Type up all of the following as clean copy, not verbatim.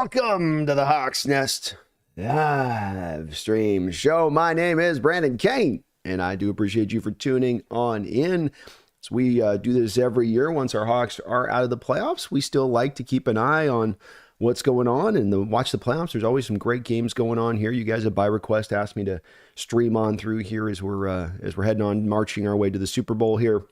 Welcome to the Hawks Nest live stream show. My name is Brandon Kane, and I do appreciate you for tuning on in. So we do this every year. Once our Hawks are out of the playoffs, we still like to keep an eye on what's going on and watch the playoffs. There's always some great games going on here. You guys have by request asked me to stream on through here as we're heading on, marching our way to the Super Bowl here.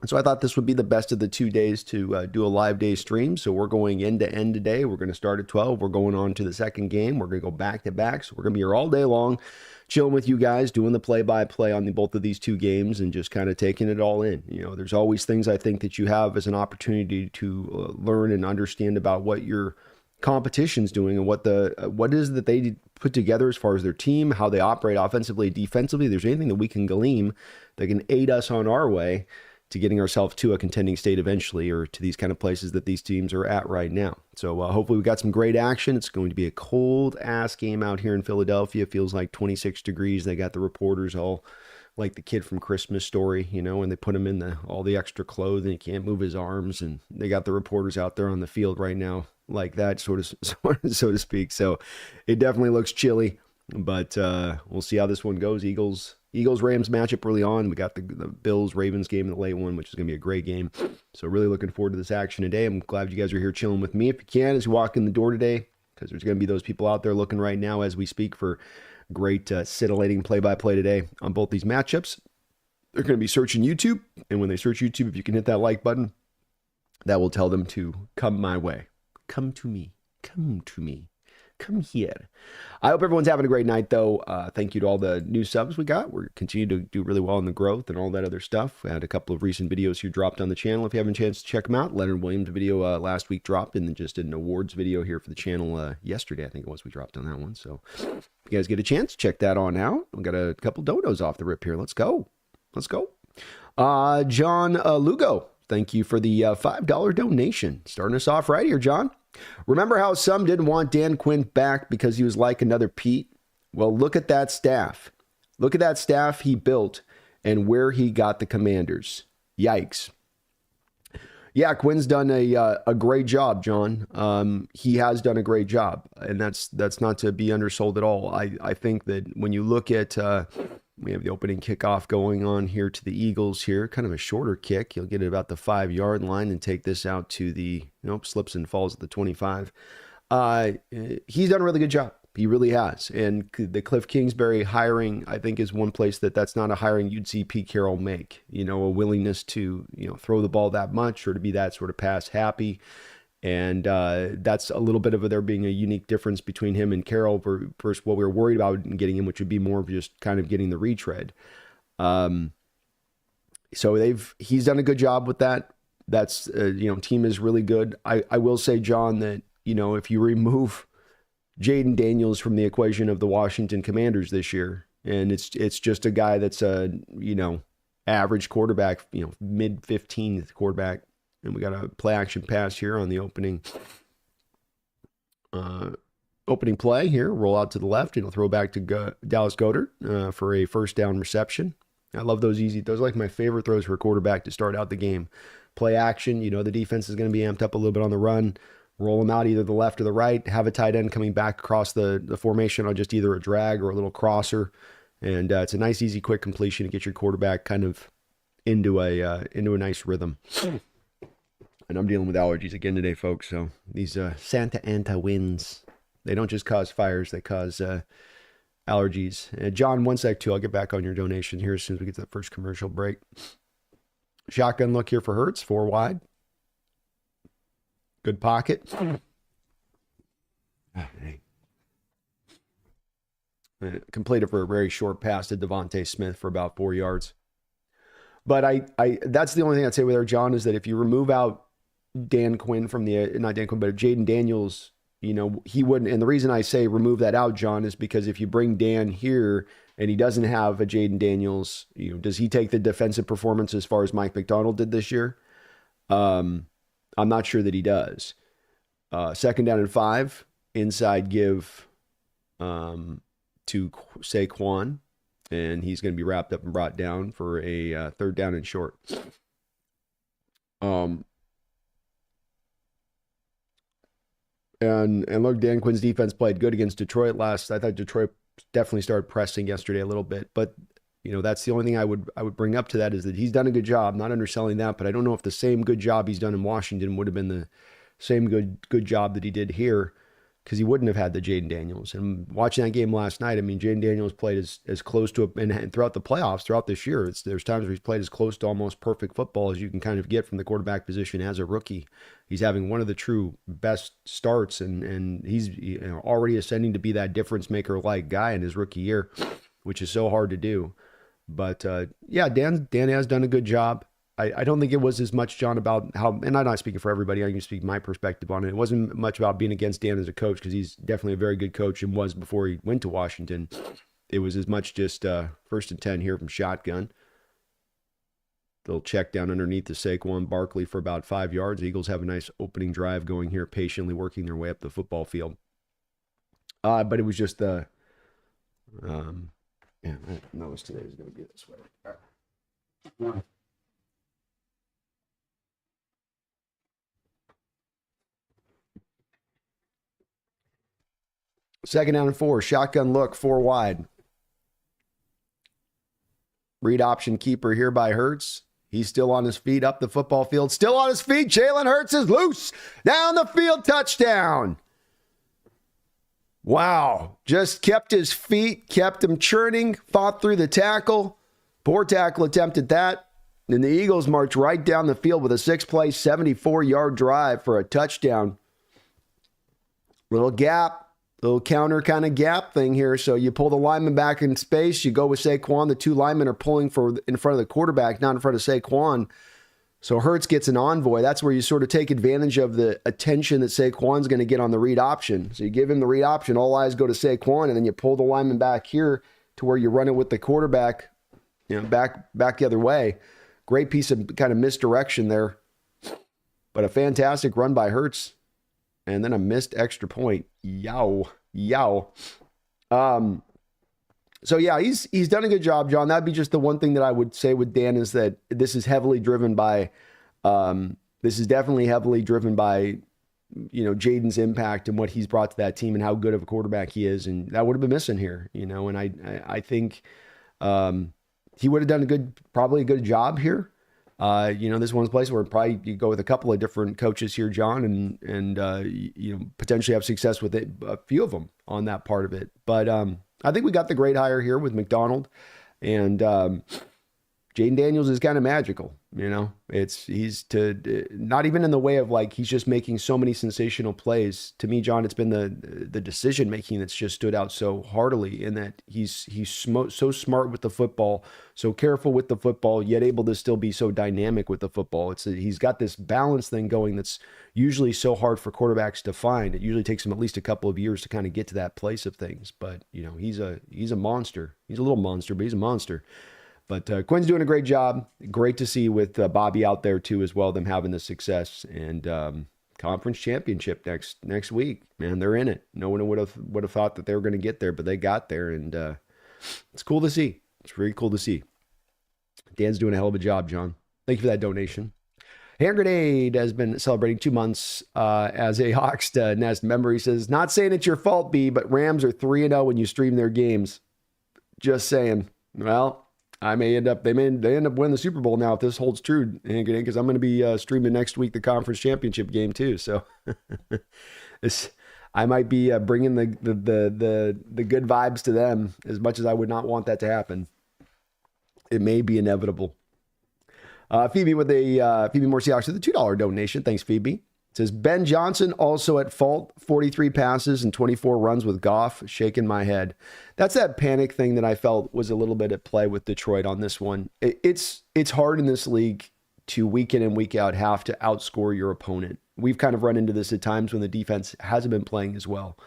And so I thought this would be the best of the 2 days to do a live day stream. So we're going end to end today. We're going to start at 12. We're going on to the second game. We're going to go back to back. So we're going to be here all day long, chilling with you guys, doing the play-by-play on both of these two games and just kind of taking it all in. You know, there's always things I think that you have as an opportunity to learn and understand about what your competition's doing and what is that they put together as far as their team, how they operate offensively, defensively. If there's anything that we can glean that can aid us on our way to getting ourselves to a contending state eventually, or to these kind of places that these teams are at right now. So hopefully we got some great action. It's going to be a cold ass game out here in Philadelphia. It feels like 26 degrees. They got the reporters all like the kid from Christmas Story, you know, and they put him in all the extra clothing. He can't move his arms, and they got the reporters out there on the field right now like that, so to speak. So it definitely looks chilly, but we'll see how this one goes. Eagles-Rams matchup early on. We got the Bills-Ravens game in the late one, which is going to be a great game. So really looking forward to this action today. I'm glad you guys are here chilling with me. If you can, as you walk in the door today, because there's going to be those people out there looking right now as we speak for great scintillating play-by-play today on both these matchups. They're going to be searching YouTube, and when they search YouTube, if you can hit that like button, that will tell them to come my way. Come to me. Come to me. Come here. I hope everyone's having a great night, though. Thank you to all the new subs we got. We're continuing to do really well in the growth and all that other stuff. We had a couple of recent videos here dropped on the channel. If you haven't a chance to check them out, Leonard Williams' video last week dropped, and then just did an awards video here for the channel yesterday. I think it was we dropped on that one. So if you guys get a chance, check that on out. We got a couple donos off the rip here. Let's go. Let's go. John Lugo, thank you for the $5 donation. Starting us off right here, John. Remember how some didn't want Dan Quinn back because he was like another Pete? Well, look at that staff. Look at that staff he built and where he got the Commanders. Yikes. Yeah, Quinn's done a great job, John. He has done a great job, and that's not to be undersold at all. I think that when you look at we have the opening kickoff going on here to the Eagles here, kind of a shorter kick. You'll get it about the 5-yard line and take this out to the, slips and falls at the 25. He's done a really good job. He really has. And the Cliff Kingsbury hiring, I think, is one place that's not a hiring you'd see Pete Carroll make. A willingness to, throw the ball that much or to be that sort of pass happy. And that's a little bit of there being a unique difference between him and Carroll versus what we were worried about in getting him, which would be more of just kind of getting the retread. So he's done a good job with that. That's, team is really good. I will say, John, that, if you remove Jaden Daniels from the equation of the Washington Commanders this year, and it's just a guy that's a, average quarterback, mid 15th quarterback. And we got a play action pass here on the opening play here. Roll out to the left. It'll throw back to Dallas Goedert for a first down reception. I love those are like my favorite throws for a quarterback to start out the game. Play action. The defense is going to be amped up a little bit on the run. Roll them out either the left or the right. Have a tight end coming back across the formation on just either a drag or a little crosser. And it's a nice, easy, quick completion to get your quarterback kind of into a nice rhythm. And I'm dealing with allergies again today, folks. So these Santa Anta winds, they don't just cause fires, they cause allergies. John, one sec, too. I'll get back on your donation here as soon as we get to the first commercial break. Shotgun look here for Hurts, 4 wide. Good pocket. Completed for a very short pass to Devontae Smith for about 4 yards. But I that's the only thing I'd say with her, John, is that if you remove out Dan Quinn from not Dan Quinn, but Jaden Daniels, he wouldn't. And the reason I say remove that out, John, is because if you bring Dan here and he doesn't have a Jaden Daniels, does he take the defensive performance as far as Mike McDonald did this year? I'm not sure that he does. Second down and 5, inside give to Saquon, and he's going to be wrapped up and brought down for a third down and short. And look, Dan Quinn's defense played good against Detroit last. I thought Detroit definitely started pressing yesterday a little bit, but that's the only thing I would bring up to that is that he's done a good job. Not underselling that, but I don't know if the same good job he's done in Washington would have been the same good job that he did here, because he wouldn't have had the Jaden Daniels. And watching that game last night, I mean, Jaden Daniels played as close to and throughout the playoffs, throughout this year, there's times where he's played as close to almost perfect football as you can kind of get from the quarterback position as a rookie. He's having one of the true best starts, and he's already ascending to be that difference maker like guy in his rookie year, which is so hard to do. But yeah, Dan has done a good job. I don't think it was as much, John, about how, and I'm not speaking for everybody, I can speak my perspective on it. It wasn't much about being against Dan as a coach, because he's definitely a very good coach and was before he went to Washington. It was as much just 1st and 10 here from shotgun. They'll check down underneath the Saquon Barkley for about 5 yards. The Eagles have a nice opening drive going here, patiently working their way up the football field. But it was just yeah, I noticed today was going to be this way. All right. Second down and 4, shotgun look, 4 wide. Read option keeper here by Hurts. He's still on his feet up the football field. Still on his feet. Jalen Hurts is loose. Down the field, touchdown. Wow. Just kept his feet, kept him churning, fought through the tackle. Poor tackle attempt at that. And the Eagles march right down the field with a 6-play, 74-yard drive for a touchdown. Little gap. Little counter kind of gap thing here. So you pull the lineman back in space. You go with Saquon. The 2 linemen are pulling in front of the quarterback, not in front of Saquon. So Hurts gets an envoy. That's where you sort of take advantage of the attention that Saquon's going to get on the read option. So you give him the read option. All eyes go to Saquon, and then you pull the lineman back here to where you run it with the quarterback, back the other way. Great piece of kind of misdirection there. But a fantastic run by Hurts. And then a missed extra point. Yow. So yeah, he's done a good job, John. That'd be just the one thing that I would say with Dan is that this is definitely heavily driven by Jaden's impact and what he's brought to that team and how good of a quarterback he is, and that would have been missing here, And I think he would have done probably a good job here. This one's a place where probably you go with a couple of different coaches here, John, and potentially have success with it, a few of them on that part of it. But I think we got the great hire here with McDonald, and Jaden Daniels is kind of magical. He's not even in the way of like he's just making so many sensational plays. To me, John, it's been the decision making that's just stood out so heartily, in that he's so smart with the football, so careful with the football, yet able to still be so dynamic with the football. He's got this balance thing going that's usually so hard for quarterbacks to find. It usually takes him at least a couple of years to kind of get to that place of things. But he's a monster. He's a little monster, but he's a monster. But Quinn's doing a great job. Great to see with Bobby out there too as well, them having the success. And conference championship next week. Man, they're in it. No one would have thought that they were going to get there, but they got there, and it's cool to see. It's very cool to see. Dan's doing a hell of a job, John. Thank you for that donation. Hand Grenade has been celebrating 2 months as a Hawks Nest member. He says, not saying it's your fault, B, but Rams are 3-0 when you stream their games. Just saying. Well, they end up winning the Super Bowl now if this holds true, because I'm going to be streaming next week the conference championship game too. So I might be bringing the good vibes to them, as much as I would not want that to happen. It may be inevitable. Phoebe with Phoebe Moore Seahawks with a $2 donation. Thanks, Phoebe. It says, Ben Johnson also at fault, 43 passes and 24 runs with Goff, shaking my head. That's that panic thing that I felt was a little bit at play with Detroit on this one. It's hard in this league to week in and week out have to outscore your opponent. We've kind of run into this at times when the defense hasn't been playing as well.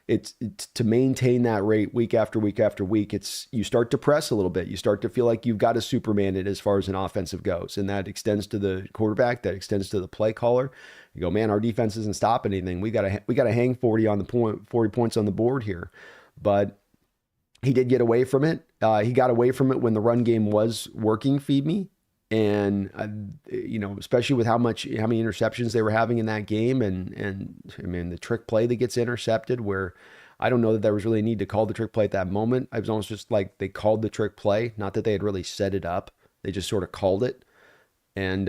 It's to maintain that rate week after week after week. You start to press a little bit. You start to feel like you've got a Superman it as far as an offensive goes. And that extends to the quarterback, that extends to the play caller. You go, man, our defense isn't stopping anything. We gotta hang 40 points on the board here. But he did get away from it. He got away from it when the run game was working, Feed Me. And especially with how many interceptions they were having in that game, and I mean the trick play that gets intercepted, where I don't know that there was really a need to call the trick play at that moment. I was almost just like they called the trick play, not that they had really set it up. They just sort of called it, and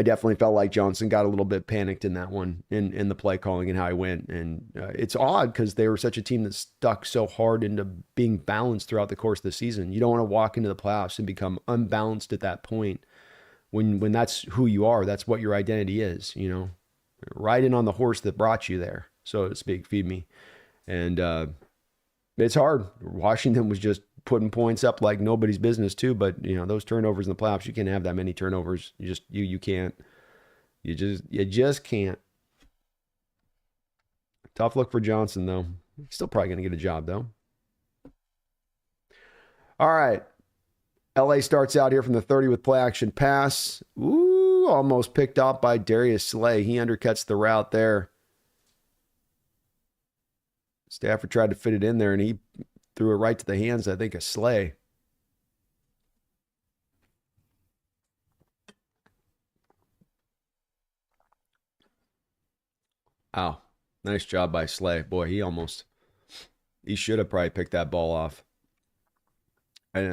I definitely felt like Johnson got a little bit panicked in that one, in the play calling and how he went. And it's odd because they were such a team that stuck so hard into being balanced throughout the course of the season. You don't want to walk into the playoffs and become unbalanced at that point when that's who you are. That's what your identity is, riding on the horse that brought you there, so to speak. Feed me. And it's hard. Washington was just putting points up like nobody's business too, but those turnovers in the playoffs, you can't have that many turnovers. You can't. You just can't. Tough look for Johnson though. Still probably going to get a job though. All right. LA starts out here from the 30 with play action pass. Ooh, almost picked up by Darius Slay. He undercuts the route there. Stafford tried to fit it in there, and he threw it right to the hands, I think, of Slay. Oh, nice job by Slay. Boy, he should have probably picked that ball off. And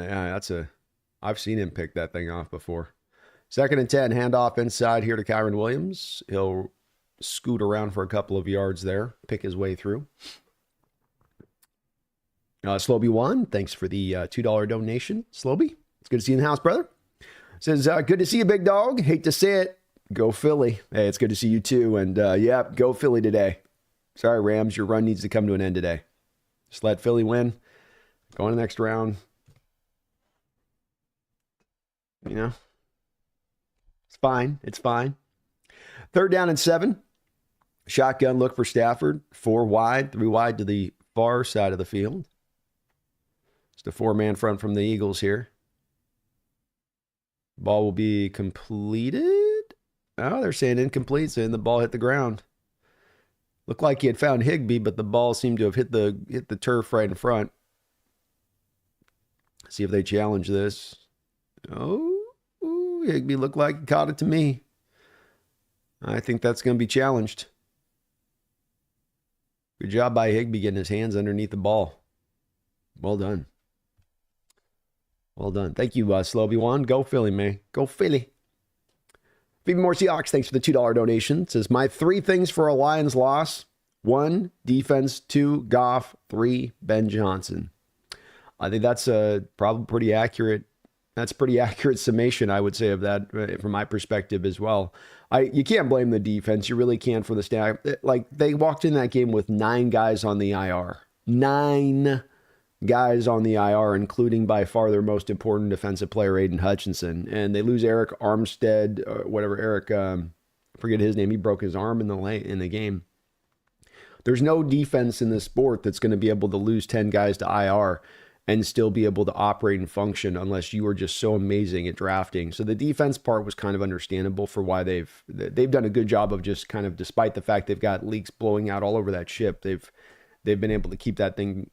I've seen him pick that thing off before. 2nd and 10, handoff inside here to Kyron Williams. He'll scoot around for a couple of yards there, pick his way through. Sloby1, thanks for the $2 donation. Sloby, it's good to see you in the house, brother. Says, good to see you, big dog. Hate to say it. Go Philly. Hey, it's good to see you too. And yeah, go Philly today. Sorry, Rams, your run needs to come to an end today. Just let Philly win. Go in the next round. It's fine. It's fine. 3rd down and 7. Shotgun look for Stafford. 4 wide, 3 wide to the far side of the field. Just a 4-man front from the Eagles here. Ball will be completed. Oh, they're saying incomplete, saying the ball hit the ground. Looked like he had found Higbee, but the ball seemed to have hit the turf right in front. See if they challenge this. Oh, Higbee looked like he caught it to me. I think that's going to be challenged. Good job by Higbee getting his hands underneath the ball. Well done. Well done. Thank you, Sloby1. Go Philly, man. Go Philly. Feed me more Seahawks. Thanks for the $2 donation. It says, my 3 things for a Lions loss. 1, defense. 2, Goff. 3, Ben Johnson. I think that's probably pretty accurate. That's pretty accurate summation, I would say, of that from my perspective as well. You can't blame the defense. You really can't for the staff. Like, they walked in that game with 9 guys on the IR. 9 guys on the IR, including by far their most important defensive player, Aiden Hutchinson. And they lose Eric Armstead, forget his name. He broke his arm in the game. There's no defense in this sport that's going to be able to lose 10 guys to IR and still be able to operate and function unless you are just so amazing at drafting. So the defense part was kind of understandable for why they've done a good job of just kind of, despite the fact they've got leaks blowing out all over that ship, they've been able to keep that thing,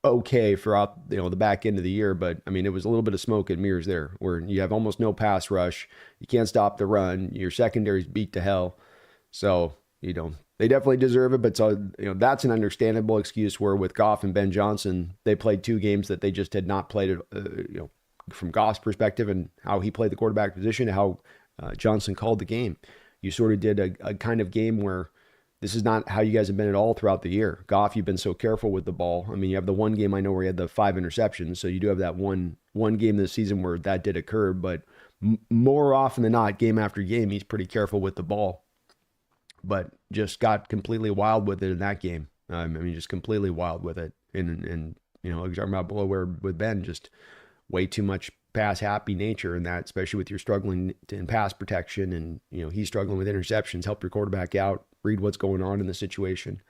okay throughout, the back end of the year. But I mean, it was a little bit of smoke and mirrors there where you have almost no pass rush. You can't stop the run. Your secondary's beat to hell. So, they definitely deserve it, but that's an understandable excuse where with Goff and Ben Johnson, they played 2 games that they just had not played, from Goff's perspective and how he played the quarterback position, how Johnson called the game. You sort of did a kind of game where this is not how you guys have been at all throughout the year. Goff, you've been so careful with the ball. I mean, you have the one game I know where you had the 5 interceptions, so you do have that one game this season where that did occur, but more often than not, game after game, he's pretty careful with the ball. But just got completely wild with it in that game. Just completely wild with it. And talking about below where with Ben, just way too much pass happy nature in that, especially with your struggling in pass protection and, he's struggling with interceptions, help your quarterback out, read what's going on in the situation.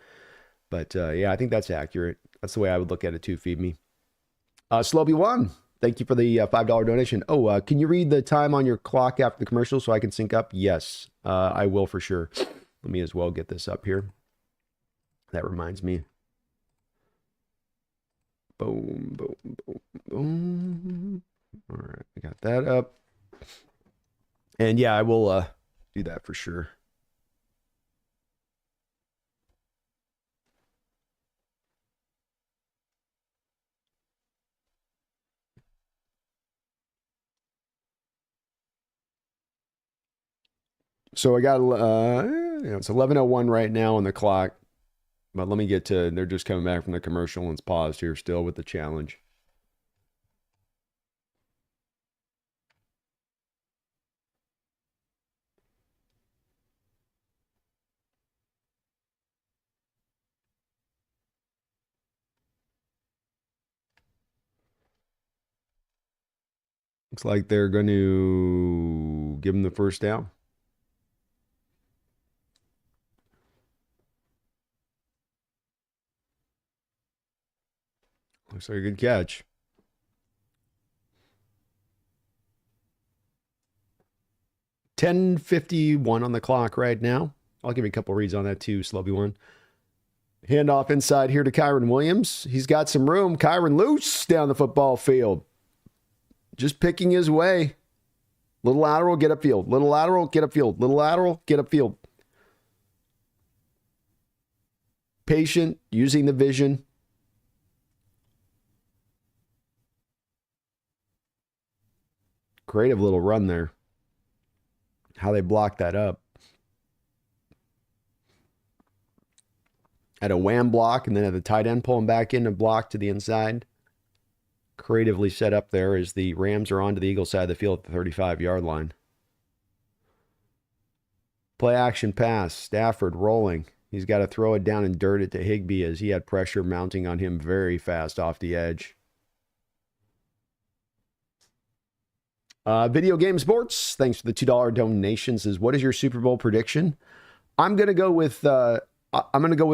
But yeah, I think that's accurate. That's the way I would look at it too, Feed Me. Sloby1, thank you for the $5 donation. Oh, can you read the time on your clock after the commercial so I can sync up? Yes, I will for sure. Let me as well get this up here. That reminds me. Boom, boom, boom, boom. All right, I got that up. And yeah, I will do that for sure. So I got it's 11:01 right now on the clock. But let me get to, they're just coming back from the commercial and it's paused here still with the challenge. Looks like they're going to give him the first down. Looks like a good catch. $10:51 on the clock right now. I'll give you a couple reads on that too, Slubby one. Handoff inside here to Kyron Williams. He's got some room. Kyron loose down the football field. Just picking his way. Little lateral, get upfield. Little lateral, get upfield. Little lateral, get upfield. Patient, using the vision. Creative little run there. How they blocked that up. Had a wham block and then had the tight end pulling back in and block to the inside. Creatively set up there as the Rams are onto the Eagles side of the field at the 35-yard line. Play action pass. Stafford rolling. He's got to throw it down and dirt it to Higbee as he had pressure mounting on him very fast off the edge. Video Game Sports, thanks for the $2 donation, says, what is your Super Bowl prediction? I'm going to go with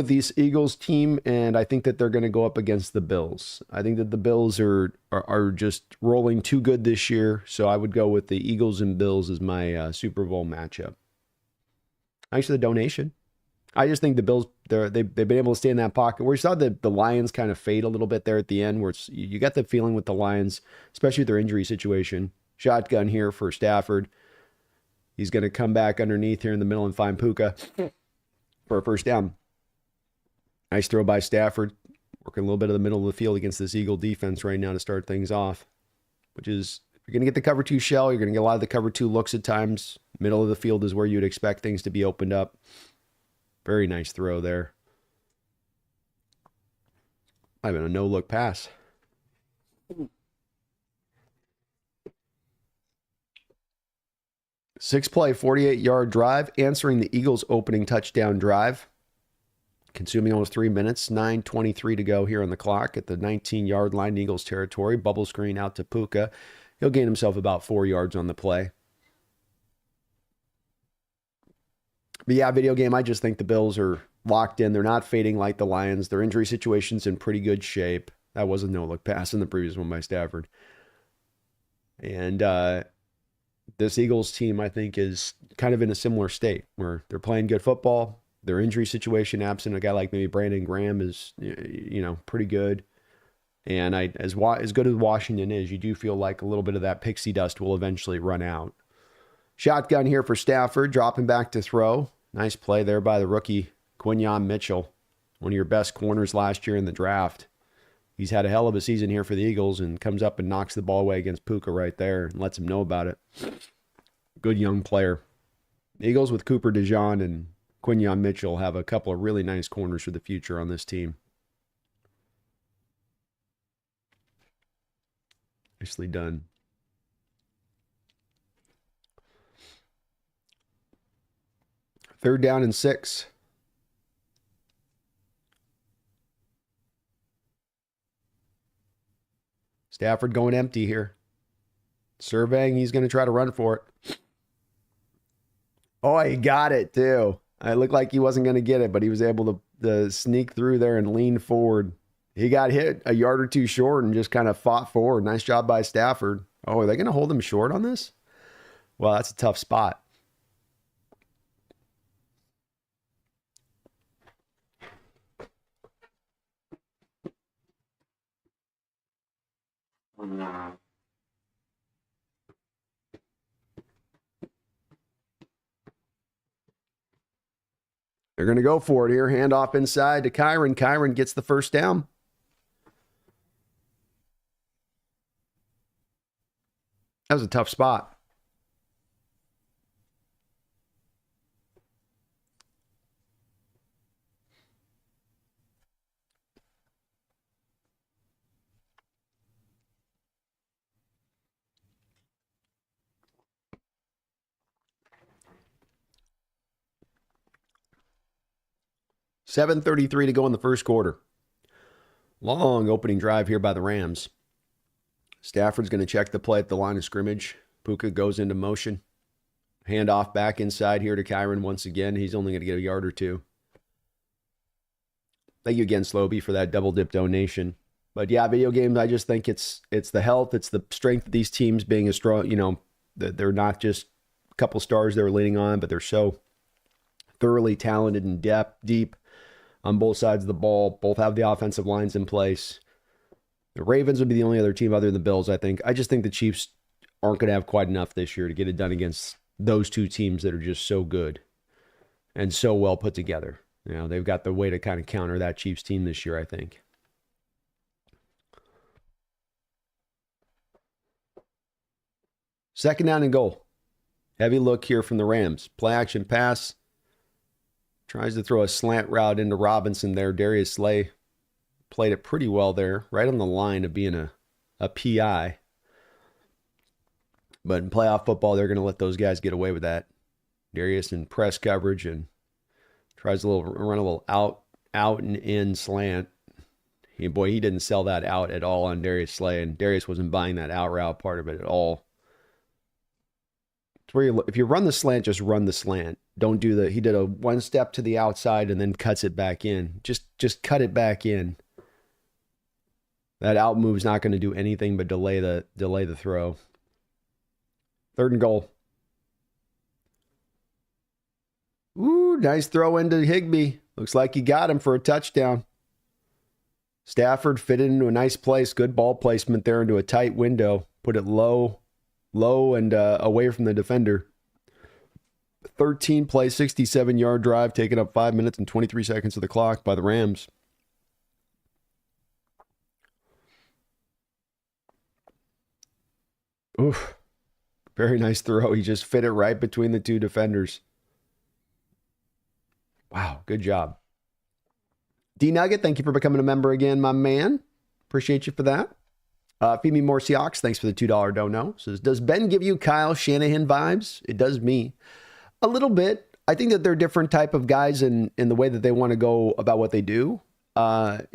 these Eagles team, and I think that they're going to go up against the Bills. I think that the Bills are just rolling too good this year, so I would go with the Eagles and Bills as my Super Bowl matchup. Thanks for the donation. I just think the Bills, they've been able to stay in that pocket. We saw the Lions kind of fade a little bit there at the end, where you got the feeling with the Lions, especially with their injury situation. Shotgun here for Stafford. He's going to come back underneath here in the middle and find Puka for a first down. Nice throw by Stafford. Working a little bit of the middle of the field against this Eagle defense right now to start things off. Which is, if you're going to get the cover 2 shell, you're going to get a lot of the cover 2 looks at times. Middle of the field is where you'd expect things to be opened up. Very nice throw there. I've been a no-look pass. Six-play, 48-yard drive, answering the Eagles' opening touchdown drive. Consuming almost 3 minutes, 9:23 to go here on the clock at the 19-yard line, Eagles territory. Bubble screen out to Puka. He'll gain himself about 4 yards on the play. But yeah, video game, I just think the Bills are locked in. They're not fading like the Lions. Their injury situation's in pretty good shape. That was a no-look pass in the previous one by Stafford. And this Eagles team, I think, is kind of in a similar state where they're playing good football. Their injury situation, absent a guy like maybe Brandon Graham, is, pretty good. And as good as Washington is, you do feel like a little bit of that pixie dust will eventually run out. Shotgun here for Stafford, dropping back to throw. Nice play there by the rookie, Quinyon Mitchell, one of your best corners last year in the draft. He's had a hell of a season here for the Eagles and comes up and knocks the ball away against Puka right there and lets him know about it. Good young player. The Eagles with Cooper DeJean and Quinyon Mitchell have a couple of really nice corners for the future on this team. Nicely done. Third down and 6. Stafford going empty here. Surveying, he's going to try to run for it. Oh, he got it too. It looked like he wasn't going to get it, but he was able to sneak through there and lean forward. He got hit a yard or two short and just kind of fought forward. Nice job by Stafford. Oh, are they going to hold him short on this? Well, that's a tough spot. They're going to go for it here. Handoff inside to Kyron. Kyron gets the first down. That was a tough spot. $7:33 to go in the first quarter. Long opening drive here by the Rams. Stafford's going to check the play at the line of scrimmage. Puka goes into motion. Handoff back inside here to Kyron once again. He's only going to get a yard or two. Thank you again, Slobie, for that double dip donation. But yeah, video games, I just think it's the health, it's the strength of these teams being a strong, they're not just a couple stars they're leaning on, but they're so thoroughly talented and deep on both sides of the ball. Both have the offensive lines in place. The Ravens would be the only other team other than the Bills, I think. I just think the Chiefs aren't going to have quite enough this year to get it done against those two teams that are just so good and so well put together. They've got the way to kind of counter that Chiefs team this year, I think. Second down and goal. Heavy look here from the Rams. Play action pass. Tries to throw a slant route into Robinson there. Darius Slay played it pretty well there, right on the line of being a PI. But in playoff football, they're going to let those guys get away with that. Darius in press coverage and tries run a little out and in slant. He didn't sell that out at all on Darius Slay, and Darius wasn't buying that out route part of it at all. It's where if you run the slant, just run the slant. Don't do he did a one step to the outside and then cuts it back in. Just cut it back in. That out move's not going to do anything but delay the throw. Third and goal. Ooh, nice throw into Higbee. Looks like he got him for a touchdown. Stafford fitted into a nice place. Good ball placement there into a tight window. Put it low and away from the defender. 13-play, 67-yard drive, taking up 5 minutes and 23 seconds of the clock by the Rams. Oof. Very nice throw. He just fit it right between the two defenders. Wow, good job. D-Nugget, thank you for becoming a member again, my man. Appreciate you for that. Feed Me More Seahawks, thanks for the $2 dono. Says, does Ben give you Kyle Shanahan vibes? It does me. A little bit. I think that they're different type of guys in the way that they want to go about what they do. And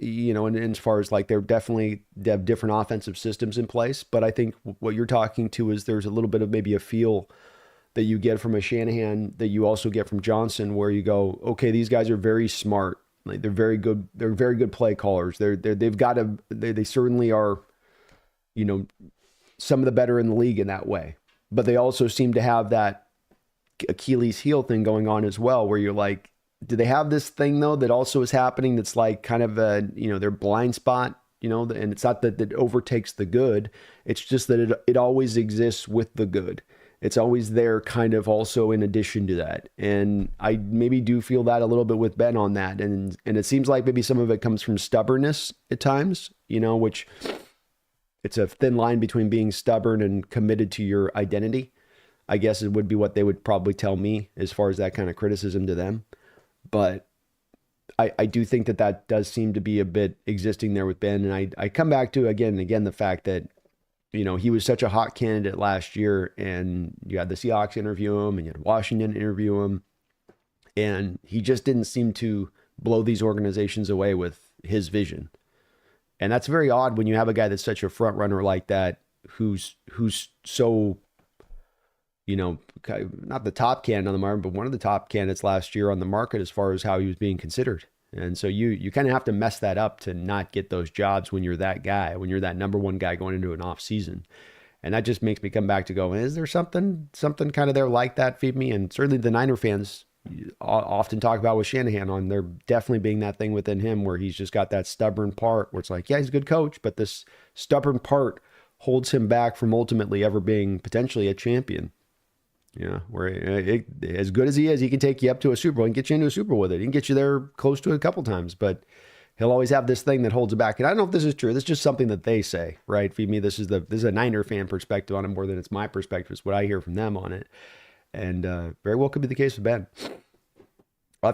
as far as like they have different offensive systems in place. But I think what you're talking to is there's a little bit of maybe a feel that you get from a Shanahan that you also get from Johnson, where you go, okay, these guys are very smart. Like they're very good. They're very good play callers. They certainly are, some of the better in the league in that way. But they also seem to have that Achilles heel thing going on as well, where you're like, do they have this thing though that also is happening that's like kind of their blind spot, and it's not that it overtakes the good. It's just that it always exists with the good. It's always there kind of also in addition to that. And I maybe do feel that a little bit with Ben on that. And it seems like maybe some of it comes from stubbornness at times, which it's a thin line between being stubborn and committed to your identity. I guess it would be what they would probably tell me as far as that kind of criticism to them. But I do think that does seem to be a bit existing there with Ben. And I come back to, again, the fact that, he was such a hot candidate last year, and you had the Seahawks interview him and you had Washington interview him. And he just didn't seem to blow these organizations away with his vision. And that's very odd when you have a guy that's such a front runner like that, who's so, not the top candidate on the market, but one of the top candidates last year on the market as far as how he was being considered. And so you kind of have to mess that up to not get those jobs when you're that guy, when you're that number one guy going into an off season. And that just makes me come back to go, is there something kind of there like that, Feed Me? And certainly the Niner fans often talk about with Shanahan on there definitely being that thing within him where he's just got that stubborn part where it's like, yeah, he's a good coach, but this stubborn part holds him back from ultimately ever being potentially a champion. Where as good as he is, he can take you up to a Super Bowl and get you into a Super Bowl with it. He can get you there close to it a couple times, but he'll always have this thing that holds it back. And I don't know if this is true. This is just something that they say, right? For me, this is a Niner fan perspective on it more than it's my perspective. It's what I hear from them on it. And very well could be the case with Ben.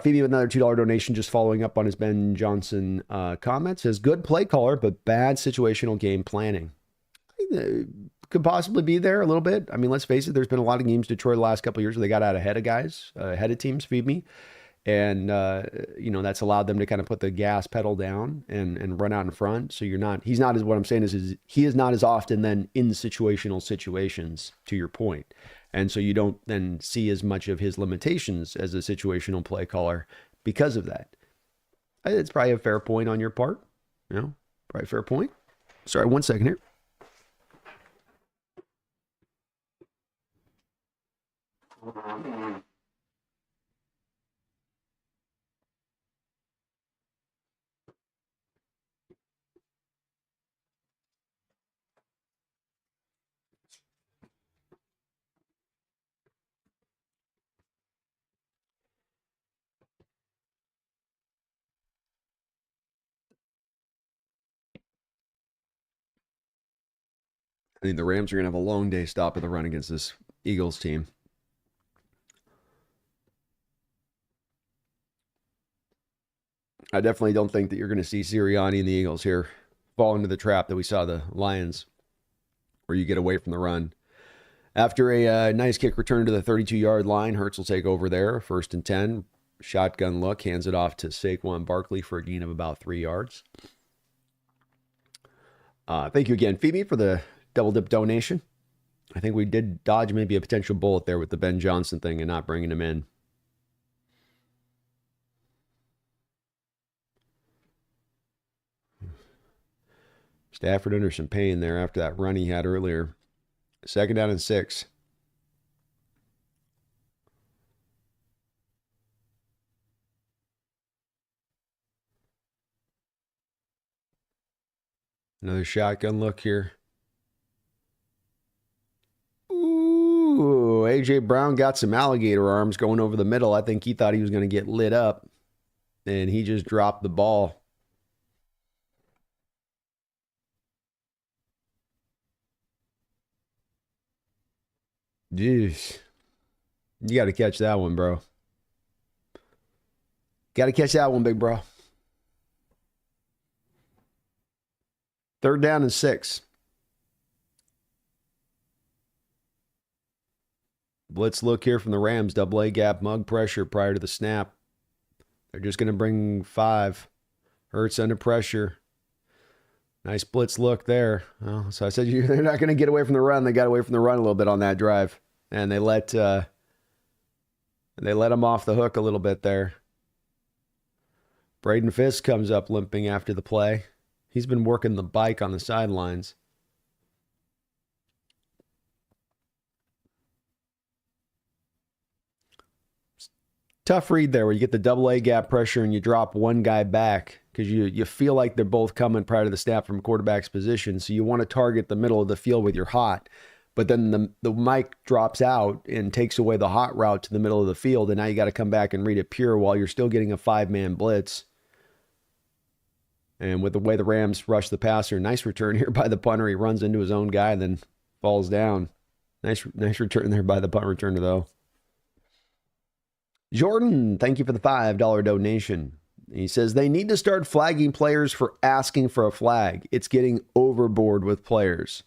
Phoebe with another $2 donation, just following up on his Ben Johnson comment. Says, good play caller, but bad situational game planning. Could possibly be there a little bit. I mean, let's face it, there's been a lot of games Detroit the last couple of years where they got out ahead of guys, ahead of teams, feed me. And, that's allowed them to kind of put the gas pedal down and run out in front. So he's not as, what I'm saying is he is not as often then in situational situations, to your point. And so you don't then see as much of his limitations as a situational play caller because of that. It's probably a fair point on your part. Probably a fair point. Sorry, 1 second here. I think the Rams are going to have a long day stopping the run against this Eagles team. I definitely don't think that you're going to see Sirianni and the Eagles here fall into the trap that we saw the Lions, where you get away from the run. After a nice kick return to the 32-yard line, Hurts will take over there, 1st and 10. Shotgun look, hands it off to Saquon Barkley for a gain of about 3 yards. Thank you again, Phoebe, for the double dip donation. I think we did dodge maybe a potential bullet there with the Ben Johnson thing and not bringing him in. Stafford under some pain there after that run he had earlier. 2nd down and 6. Another shotgun look here. Ooh, A.J. Brown got some alligator arms going over the middle. I think he thought he was going to get lit up, and he just dropped the ball. Jeez. You got to catch that one, bro. Got to catch that one, big bro. 3rd down and 6. Blitz look here from the Rams. Double A gap, mug pressure prior to the snap. They're just going to bring 5. Hurts under pressure. Nice blitz look there. Well, so I said they're not going to get away from the run. They got away from the run a little bit on that drive. And they let him off the hook a little bit there. Braden Fisk comes up limping after the play. He's been working the bike on the sidelines. Tough read there where you get the double A gap pressure and you drop one guy back because you feel like they're both coming prior to the snap from quarterback's position. So you want to target the middle of the field with your hot. But then the mic drops out and takes away the hot route to the middle of the field. And now you got to come back and read it pure while you're still getting a 5-man blitz. And with the way the Rams rush the passer, nice return here by the punter. He runs into his own guy and then falls down. Nice return there by the punt returner, though. Jordan, thank you for the $5 donation. He says they need to start flagging players for asking for a flag. It's getting overboard with players.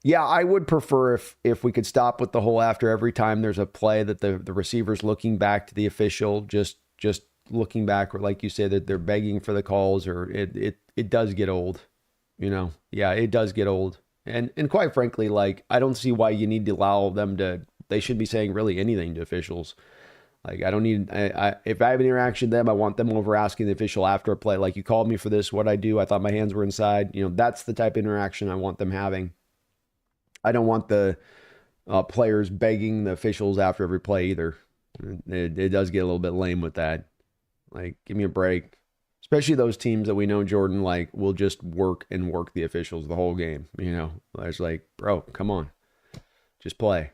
Yeah, I would prefer if we could stop with the whole after every time there's a play that the receiver's looking back to the official, just looking back, or like you say, that they're begging for the calls, or it does get old. Yeah, it does get old. And quite frankly, like, I don't see why you need to allow them they shouldn't be saying really anything to officials. Like, I don't need, if I have an interaction with them, I want them over asking the official after a play, like, you called me for this, what'd I do? I thought my hands were inside. That's the type of interaction I want them having. I don't want the players begging the officials after every play either. It does get a little bit lame with that. Like, give me a break. Especially those teams that we know, Jordan, like, will just work the officials the whole game. It's like, bro, come on. Just play.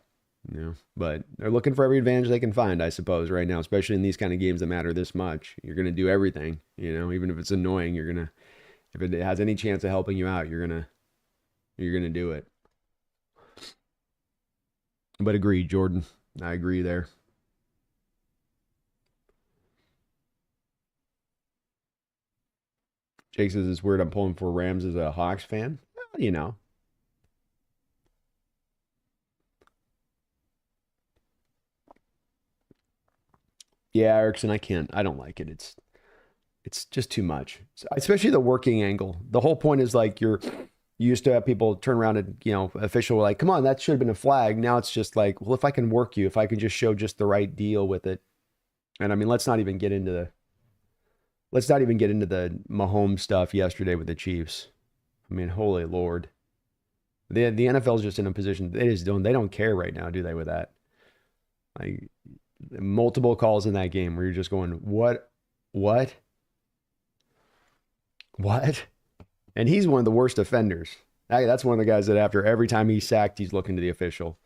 But they're looking for every advantage they can find, I suppose, right now, especially in these kind of games that matter this much. You're going to do everything, even if it's annoying, if it has any chance of helping you out, you're going to do it. But agree, Jordan. I agree there. Jake says it's weird I'm pulling for Rams as a Hawks fan. Well, Yeah, Erickson, I don't like it. It's just too much. Especially the working angle. The whole point is like you used to have people turn around and, official were like, come on, that should have been a flag. Now it's just like, well, if I can work you, if I can just show just the right deal with it. And I mean, let's not even get into the Mahomes stuff yesterday with the Chiefs. I mean, holy Lord. The NFL is just in a position they don't care right now, do they, with that? Like multiple calls in that game where you're just going, what? And he's one of the worst offenders. That's one of the guys that after every time he's sacked, he's looking to the official.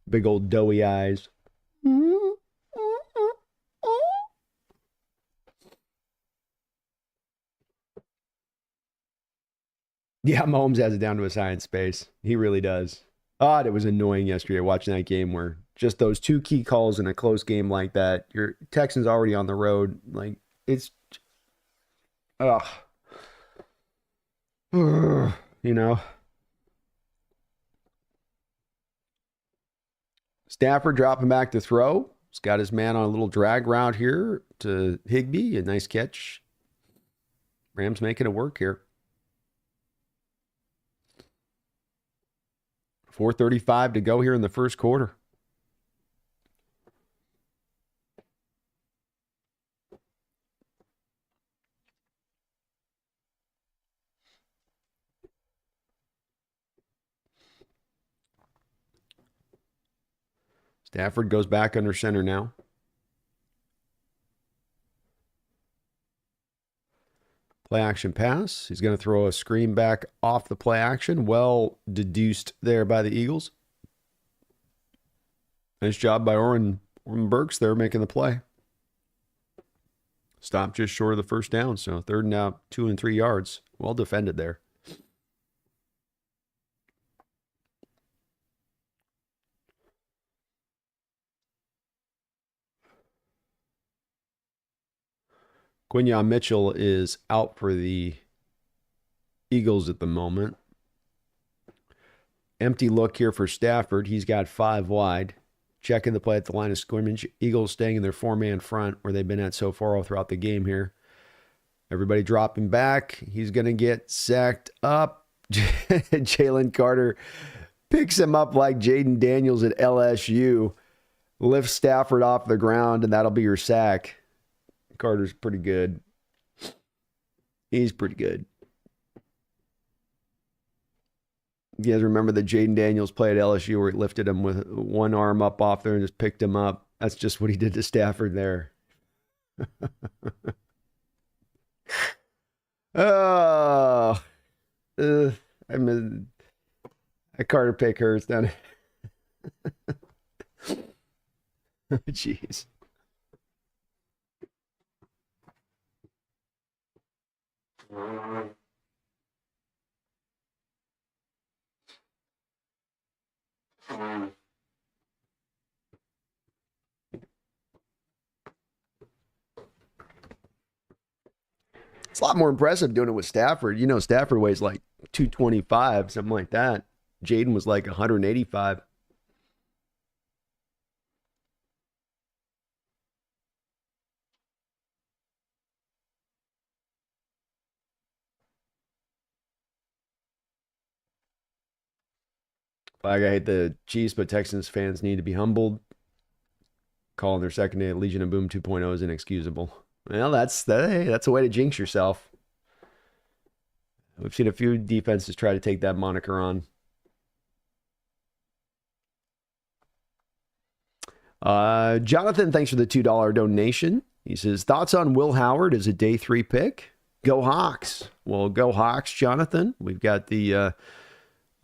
Big old doughy eyes. Yeah, Mahomes has it down to a science space. He really does. It was annoying yesterday watching that game where just those two key calls in a close game like that. Your Texans already on the road. Like, it's... Ugh. Stafford dropping back to throw. He's got his man on a little drag route here to Higbee. A nice catch. Rams making it work here. 4:35 to go here in the first quarter. Stafford goes back under center now. Play action pass. He's going to throw a screen back off the play action. Well deduced there by the Eagles. Nice job by Oren Burks there making the play. Stopped just short of the first down. So 3rd and out, 2 and 3 yards. Well defended there. Quinyon Mitchell is out for the Eagles at the moment. Empty look here for Stafford. He's got 5 wide. Checking the play at the line of scrimmage. Eagles staying in their 4-man front where they've been at so far all throughout the game here. Everybody dropping back. He's going to get sacked up. Jalen Carter picks him up like Jaden Daniels at LSU. Lifts Stafford off the ground, and that'll be your sack. Carter's pretty good. He's pretty good. You guys remember the Jaden Daniels play at LSU where he lifted him with one arm up off there and just picked him up? That's just what he did to Stafford there. Oh, a Carter pick hurts, doesn't it? Jeez. It's a lot more impressive doing it with Stafford. Stafford weighs like 225, something like that. Jaden was like 185. Like, I hate the Chiefs, but Texans fans need to be humbled. Calling their second day at Legion of Boom 2.0 is inexcusable. Well, that's a way to jinx yourself. We've seen a few defenses try to take that moniker on. Jonathan, thanks for the $2 donation. He says, thoughts on Will Howard as a day 3 pick? Go Hawks. Well, go Hawks, Jonathan. We've got the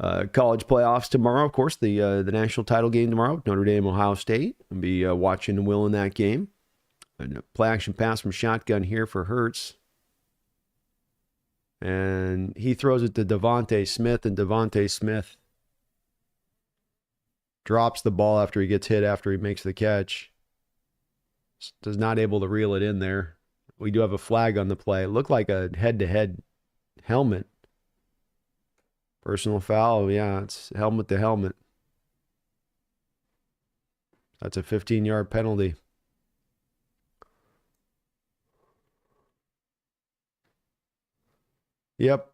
College playoffs tomorrow, of course, the national title game tomorrow, Notre Dame, Ohio State. I'll be watching Will in that game. And a play action pass from shotgun here for Hurts. And he throws it to Devontae Smith, and Devontae Smith drops the ball after he gets hit after he makes the catch. Does not able to reel it in there. We do have a flag on the play. It looked like a head-to-head helmet. Personal foul, yeah, it's helmet to helmet. That's a 15-yard penalty. Yep.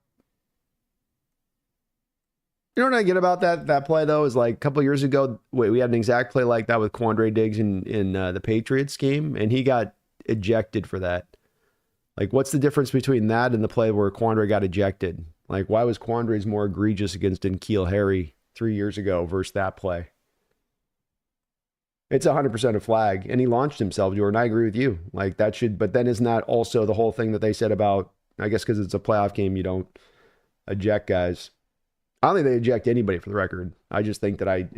You know what I get about that play, though, is like a couple of years ago, we had an exact play like that with Quandre Diggs in the Patriots game, and he got ejected for that. Like, what's the difference between that and the play where Quandre got ejected? Like, why was Quandre's more egregious against N'Keal Harry 3 years ago versus that play? It's 100% a flag, and he launched himself, Jordan. I agree with you. Like, that should, but then isn't that also the whole thing that they said about, I guess because it's a playoff game, you don't eject guys. I don't think they eject anybody for the record. I just think that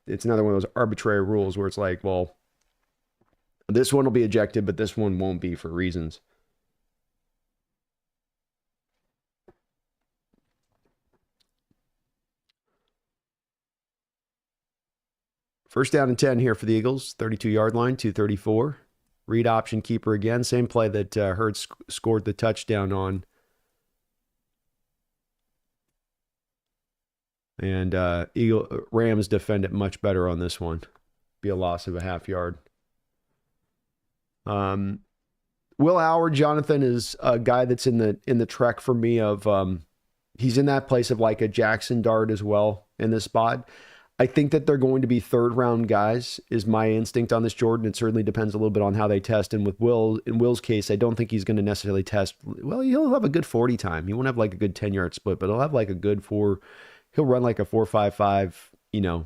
it's another one of those arbitrary rules where it's like, well, this one will be ejected, but this one won't be for reasons. First down and 10 here for the Eagles, 32-yard line, 234. Read option keeper again. Same play that Hurts scored the touchdown on. And Rams defend it much better on this one. Be a loss of a half yard. Will Howard, Jonathan, is a guy that's in the trek for me of he's in that place of like a Jackson Dart as well in this spot. I think that they're going to be third round guys is my instinct on this, Jordan. It certainly depends a little bit on how they test. And with Will, in Will's case, I don't think he's going to necessarily test. Well, he'll have a good 40 time. He won't have like a good 10-yard split, but he'll have like a good he'll run like a 4.55,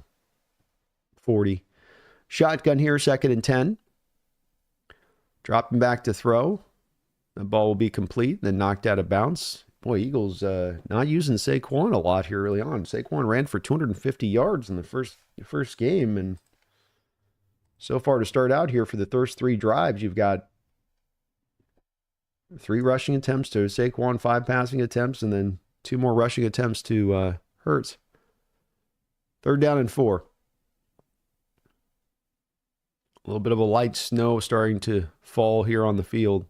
40. Shotgun here, 2nd and 10. Dropping back to throw. The ball will be complete, then knocked out of bounds. Boy, Eagles not using Saquon a lot here early on. Saquon ran for 250 yards in the first game, and so far to start out here for the first 3 drives, you've got 3 rushing attempts to Saquon, 5 passing attempts, and then 2 more rushing attempts to Hurts. 3rd down and 4. A little bit of a light snow starting to fall here on the field.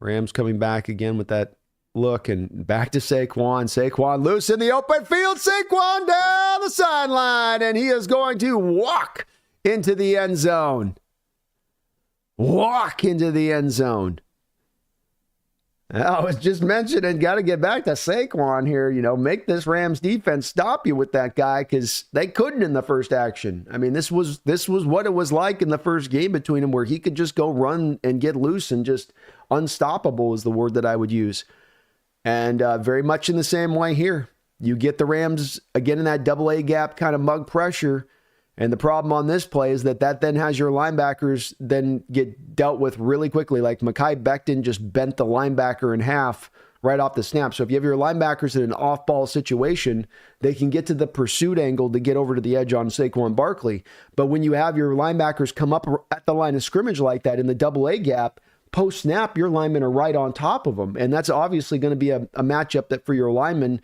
Rams coming back again with that look and back to Saquon. Saquon loose in the open field. Saquon down the sideline, and he is going to walk into the end zone. Walk into the end zone. I was just mentioning, got to get back to Saquon here. Make this Rams defense stop you with that guy because they couldn't in the first action. I mean, this was what it was like in the first game between them, where he could just go run and get loose and just unstoppable is the word that I would use. And very much in the same way here. You get the Rams again in that double A gap kind of mug pressure. And the problem on this play is that then has your linebackers then get dealt with really quickly. Like Mekhi Becton just bent the linebacker in half right off the snap. So if you have your linebackers in an off-ball situation, they can get to the pursuit angle to get over to the edge on Saquon Barkley. But when you have your linebackers come up at the line of scrimmage like that in the double A gap, post-snap, your linemen are right on top of them. And that's obviously going to be a matchup that for your linemen,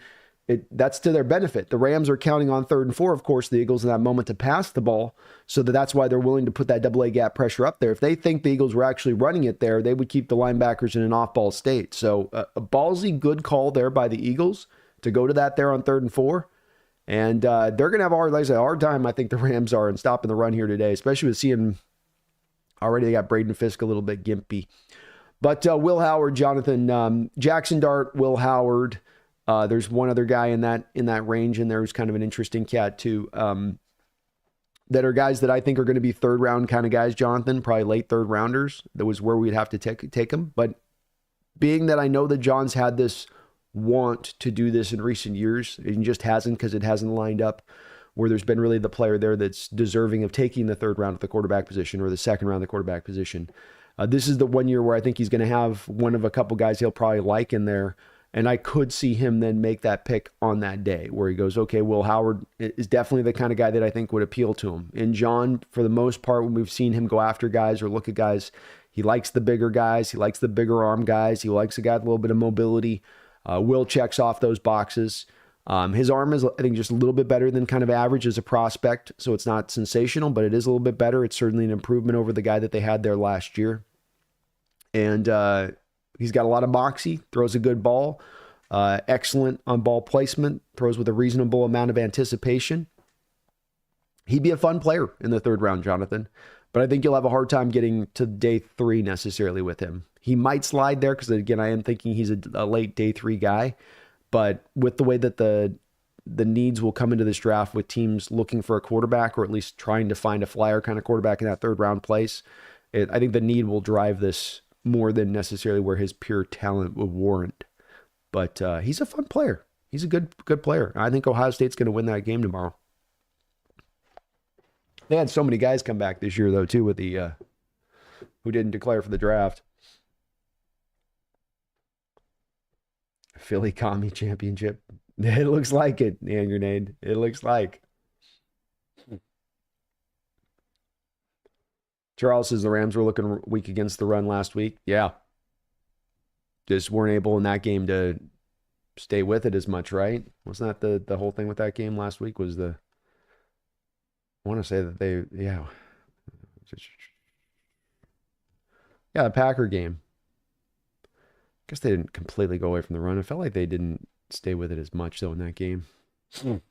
that's to their benefit. The Rams are counting on 3rd and 4, of course, the Eagles in that moment to pass the ball. So that's why they're willing to put that double A gap pressure up there. If they think the Eagles were actually running it there, they would keep the linebackers in an off-ball state. So a ballsy good call there by the Eagles to go to that there on 3rd and 4. And they're going to have a hard time, I think the Rams are, in stopping the run here today, especially with seeing already they got Braden Fisk a little bit gimpy. But Will Howard, Jonathan, Jackson Dart, Will Howard. There's one other guy in that range in there who's kind of an interesting cat too. That are guys that I think are going to be 3rd round kind of guys, Jonathan, probably late 3rd rounders. That was where we'd have to take them. But being that I know that John's had this want to do this in recent years, it just hasn't because it hasn't lined up where there's been really the player there that's deserving of taking the 3rd round at the quarterback position or the 2nd round at the quarterback position. This is the one year where I think he's going to have one of a couple guys he'll probably like in there. And I could see him then make that pick on that day where he goes, okay, Will Howard is definitely the kind of guy that I think would appeal to him. And John, for the most part, when we've seen him go after guys or look at guys, he likes the bigger guys. He likes the bigger arm guys. He likes a guy with a little bit of mobility. Will checks off those boxes. His arm is, I think, just a little bit better than kind of average as a prospect. So it's not sensational, but it is a little bit better. It's certainly an improvement over the guy that they had there last year. And he's got a lot of moxie, throws a good ball, excellent on ball placement, throws with a reasonable amount of anticipation. He'd be a fun player in the third round, Jonathan. But I think you'll have a hard time getting to day 3 necessarily with him. He might slide there because, again, I am thinking he's a late day 3 guy. But with the way that the needs will come into this draft with teams looking for a quarterback or at least trying to find a flyer kind of quarterback in that third round place, I think the need will drive this more than necessarily where his pure talent would warrant. But he's a fun player. He's a good player. I think Ohio State's going to win that game tomorrow. They had so many guys come back this year, though, too, with the who didn't declare for the draft. Philly Commie Championship. It looks like it, hand grenade. It looks like. Charles says the Rams were looking weak against the run last week. Yeah. Just weren't able in that game to stay with it as much, right? Wasn't that the whole thing with that game last week was I want to say that the Packer game. I guess they didn't completely go away from the run. I felt like they didn't stay with it as much, though, in that game. So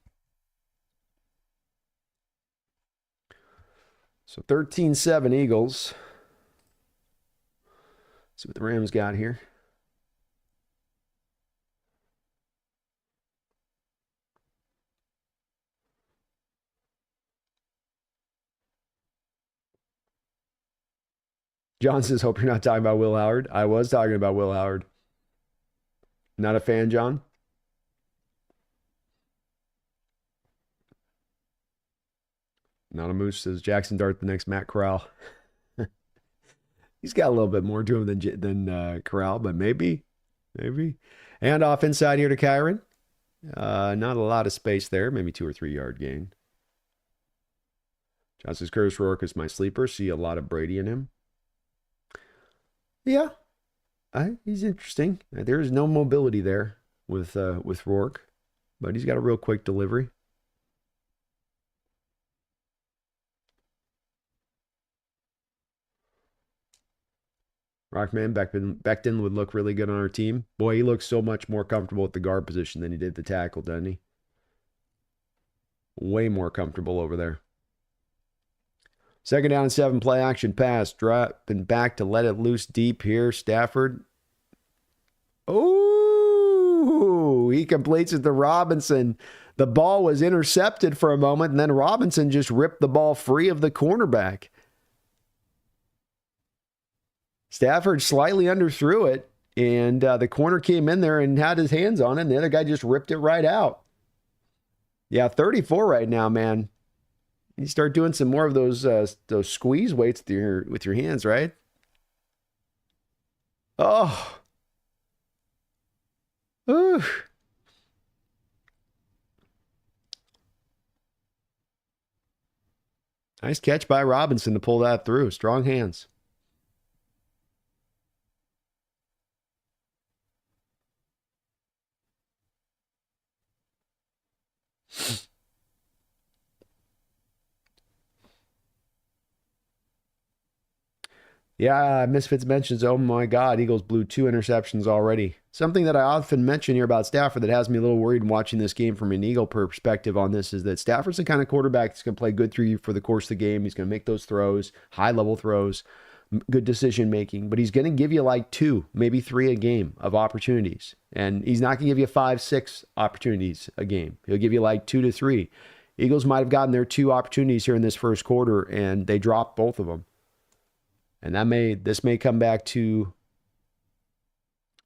13-7 Eagles. See what the Rams got here. John says, hope you're not talking about Will Howard. I was talking about Will Howard. Not a fan, John? Not a Moose says, Jackson Dart the next Matt Corral. He's got a little bit more to him than Corral, but maybe. And off inside here to Kyron. Not a lot of space there. Maybe 2 or 3 yard gain. John says, Curtis Rourke is my sleeper. See a lot of Brady in him. Yeah, he's interesting. There is no mobility there with Rourke, but he's got a real quick delivery. Rockman Becton would look really good on our team. Boy, he looks so much more comfortable at the guard position than he did the tackle, doesn't he? Way more comfortable over there. 2nd down and 7, play action pass. Dropping back to let it loose deep here. Stafford. Oh, he completes it to Robinson. The ball was intercepted for a moment, and then Robinson just ripped the ball free of the cornerback. Stafford slightly underthrew it, and the corner came in there and had his hands on it, and the other guy just ripped it right out. Yeah, 34 right now, man. You start doing some more of those squeeze weights with your hands, right? Oh. Ooh. Nice catch by Robinson to pull that through. Strong hands. Yeah, Misfits mentions, oh my God, Eagles blew 2 interceptions already. Something that I often mention here about Stafford that has me a little worried watching this game from an Eagle perspective on this is that Stafford's the kind of quarterback that's going to play good through you for the course of the game. He's going to make those throws, high-level throws, good decision-making, but he's going to give you like 2, maybe 3 a game of opportunities. And he's not going to give you 5, 6 opportunities a game. He'll give you like 2 to 3. Eagles might have gotten their 2 opportunities here in this first quarter, and they dropped both of them. And this may come back to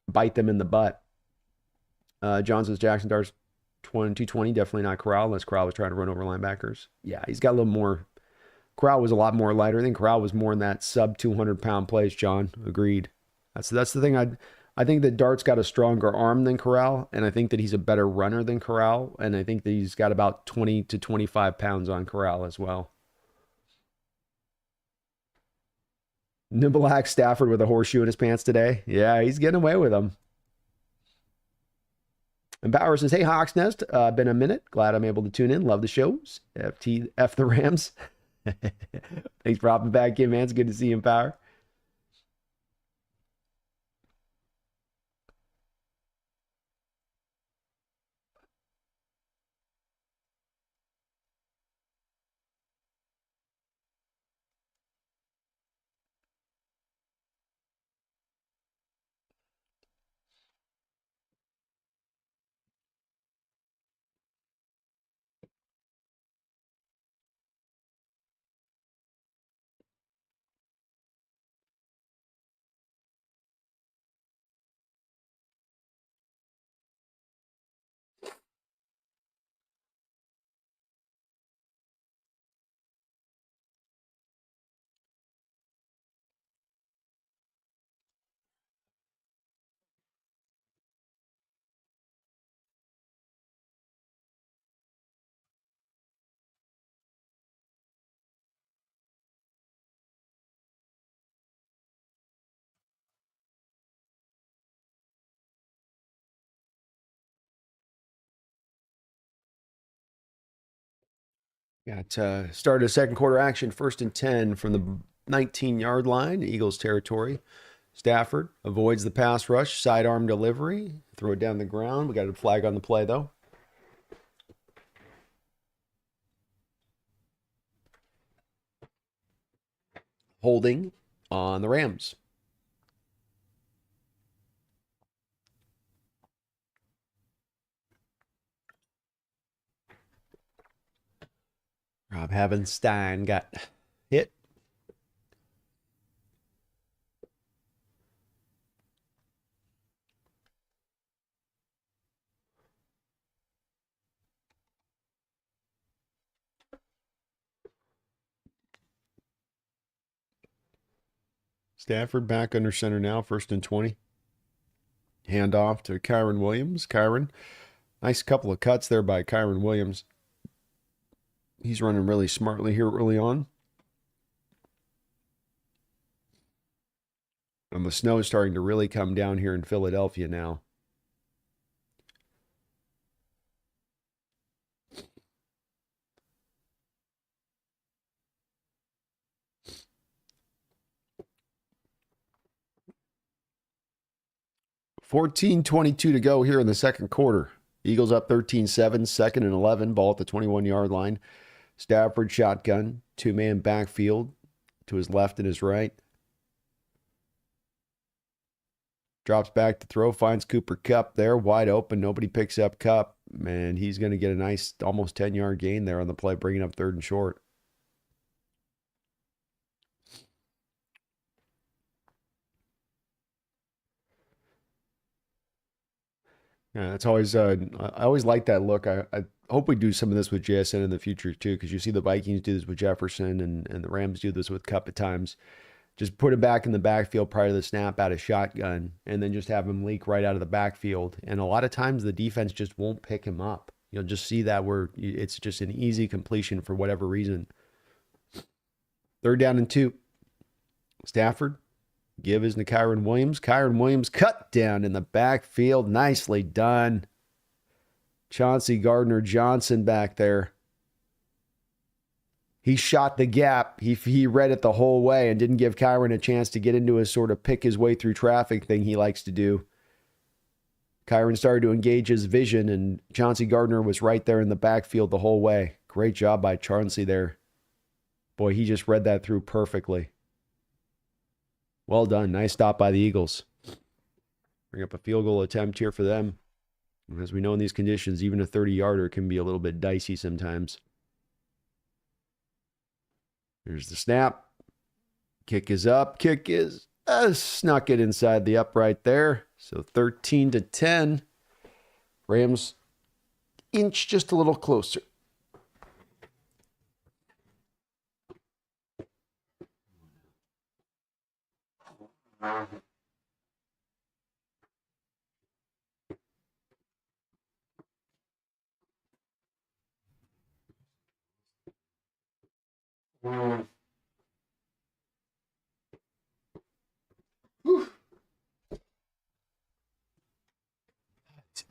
bite them in the butt. John says Jackson Dart's 220, definitely not Corral, unless Corral was trying to run over linebackers. Yeah, he's got a little more. Corral was a lot more lighter. I think Corral was more in that sub 200-pound place, John. Agreed. That's the thing I I think that Dart's got a stronger arm than Corral, and I think that he's a better runner than Corral, and I think that he's got about 20 to 25 pounds on Corral as well. Nimblehack Stafford with a horseshoe in his pants today. Yeah, he's getting away with them. And Bauer says, hey, Hawks Nest, been a minute. Glad I'm able to tune in. Love the shows. F the Rams. Thanks for hopping back in, man. It's good to see you in Power. Got started a second quarter action, 1st and 10 from the 19-yard line, Eagles territory. Stafford avoids the pass rush, sidearm delivery, throw it down the ground. We got a flag on the play, though. Holding on the Rams. Rob Havenstein got hit. Stafford back under center now, 1st and 20. Handoff to Kyren Williams. Kyren, nice couple of cuts there by Kyren Williams. He's running really smartly here early on. And the snow is starting to really come down here in Philadelphia now. $14:22 to go here in the second quarter. Eagles up 13-7, 2nd and 11, ball at the 21-yard line. Stafford shotgun, two-man backfield to his left and his right. Drops back to throw, finds Cooper Kupp there, wide open. Nobody picks up Kupp, and he's going to get a nice almost 10-yard gain there on the play, bringing up 3rd and short. Yeah, that's always I always like that look. I hope we do some of this with JSN in the future too, because you see the Vikings do this with Jefferson and the Rams do this with Kupp at times. Just put him back in the backfield prior to the snap out of shotgun, and then just have him leak right out of the backfield. And a lot of times the defense just won't pick him up. You'll just see that where it's just an easy completion for whatever reason. 3rd down and 2. Stafford. Give is to Kyren Williams. Kyren Williams cut down in the backfield. Nicely done. Chauncey Gardner-Johnson back there. He shot the gap. He read it the whole way and didn't give Kyren a chance to get into his sort of pick his way through traffic thing he likes to do. Kyren started to engage his vision, and Chauncey Gardner was right there in the backfield the whole way. Great job by Chauncey there. Boy, he just read that through perfectly. Well done. Nice stop by the Eagles. Bring up a field goal attempt here for them. As we know in these conditions, even a 30-yarder can be a little bit dicey sometimes. Here's the snap. Kick is up. Kick is snuck it inside the upright there. So 13-10. Rams inch just a little closer.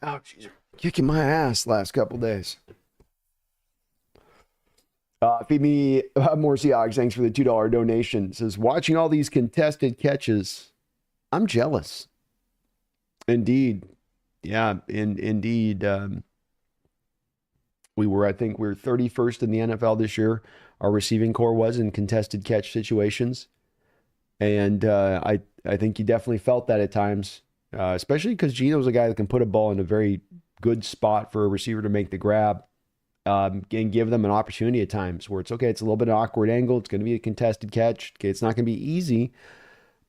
Ouch, she's kicking my ass last couple days. Feed me more Seahawks. Thanks for the $2 donation. It says, watching all these contested catches, I'm jealous. Indeed. Yeah, indeed. I think we were 31st in the NFL this year. Our receiving core was in contested catch situations. And I think you definitely felt that at times, especially because Gino's a guy that can put a ball in a very good spot for a receiver to make the grab. And give them an opportunity at times where it's okay. It's a little bit of an awkward angle. It's going to be a contested catch. Okay, it's not going to be easy,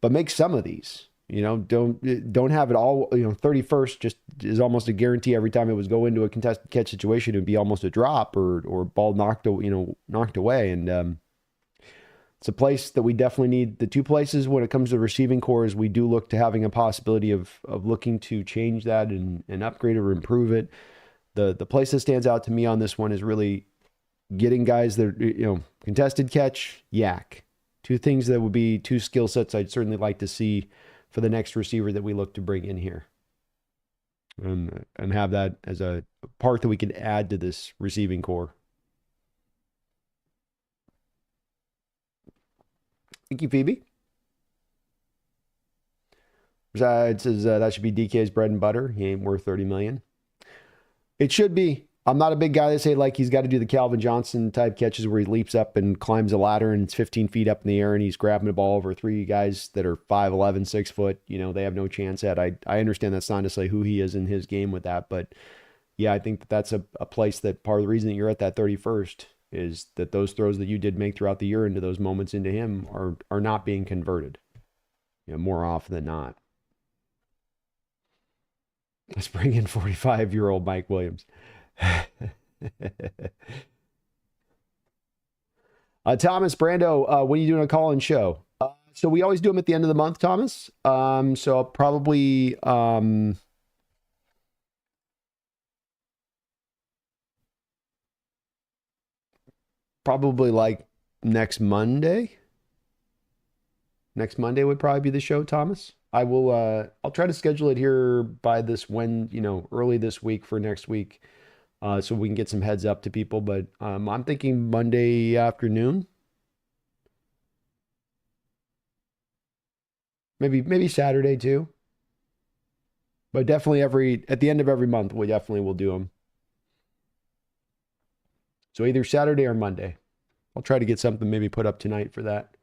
but make some of these. Don't have it all. 31st just is almost a guarantee every time it was go into a contested catch situation. It would be almost a drop or ball knocked away. And it's a place that we definitely need. The two places when it comes to receiving core is we do look to having a possibility of looking to change that and upgrade or improve it. The place that stands out to me on this one is really getting guys that, contested catch, yak. Two things that would be two skill sets I'd certainly like to see for the next receiver that we look to bring in here. And have that as a part that we can add to this receiving core. Thank you, Phoebe. It says that should be DK's bread and butter. He ain't worth $30 million. It should be. I'm not a big guy that say like he's got to do the Calvin Johnson type catches where he leaps up and climbs a ladder and it's 15 feet up in the air and he's grabbing the ball over three guys that are 5'11", 6 foot. They have no chance at. I understand that's not necessarily who he is in his game with that, but yeah, I think that's a place that part of the reason that you're at that 31st is that those throws that you did make throughout the year into those moments into him are not being converted, more often than not. Let's bring in 45-year-old Mike Williams. Thomas Brando, when are you doing a call-in show? So we always do them at the end of the month, Thomas. So I'll probably like next Monday. Next Monday would probably be the show, Thomas. I'll try to schedule it here by early this week for next week. So we can get some heads up to people, but I'm thinking Monday afternoon. Maybe Saturday too. But definitely at the end of every month, we definitely will do them. So either Saturday or Monday. I'll try to get something maybe put up tonight for that.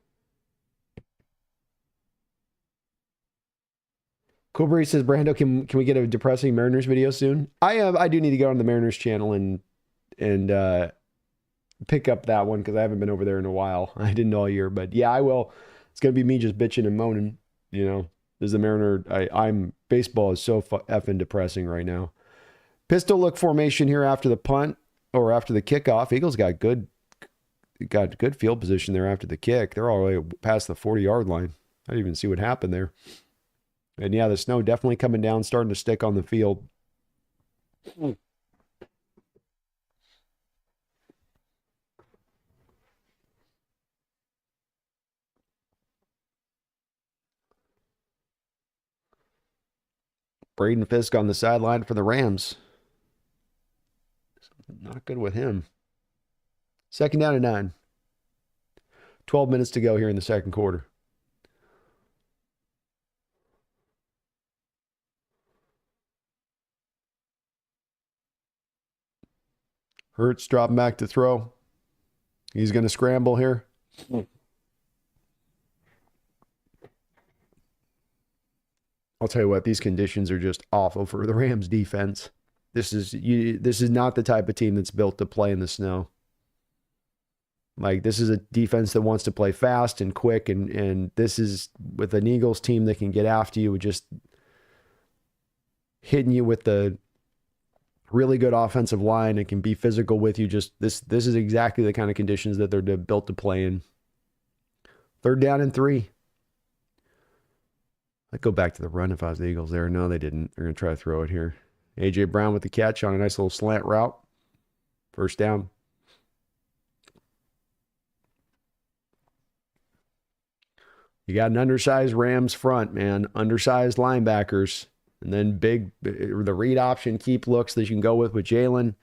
Cool Breeze says, Brando, can we get a depressing Mariners video soon? I do need to go on the Mariners channel and pick up that one because I haven't been over there in a while. I didn't all year, but yeah, I will. It's gonna be me just bitching and moaning. There's the Mariner. Baseball is so effing depressing right now. Pistol look formation here after the punt or after the kickoff. Eagles got good field position there after the kick. They're all the way past the 40-yard line. I didn't even see what happened there. And yeah, the snow definitely coming down, starting to stick on the field. Braden Fisk on the sideline for the Rams. Not good with him. 2nd down and 9. 12 minutes to go here in the second quarter. Hurts dropping back to throw. He's going to scramble here. I'll tell you what, these conditions are just awful for the Rams defense. This is not the type of team that's built to play in the snow. Like, this is a defense that wants to play fast and quick, and this is with an Eagles team that can get after you with just hitting you with the really good offensive line and can be physical with you. Just this is exactly the kind of conditions that they're built to play in. 3rd down and 3. I'd go back to the run if I was the Eagles there. No, they didn't. They're going to try to throw it here. A.J. Brown with the catch on a nice little slant route. 1st down. You got an undersized Rams front, man. Undersized linebackers. And then the read option keep looks that you can go with Jalen.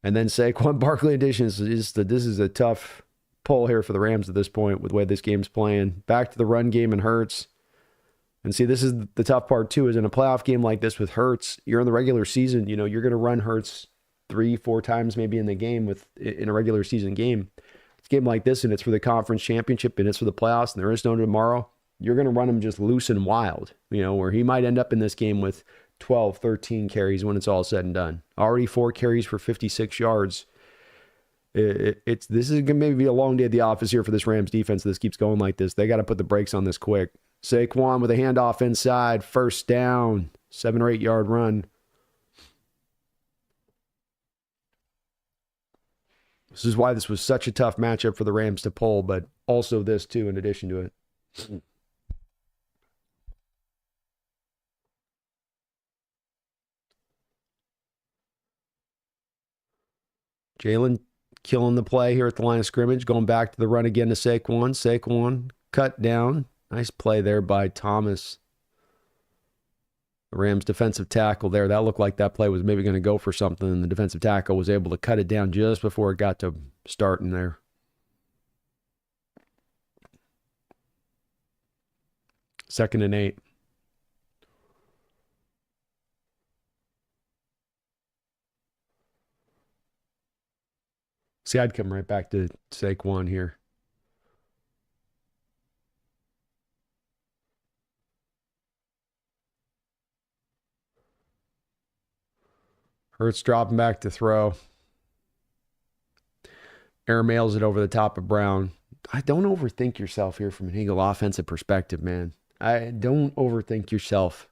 And then Saquon Barkley edition this is a tough pull here for the Rams at this point with the way this game's playing. Back to the run game and Hurts. And see, this is the tough part too, is in a playoff game like this with Hurts, you're in the regular season, you're going to run Hurts 3-4 times maybe in the game in a regular season game. It's a game like this and it's for the conference championship and it's for the playoffs and there is no tomorrow. You're going to run him just loose and wild, where he might end up in this game with 12, 13 carries when it's all said and done. Already 4 carries for 56 yards. This is going to maybe be a long day at the office here for this Rams defense. This keeps going like this. They got to put the brakes on this quick. Saquon with a handoff inside, first down, 7 or 8 yard run. This is why this was such a tough matchup for the Rams to pull, but also this too in addition to it. Jalen killing the play here at the line of scrimmage, going back to the run again to Saquon. Saquon cut down. Nice play there by Thomas. The Rams defensive tackle there. That looked like that play was maybe going to go for something, and the defensive tackle was able to cut it down just before it got to starting there. Second and 8. See, I'd come right back to Saquon here. Hurts dropping back to throw. Air mails it over the top of Brown. I don't overthink yourself here from an Eagle offensive perspective, man. I don't overthink yourself.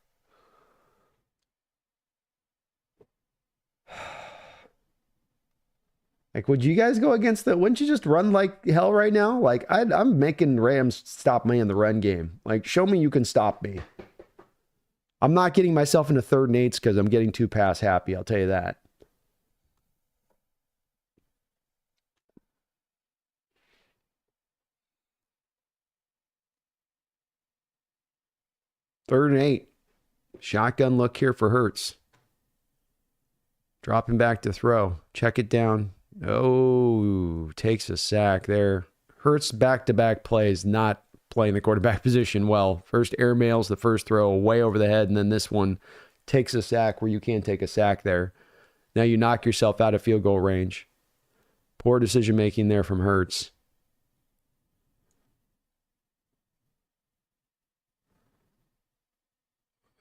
Like, would you guys go against the? Wouldn't you just run like hell right now? Like, I'm making Rams stop me in the run game. Like, show me you can stop me. I'm not getting myself into 3rd and 8s because I'm getting too pass happy. I'll tell you that. Third and 8. Shotgun look here for Hurts. Dropping back to throw. Check it down. Oh, takes a sack there. Hurts back-to-back plays, not playing the quarterback position well. First air mails the first throw way over the head, and then this one takes a sack where you can't take a sack there. Now you knock yourself out of field goal range. Poor decision-making there from Hurts.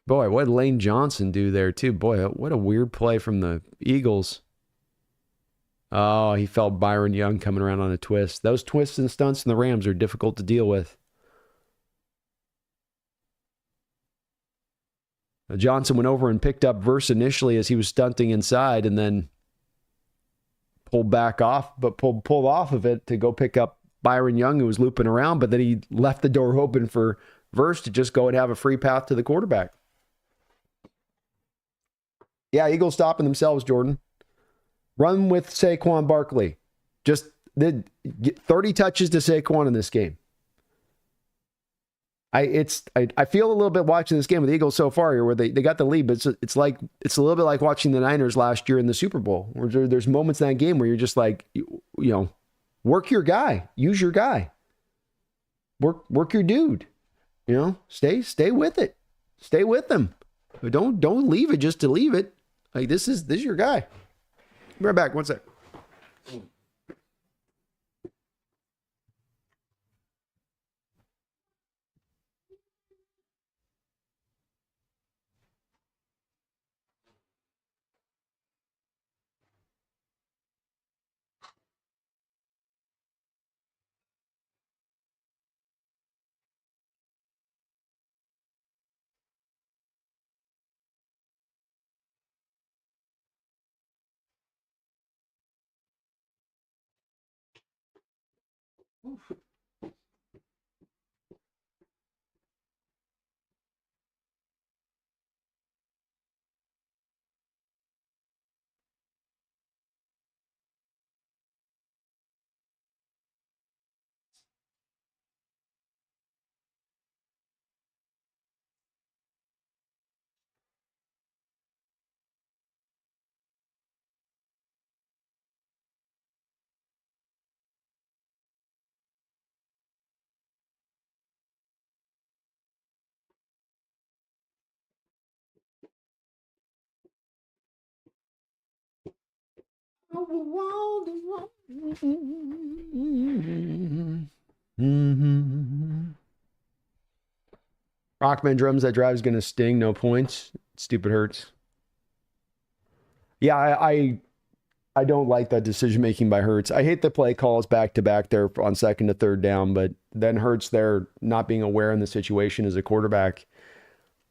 Boy, what did Lane Johnson do there, too? Boy, what a weird play from the Eagles. Oh, he felt Byron Young coming around on a twist. Those twists and stunts in the Rams are difficult to deal with. Johnson went over and picked up Verse initially as he was stunting inside and then pulled back off, but pulled off of it to go pick up Byron Young, who was looping around, but then he left the door open for Verse to just go and have a free path to the quarterback. Yeah, Eagles stopping themselves, Jordan. Run with Saquon Barkley. Just 30 touches to Saquon in this game. I feel a little bit watching this game with the Eagles so far here where they got the lead, but it's a little bit like watching the Niners last year in the Super Bowl, where there's moments in that game where you're just like, work your guy, use your guy, work your dude, stay with it, stay with them, but don't leave it just to leave it. Like this is your guy. Be right back. One sec. Rockman drums, that drive is going to sting. No points. Stupid Hurts. Yeah, I don't like that decision making by Hurts. I hate the play calls back to back there on second to third down, but then Hurts there not being aware in the situation as a quarterback.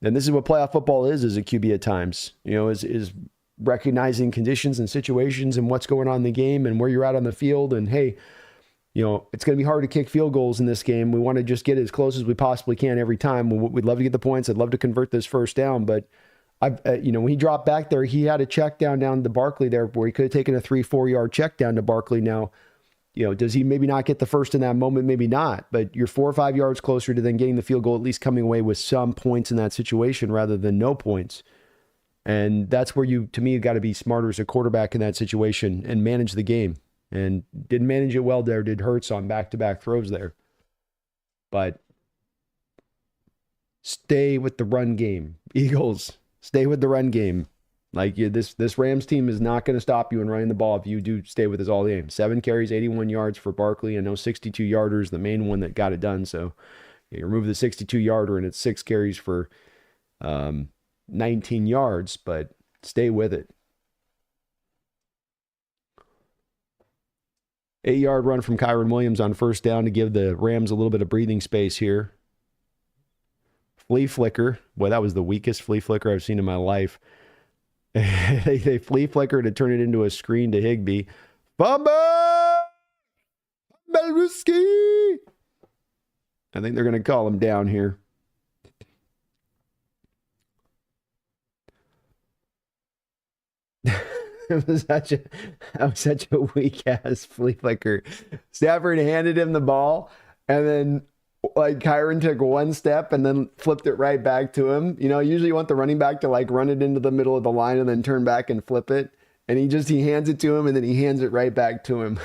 And this is what playoff football is as a QB at times. You know, is recognizing conditions and situations and what's going on in the game and where you're at on the field. And hey, you know, it's going to be hard to kick field goals in this game. We want to just get as close as we possibly can every time. We'd love to get the points. I'd love to convert this first down, but when he dropped back there, he had a check down to Barkley there where he could have taken a 3-4 yard check down to Barkley. Now, you know, does he maybe not get the first in that moment? Maybe not, but you're 4 or 5 yards closer to then getting the field goal, at least coming away with some points in that situation rather than no points. And that's where you got to be smarter as a quarterback in that situation and manage the game. And didn't manage it well there, did Hurts on back-to-back throws there. But stay with the run game. Eagles, stay with the run game. Like this Rams team is not going to stop you in running the ball if you do stay with this all game. 7 carries, 81 yards for Barkley, and no 62-yarders, the main one that got it done. So you remove the 62-yarder, and it's 6 carries for 19 yards, but stay with it. 8-yard run from Kyron Williams on first down to give the Rams a little bit of breathing space here. Flea flicker. Boy, that was the weakest flea flicker I've seen in my life. they flea flicker to turn it into a screen to Higbee. Fumble! Belruski! I think they're going to call him down here. That was such a weak ass flea flicker. Stafford handed him the ball, and then like Kyron took one step and then flipped it right back to him. You know, usually you want the running back to like run it into the middle of the line and then turn back and flip it. And he hands it to him and then he hands it right back to him.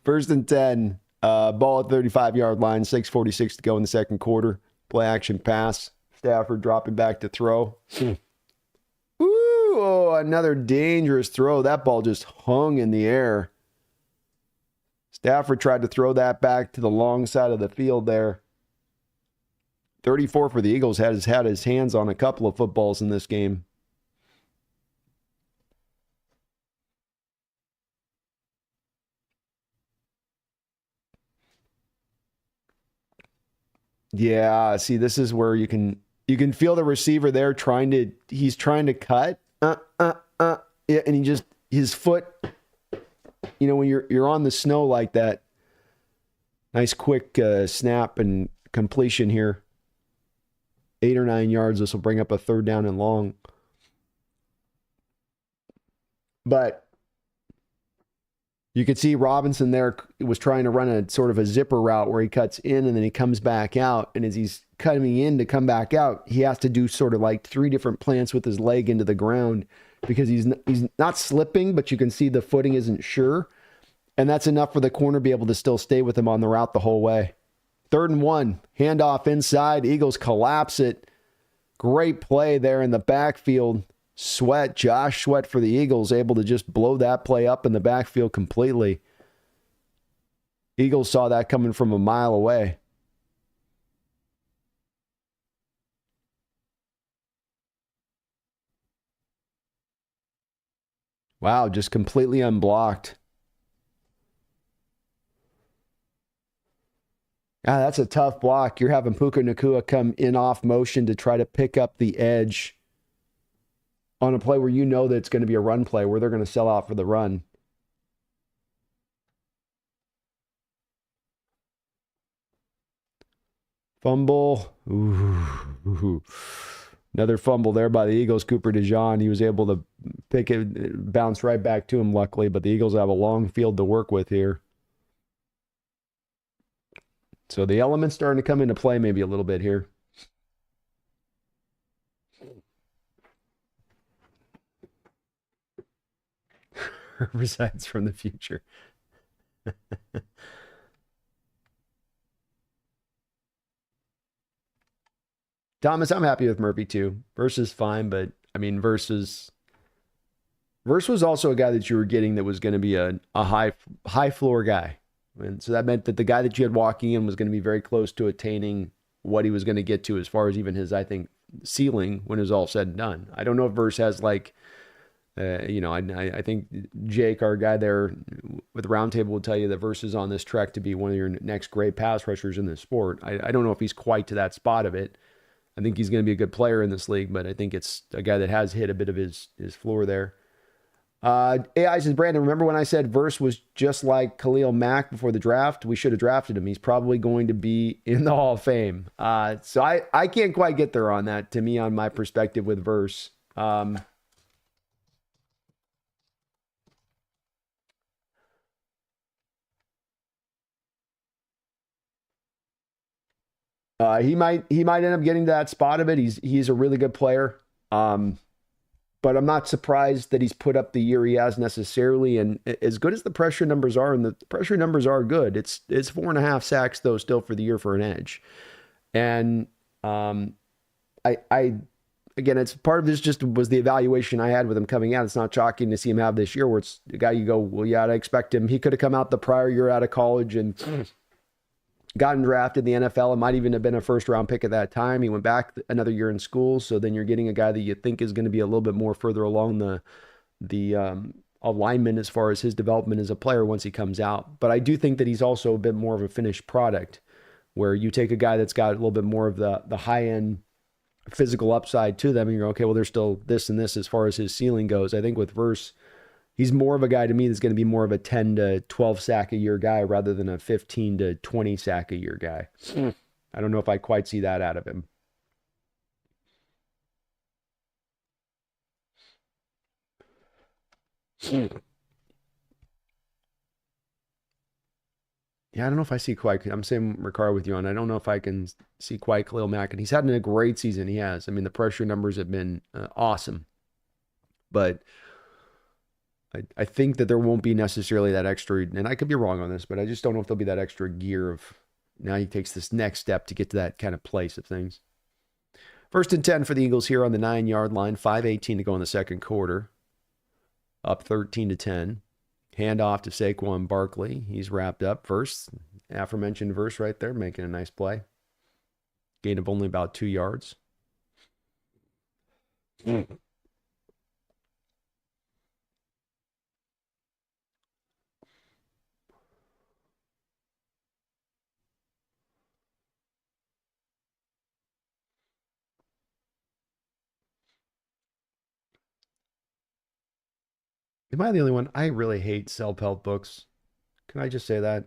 First and 10, ball at 35-yard line, 6:46 to go in the second quarter. Play action pass. Stafford dropping back to throw. Ooh, another dangerous throw. That ball just hung in the air. Stafford tried to throw that back to the long side of the field there. 34 for the Eagles has had his hands on a couple of footballs in this game. Yeah, see, this is where you can feel the receiver there he's trying to cut. Yeah, and his foot, you know, when you're on the snow like that, nice quick snap and completion here. 8 or 9 yards. This will bring up a third down and long. But you could see Robinson there was trying to run a sort of a zipper route where he cuts in and then he comes back out. And as he's coming in to come back out, he has to do sort of like 3 different plants with his leg into the ground because he's not slipping, but you can see the footing isn't sure. And that's enough for the corner to be able to still stay with him on the route the whole way. 3rd and 1, handoff inside. Eagles collapse it. Great play there in the backfield. Josh Sweat for the Eagles, able to just blow that play up in the backfield completely. Eagles saw that coming from a mile away. Wow, just completely unblocked. That's a tough block. You're having Puka Nacua come in off motion to try to pick up the edge on a play where you know that it's going to be a run play where they're going to sell out for the run. Fumble. Ooh. Another fumble there by the Eagles. Cooper DeJean. He was able to pick it, bounce right back to him, luckily, but the Eagles have a long field to work with here. So the elements starting to come into play maybe a little bit here. Resides from the future. Thomas, I'm happy with Murphy too. Verse is fine, but I mean, Verse was also a guy that you were getting that was going to be a high floor guy. And so that meant that the guy that you had walking in was going to be very close to attaining what he was going to get to as far as even his, I think, ceiling when it was all said and done. I don't know if Verse has like, I think Jake, our guy there with the roundtable, will tell you that Verse is on this trek to be one of your next great pass rushers in the sport. I don't know if he's quite to that spot of it. I think he's going to be a good player in this league, but I think it's a guy that has hit a bit of his floor there. AI says, Brandon, remember when I said Verse was just like Khalil Mack before the draft? We should have drafted him. He's probably going to be in the Hall of Fame. So I can't quite get there on that, to me, on my perspective with Verse. He might end up getting to that spot of it. He's a really good player. But I'm not surprised that he's put up the year he has necessarily. And as good as the pressure numbers are, and the pressure numbers are good, it's 4.5 sacks though still for the year for an edge. And I again, it's part of this just was the evaluation I had with him coming out. It's not shocking to see him have this year where it's a guy you go, well, yeah, I'd expect him. He could have come out the prior year out of college and gotten drafted in the NFL. It might even have been a first round pick at that time. He went back another year in school. So then you're getting a guy that you think is going to be a little bit more further along the alignment as far as his development as a player once he comes out. But I do think that he's also a bit more of a finished product where you take a guy that's got a little bit more of the high end physical upside to them and you're okay, well, there's still this and this as far as his ceiling goes. I think with Verse, he's more of a guy to me that's going to be more of a 10 to 12 sack a year guy rather than a 15 to 20 sack a year guy. I don't know if I quite see that out of him. Yeah, I don't know if I see quite. I'm saying Ricard with you on. I don't know if I can see quite Khalil Mack, and he's had a great season. He has. I mean, the pressure numbers have been awesome, but I think that there won't be necessarily that extra, and I could be wrong on this, but I just don't know if there'll be that extra gear of now he takes this next step to get to that kind of place of things. 1st and 10 for the Eagles here on the 9-yard line. 5:18 to go in the second quarter. Up 13-10. Handoff to Saquon Barkley. He's wrapped up. Verse, aforementioned Verse right there, making a nice play. Gain of only about 2 yards. Am I the only one? I really hate self-help books. Can I just say that?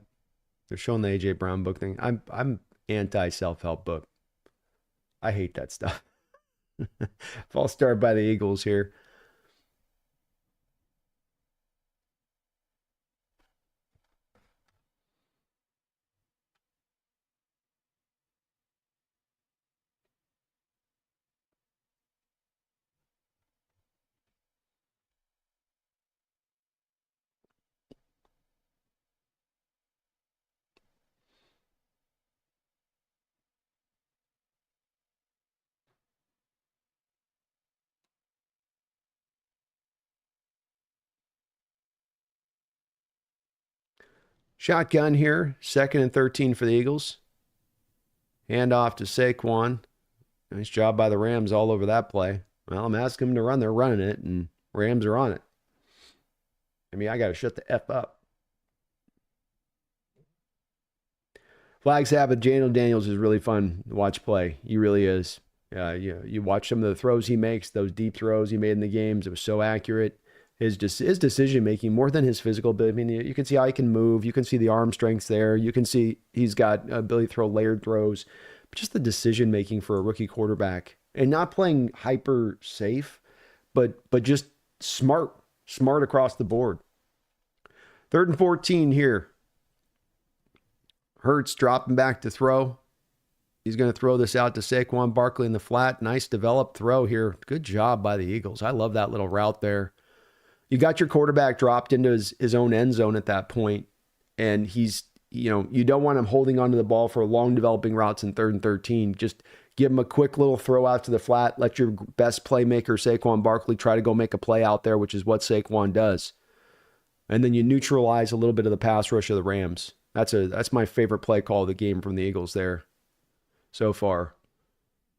They're showing the AJ Brown book thing. I'm anti self-help book. I hate that stuff. False start by the Eagles here. Shotgun here. 2nd and 13 for the Eagles. Handoff to Saquon. Nice job by the Rams all over that play. Well, I'm asking them to run. They're running it, and Rams are on it. I mean, I got to shut the F up. Flag Sabbath, Jano Daniels is really fun to watch play. He really is. You watch some of the throws he makes, those deep throws he made in the games. It was so accurate. His decision making more than his physical ability. I mean, you can see how he can move. You can see the arm strength there. You can see he's got ability to throw layered throws. But just the decision making for a rookie quarterback and not playing hyper safe, but just smart across the board. 3rd and 14 here. Hurts dropping back to throw. He's going to throw this out to Saquon Barkley in the flat. Nice developed throw here. Good job by the Eagles. I love that little route there. You got your quarterback dropped into his own end zone at that point, and he's, you don't want him holding onto the ball for long developing routes in 3rd and 13. Just Give him a quick little throw out to the flat. Let your best playmaker, Saquon Barkley, try to go make a play out there, which is what Saquon does. And then you neutralize a little bit of the pass rush of the Rams. That's my favorite play call of the game from the Eagles there so far.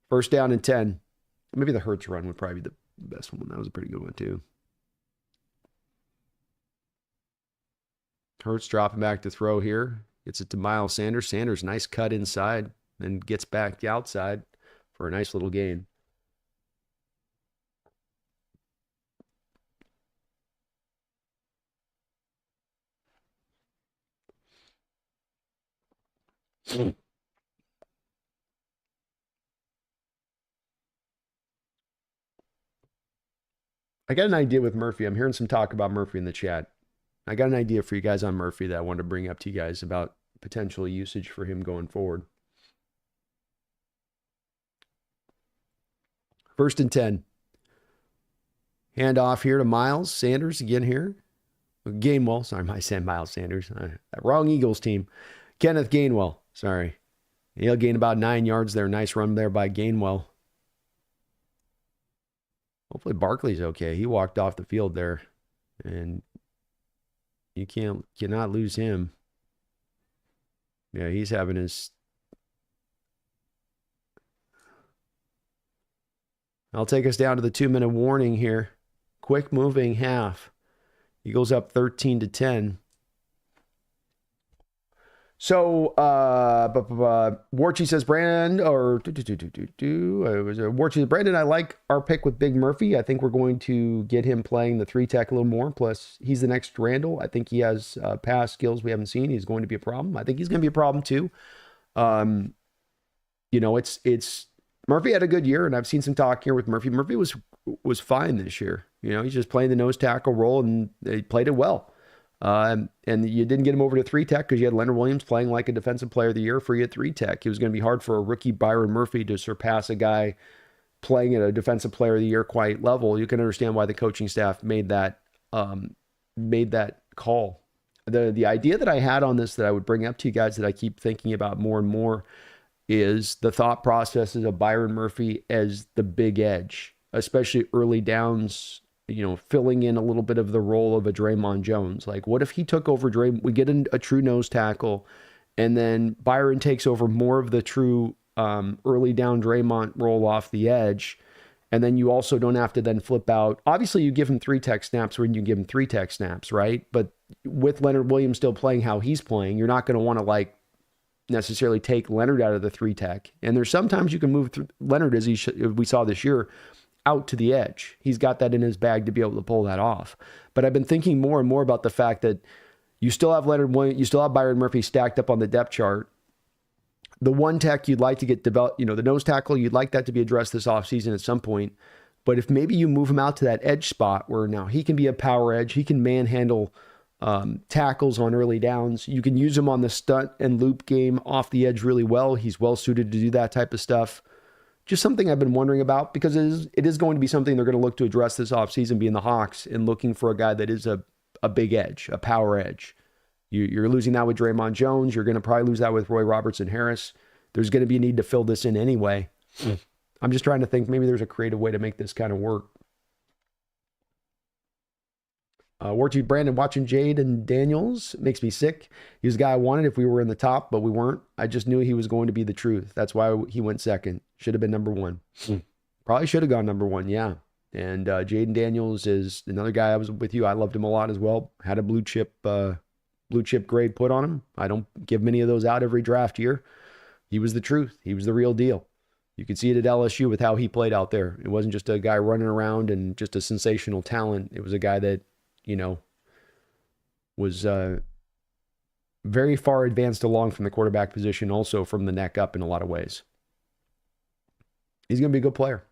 First down and 10. Maybe the Hurts run would probably be the best one. That was a pretty good one too. Hurts dropping back to throw here. Gets it to Miles Sanders. Sanders, nice cut inside and gets back outside for a nice little gain. I got an idea with Murphy. I'm hearing some talk about Murphy in the chat. I got an idea for you guys on Murphy that I wanted to bring up to you guys about potential usage for him going forward. First and 10. Hand off here to Miles Sanders again here. Gainwell. Sorry, I said Miles Sanders. Wrong Eagles team. Kenneth Gainwell. Sorry. He'll gain about 9 yards there. Nice run there by Gainwell. Hopefully Barkley's okay. He walked off the field there. And you cannot lose him. Yeah, he's having his... I'll take us down to the 2-minute warning here. Quick moving half. Eagles up 13-10. So, Warchie says, Brandon, Warchie says, Brandon, I like our pick with Big Murphy. I think we're going to get him playing the 3-tech a little more. Plus, he's the next Randall. I think he has pass skills we haven't seen. He's going to be a problem. I think he's going to be a problem too. It's Murphy had a good year, and I've seen some talk here with Murphy. Murphy was fine this year. He's just playing the nose tackle role, and he played it well. And you didn't get him over to 3-tech because you had Leonard Williams playing like a defensive player of the year for you at 3-tech. It was going to be hard for a rookie Byron Murphy to surpass a guy playing at a defensive player of the year quite level. You can understand why the coaching staff made that call. The idea that I had on this that I would bring up to you guys that I keep thinking about more and more is the thought processes of Byron Murphy as the big edge, especially early downs, filling in a little bit of the role of a Draymond Jones. Like, what if he took over we get a true nose tackle, and then Byron takes over more of the true early down Draymond role off the edge, and then you also don't have to then flip out. Obviously, you give him 3-tech snaps when you give him 3-tech snaps, right? But with Leonard Williams still playing how he's playing, you're not going to want to necessarily take Leonard out of the 3-tech. And there's sometimes you can move Leonard, as we saw this year, out to the edge. He's got that in his bag to be able to pull that off. But I've been thinking more and more about the fact that you still have Leonard Williams, you still have Byron Murphy stacked up on the depth chart. The 1-tech you'd like to get developed, the nose tackle, you'd like that to be addressed this offseason at some point. But if maybe you move him out to that edge spot where now he can be a power edge, he can manhandle tackles on early downs. You can use him on the stunt and loop game off the edge really well. He's well suited to do that type of stuff. Just something I've been wondering about, because it is going to be something they're going to look to address this offseason, being the Hawks, and looking for a guy that is a big edge, a power edge. You're losing that with Draymond Jones. You're going to probably lose that with Roy Robertson Harris. There's going to be a need to fill this in anyway. I'm just trying to think maybe there's a creative way to make this kind of work. Warchie Brandon, watching Jade and Daniels makes me sick. He was the guy I wanted if we were in the top, but we weren't. I just knew he was going to be the truth. That's why he went second. Should have been number 1. Probably should have gone number 1, yeah. And Jaden Daniels is another guy I was with you. I loved him a lot as well. Had a blue chip grade put on him. I don't give many of those out every draft year. He was the truth. He was the real deal. You could see it at LSU with how he played out there. It wasn't just a guy running around and just a sensational talent. It was a guy that was very far advanced along from the quarterback position, also from the neck up in a lot of ways. He's going to be a good player.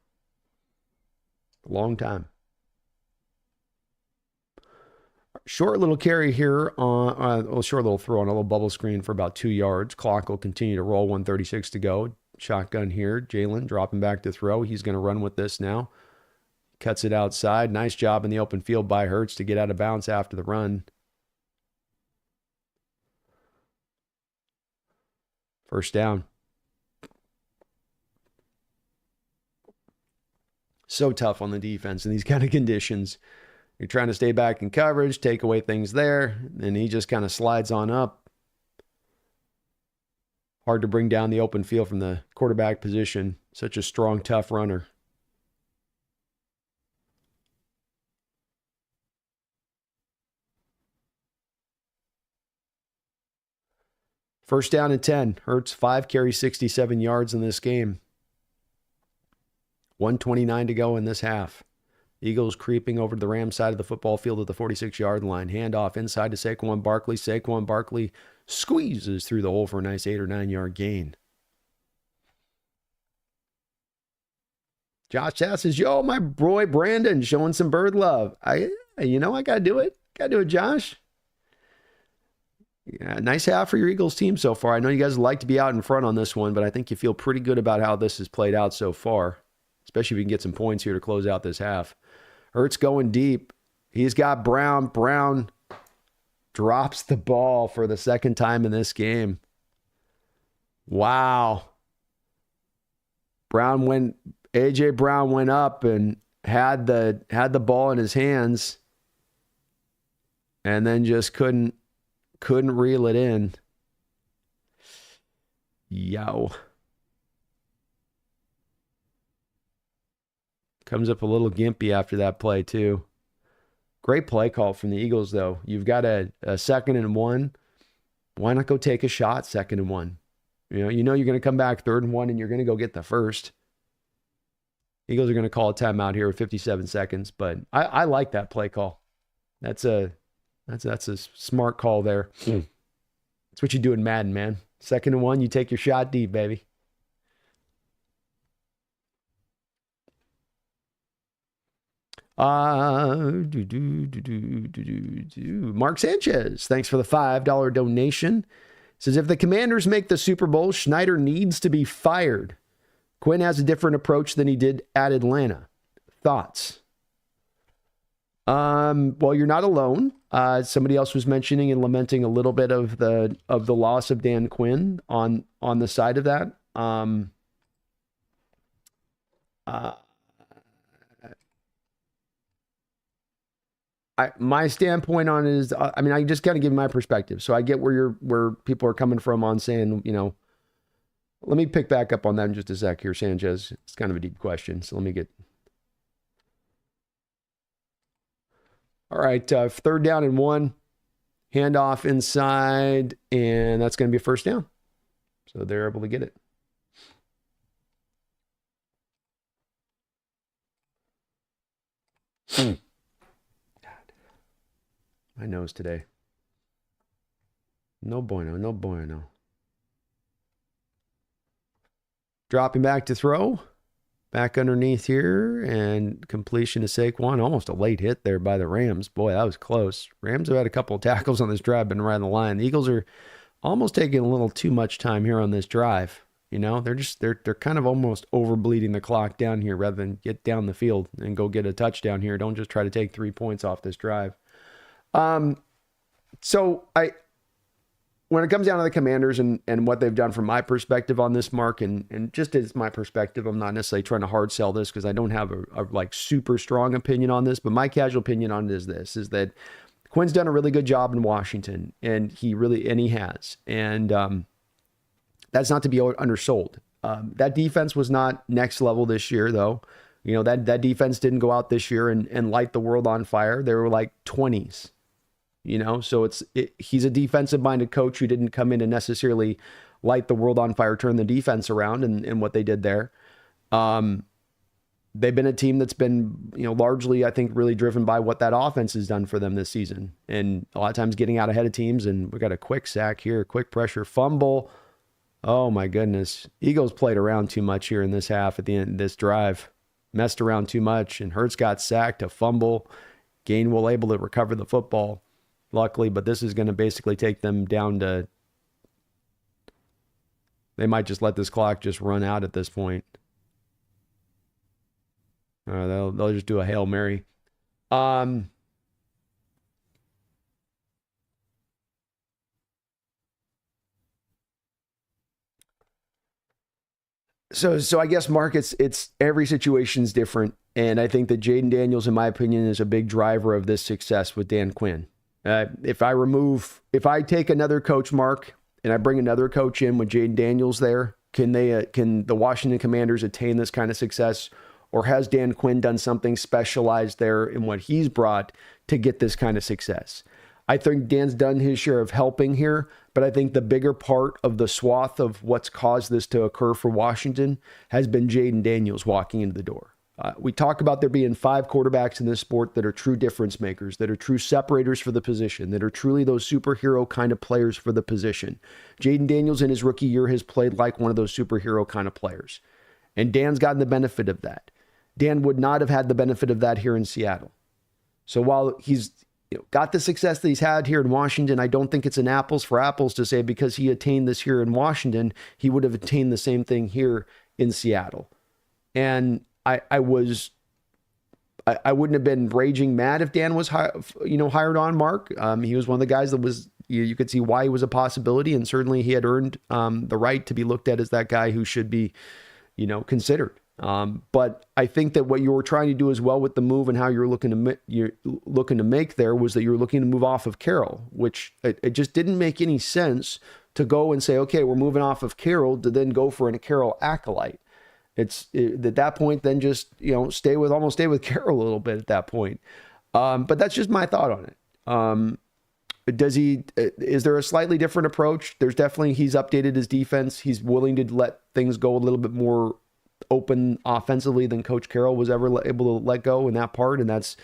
A long time. Short little carry here on a short little throw on a little bubble screen for about 2 yards. Clock will continue to roll, 1:36 to go. Shotgun here. Jalen dropping back to throw. He's going to run with this now. Cuts it outside. Nice job in the open field by Hurts to get out of bounds after the run. First down. So tough on the defense in these kind of conditions. You're trying to stay back in coverage, take away things there, and he just kind of slides on up. Hard to bring down the open field from the quarterback position. Such a strong, tough runner. First down and 10. Hurts 5 carries, 67 yards in this game. 1:29 to go in this half. Eagles creeping over to the Rams side of the football field at the 46-yard line. Handoff inside to Saquon Barkley. Saquon Barkley squeezes through the hole for a nice 8 or 9 yard gain. Josh says, yo, my boy Brandon showing some bird love. I got to do it. Got to do it, Josh. Yeah, nice half for your Eagles team so far. I know you guys like to be out in front on this one, but I think you feel pretty good about how this has played out so far, especially if you can get some points here to close out this half. Hurts going deep. He's got Brown. Brown drops the ball for the second time in this game. Wow. A.J. Brown went up and had the ball in his hands and then just couldn't reel it in. Yow. Comes up a little gimpy after that play, too. Great play call from the Eagles, though. You've got a 2nd and 1. Why not go take a shot, 2nd and 1? You know you're going to come back 3rd and 1, and you're going to go get the first. Eagles are going to call a timeout here with 57 seconds, but I like that play call. That's a smart call there. That's what you do in Madden, man. 2nd and 1, you take your shot deep, baby. Mark Sanchez, thanks for the $5 donation. Says, if the Commanders make the Super Bowl, Schneider needs to be fired. Quinn has a different approach than he did at Atlanta. Thoughts? Well, you're not alone. Somebody else was mentioning and lamenting a little bit of the loss of Dan Quinn on the side of that. My standpoint on it is, I just got to give my perspective. So I get where people are coming from on saying, let me pick back up on that in just a sec here, Sanchez. It's kind of a deep question. So let me get. All right. 3rd down and 1. Handoff inside. And that's going to be a first down. So they're able to get it. God. My nose today. No bueno, no bueno. Dropping back to throw. Back underneath here. And completion to Saquon. Almost a late hit there by the Rams. Boy, that was close. Rams have had a couple of tackles on this drive, been right on the line. The Eagles are almost taking a little too much time here on this drive. They're kind of almost overbleeding the clock down here rather than get down the field and go get a touchdown here. Don't just try to take 3 points off this drive. So when it comes down to the Commanders and what they've done from my perspective on this, Mark, and just as my perspective, I'm not necessarily trying to hard sell this because I don't have a super strong opinion on this, but my casual opinion on it is that Quinn's done a really good job in Washington, and he has. And, that's not to be undersold. That defense was not next level this year, though. That defense didn't go out this year and light the world on fire. They were like 20s. So he's a defensive-minded coach who didn't come in and necessarily light the world on fire, turn the defense around and what they did there. They've been a team that's been, largely, I think, really driven by what that offense has done for them this season. And a lot of times getting out ahead of teams, and we got a quick sack here, quick pressure, fumble. Oh, my goodness. Eagles played around too much here in this half at the end of this drive. Messed around too much, and Hurts got sacked, a fumble. Gainwell able to recover the football, luckily, but this is going to basically take them down to... They might just let this clock just run out at this point. They'll just do a Hail Mary. So I guess, Mark, it's every situation's different. And I think that Jaden Daniels, in my opinion, is a big driver of this success with Dan Quinn. If I take another coach, Mark, and I bring another coach in with Jaden Daniels there, can the Washington Commanders attain this kind of success? Or has Dan Quinn done something specialized there in what he's brought to get this kind of success? I think Dan's done his share of helping here, but I think the bigger part of the swath of what's caused this to occur for Washington has been Jaden Daniels walking into the door. We talk about there being 5 quarterbacks in this sport that are true difference makers, that are true separators for the position, that are truly those superhero kind of players for the position. Jaden Daniels in his rookie year has played like one of those superhero kind of players. And Dan's gotten the benefit of that. Dan would not have had the benefit of that here in Seattle. So while he's got the success that he's had here in Washington, I don't think it's an apples for apples to say because he attained this here in Washington, he would have attained the same thing here in Seattle. And I wouldn't have been raging mad if Dan was hired on, Mark. He was one of the guys that was, you could see why he was a possibility, and certainly he had earned the right to be looked at as that guy who should be, considered. But I think that what you were trying to do as well with the move and how you're looking to make there was that you're looking to move off of Carroll, which it just didn't make any sense to go and say, okay, we're moving off of Carroll to then go for a Carroll acolyte. At that point, then just, stay with Carroll a little bit at that point. But that's just my thought on it. Is there a slightly different approach? There's definitely, he's updated his defense. He's willing to let things go a little bit more open offensively than Coach Carroll was ever able to let go in that part. And that's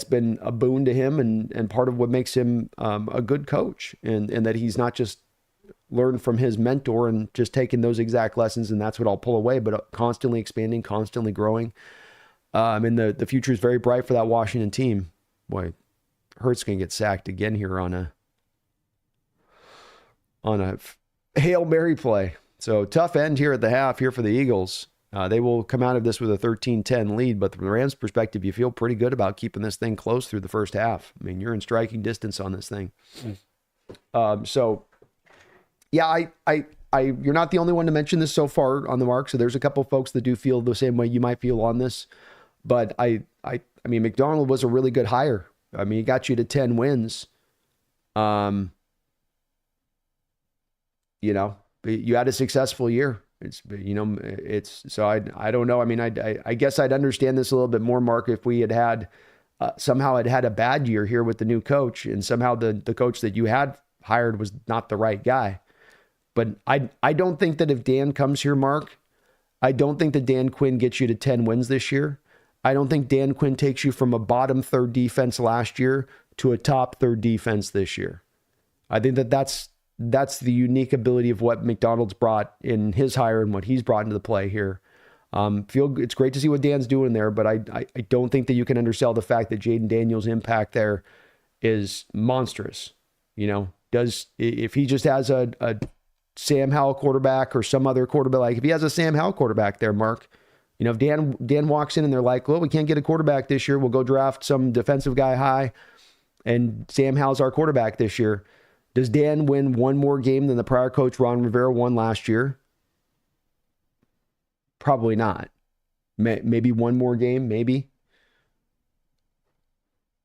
been a boon to him and part of what makes him a good coach and that he's not just learned from his mentor and just taking those exact lessons and that's what I'll pull away, but constantly expanding, constantly growing. And the future is very bright for that Washington team. Boy, Hurts can get sacked again here on a Hail Mary play. So tough end here at the half here for the Eagles. They will come out of this with a 13-10 lead, but from the Rams' perspective, you feel pretty good about keeping this thing close through the first half. I mean, you're in striking distance on this thing. Yeah, you're not the only one to mention this so far on the mark. So there's a couple folks that do feel the same way you might feel on this. But I mean, McDonald was a really good hire. I mean, he got you to 10 wins. You had a successful year. So I don't know. I mean, I guess I'd understand this a little bit more, Mark, if we had somehow had a bad year here with the new coach and somehow the coach that you had hired was not the right guy. But I don't think that if Dan comes here, Mark, I don't think that Dan Quinn gets you to 10 wins this year. I don't think Dan Quinn takes you from a bottom third defense last year to a top third defense this year. I think that's the unique ability of what McDonald's brought in his hire and what he's brought into the play here. It's great to see what Dan's doing there, but I don't think that you can undersell the fact that Jaden Daniels' impact there is monstrous. If he just has a Sam Howell quarterback or some other quarterback, like if he has a Sam Howell quarterback there, Mark, if Dan walks in and they're like, well, we can't get a quarterback this year, we'll go draft some defensive guy high, and Sam Howell's our quarterback this year. Does Dan win one more game than the prior coach Ron Rivera won last year? Probably not. Maybe one more game, maybe.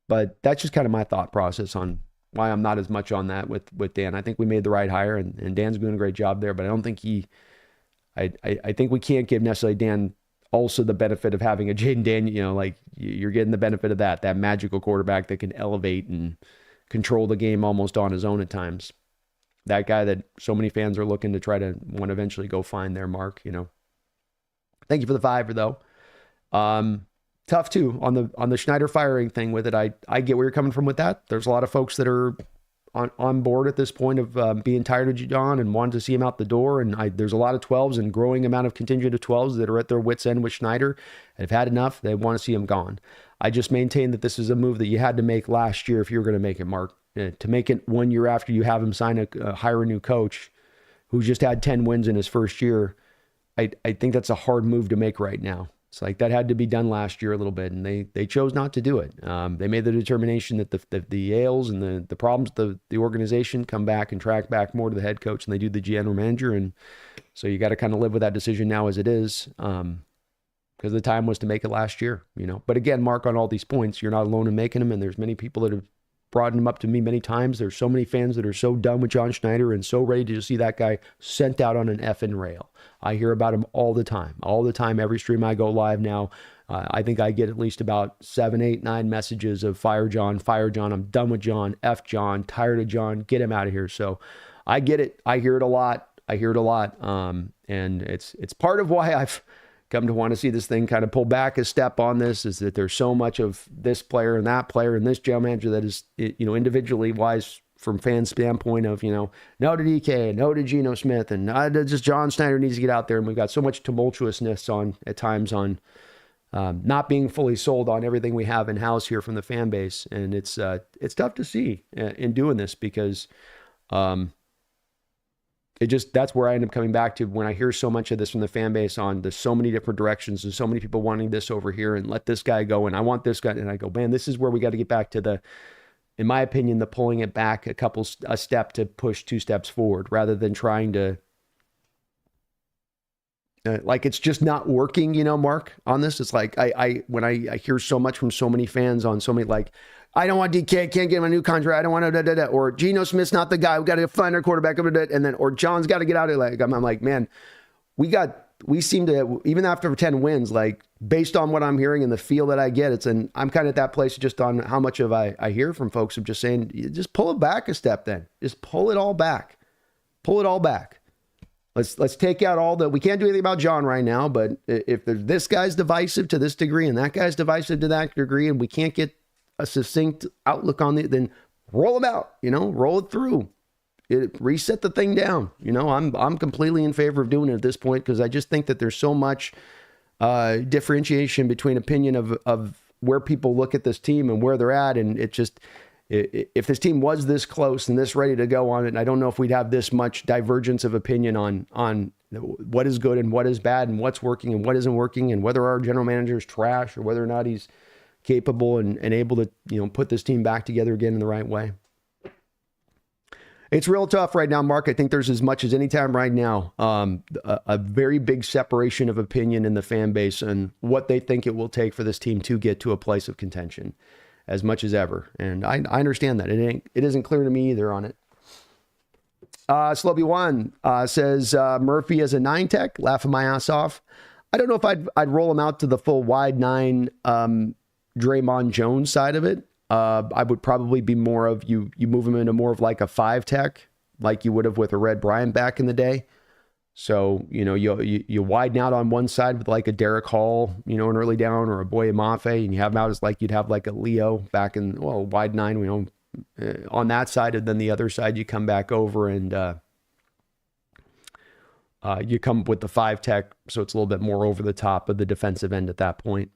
But that's just kind of my thought process on why I'm not as much on that with Dan. I think we made the right hire, and Dan's doing a great job there, but I don't think I think we can't give necessarily Dan also the benefit of having a Jaden Daniels, like you're getting the benefit of that magical quarterback that can elevate and control the game almost on his own at times. That guy that so many fans are looking to try to want to eventually go find their Mark, Thank you for the 5 though. Tough too on the Schneider firing thing with it. I get where you're coming from with that. There's a lot of folks that are on board at this point of being tired of John and wanting to see him out the door. And there's a lot of 12s and growing amount of contingent of 12s that are at their wits' end with Schneider and have had enough. They want to see him gone. I just maintain that this is a move that you had to make last year if you were going to make it, Mark. To make it 1 year after you have him hire a new coach who just had 10 wins in his first year, I think that's a hard move to make right now. It's like that had to be done last year a little bit, and they chose not to do it. They made the determination that the ails and the problems of the organization come back and track back more to the head coach than they do the general manager. And so you got to kind of live with that decision now as it is, because the time was to make it last year, you know. But again, Mark, on all these points, you're not alone in making them, and there's many people that have brought him up to me many times. There's so many fans that are so done with John Schneider and so ready to see that guy sent out on an effing rail. I hear about him all the time, every stream I go live now. I think I get at least about 7, 8, 9 messages of fire John, I'm done with John, F John, tired of John, get him out of here. So I get it. I hear it a lot. And it's part of why I've come to want to see this thing kind of pull back a step on this, is that there's so much of this player and that player and this general manager that is, you know, individually wise from fan standpoint of, you know, no to DK, no to Geno Smith, and just John Schneider needs to get out there. And we've got so much tumultuousness on at times on not being fully sold on everything we have in house here from the fan base. And it's tough to see in doing this, because that's where I end up coming back to when I hear so much of this from the fan base on there's so many different directions and so many people wanting this over here and let this guy go. And I want this guy. And I go, man, this is where we got to get back to in my opinion, the pulling it back a step to push 2 steps forward, rather than trying to, like, it's just not working, you know, Mark, on this. It's like, when I hear so much from so many fans on so many, like, I don't want DK, can't get him a new contract. I don't want to, or Geno Smith's not the guy. We got to find our quarterback, and then, or John's got to get out of it. Like, I'm like, man, we seem to, even after 10 wins, like, based on what I'm hearing and the feel that I get, I'm kind of at that place just on how much of I hear from folks of just saying, just pull it back a step then. Just pull it all back. Pull it all back. Let's take out we can't do anything about John right now, but if this guy's divisive to this degree and that guy's divisive to that degree, and we can't get a succinct outlook on it, then roll them out, you know, roll it through. Reset the thing down. You know, I'm completely in favor of doing it at this point, because I just think that there's so much differentiation between opinion of where people look at this team and where they're at. And it just, if this team was this close and this ready to go on it, and I don't know if we'd have this much divergence of opinion on what is good and what is bad and what's working and what isn't working, and whether our general manager is trash or whether or not he's capable and able to, you know, put this team back together again in the right way. It's real tough right now, Mark. I think there's, as much as any time right now, a very big separation of opinion in the fan base and what they think it will take for this team to get to a place of contention, as much as ever. And I understand that. It isn't clear to me either on it. Slobby1 says, Murphy as a 9 tech, laughing my ass off. I don't know if I'd roll him out to the full wide 9 Draymond Jones side of it. I would probably be more of you move him into more of like a 5 tech, like you would have with a Red Bryant back in the day. So, you know, you widen out on one side with like a Derek Hall, you know, an early down, or a Boye Mafe, and you have him out as like you'd have like a Leo back in, well, wide 9, you know, on that side. And then the other side, you come back over and you come with the 5 tech. So it's a little bit more over the top of the defensive end at that point.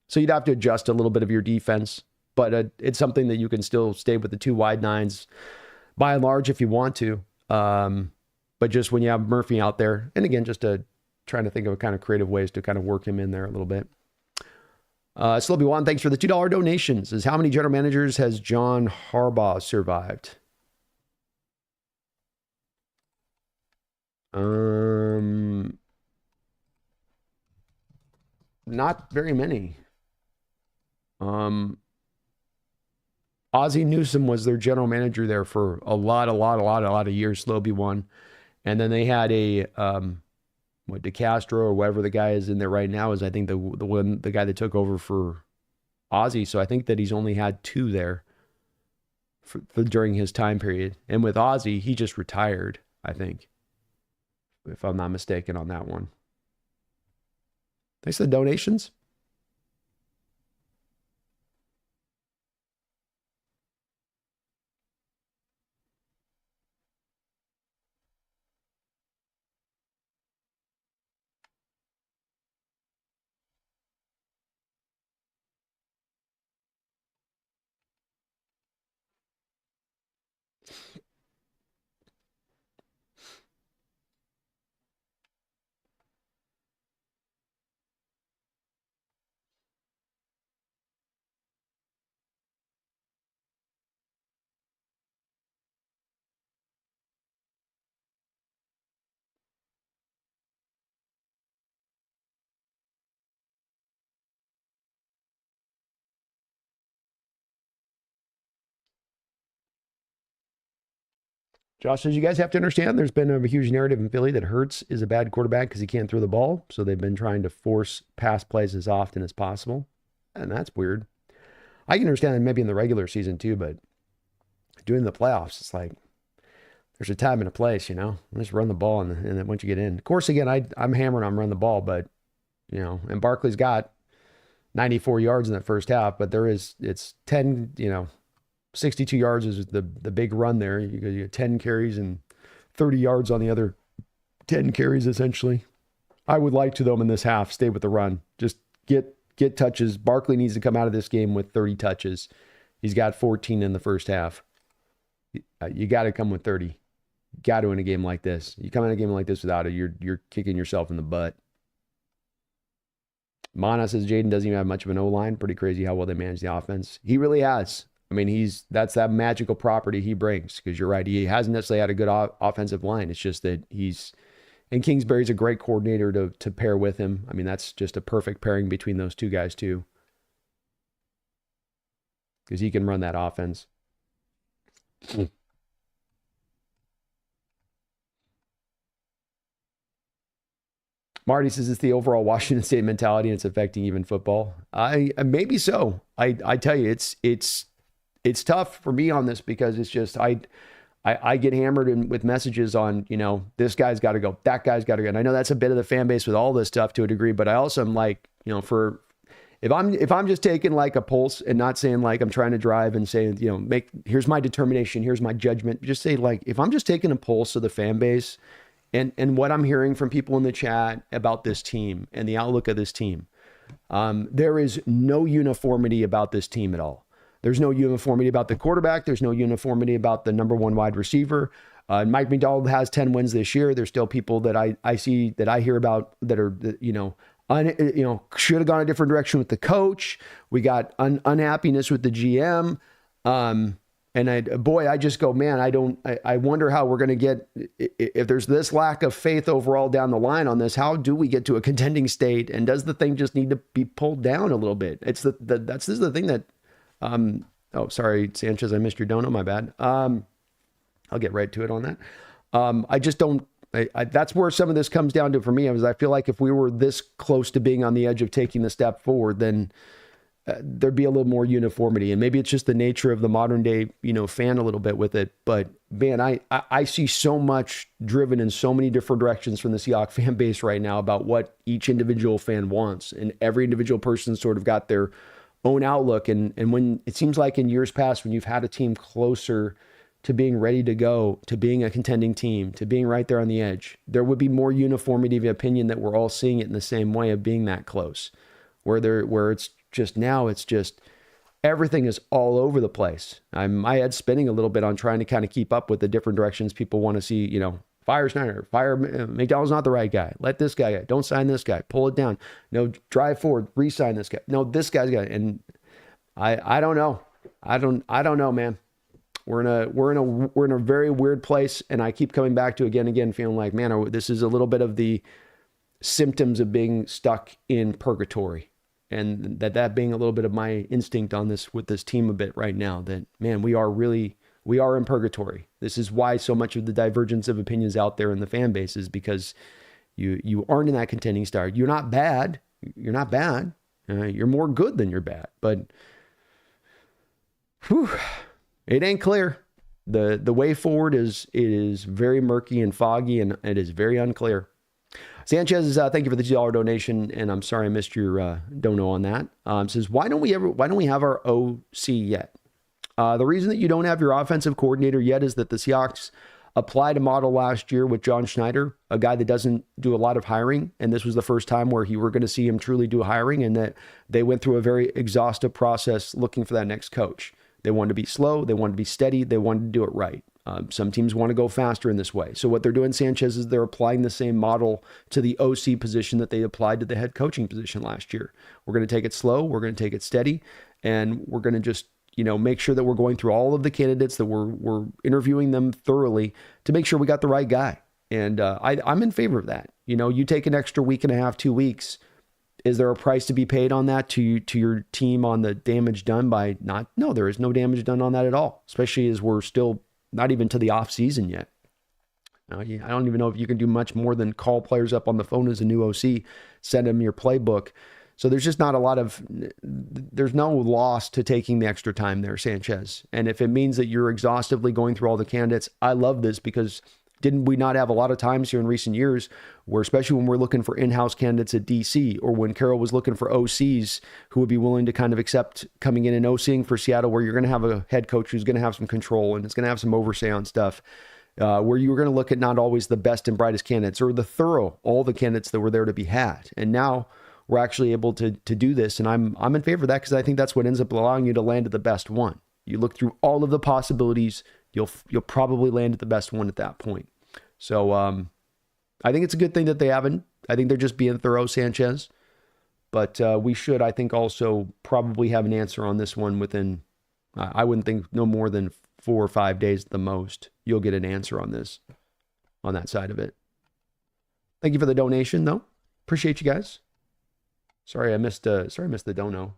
So you'd have to adjust a little bit of your defense. But it's something that you can still stay with the 2 wide 9s by and large if you want to. But just when you have Murphy out there, and again, just trying to think of kind of creative ways to kind of work him in there a little bit. Slobby1, thanks for the $2 donations. How many general managers has John Harbaugh survived? Not very many. Ozzie Newsome was their general manager there for a lot of years, Slobby1. And then they had a, DeCastro or whatever the guy is in there right now is, I think, the guy that took over for Ozzie. So I think that he's only had 2 there for during his time period. And with Ozzie, he just retired, I think, if I'm not mistaken on that one. Thanks for the donations. Josh says, you guys have to understand there's been a huge narrative in Philly that Hurts is a bad quarterback because he can't throw the ball. So they've been trying to force pass plays as often as possible. And that's weird. I can understand that maybe in the regular season too, but doing the playoffs, it's like there's a time and a place, Just run the ball and then once you get in. Of course, again, I'm hammering on run the ball, but, and Barkley's got 94 yards in that first half, but it's 10, 62 yards is the big run there. You get 10 carries and 30 yards on the other 10 carries, essentially. I would like to, though, in this half, stay with the run. Just get touches. Barkley needs to come out of this game with 30 touches. He's got 14 in the first half. You got to come with 30. Got to in a game like this. You come in a game like this without it, you're kicking yourself in the butt. Mana says Jaden doesn't even have much of an O-line. Pretty crazy how well they manage the offense. He really has. I mean, that's that magical property he brings, because you're right. He hasn't necessarily had a good offensive line. It's just that and Kingsbury's a great coordinator to pair with him. I mean, that's just a perfect pairing between those two guys too, because he can run that offense. Marty says it's the overall Washington State mentality and it's affecting even football. Maybe so. I tell you, it's tough for me on this because it's just I get hammered with messages on, this guy's got to go, that guy's got to go. And I know that's a bit of the fan base with all this stuff to a degree, but I also am like, if I'm just taking like a pulse and not saying like I'm trying to drive and saying, here's my determination, here's my judgment, just say like, if I'm just taking a pulse of the fan base and what I'm hearing from people in the chat about this team and the outlook of this team, there is no uniformity about this team at all. There's no uniformity about the quarterback. There's no uniformity about the number one wide receiver. Mike McDonald has 10 wins this year. There's still people that I see, that I hear about that are, should have gone a different direction with the coach. We got unhappiness with the GM. And I just go, man, I wonder how we're going to get, if there's this lack of faith overall down the line on this, how do we get to a contending state? And does the thing just need to be pulled down a little bit? This is the thing that, oh, sorry, Sanchez, I missed your dono, my bad. I'll get right to it on that. I just don't, that's where some of this comes down to for me. I feel like if we were this close to being on the edge of taking the step forward, then there'd be a little more uniformity. And maybe it's just the nature of the modern day, fan a little bit with it. But man, I see so much driven in so many different directions from the Seahawks fan base right now about what each individual fan wants. And every individual person sort of got their own outlook. And when it seems like in years past, when you've had a team closer to being ready to go, to being a contending team, to being right there on the edge, there would be more uniformity of opinion that we're all seeing it in the same way of being that close, where it's just now, it's just everything is all over the place. My head's spinning a little bit on trying to kind of keep up with the different directions people want to see, fire Snyder, fire McDonald's not the right guy. Let this guy go. Don't sign this guy. Pull it down. No, drive forward, re-sign this guy. No, this guy's got it. And I don't know. I don't know, man. We're in a very weird place, and I keep coming back to again, feeling like, man, this is a little bit of the symptoms of being stuck in purgatory, and that being a little bit of my instinct on this with this team a bit right now. That, man, we are in purgatory. This is why so much of the divergence of opinions out there in the fan base is because you aren't in that contending star. You're not bad. You're not bad. You're more good than you're bad, but whew. It ain't clear. The way forward is very murky and foggy, and it is very unclear. Sanchez, thank you for the $2 donation, and I'm sorry I missed your dono on that. Says, why don't we have our OC yet? The reason that you don't have your offensive coordinator yet is that the Seahawks applied a model last year with John Schneider, a guy that doesn't do a lot of hiring, and this was the first time where you were going to see him truly do hiring, and that they went through a very exhaustive process looking for that next coach. They wanted to be slow. They wanted to be steady. They wanted to do it right. Some teams want to go faster in this way. So what they're doing, Sanchez, is they're applying the same model to the OC position that they applied to the head coaching position last year. We're going to take it slow. We're going to take it steady. And we're going to just, make sure that we're going through all of the candidates, that we're interviewing them thoroughly to make sure we got the right guy. And I'm in favor of that. You take an extra week and a half, 2 weeks. Is there a price to be paid on that to your team on the damage done by not? No, there is no damage done on that at all, especially as we're still not even to the off season yet. I don't even know if you can do much more than call players up on the phone as a new OC, send them your playbook. So there's just not a lot of, there's no loss to taking the extra time there, Sanchez. And if it means that you're exhaustively going through all the candidates, I love this, because didn't we not have a lot of times here in recent years where, especially when we're looking for in-house candidates at DC, or when Carroll was looking for OCs who would be willing to kind of accept coming in and OCing for Seattle, where you're going to have a head coach who's going to have some control and it's going to have some oversight on stuff, where you were going to look at not always the best and brightest candidates or all the candidates that were there to be had. And now we're actually able to do this. And I'm in favor of that, because I think that's what ends up allowing you to land at the best one. You look through all of the possibilities, you'll probably land at the best one at that point. So I think it's a good thing that they haven't. I think they're just being thorough, Sanchez. But we should, I think, also probably have an answer on this one within, I wouldn't think no more than 4 or 5 days at the most. You'll get an answer on this, on that side of it. Thank you for the donation, though. Appreciate you guys. Sorry I missed the dono.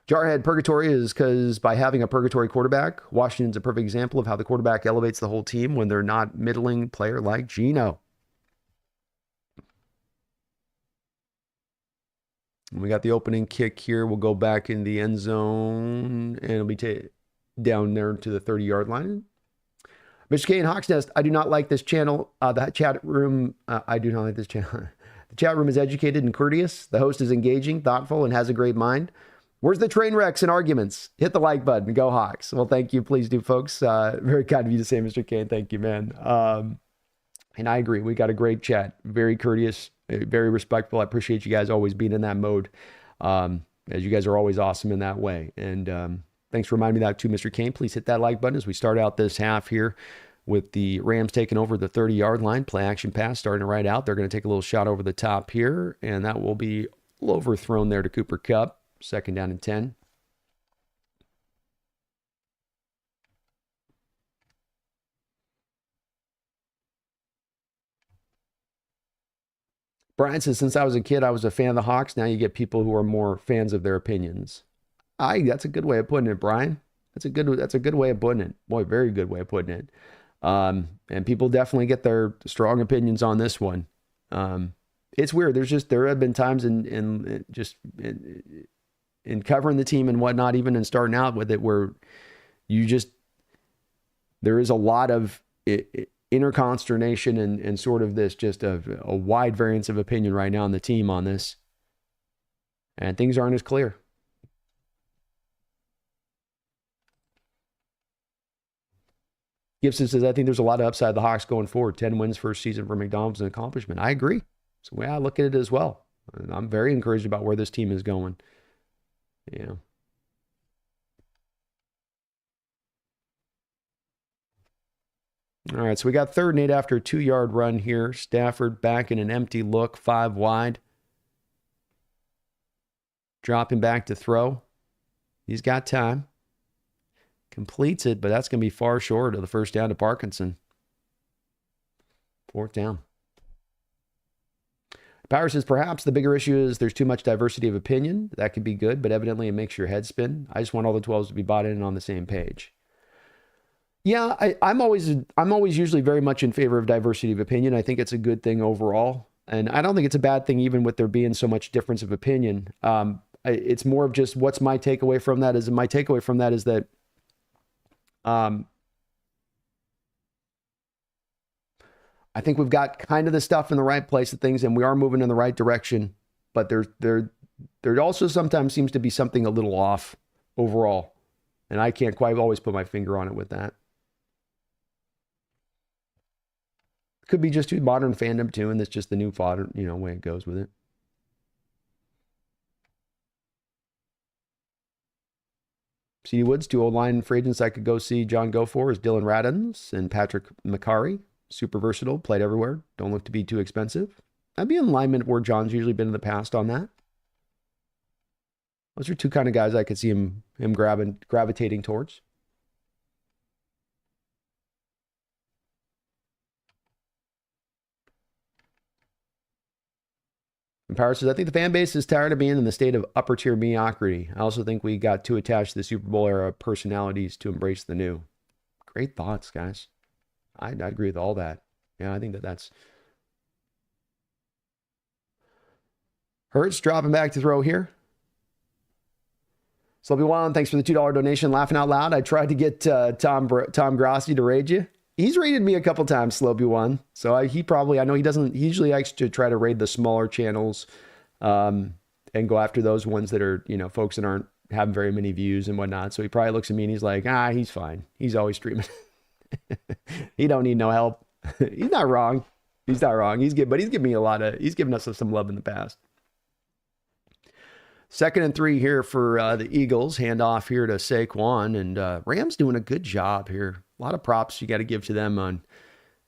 Jarhead, purgatory is because by having a purgatory quarterback, Washington's a perfect example of how the quarterback elevates the whole team when they're not middling player like Geno. And we got the opening kick here. We'll go back in the end zone, and it'll be down there to the 30-yard line. Mr. K and TheSeahawksNest, I do not like this channel. The chat room, I do not like this channel. The chat room is educated and courteous. The host is engaging, thoughtful, and has a great mind. Where's the train wrecks and arguments? Hit the like button. Go Hawks. Well, thank you. Please do, folks. Very kind of you to say, Mr. K. Thank you, man. And I agree. We got a great chat. Very courteous, very respectful. I appreciate you guys always being in that mode, as you guys are always awesome in that way. And thanks for reminding me that too, Mr. Kane. Please hit that like button as we start out this half here with the Rams taking over the 30-yard line. Play action pass starting right out. They're going to take a little shot over the top here, and that will be a little overthrown there to Cooper Kupp. 2nd down and 10. Brian says, since I was a kid, I was a fan of the Hawks. Now you get people who are more fans of their opinions. That's a good way of putting it, Brian. That's a good way of putting it. Boy, very good way of putting it. And people definitely get their strong opinions on this one. It's weird. There have been times in covering the team and whatnot, even in starting out with it, where there is a lot of inner consternation and sort of this just a wide variance of opinion right now on the team on this. And things aren't as clear. Gibson says, I think there's a lot of upside of the Hawks going forward. 10 wins first season for McDonald's, an accomplishment. I agree. So the way I look at it as well. And I'm very encouraged about where this team is going. Yeah. All right, so we got 3rd and 8 after a 2-yard run here. Stafford back in an empty look, 5 wide. Dropping back to throw. He's got time. Completes it, but that's going to be far short of the 1st down to Parkinson. 4th down. Power says, perhaps the bigger issue is there's too much diversity of opinion. That could be good, but evidently it makes your head spin. I just want all the 12s to be bought in and on the same page. Yeah, I'm always usually very much in favor of diversity of opinion. I think it's a good thing overall. And I don't think it's a bad thing even with there being so much difference of opinion. It's more of just what's my takeaway from that is that I think we've got kind of the stuff in the right place of things, and we are moving in the right direction. But there also sometimes seems to be something a little off overall, and I can't quite always put my finger on it with that. Could be just too modern fandom too, and that's just the new fodder, way it goes with it. C.D. Woods, 2 O-line free agents I could go see John go for is Dylan Radins and Patrick McCarry. Super versatile, played everywhere. Don't look to be too expensive. I'd be in alignment where John's usually been in the past on that. Those are 2 kind of guys I could see him gravitating towards. And Power says, I think the fan base is tired of being in the state of upper tier mediocrity. I also think we got too attached to the Super Bowl era personalities to embrace the new. Great thoughts, guys. I agree with all that. Yeah, I think that's... Hurts dropping back to throw here. Slopey Wild, thanks for the $2 donation. Laughing out loud. I tried to get Tom Grossi to raid you. He's raided me a couple times, Slopey One. So I know he doesn't, he usually likes to try to raid the smaller channels and go after those ones that are, folks that aren't having very many views and whatnot. So he probably looks at me and he's like, he's fine. He's always streaming. He don't need no help. He's not wrong. He's not wrong. He's giving me he's given us some love in the past. 2nd and 3 here for the Eagles. Hand off here to Saquon, and Rams doing a good job here. A lot of props you got to give to them on.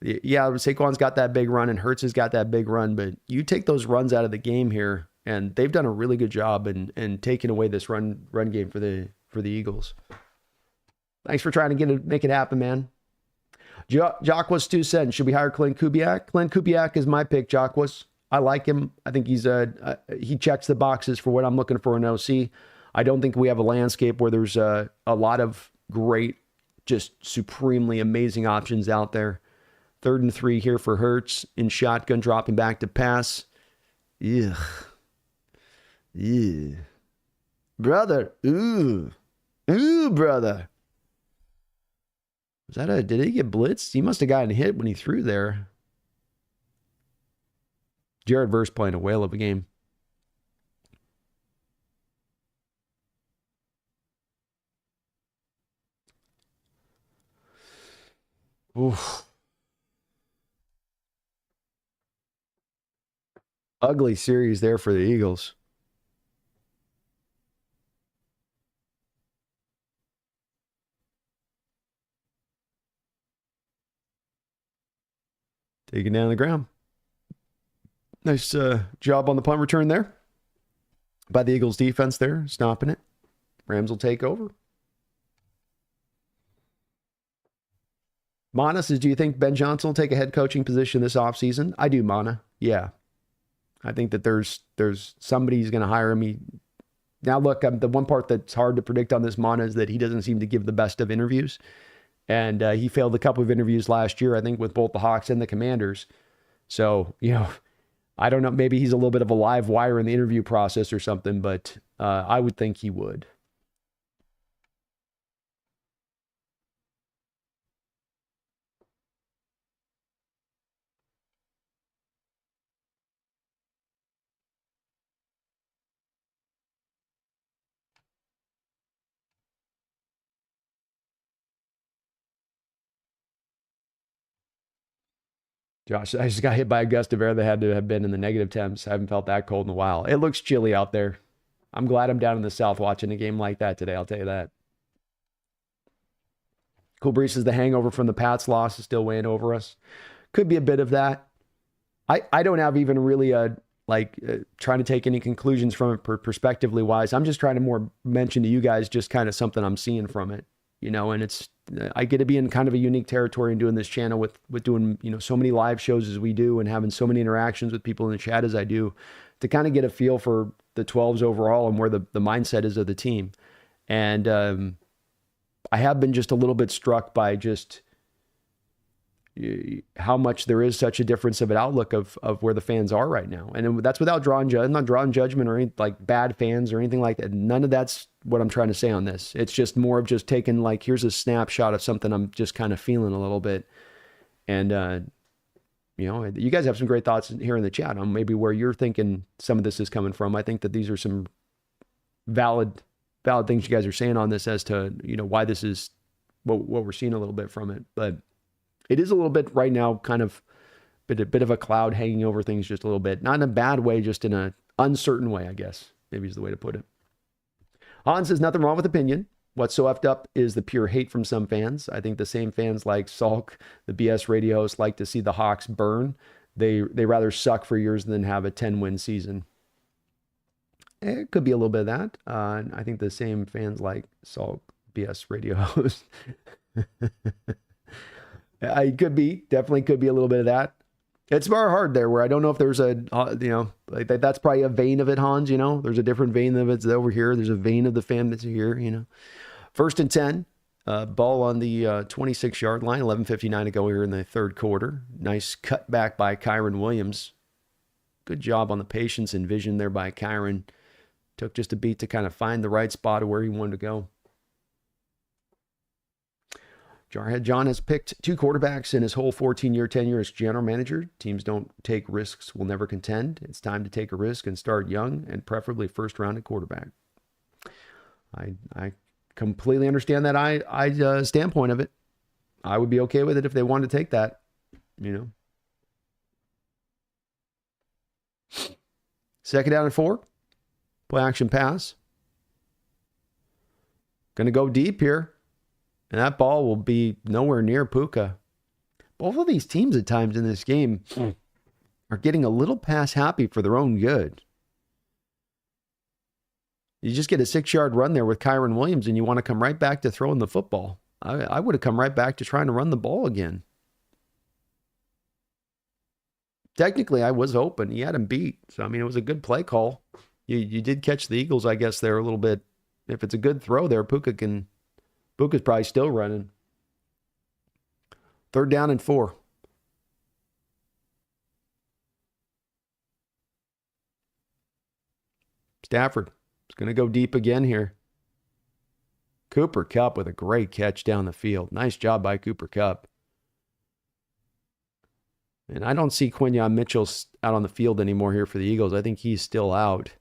Yeah, Saquon's got that big run and Hurts has got that big run, but you take those runs out of the game here, and they've done a really good job in taking away this run game for the Eagles. Thanks for trying to make it happen, man. Jacquas 2 cents. Should we hire Clint Kubiak? Clint Kubiak is my pick, Jacquas. I like him. I think he checks the boxes for what I'm looking for in OC. I don't think we have a landscape where there's a lot of great, just supremely amazing options out there. 3rd and 3 here for Hurts in shotgun, dropping back to pass. Ugh. Yeah. Brother. Ooh. Ooh, brother. Did he get blitzed? He must have gotten hit when he threw there. Jared Verse playing a whale of a game. Oof. Ugly series there for the Eagles. Taken down the ground. Nice job on the punt return there by the Eagles defense there, stopping it. Rams will take over. Mana says, do you think Ben Johnson will take a head coaching position this offseason? I do, Mana. Yeah. I think that there's somebody who's going to hire him. Now, look, the one part that's hard to predict on this Mana is that he doesn't seem to give the best of interviews. And he failed a couple of interviews last year, I think, with both the Hawks and the Commanders. So, I don't know. Maybe he's a little bit of a live wire in the interview process or something, but I would think he would. Josh, I just got hit by a gust of air that had to have been in the negative temps. I haven't felt that cold in a while. It looks chilly out there. I'm glad I'm down in the South watching a game like that today. I'll tell you that. Cool Breeze says the hangover from the Pats loss is still weighing over us. Could be a bit of that. I don't have even really trying to take any conclusions from it perspectively wise. I'm just trying to more mention to you guys just kind of something I'm seeing from it. And it's, I get to be in kind of a unique territory and doing this channel with doing, so many live shows as we do and having so many interactions with people in the chat as I do to kind of get a feel for the 12s overall and where the mindset is of the team. And I have been just a little bit struck by just how much there is such a difference of an outlook of where the fans are right now. And that's without I'm not drawing judgment or any bad fans or anything like that. None of that's what I'm trying to say on this. It's just more of just taking here's a snapshot of something I'm just kind of feeling a little bit. And, you guys have some great thoughts here in the chat on maybe where you're thinking some of this is coming from. I think that these are some valid things you guys are saying on this as to, why this is what we're seeing a little bit from it. But it is a little bit right now, kind of a bit of a cloud hanging over things just a little bit. Not in a bad way, just in an uncertain way, I guess, maybe is the way to put it. Hans says, nothing wrong with opinion. What's so effed up is the pure hate from some fans. I think the same fans like Salk, the BS radio hosts, like to see the Hawks burn. They rather suck for years than have a 10-win season. It could be a little bit of that. I think the same fans like Salk, BS radio hosts. It could be, definitely could be a little bit of that. It's very hard there where I don't know if there's like that's probably a vein of it, Hans, there's a different vein of it's over here. There's a vein of the fan that's here. First and 10, ball on the 26-yard line, 11:59 to go here in the third quarter. Nice cutback by Kyren Williams. Good job on the patience and vision there by Kyren. Took just a beat to kind of find the right spot of where he wanted to go. Jarhead John has picked 2 quarterbacks in his whole 14-year tenure as general manager. Teams don't take risks, will never contend. It's time to take a risk and start young and preferably first-round at quarterback. I completely understand that standpoint of it. I would be okay with it if they wanted to take that, Second down and 4. Play action pass. Going to go deep here. And that ball will be nowhere near Puka. Both of these teams at times in this game are getting a little pass happy for their own good. You just get a 6-yard run there with Kyren Williams and you want to come right back to throwing the football. I would have come right back to trying to run the ball again. Technically, I was open. He had him beat. So, it was a good play call. You did catch the Eagles, I guess, there a little bit. If it's a good throw there, Puka's probably still running. Third down and 4. Stafford is going to go deep again here. Cooper Kupp with a great catch down the field. Nice job by Cooper Kupp. And I don't see Quinyon Mitchell out on the field anymore here for the Eagles. I think he's still out.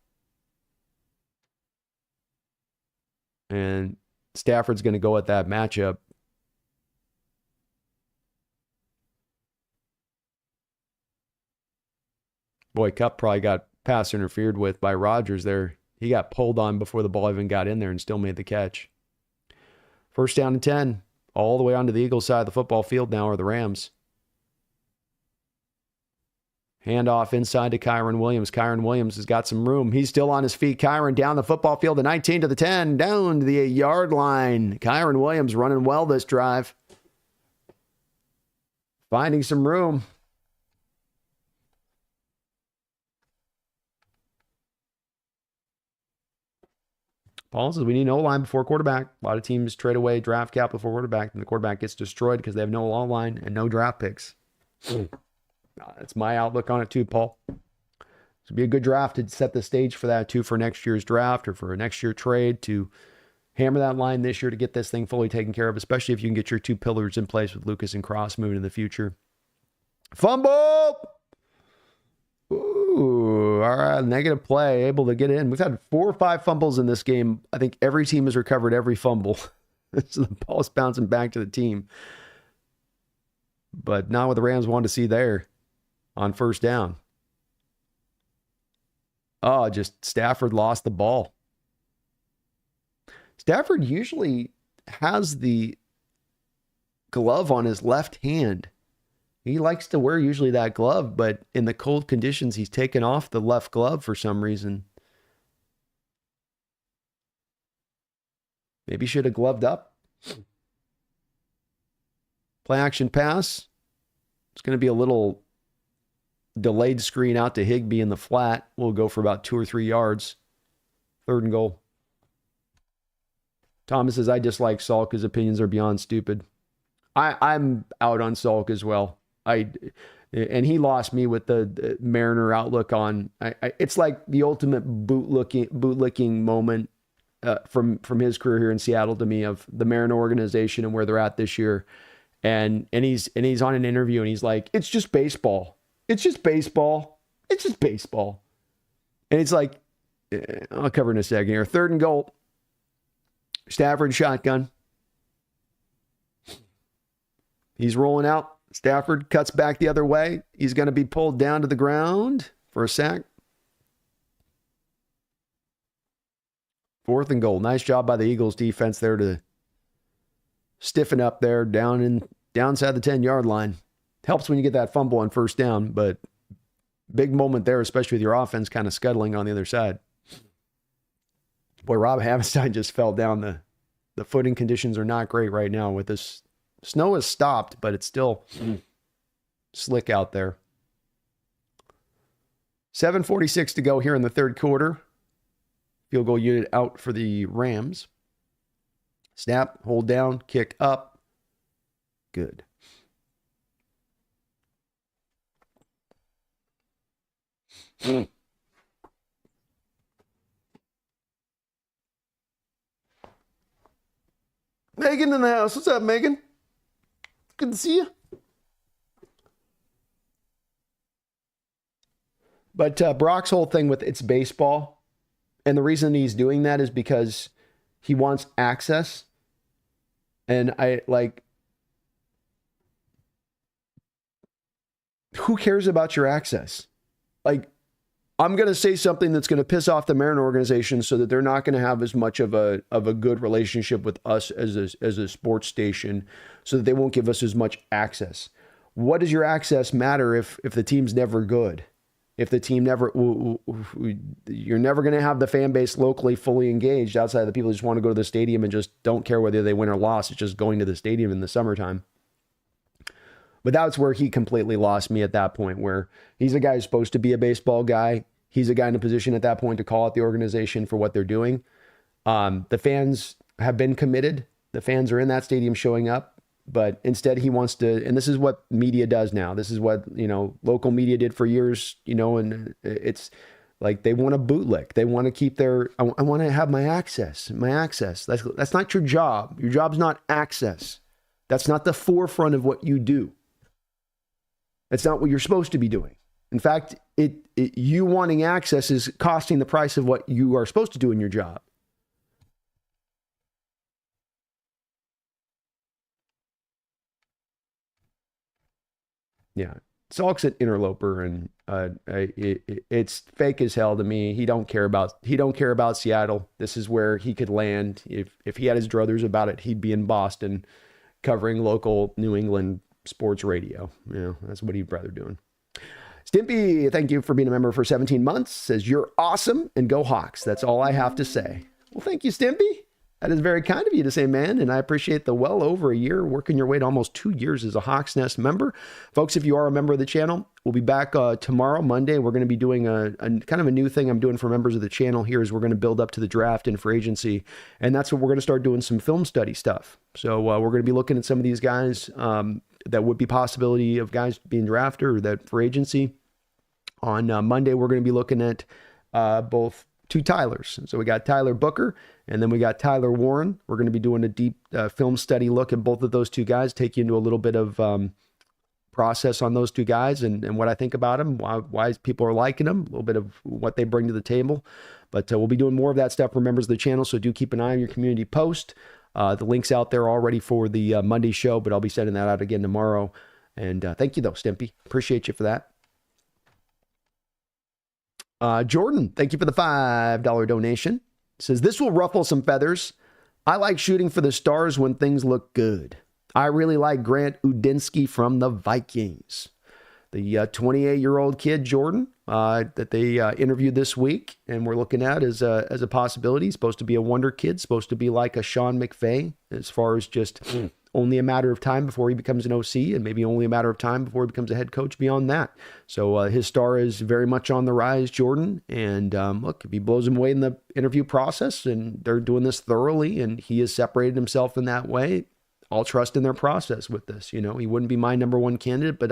And Stafford's going to go at that matchup. Boy, Kupp probably got pass interfered with by Rodgers there. He got pulled on before the ball even got in there and still made the catch. First down and 10. All the way onto the Eagles side of the football field now are the Rams. Handoff inside to Kyren Williams. Kyren Williams has got some room. He's still on his feet. Kyren down the football field, the 19 to the 10, down to the 8-yard line. Kyren Williams running well this drive. Finding some room. Paul says we need an O-line before quarterback. A lot of teams trade away draft cap before quarterback, and the quarterback gets destroyed because they have no O-line and no draft picks. That's my outlook on it too, Paul. This would be a good draft to set the stage for that too, for next year's draft or for a next year trade to hammer that line this year to get this thing fully taken care of, especially if you can get your 2 pillars in place with Lucas and Cross moving in the future. Fumble! Ooh, all right, negative play, able to get in. We've had 4 or 5 fumbles in this game. I think every team has recovered every fumble. So the ball's bouncing back to the team. But not what the Rams wanted to see there on first down. Oh, just Stafford lost the ball. Stafford usually has the glove on his left hand. He likes to wear usually that glove, but in the cold conditions, he's taken off the left glove for some reason. Maybe should have gloved up. Play action pass. It's going to be a little delayed screen out to Higbee in the flat. We'll go for about 2 or 3 yards. Third and goal. Thomas says, I dislike Salk. His opinions are beyond stupid. I'm out on Salk as well. And he lost me with the Mariner outlook on. It's like the ultimate bootlicking moment from his career here in Seattle to me, of the Mariner organization and where they're at this year. And he's on an interview and he's like, it's just baseball. It's just baseball. It's just baseball. And it's like, I'll cover in a second here. Third and goal. Stafford shotgun. He's rolling out. Stafford cuts back the other way. He's going to be pulled down to the ground for a sack. Fourth and goal. Nice job by the Eagles defense there to stiffen up there downside the 10-yard line. Helps when you get that fumble on first down, but big moment there, especially with your offense kind of scuttling on the other side. Boy, Rob Havenstein just fell down. The footing conditions are not great right now with this. Snow has stopped, but it's still slick out there. 7:46 to go here in the third quarter. Field goal unit out for the Rams. Snap, hold down, kick up. Good. Megan in the house. What's up, Megan? Good to see you. But Brock's whole thing with it's baseball, and the reason he's doing that is because he wants access. And who cares about your access? I'm going to say something that's going to piss off the Mariner organization so that they're not going to have as much of a good relationship with us as a sports station, so that they won't give us as much access. What does your access matter if the team's never good? If the team you're never going to have the fan base locally fully engaged outside of the people who just want to go to the stadium and just don't care whether they win or lose. It's just going to the stadium in the summertime. But that's where he completely lost me at that point, where he's a guy who's supposed to be a baseball guy. He's a guy in a position at that point to call out the organization for what they're doing. The fans have been committed. The fans are in that stadium showing up. But instead he wants to, and this is what media does now. This is what, local media did for years, and it's like they want to bootlick. They want to keep I want to have my access. That's not your job. Your job's not access. That's not the forefront of what you do. That's not what you're supposed to be doing. In fact, you wanting access is costing the price of what you are supposed to do in your job. Yeah, Salk's an interloper, and it's fake as hell to me. He don't care about Seattle. This is where he could land. If he had his druthers about it, he'd be in Boston covering local New England sports radio. That's what he'd rather doing. Stimpy, thank you for being a member for 17 months. Says you're awesome and go Hawks. That's all I have to say. Well, thank you, Stimpy. That is very kind of you to say, man, and I appreciate the well over a year, working your way to almost 2 years as a Hawks Nest member. Folks, if you are a member of the channel, we'll be back tomorrow, Monday. We're going to be doing a kind of a new thing I'm doing for members of the channel here is we're going to build up to the draft and free agency, and that's what we're going to start doing some film study stuff. So we're going to be looking at some of these guys that would be possibility of guys being drafted or that free agency. On Monday, we're going to be looking at both two Tylers. So we got Tyler Booker, and then we got Tyler Warren. We're going to be doing a deep film study look at both of those two guys, take you into a little bit of process on those two guys and what I think about them, why people are liking them, a little bit of what they bring to the table. But we'll be doing more of that stuff for members of the channel, so do keep an eye on your community post. The link's out there already for the Monday show, but I'll be sending that out again tomorrow. And thank you, though, Stimpy. Appreciate you for that. Jordan, thank you for the $5 donation. Says, this will ruffle some feathers. I like shooting for the stars when things look good. I really like Grant Udinsky from the Vikings. The 28-year-old kid, Jordan, that they interviewed this week and we're looking at as a possibility. He's supposed to be a wonder kid, supposed to be like a Sean McVay as far as just only a matter of time before he becomes an OC and maybe only a matter of time before he becomes a head coach beyond that. So his star is very much on the rise, Jordan. And look, if he blows him away in the interview process and they're doing this thoroughly and he has separated himself in that way, I'll trust in their process with this. He wouldn't be my number one candidate, but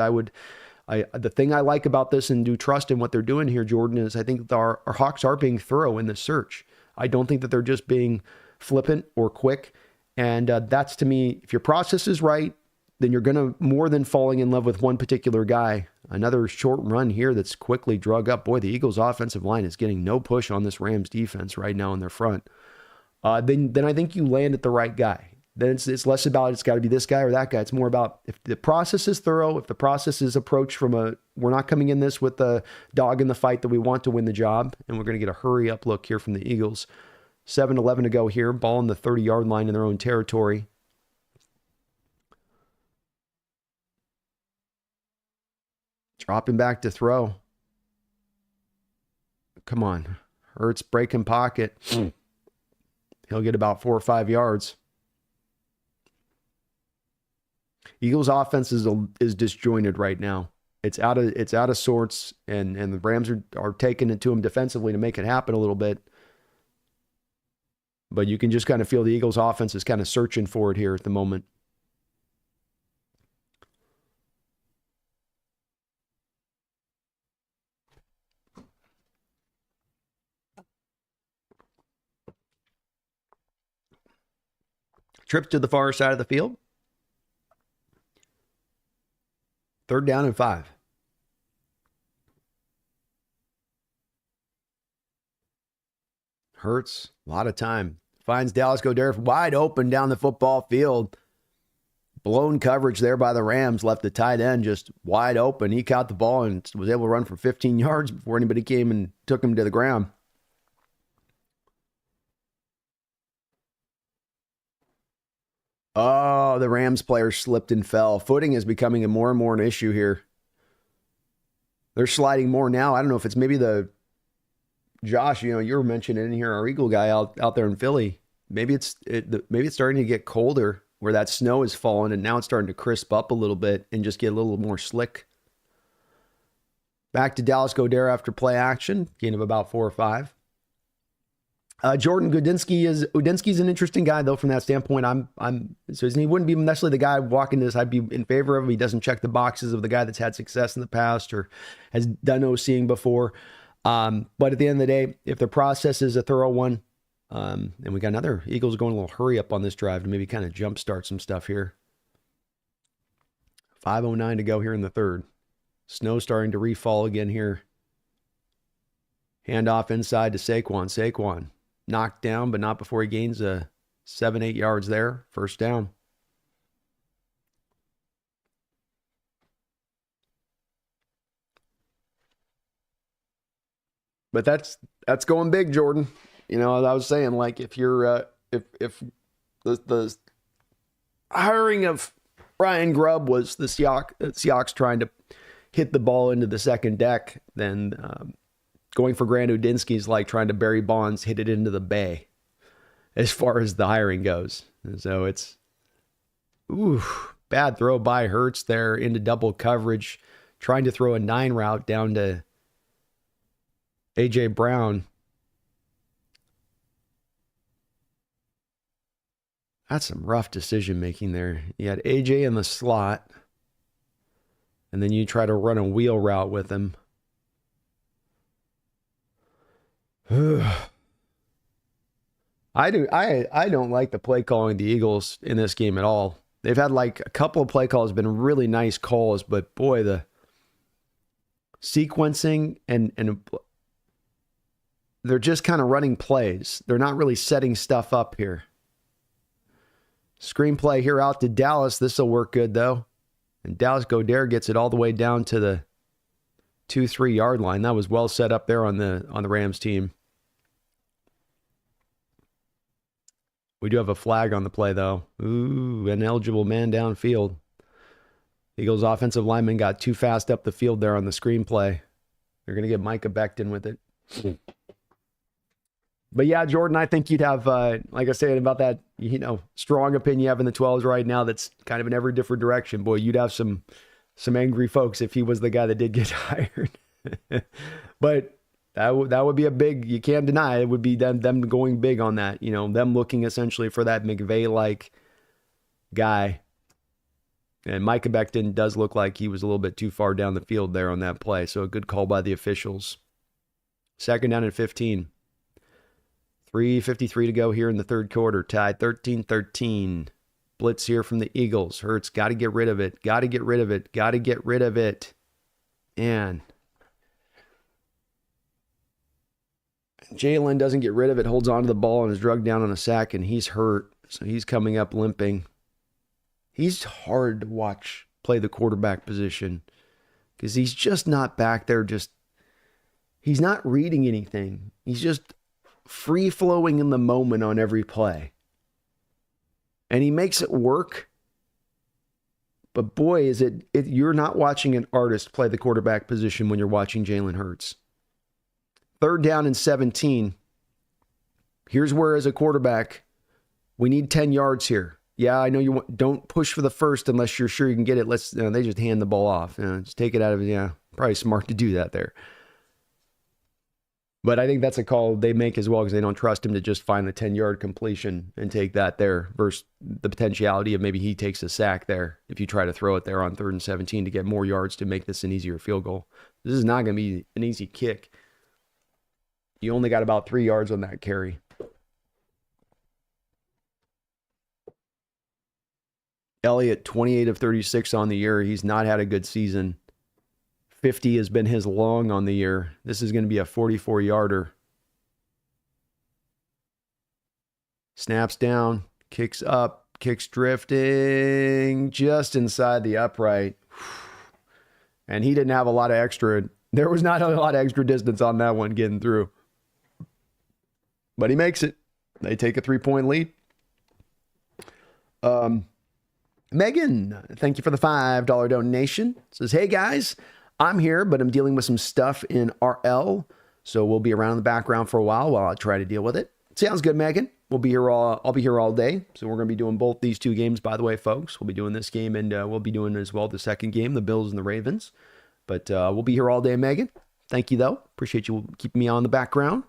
the thing I like about this and do trust in what they're doing here, Jordan, is I think our Hawks are being thorough in this search. I don't think that they're just being flippant or quick. And that's, to me, if your process is right, then you're going to more than falling in love with one particular guy. Another short run here that's quickly drug up. Boy, the Eagles' offensive line is getting no push on this Rams defense right now in their front. Then I think you land at the right guy. Then it's less about it's got to be this guy or that guy. It's more about if the process is thorough, if the process is approached from we're not coming in this with a dog in the fight that we want to win the job, and we're going to get a hurry up look here from the Eagles. 7-11 to go here. Ball on the 30-yard line in their own territory. Dropping back to throw. Come on. Hurts breaking pocket. He'll get about 4 or 5 yards. Eagles offense is disjointed right now. it's out of sorts, and the Rams are taking it to him defensively to make it happen a little bit. But you can just kind of feel the Eagles' offense is kind of searching for it here at the moment. Trip to the far side of the field. 3rd down and 5. Hurts, a lot of time. Finds Dallas Goedert wide open down the football field. Blown coverage there by the Rams. Left the tight end just wide open. He caught the ball and was able to run for 15 yards before anybody came and took him to the ground. Oh, the Rams player slipped and fell. Footing is becoming more and more an issue here. They're sliding more now. I don't know if it's maybe the Josh, you were mentioning in here, our Eagle guy out there in Philly. Maybe it's starting to get colder where that snow is falling, and now it's starting to crisp up a little bit and just get a little more slick. Back to Dallas Goedert after play action, gain of about 4 or 5. Jordan Udinski's an interesting guy though from that standpoint. So he wouldn't be necessarily the guy walking this I'd be in favor of. He doesn't check the boxes of the guy that's had success in the past or has done OCing before. But at the end of the day, if the process is a thorough one, and we got another Eagles going a little hurry up on this drive to maybe kind of jumpstart some stuff here. 5:09 to go here in the 3rd. Snow starting to refall again here. Handoff inside to Saquon. Saquon knocked down, but not before he gains 7-8 yards there. 1st down. But that's going big, Jordan. I was saying, like, if you're if the hiring of Ryan Grubb was the Seahawks trying to hit the ball into the second deck, then going for Grant Udinski is like trying to Barry Bonds hit it into the bay as far as the hiring goes. And so it's bad throw by Hurts there into double coverage, trying to throw a 9 route down to A.J. Brown. That's some rough decision making there. You had A.J. in the slot, and then you try to run a wheel route with him. I don't like the play calling the Eagles in this game at all. They've had like a couple of play calls, been really nice calls, but boy, the sequencing and they're just kind of running plays. They're not really setting stuff up here. Screenplay here out to Dallas. This will work good though. And Dallas Goedert gets it all the way down to the 2-3 yard line. That was well set up there on the Rams team. We do have a flag on the play though. Ooh, ineligible man downfield. Eagles offensive lineman got too fast up the field there on the screenplay. They're going to get Micah Becton with it. But yeah, Jordan, I think you'd have, like I said, about that, strong opinion you have in the 12s right now that's kind of in every different direction. Boy, you'd have some angry folks if he was the guy that did get hired. But that would be a big, you can't deny it would be them going big on that, them looking essentially for that McVay-like guy. And Micah Becton does look like he was a little bit too far down the field there on that play. So a good call by the officials. 2nd down and 15. 3:53 to go here in the 3rd quarter. Tied 13-13. Blitz here from the Eagles. Hurts, got to get rid of it. Got to get rid of it. Got to get rid of it. And Jalen doesn't get rid of it. Holds on to the ball and is drugged down on a sack, and he's hurt. So he's coming up limping. He's hard to watch play the quarterback position because he's just not back there. He's not reading anything. He's just free-flowing in the moment on every play. And he makes it work. But boy, is it you're not watching an artist play the quarterback position when you're watching Jalen Hurts. 3rd down and 17. Here's where, as a quarterback, we need 10 yards here. Yeah, I know you don't push for the first unless you're sure you can get it. They just hand the ball off. Just take it out of, yeah, probably smart to do that there. But I think that's a call they make as well because they don't trust him to just find the 10-yard completion and take that there versus the potentiality of maybe he takes a sack there if you try to throw it there on 3rd and 17 to get more yards to make this an easier field goal. This is not going to be an easy kick. You only got about 3 yards on that carry. Elliott, 28 of 36 on the year. He's not had a good season. 50 has been his long on the year. This is going to be a 44-yarder. Snaps down, kicks up, kicks drifting just inside the upright. And he didn't have a lot of extra. There was not a lot of extra distance on that one getting through. But he makes it. They take a 3-point lead. Megan, thank you for the $5 donation. Says, hey guys, I'm here, but I'm dealing with some stuff in RL, so we'll be around in the background for a while I try to deal with it. Sounds good, Megan. I'll be here all day. So we're going to be doing both these 2 games, by the way, folks. We'll be doing this game, and we'll be doing as well the second game, the Bills and the Ravens. But we'll be here all day, Megan. Thank you, though. Appreciate you keeping me on the background.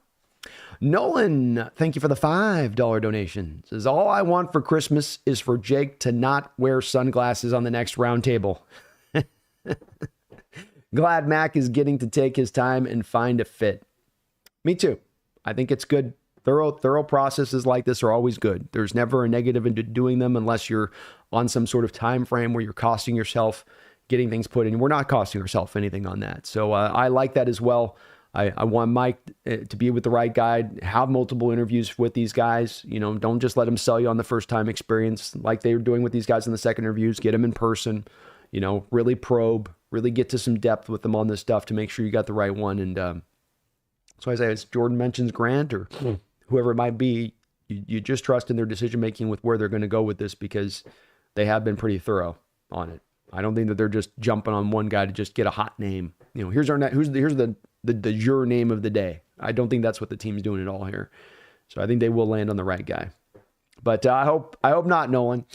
Nolan, thank you for the $5 donation. Says, all I want for Christmas is for Jake to not wear sunglasses on the next round table. Glad Mac is getting to take his time and find a fit. Me too. I think it's good. Thorough processes like this are always good. There's never a negative into doing them unless you're on some sort of time frame where you're costing yourself getting things put in. We're not costing ourselves anything on that. So I like that as well. I want Mike to be with the right guy, have multiple interviews with these guys. Don't just let them sell you on the first time experience like they were doing with these guys in the second interviews. Get them in person, really probe, really get to some depth with them on this stuff to make sure you got the right one. And so I say, as Jordan mentions Grant or whoever it might be, you just trust in their decision-making with where they're going to go with this because they have been pretty thorough on it. I don't think that they're just jumping on one guy to just get a hot name. Here's the your name of the day. I don't think that's what the team's doing at all here. So I think they will land on the right guy. But I hope not, Nolan.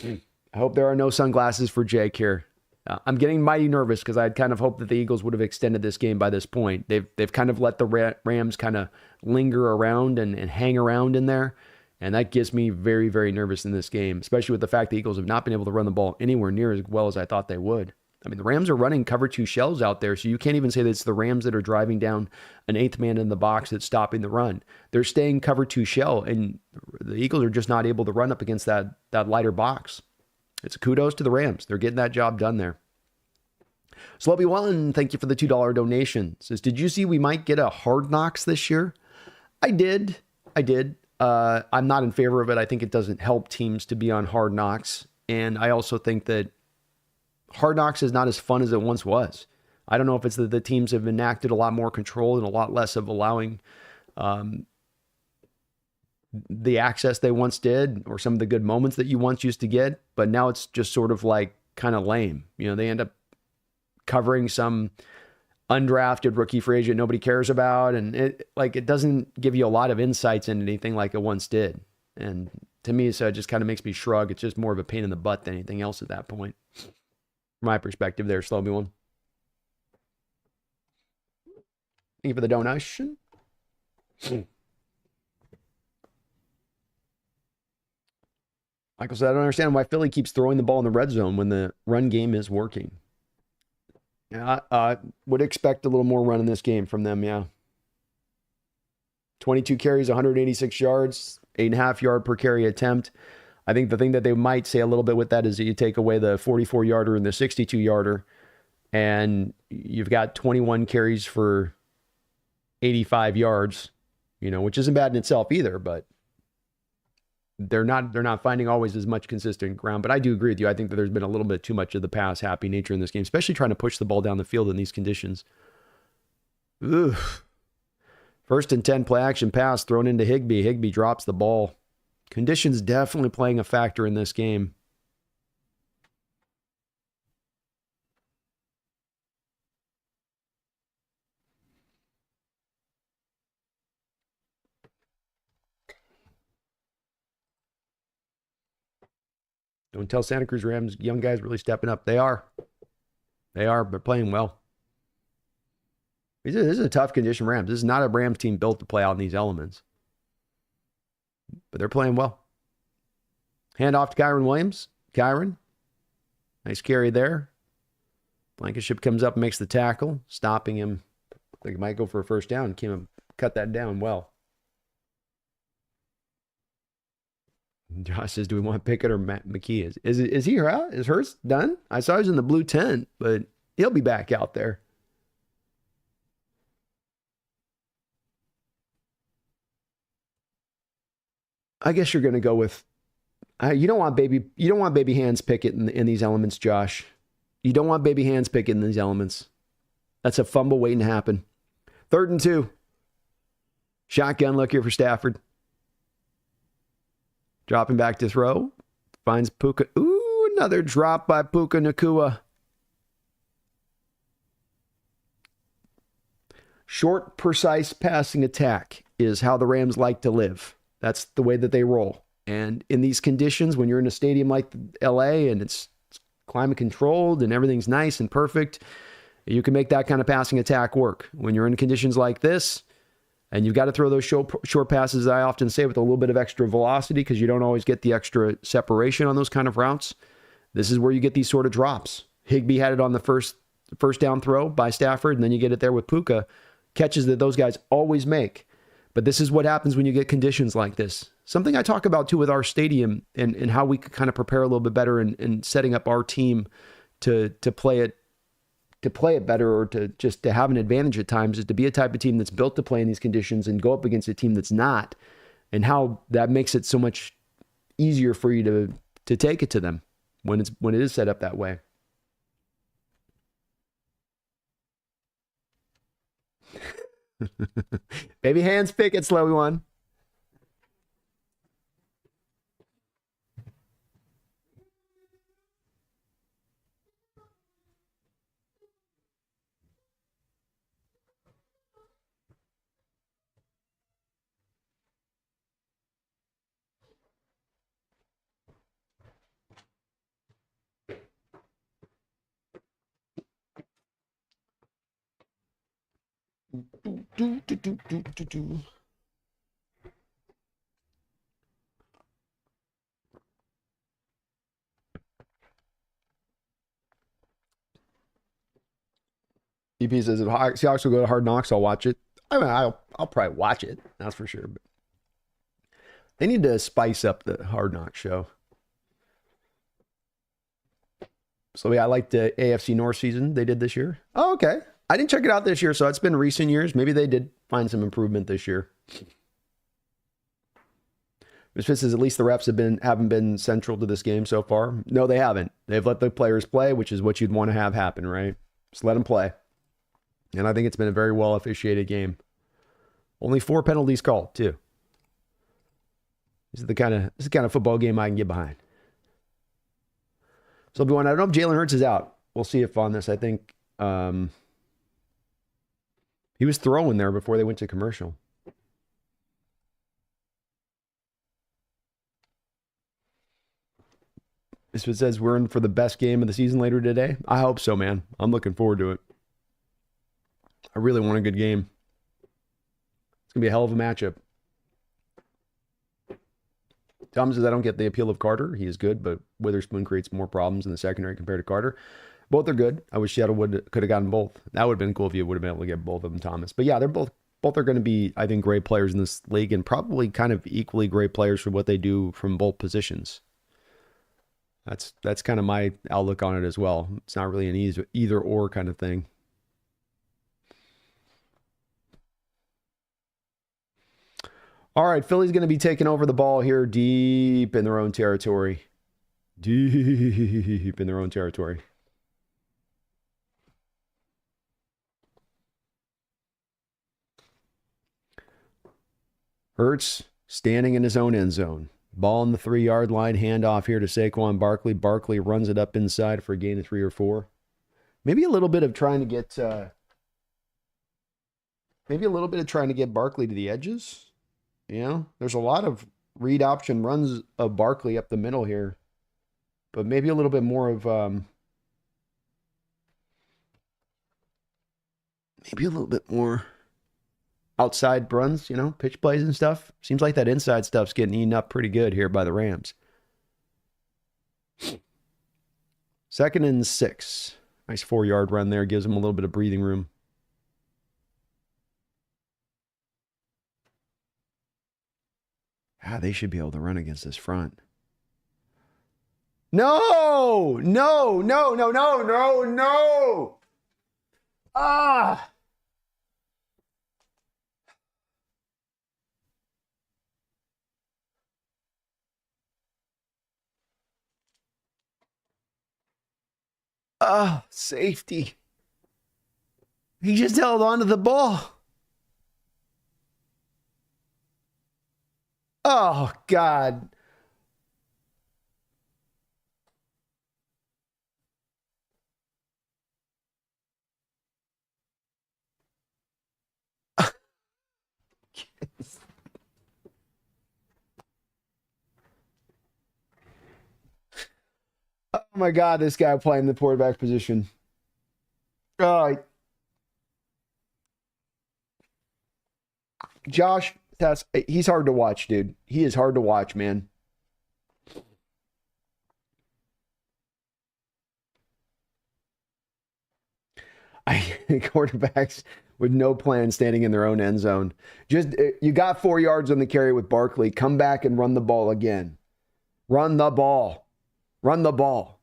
I hope there are no sunglasses for Jake here. I'm getting mighty nervous because I'd kind of hoped that the Eagles would have extended this game by this point. They've kind of let the Rams kind of linger around and hang around in there. And that gets me very, very nervous in this game, especially with the fact the Eagles have not been able to run the ball anywhere near as well as I thought they would. I mean, the Rams are running cover 2 shells out there, so you can't even say that it's the Rams that are driving down an 8th man in the box that's stopping the run. They're staying cover 2 shell, and the Eagles are just not able to run up against that lighter box. It's a kudos to the Rams. They're getting that job done there. Slopey Wallen, thank you for the $2 donation. Says, did you see we might get a Hard Knocks this year? I did. I'm not in favor of it. I think it doesn't help teams to be on Hard Knocks. And I also think that Hard Knocks is not as fun as it once was. I don't know if it's that the teams have enacted a lot more control and a lot less of allowing the access they once did or some of the good moments that you once used to get. But now it's just sort of like kind of lame. They end up covering some undrafted rookie free agent nobody cares about. And it doesn't give you a lot of insights into anything like it once did. And to me, so it just kind of makes me shrug. It's just more of a pain in the butt than anything else at that point. From my perspective there, Slowby One. Thank you for the donation. Michael said, I don't understand why Philly keeps throwing the ball in the red zone when the run game is working. Yeah, I would expect a little more run in this game from them, yeah. 22 carries, 186 yards, 8.5 yard per carry attempt. I think the thing that they might say a little bit with that is that you take away the 44-yarder and the 62-yarder, and you've got 21 carries for 85 yards, which isn't bad in itself either, but they're not finding always as much consistent ground. But I do agree with you. I think that there's been a little bit too much of the pass-happy nature in this game, especially trying to push the ball down the field in these conditions. Oof. 1st and 10 play-action pass thrown into Higbee. Higbee drops the ball. Conditions definitely playing a factor in this game. Don't tell Santa Cruz Rams young guys really stepping up. They are. They're playing well. This is a tough condition Rams. This is not a Rams team built to play out in these elements. But they're playing well. Hand off to Kyron Williams. Kyron. Nice carry there. Blankenship comes up and makes the tackle, stopping him. I think he might go for a first down. Came and cut that down well. Josh says, do we want Pickett or McKee? Is he out? Is Hurts done? I saw he was in the blue tent, but he'll be back out there. I guess you're going to go with you don't want baby hands Pickett in these elements, Josh. You don't want baby hands Pickett in these elements. That's a fumble waiting to happen. 3rd and 2. Shotgun look here for Stafford. Dropping back to throw. Finds Puka. Ooh, another drop by Puka Nacua. Short, precise passing attack is how the Rams like to live. That's the way that they roll. And in these conditions, when you're in a stadium like LA and it's climate controlled and everything's nice and perfect, you can make that kind of passing attack work. When you're in conditions like this, and you've got to throw those short passes, I often say, with a little bit of extra velocity because you don't always get the extra separation on those kind of routes. This is where you get these sort of drops. Higbee had it on the first down throw by Stafford, and then you get it there with Puka. Catches that those guys always make. But this is what happens when you get conditions like this. Something I talk about, too, with our stadium and how we could kind of prepare a little bit better in setting up our team to play it better or to have an advantage at times is to be a type of team that's built to play in these conditions and go up against a team that's not, and how that makes it so much easier for you to take it to them when it is set up that way. Baby hands Pickett, slowy one. EP says if Seahawks will go to Hard Knocks, I'll watch it. I mean, I'll probably watch it. That's for sure. But they need to spice up the Hard Knocks show. So yeah, I like the AFC North season they did this year. Oh, okay. I didn't check it out this year, so it's been recent years. Maybe they did find some improvement this year. Misfit says at least the refs haven't been central to this game so far. No, they haven't. They've let the players play, which is what you'd want to have happen, right? Just let them play. And I think it's been a very well officiated game. Only 4 penalties called, too. This is the kind of football game I can get behind. So everyone, I don't know if Jalen Hurts is out. We'll see if on this. I think he was throwing there before they went to commercial. This one says we're in for the best game of the season later today. I hope so, man. I'm looking forward to it. I really want a good game. It's going to be a hell of a matchup. Tom says, I don't get the appeal of Carter. He is good, but Witherspoon creates more problems in the secondary compared to Carter. Both are good. I wish Seattle could have gotten both. That would have been cool if you would have been able to get both of them, Thomas. But yeah, they're both are going to be, I think, great players in this league and probably kind of equally great players for what they do from both positions. That's kind of my outlook on it as well. It's not really an either or kind of thing. All right, Philly's going to be taking over the ball here deep in their own territory. Deep in their own territory. Hurts standing in his own end zone. Ball on the 3-yard line. Handoff here to Saquon Barkley. Barkley runs it up inside for a gain of 3 or 4. Maybe a little bit of trying to get Barkley to the edges. You know, there's a lot of read option runs of Barkley up the middle here. but maybe a little bit more of maybe a little bit more outside runs, pitch plays and stuff. Seems like that inside stuff's getting eaten up pretty good here by the Rams. 2nd and 6. Nice 4-yard run there. Gives them a little bit of breathing room. They should be able to run against this front. No! No! No! No! No! No! No! Ah! Safety. He just held on to the ball. Oh, God. Oh, my God, this guy playing the quarterback position. Oh, Josh, he's hard to watch, dude. He is hard to watch, man. Quarterbacks with no plan standing in their own end zone. Just you got 4 yards on the carry with Barkley. Come back and run the ball again. Run the ball. Run the ball,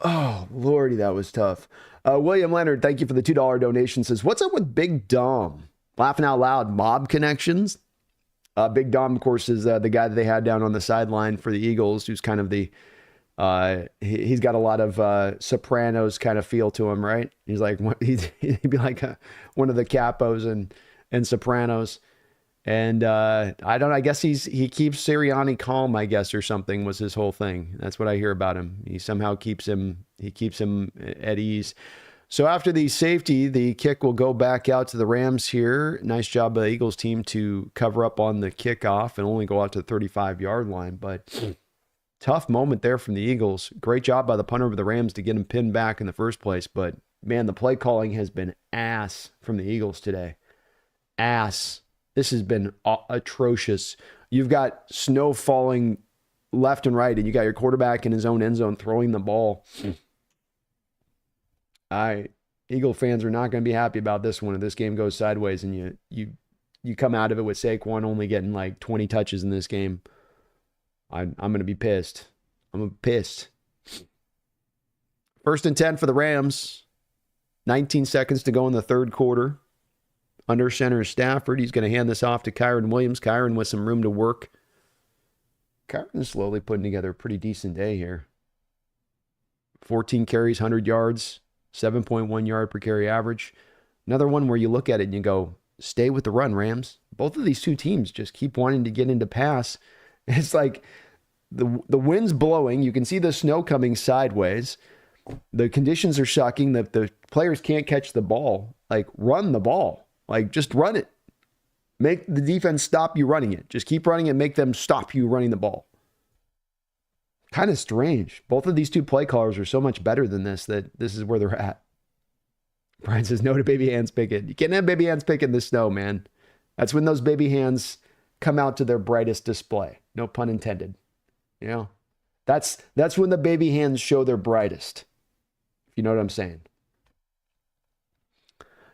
Oh, Lordy, that was tough. William Leonard, thank you for the $2 donation. Says, what's up with Big Dom? Laughing out loud, mob connections. Big Dom, of course, is the guy that they had down on the sideline for the Eagles, who's kind of the he's got a lot of Sopranos kind of feel to him, right? He's like he'd be like one of the capos and Sopranos, and I guess he keeps Sirianni calm, I guess, or something was his whole thing. That's what I hear about him. He somehow keeps him at ease. So after the safety, the kick will go back out to the Rams here. Nice job by the Eagles team to cover up on the kickoff and only go out to the 35-yard line, but tough moment there from the Eagles. Great job by the punter of the Rams to get him pinned back in the first place. But, man, the play calling has been ass from the Eagles today. Ass. This has been atrocious. You've got snow falling left and right, and you got your quarterback in his own end zone throwing the ball. Eagle fans are not going to be happy about this one if this game goes sideways and you come out of it with Saquon only getting like 20 touches in this game. I'm going to be pissed. I'm pissed. 1st and 10 for the Rams. 19 seconds to go in the third quarter. Under center is Stafford. He's going to hand this off to Kyren Williams. Kyren with some room to work. Kyren's slowly putting together a pretty decent day here. 14 carries, 100 yards, 7.1 yard per carry average. Another one where you look at it and you go, stay with the run, Rams. Both of these two teams just keep wanting to get into pass. It's like the wind's blowing. You can see the snow coming sideways. The conditions are sucking. The players can't catch the ball. Like, run the ball. Like, just run it. Make the defense stop you running it. Just keep running it. Make them stop you running the ball. Kind of strange. Both of these two play callers are so much better than this that this is where they're at. Brian says no to baby hands picking. You can't have baby hands picking the snow, man. That's when those baby hands come out to their brightest display. No pun intended. That's when the baby hands show their brightest. If you know what I'm saying.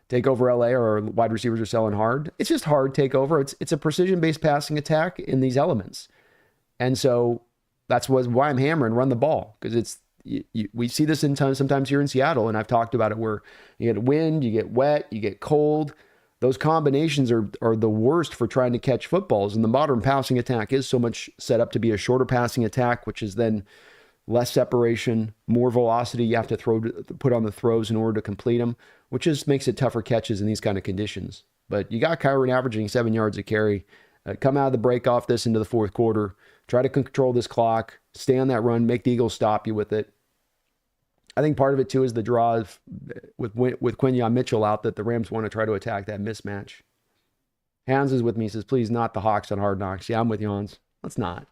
Take over LA, or wide receivers are selling hard. It's just hard takeover. It's a precision-based passing attack in these elements. And so that's why I'm hammering run the ball, because we see this sometimes here in Seattle, and I've talked about it, where you get wind, you get wet, you get cold. Those combinations are the worst for trying to catch footballs. And the modern passing attack is so much set up to be a shorter passing attack, which is then less separation, more velocity you have to put on the throws in order to complete them, which just makes it tougher catches in these kind of conditions. But you got Kyren averaging 7 yards a carry. Come out of the break off this into the fourth quarter. Try to control this clock. Stay on that run. Make the Eagles stop you with it. I think part of it, too, is the draw with Quinyon Mitchell out, that the Rams want to try to attack that mismatch. Hans is with me. He says, please, not the Hawks on Hard Knocks. Yeah, I'm with you, Hans. Let's not.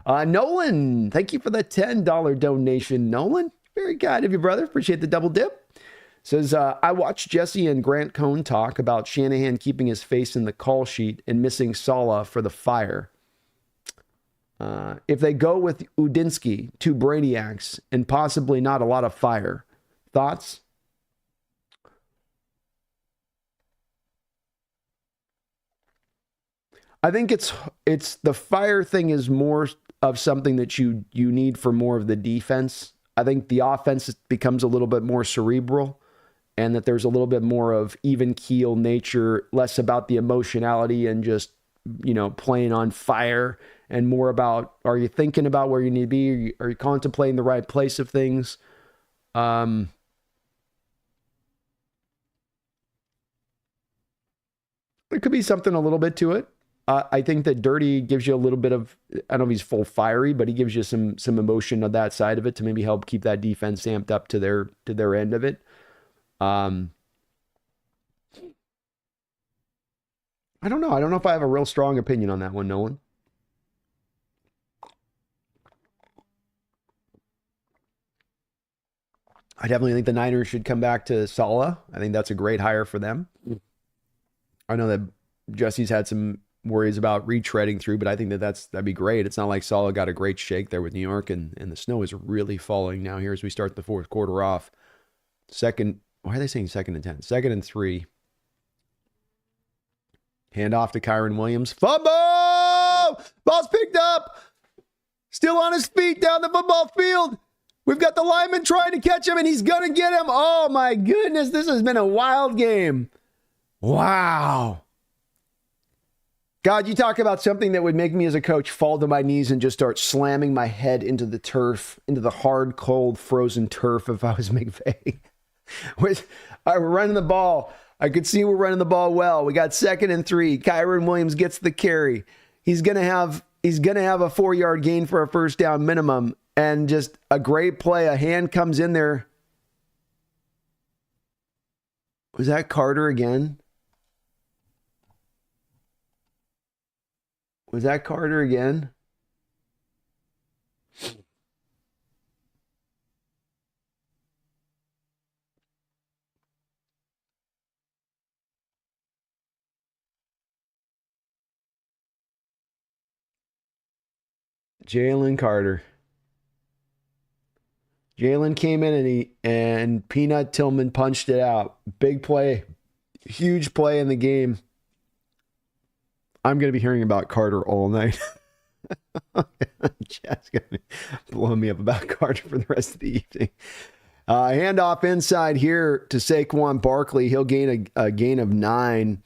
Nolan, thank you for the $10 donation. Nolan, very kind of you, brother. Appreciate the double dip. Says, I watched Jesse and Grant Cohn talk about Shanahan keeping his face in the call sheet and missing Saleh for the fire. If they go with Udinsky, 2 brainiacs, and possibly not a lot of fire. Thoughts? I think it's the fire thing is more of something that you need for more of the defense. I think the offense becomes a little bit more cerebral, and that there's a little bit more of even keel nature, less about the emotionality and just, playing on fire, and more about, are you thinking about where you need to be? Are you contemplating the right place of things? There could be something a little bit to it. I think that Dirty gives you a little bit of, I don't know if he's full fiery, but he gives you some emotion on that side of it to maybe help keep that defense amped up to their end of it. I don't know. I don't know if I have a real strong opinion on that one, Nolan. I definitely think the Niners should come back to Saleh. I think that's a great hire for them. I know that Jesse's had some worries about retreading through, but I think that'd be great. It's not like Saleh got a great shake there with New York, and the snow is really falling now here as we start the fourth quarter off. Why are they saying 2nd and 10? 2nd and 3. Hand off to Kyron Williams. Fumble! Ball's picked up. Still on his feet down the football field. We've got the lineman trying to catch him, and he's going to get him. Oh, my goodness. This has been a wild game. Wow. God, you talk about something that would make me as a coach fall to my knees and just start slamming my head into the turf, into the hard, cold, frozen turf if I was McVay. We're running the ball. I could see we're running the ball well. We got 2nd and 3. Kyron Williams gets the carry. He's gonna have a 4-yard gain for a first down minimum, and just a great play. A hand comes in there. Was that Carter again? Was that Carter again? Jalen Carter. Jalen came in and Peanut Tillman punched it out. Big play. Huge play in the game. I'm going to be hearing about Carter all night. Chad's going to be blowing me up about Carter for the rest of the evening. Handoff inside here to Saquon Barkley. He'll gain a gain of 9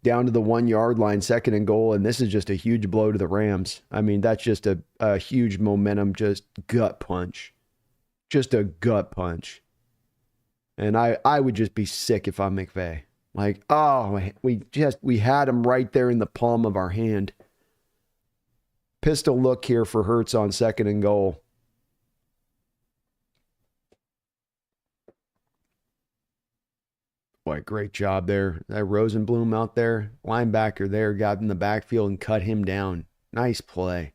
down to the 1-yard line, 2nd and goal. And this is just a huge blow to the Rams. I mean, that's just a huge momentum, just gut punch. Just a gut punch. And I would just be sick if I'm McVay. Like, oh, we had him right there in the palm of our hand. Pistol look here for Hurts on 2nd and goal. Boy, great job there. That Rosenblum out there, linebacker there, got in the backfield and cut him down. Nice play.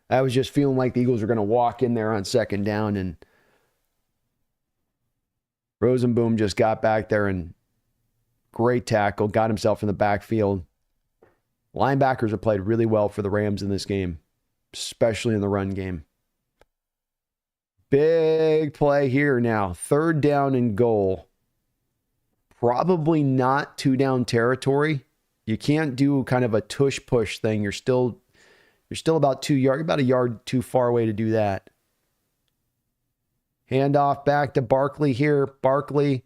I was just feeling like the Eagles were going to walk in there on 2nd down, and Rosenblum just got back there and great tackle, got himself in the backfield. Linebackers have played really well for the Rams in this game, especially in the run game. Big play here now. 3rd down and goal. Probably not 2-down territory. You can't do kind of a tush push thing. You're still about 2 yards, about a yard too far away to do that. Handoff back to Barkley here. Barkley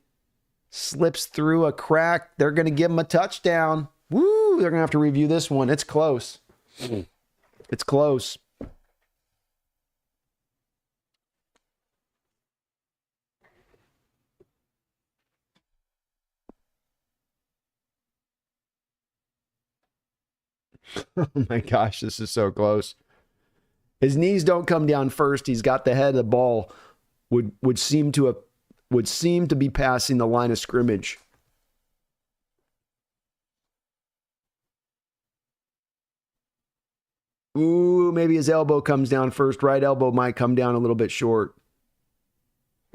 slips through a crack. They're going to give him a touchdown. Woo! They're going to have to review this one. It's close. It's close. Oh my gosh, this is so close. His knees don't come down first. He's got the head of the ball. Would seem to be passing the line of scrimmage. Ooh, maybe his elbow comes down first. Right elbow might come down a little bit short.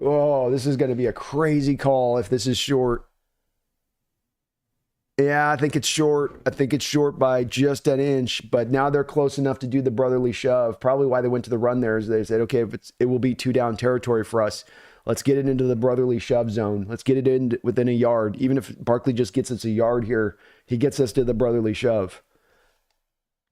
Oh, this is going to be a crazy call if this is short. Yeah, I think it's short. I think it's short by just an inch, but now they're close enough to do the brotherly shove. Probably why they went to the run there is they said, okay, if it will be 2 down territory for us. Let's get it into the brotherly shove zone. Let's get it in within a yard. Even if Barkley just gets us a yard here, he gets us to the brotherly shove.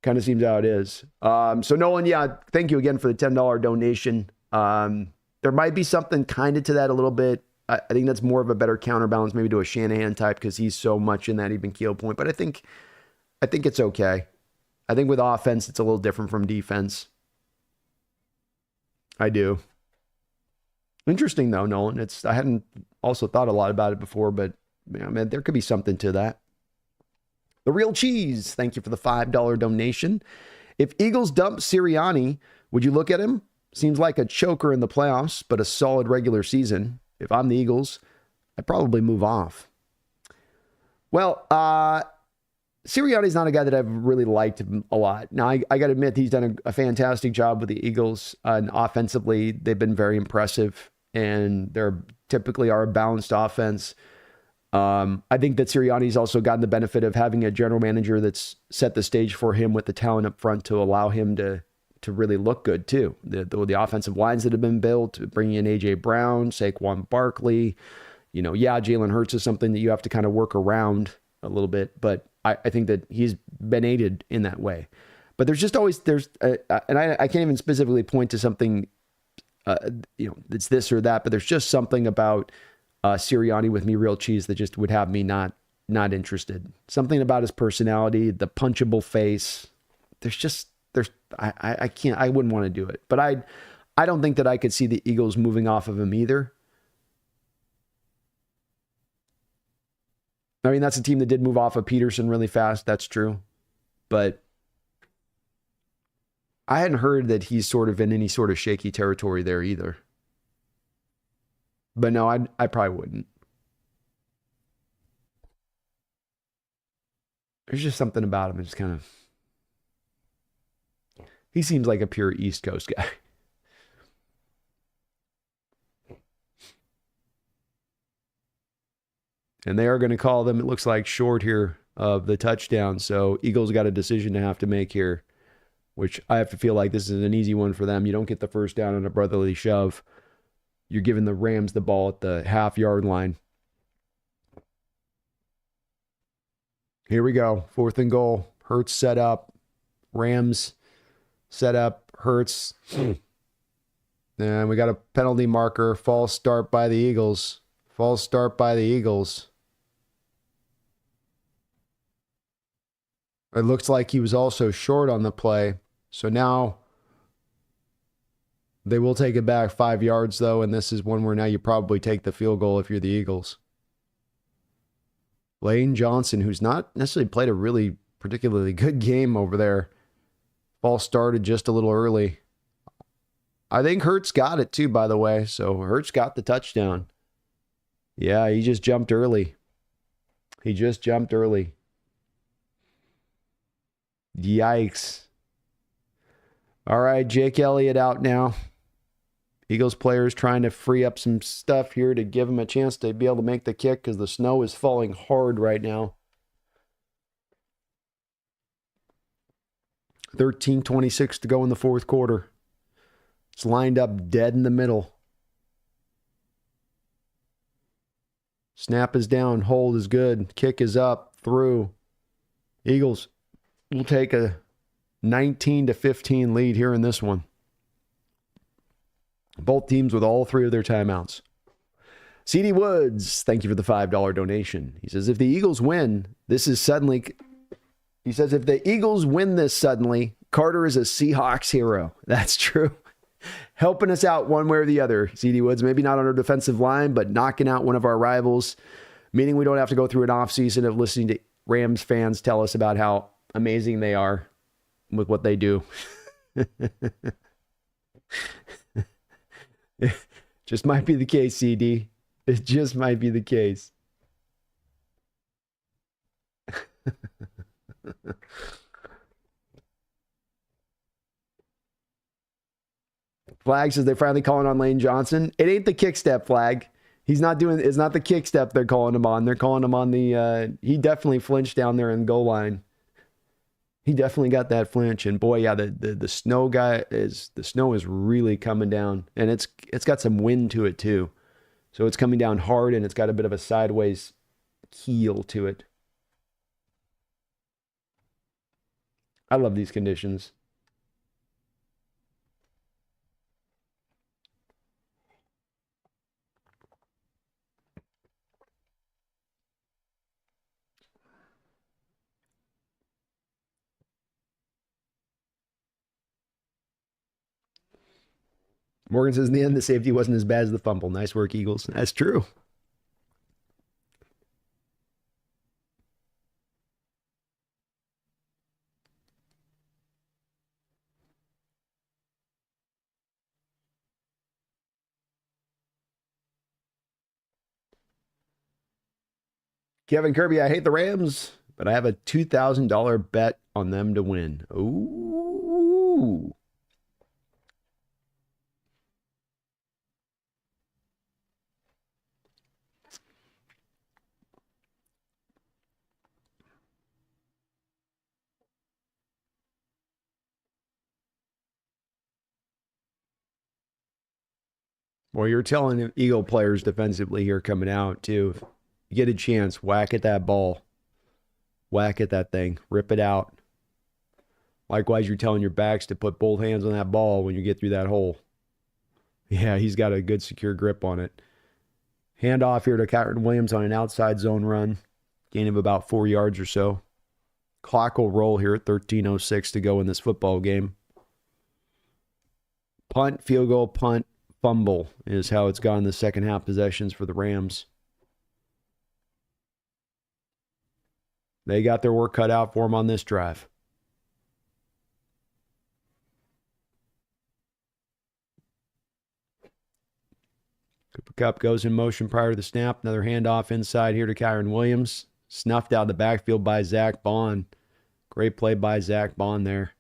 Kind of seems how it is. So Nolan, yeah, thank you again for the $10 donation. There might be something kind of to that a little bit. I think that's more of a better counterbalance maybe to a Shanahan type because he's so much in that even keel point. But I think it's okay. I think with offense, it's a little different from defense. I do. Interesting though, Nolan. I hadn't also thought a lot about it before, but man, there could be something to that. The Real Cheese, thank you for the $5 donation. If Eagles dump Sirianni, would you look at him? Seems like a choker in the playoffs, but a solid regular season. If I'm the Eagles, I'd probably move off. Well, Sirianni's not a guy that I've really liked a lot. Now, I got to admit, he's done a fantastic job with the Eagles. And offensively, they've been very impressive, and they're typically are a balanced offense. I think that Sirianni's also gotten the benefit of having a general manager that's set the stage for him with the talent up front to allow him to really look good too. The offensive lines that have been built, bringing in A.J. Brown, Saquon Barkley, Jalen Hurts is something that you have to kind of work around a little bit, but I think that he's been aided in that way. But there's just always, and I can't even specifically point to something, it's this or that, but there's just something about Sirianni with me, Real Cheese, that just would have me not interested. Something about his personality, the punchable face. I wouldn't want to do it, but I don't think that I could see the Eagles moving off of him either. I mean, that's a team that did move off of Peterson really fast. That's true. But I hadn't heard that he's sort of in any sort of shaky territory there either. But no, I probably wouldn't. There's just something about him. It's kind of, he seems like a pure East Coast guy. And they are going to call them, it looks like, short here of the touchdown. So Eagles got a decision to have to make here, which I have to feel like this is an easy one for them. You don't get the first down on a brotherly shove. You're giving the Rams the ball at the half-yard line. Here we go. 4th and goal. Hurts set up. Rams set up. Hurts. And we got a penalty marker. False start by the Eagles. False start by the Eagles. It looks like he was also short on the play. So now they will take it back 5 yards, though, and this is one where now you probably take the field goal if you're the Eagles. Lane Johnson, who's not necessarily played a really particularly good game over there. Ball started just a little early. I think Hurts got it, too, by the way. So Hurts got the touchdown. Yeah, he just jumped early. Yikes. All right, Jake Elliott out now. Eagles players trying to free up some stuff here to give him a chance to be able to make the kick because the snow is falling hard right now. 13:26 to go in the 4th quarter. It's lined up dead in the middle. Snap is down. Hold is good. Kick is up. Through. Eagles will take a 19-15 lead here in this one. Both teams with all 3 of their timeouts. C.D. Woods, thank you for the $5 donation. He says, if the Eagles win, this is suddenly... He says, if the Eagles win this suddenly, Carter is a Seahawks hero. That's true. Helping us out one way or the other, C.D. Woods. Maybe not on our defensive line, but knocking out one of our rivals, meaning we don't have to go through an offseason of listening to Rams fans tell us about how amazing they are with what they do. Just might be the case, CD. It just might be the case. Flag says they're finally calling on Lane Johnson. It ain't the kick step flag. He's not doing, it's not the kick step they're calling him on. They're calling him on the, he definitely flinched down there in the goal line. He definitely got that flinch. And boy, yeah, the snow the snow is really coming down. And it's got some wind to it too. So it's coming down hard and it's got a bit of a sideways keel to it. I love these conditions. Morgan says in the end, the safety wasn't as bad as the fumble. Nice work, Eagles. That's true. Kevin Kirby, I hate the Rams, but I have a $2,000 bet on them to win. Ooh. Well, you're telling Eagle players defensively here coming out, too. If you get a chance, whack at that ball. Whack at that thing. Rip it out. Likewise, you're telling your backs to put both hands on that ball when you get through that hole. Yeah, he's got a good secure grip on it. Hand off here to Kyron Williams on an outside zone run. Gain of about 4 yards or so. Clock will roll here at 13:06 to go in this football game. Punt, field goal, punt, fumble is how it's gone in the second half possessions for the Rams. They got their work cut out for them on this drive. Cooper Kupp goes in motion prior to the snap. Another handoff inside here to Kyron Williams. Snuffed out of the backfield by Zach Bond. Great play by Zach Bond there.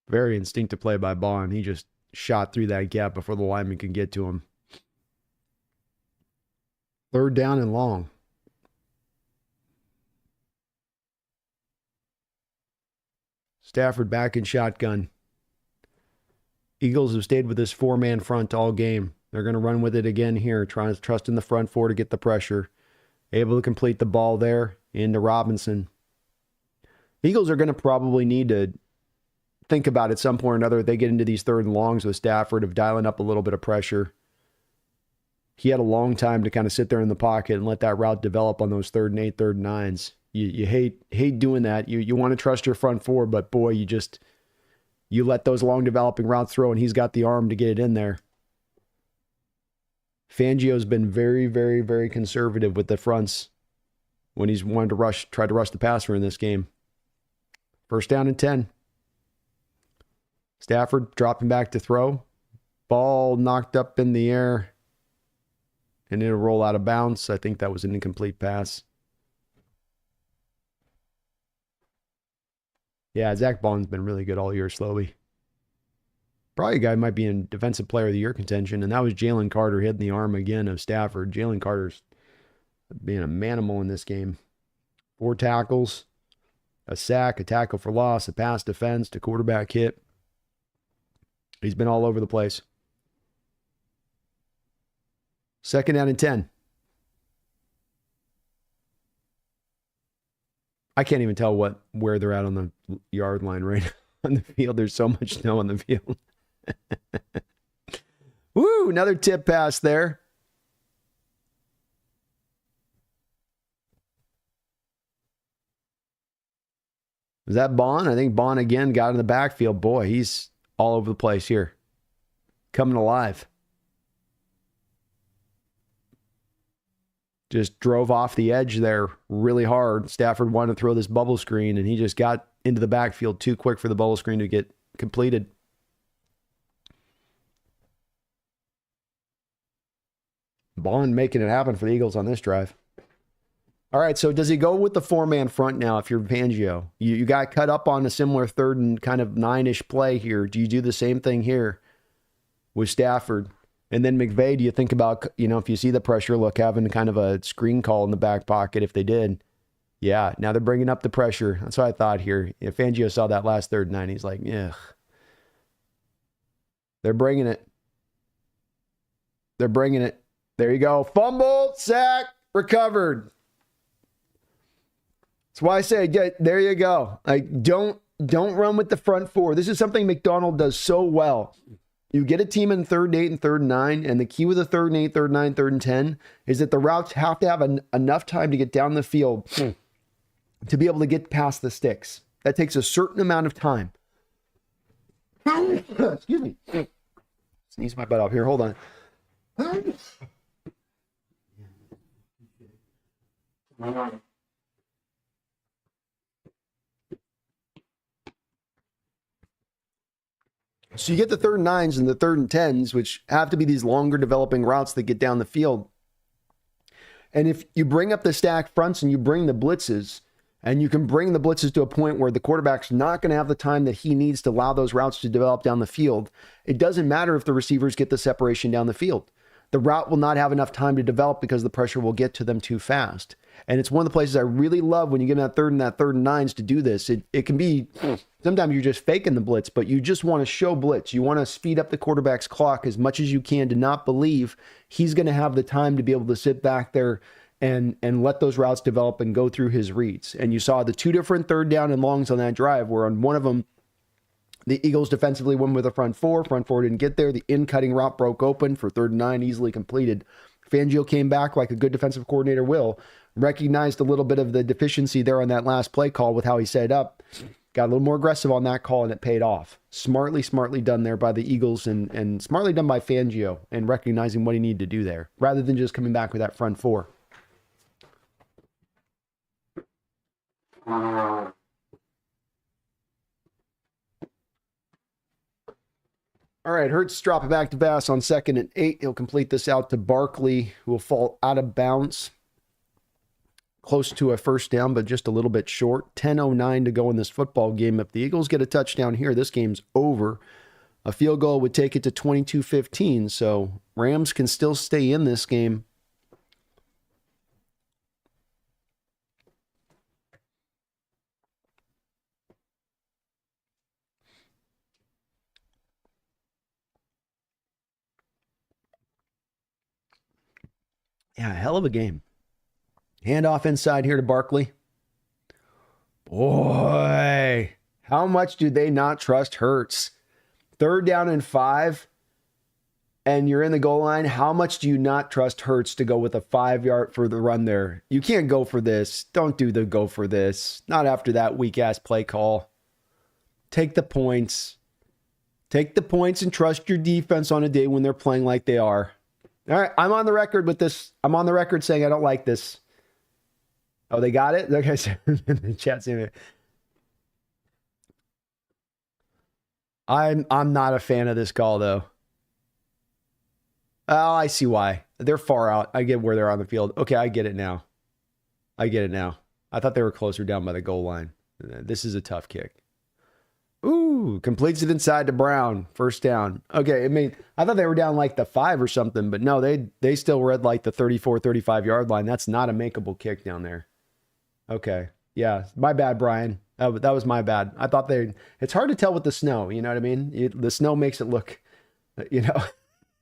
Very instinctive play by Bond. He just shot through that gap before the lineman could get to him. Third down and long. Stafford back in shotgun. Eagles have stayed with this four-man front all game. They're going to run with it again here, trying to trust in the front four to get the pressure. Able to complete the ball there into Robinson. Eagles are going to probably need to think about at some point or another, if they get into these third and longs with Stafford, of dialing up a little bit of pressure. He had a long time to kind of sit there in the pocket and let that route develop on those 3rd and 8, 3rd and 9s. You hate doing that. You want to trust your front four, but boy, you let those long developing routes throw, and he's got the arm to get it in there. Fangio's been very, very, very conservative with the fronts when he's wanted to try to rush the passer in this game. First down and 10. Stafford dropping back to throw. Ball knocked up in the air. And it'll roll out of bounds. I think that was an incomplete pass. Yeah, Zach Bond's been really good all year slowly. Probably a guy might be in Defensive Player of the Year contention, and that was Jalen Carter hitting the arm again of Stafford. Jalen Carter's being a manimal in this game. 4 tackles, a sack, a tackle for loss, a pass defense, a quarterback hit. He's been all over the place. Second down and 10. I can't even tell where they're at on the yard line right now on the field. There's so much snow on the field. Woo, another tip pass there. Was that Bond? I think Bond again got in the backfield. Boy, he's all over the place here. Coming alive. Just drove off the edge there really hard. Stafford wanted to throw this bubble screen, and he just got into the backfield too quick for the bubble screen to get completed. Bond making it happen for the Eagles on this drive. All right, so does he go with the four-man front now if you're Fangio? You got cut up on a similar 3rd and kind of 9-ish play here. Do you do the same thing here with Stafford? And then McVay, do you think about, if you see the pressure, look, having kind of a screen call in the back pocket if they did? Yeah, now they're bringing up the pressure. That's what I thought here. If Fangio saw that last 3rd and 9, he's like, ugh. They're bringing it. They're bringing it. There you go. Fumble, sack, recovered. That's why I say, there you go. Like, don't run with the front four. This is something McDonald does so well. You get a team in 3rd and 8 and 3rd and 9, and the key with the 3rd and 8, 3rd and 9, 3rd and 10 is that the routes have to have enough time to get down the field to be able to get past the sticks. That takes a certain amount of time. Excuse me. Sneeze my butt off here. Hold on. So you get the 3rd and 9s and the 3rd and 10s, which have to be these longer developing routes that get down the field. And if you bring up the stack fronts and you bring the blitzes, and you can bring the blitzes to a point where the quarterback's not going to have the time that he needs to allow those routes to develop down the field, it doesn't matter if the receivers get the separation down the field. The route will not have enough time to develop because the pressure will get to them too fast. And it's one of the places I really love when you get in that 3rd and 9s to do this. It can be, sometimes you're just faking the blitz, but you just want to show blitz. You want to speed up the quarterback's clock as much as you can to not believe he's going to have the time to be able to sit back there and let those routes develop and go through his reads. And you saw the 2 different 3rd down and longs on that drive, where on one of them, the Eagles defensively went with a front four. Front four didn't get there. The in-cutting route broke open for 3rd and 9, easily completed. Fangio came back like a good defensive coordinator will, recognized a little bit of the deficiency there on that last play call with how he set it up, got a little more aggressive on that call, and it paid off. Smartly done there by the Eagles and smartly done by Fangio and recognizing what he needed to do there, rather than just coming back with that front four. All right, Hurts drop it back to Bass on 2nd and 8. He'll complete this out to Barkley, who will fall out of bounds. Close to a first down, but just a little bit short. 10:09 to go in this football game. If the Eagles get a touchdown here, this game's over. A field goal would take it to 22-15, so Rams can still stay in this game. Yeah, hell of a game. Handoff inside here to Barkley. Boy, how much do they not trust Hurts? 3rd down and 5, and you're in the goal line. How much do you not trust Hurts to go with a 5-yard for the run there? You can't go for this. Don't do the go for this. Not after that weak-ass play call. Take the points. Take the points and trust your defense on a day when they're playing like they are. All right, I'm on the record with this. I'm on the record saying I don't like this. Oh, they got it? Okay, so in the chat saying I'm not a fan of this call, though. Oh, I see why. They're far out. I get where they're on the field. Okay, I get it now. I thought they were closer down by the goal line. This is a tough kick. Ooh, completes it inside to Brown. First down. Okay, I thought they were down like the 5 or something, but no, they still were at like the 34, 35-yard line. That's not a makeable kick down there. Okay. Yeah, my bad, Brian. That was my bad. I thought it's hard to tell with the snow, you know what I mean? The snow makes it look, it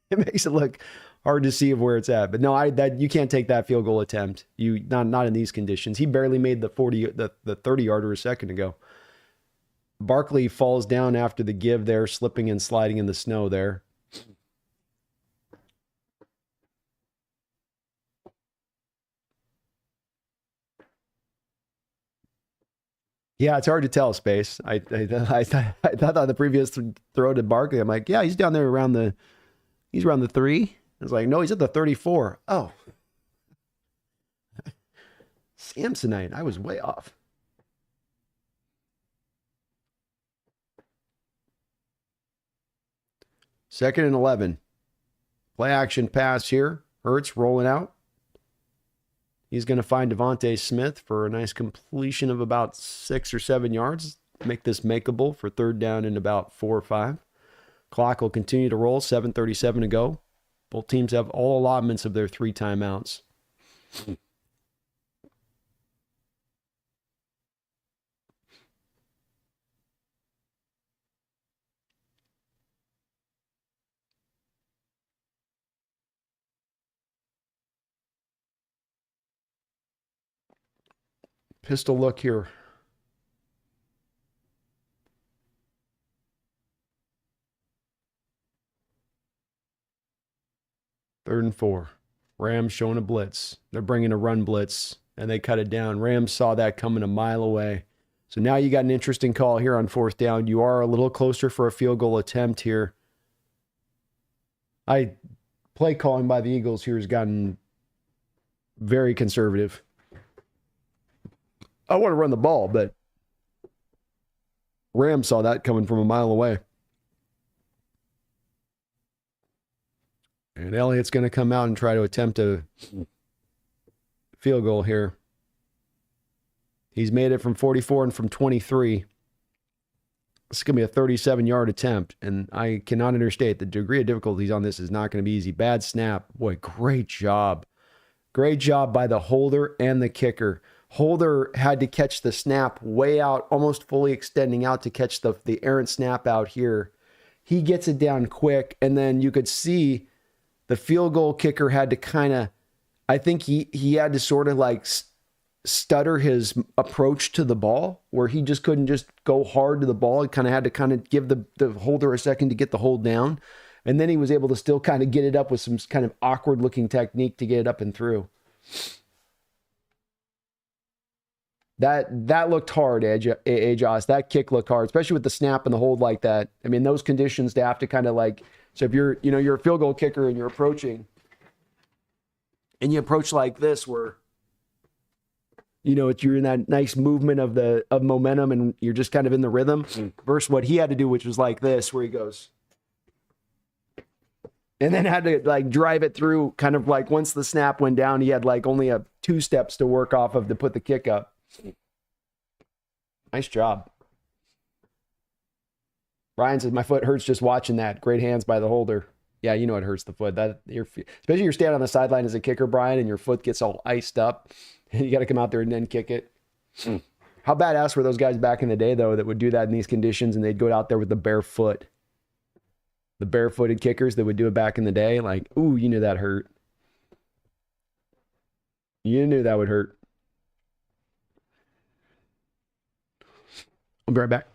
makes it look hard to see of where it's at. But no, you can't take that field goal attempt. Not in these conditions. He barely made the 30-yarder a second ago. Barkley falls down after the give there, slipping and sliding in the snow there. Yeah, it's hard to tell, Space. I thought the previous throw to Barkley, I'm like, yeah, he's down there around the 3. I was like, no, he's at the 34. Oh. Samsonite. I was way off. Second and 11. Play action pass here. Hurts rolling out. He's going to find Devontae Smith for a nice completion of about 6 or 7 yards. Make this makeable for third down in about 4 or 5. Clock will continue to roll, 7:37 to go. Both teams have all allotments of their 3 timeouts. Pistol look here. Third and 4. Rams showing a blitz. They're bringing a run blitz, and they cut it down. Rams saw that coming a mile away. So now you got an interesting call here on 4th down. You are a little closer for a field goal attempt here. Play calling by the Eagles here has gotten very conservative. I want to run the ball, but Rams saw that coming from a mile away. And Elliott's going to come out and try to attempt a field goal here. He's made it from 44 and from 23. This is going to be a 37-yard attempt, and I cannot understate the degree of difficulties on this is not going to be easy. Bad snap. Boy, great job. Great job by the holder and the kicker. Holder had to catch the snap way out, almost fully extending out to catch the errant snap out here. He gets it down quick, and then you could see the field goal kicker had to kind of, I think he had to sort of like stutter his approach to the ball, where he just couldn't just go hard to the ball. He kind of had to kind of give the holder a second to get the hold down. And then he was able to still kind of get it up with some kind of awkward looking technique to get it up and through. That looked hard, Josh. That kick looked hard, especially with the snap and the hold like that. I mean, those conditions, they have to kind of like, so if you're a field goal kicker and you're approaching, and you approach like this, where, you're in that nice movement of momentum and you're just kind of in the rhythm, versus what he had to do, which was like this, where he goes, and then had to like drive it through, kind of like once the snap went down, he had like only 2 steps to work off of to put the kick up. Nice job. Brian says, my foot hurts just watching that. Great hands by the holder. Yeah, it hurts the foot. Especially you're standing on the sideline as a kicker, Brian, and your foot gets all iced up, and you got to come out there and then kick it. How badass were those guys back in the day, though, that would do that in these conditions, and they'd go out there with the bare foot? The barefooted kickers that would do it back in the day, like, ooh, you knew that hurt. You knew that would hurt. I'll be right back.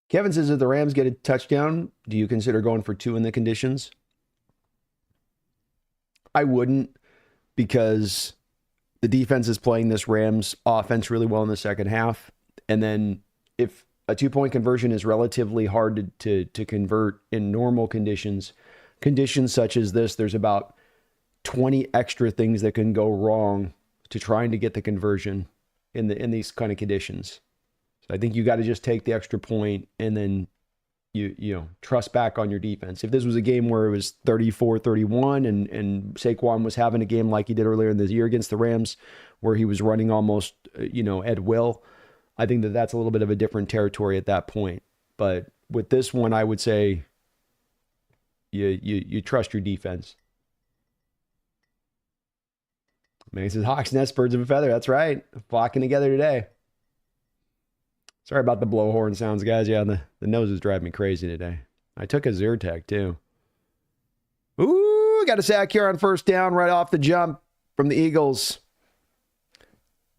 Kevin says, if the Rams get a touchdown, do you consider going for 2 in the conditions? I wouldn't, because the defense is playing this Rams offense really well in the second half. And then if a 2-point conversion is relatively hard to convert in normal conditions such as this, there's about 20 extra things that can go wrong to trying to get the conversion in these kind of conditions. So I think you got to just take the extra point and then you trust back on your defense. If this was a game where it was 34-31 and Saquon was having a game like he did earlier in the year against the Rams where he was running almost, at will, I think that that's a little bit of a different territory at that point. But with this one, I would say you trust your defense. Man, he says, Hawks Nest, birds of a feather. That's right. Flocking together today. Sorry about the blowhorn sounds, guys. Yeah, the nose is driving me crazy today. I took a Zyrtec, too. Ooh, got a sack here on first down right off the jump from the Eagles.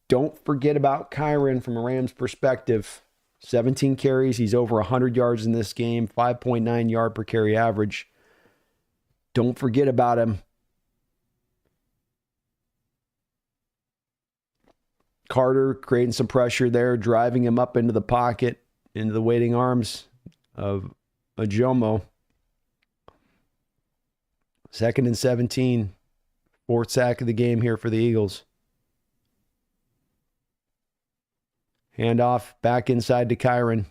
Don't forget about Kyren from a Rams perspective. 17 carries. He's over 100 yards in this game. 5.9 yard per carry average. Don't forget about him. Carter creating some pressure there, driving him up into the pocket, into the waiting arms of Ajomo. 2nd and 17. 4th sack of the game here for the Eagles. Handoff back inside to Kyren.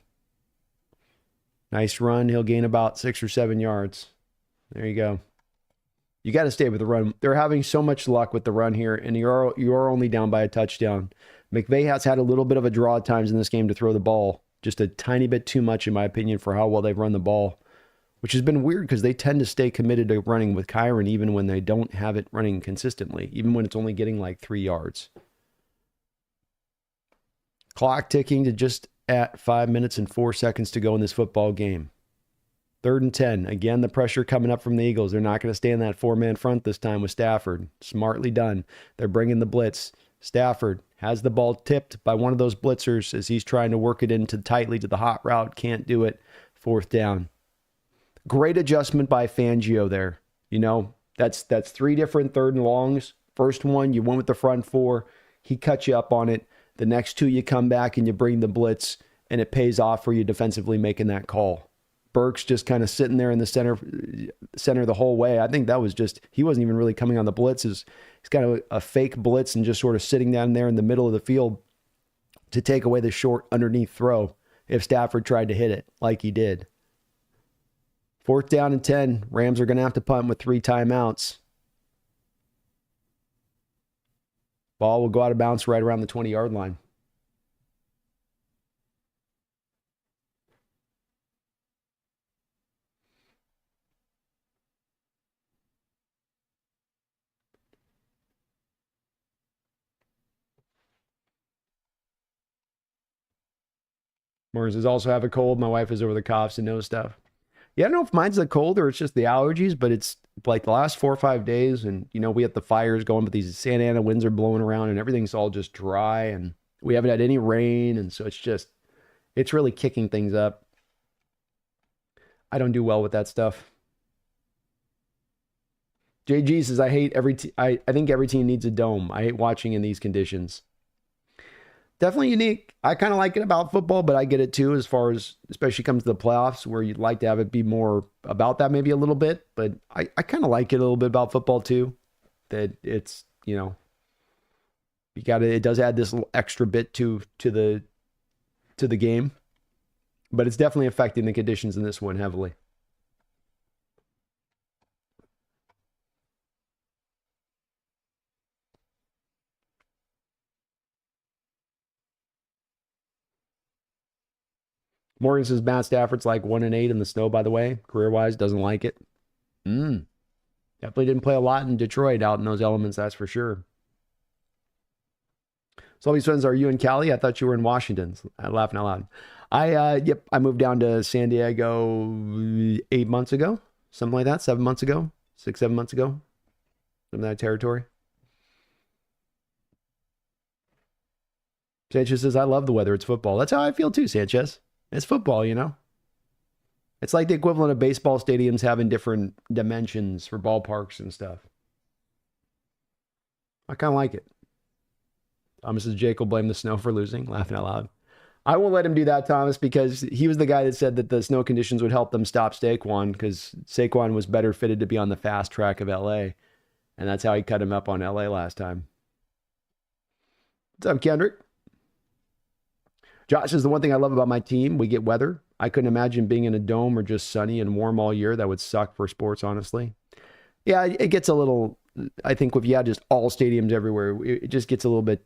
Nice run. He'll gain about 6 or 7 yards. There you go. You got to stay with the run. They're having so much luck with the run here, and you're only down by a touchdown. McVay has had a little bit of a draw at times in this game to throw the ball. Just a tiny bit too much, in my opinion, for how well they've run the ball, which has been weird because they tend to stay committed to running with Kyren even when they don't have it running consistently, even when it's only getting like 3 yards. Clock ticking to just at 5 minutes and 4 seconds to go in this football game. 3rd and 10. Again, the pressure coming up from the Eagles. They're not going to stay in that 4-man front this time with Stafford. Smartly done. They're bringing the blitz. Stafford has the ball tipped by one of those blitzers as he's trying to work it into tightly to the hot route. Can't do it. 4th down. Great adjustment by Fangio there. That's 3 different 3rd and longs. First one, you went with the front 4. He cut you up on it. The next 2, you come back and you bring the blitz, and it pays off for you defensively making that call. Burks just kind of sitting there in the center the whole way. I think that was just, he wasn't even really coming on the blitz. He's got a fake blitz and just sort of sitting down there in the middle of the field to take away the short underneath throw if Stafford tried to hit it like he did. 4th down and 10. Rams are going to have to punt with 3 timeouts. Ball will go out of bounds right around the 20-yard line. Morris does also have a cold. My wife is over the coughs and nose stuff. Yeah, I don't know if mine's the cold or it's just the allergies, but it's like the last 4 or 5 days, and we have the fires going, but these Santa Ana winds are blowing around and everything's all just dry, and we haven't had any rain, and so it's really kicking things up. I don't do well with that stuff. JG says, I think every team needs a dome. I hate watching in these conditions. Definitely unique. I kind of like it about football, but I get it too, as far as especially comes to the playoffs, where you'd like to have it be more about that maybe a little bit. But I kind of like it a little bit about football too. That it's, it does add this little extra bit to the game. But it's definitely affecting the conditions in this one heavily. Morgan says Matt Stafford's like 1-8 in the snow, by the way. Career-wise, doesn't like it. Definitely didn't play a lot in Detroit out in those elements, that's for sure. So all these friends, are you in Cali? I thought you were in Washington. I'm laughing out loud. I moved down to San Diego 8 months ago. Something like that, 7 months ago. 6, 7 months ago. Some of that territory. Sanchez says, I love the weather. It's football. That's how I feel too, Sanchez. It's football, It's like the equivalent of baseball stadiums having different dimensions for ballparks and stuff. I kind of like it. Thomas says, Jake will blame the snow for losing. Laughing out loud. I won't let him do that, Thomas, because he was the guy that said that the snow conditions would help them stop Saquon, because Saquon was better fitted to be on the fast track of LA. And that's how he cut him up on LA last time. What's up, Kendrick? Josh says, the one thing I love about my team, we get weather. I couldn't imagine being in a dome or just sunny and warm all year. That would suck for sports, honestly. Yeah, it gets a little, I think if you had just all stadiums everywhere, it just gets a little bit,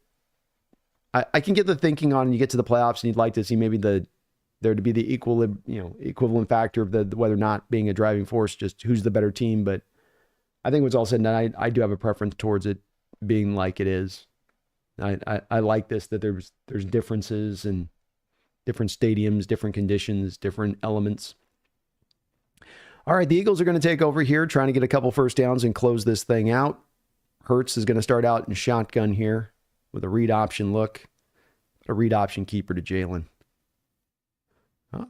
I can get the thinking on, you get to the playoffs and you'd like to see maybe there to be the equivalent factor of the weather not being a driving force, just who's the better team. But I think what's all said and done, I do have a preference towards it being like it is. I like this, that there's differences and different stadiums, different conditions, different elements. All right, the Eagles are going to take over here, trying to get a couple first downs and close this thing out. Hurts is going to start out in shotgun here with a read option look. A read option keeper to Jalen.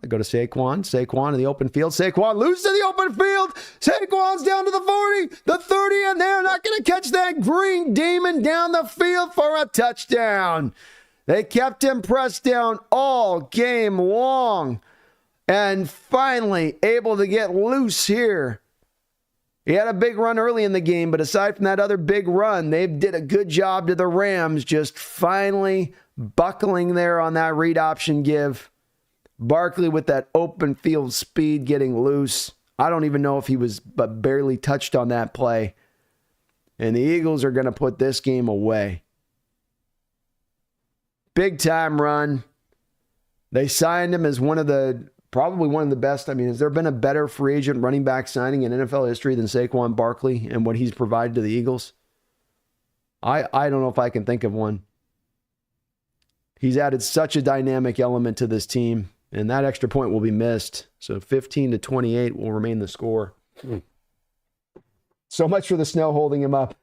They go to Saquon. Saquon in the open field. Saquon loose to the open field. Saquon's down to the 40, the 30, and they're not going to catch that green demon down the field for a touchdown. They kept him pressed down all game long and finally able to get loose here. He had a big run early in the game, but aside from that other big run, they did a good job to the Rams, just finally buckling there on that read option give. Barkley with that open field speed getting loose. I don't even know if he was but barely touched on that play. And the Eagles are going to put this game away. Big time run. They signed him as probably one of the best. I mean, has there been a better free agent running back signing in NFL history than Saquon Barkley and what he's provided to the Eagles? I don't know if I can think of one. He's added such a dynamic element to this team. And that extra point will be missed. So 15-28 will remain the score. So much for the snow holding him up.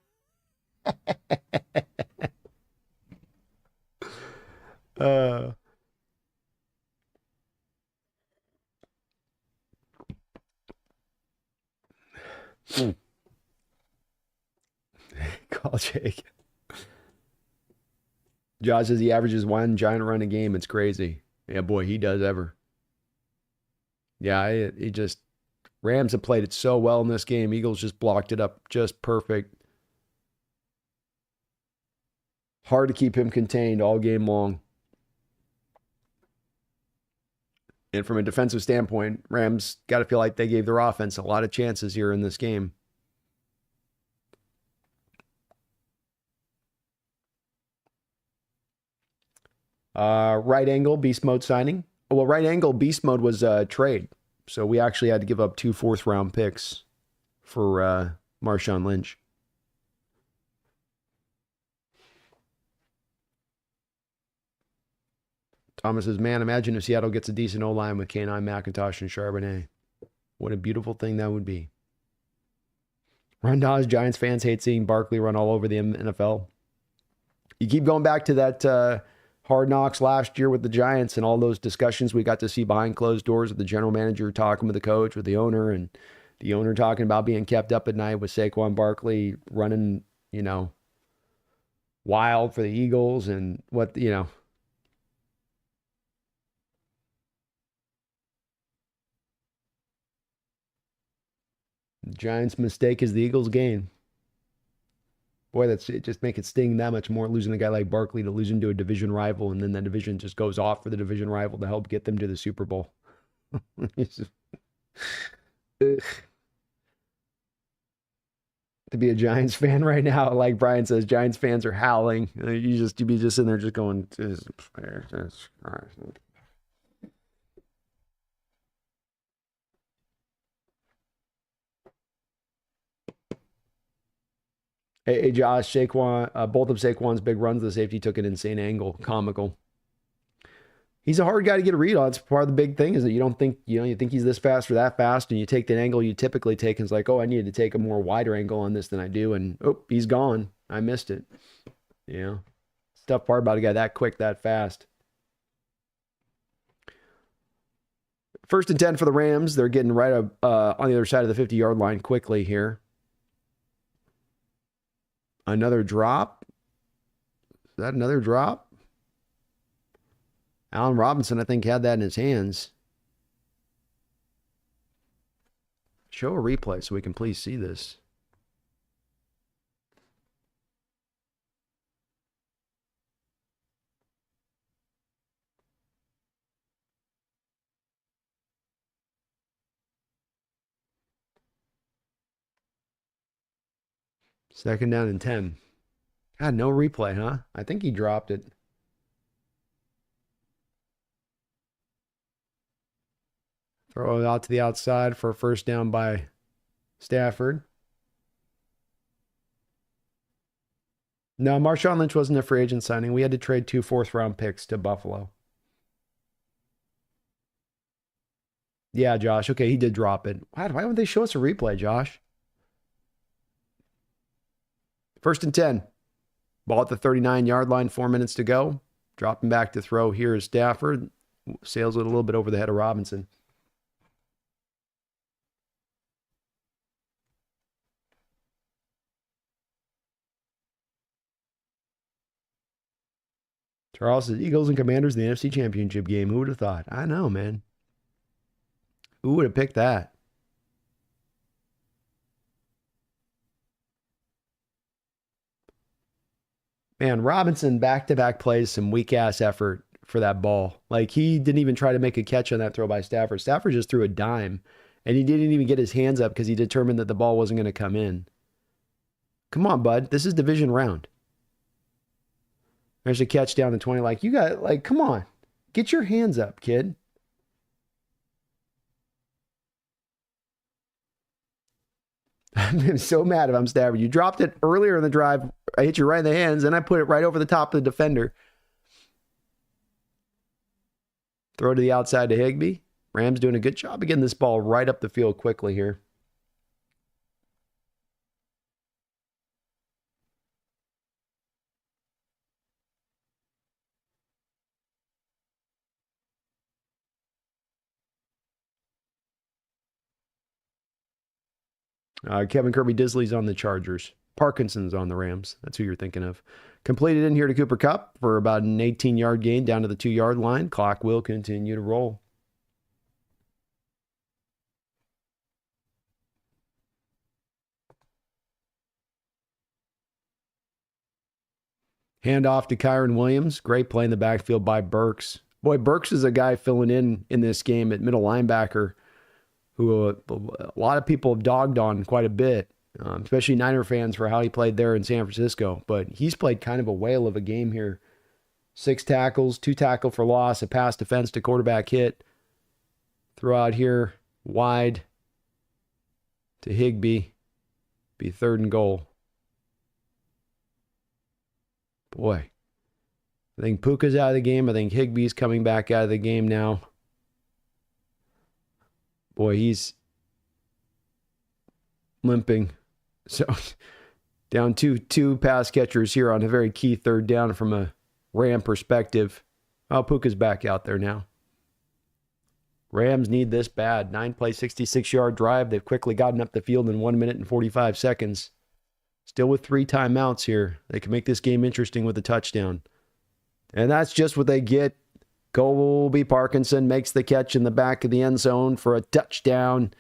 Call Jake. Josh says he averages one giant run a game. It's crazy. Yeah, boy, he does ever. Yeah, he just, Rams have played it so well in this game. Eagles just blocked it up just perfect. Hard to keep him contained all game long. And from a defensive standpoint, Rams got to feel like they gave their offense a lot of chances here in this game. Right angle beast mode signing. Well, right angle beast mode was a trade. So we actually had to give up 2 fourth-round picks for Marshawn Lynch. Thomas says, man, imagine if Seattle gets a decent O-line with K9, McIntosh, and Charbonnet. What a beautiful thing that would be. Rondaz, Giants fans hate seeing Barkley run all over the NFL. You keep going back to that Hard Knocks last year with the Giants and all those discussions we got to see behind closed doors with the general manager talking with the coach, with the owner, and the owner talking about being kept up at night with Saquon Barkley running, wild for the Eagles and what. The Giants' mistake is the Eagles' gain. Boy, it just make it sting that much more, losing a guy like Barkley to losing to a division rival, and then that division just goes off for the division rival to help get them to the Super Bowl. To be a Giants fan right now, like Brian says, Giants fans are howling. You'd be just in there just going, Hey, Josh, Saquon, both of Saquon's big runs, the safety took an insane angle, comical. He's a hard guy to get a read on. It's part of the big thing is that you don't think, you think he's this fast or that fast, and you take the angle you typically take, and it's like, oh, I needed to take a more wider angle on this than I do, and oh, he's gone. I missed it. It's the tough part about a guy that quick, that fast. 1st and 10 for the Rams. They're getting right up on the other side of the 50-yard line quickly here. Another drop. Is that another drop? Allen Robinson, I think, had that in his hands. Show a replay so we can please see this. 2nd down and 10. God, no replay, huh? I think he dropped it. Throw it out to the outside for a 1st down by Stafford. No, Marshawn Lynch wasn't a free agent signing. We had to trade 2 4th-round picks to Buffalo. Yeah, Josh. Okay, he did drop it. Why wouldn't they show us a replay, Josh? 1st and 10. Ball at the 39-yard line, 4 minutes to go. Dropping back to throw here is Stafford. Sails it a little bit over the head of Robinson. Charles says, Eagles and Commanders in the NFC Championship game. Who would have thought? I know, man. Who would have picked that? Man, Robinson back-to-back plays some weak-ass effort for that ball. Like, he didn't even try to make a catch on that throw by Stafford. Stafford just threw a dime, and he didn't even get his hands up because he determined that the ball wasn't going to come in. Come on, bud. This is division round. There's a catch down to 20. Like, you got, like, come on. Get your hands up, kid. I'm so mad if I'm Stafford. You dropped it earlier in the drive. I hit you right in the hands, and I put it right over the top of the defender. Throw to the outside to Higbee. Rams doing a good job of getting this ball right up the field quickly here. Kevin Kirby Disley's on the Chargers. Parkinson's on the Rams. That's who you're thinking of. Completed in here to Cooper Kupp for about an 18-yard gain down to the 2-yard line. Clock will continue to roll. Hand off to Kyron Williams. Great play in the backfield by Burks. Boy, Burks is a guy filling in this game at middle linebacker who a lot of people have dogged on quite a bit, especially Niner fans for how he played there in San Francisco. But he's played kind of a whale of a game here. 6 tackles, 2 tackle for loss, a pass defense to quarterback hit. Throw out here wide to Higbee. Be 3rd and goal. Boy, I think Puka's out of the game. I think Higbee's coming back out of the game now. Boy, he's limping. So down two pass catchers here on a very key 3rd down from a Ram perspective. Oh, Puka's back out there now. Rams need this bad. 9-play, 66-yard drive. They've quickly gotten up the field in 1 minute and 45 seconds. Still with 3 timeouts here. They can make this game interesting with a touchdown. And that's just what they get. Colby Parkinson makes the catch in the back of the end zone for a touchdown.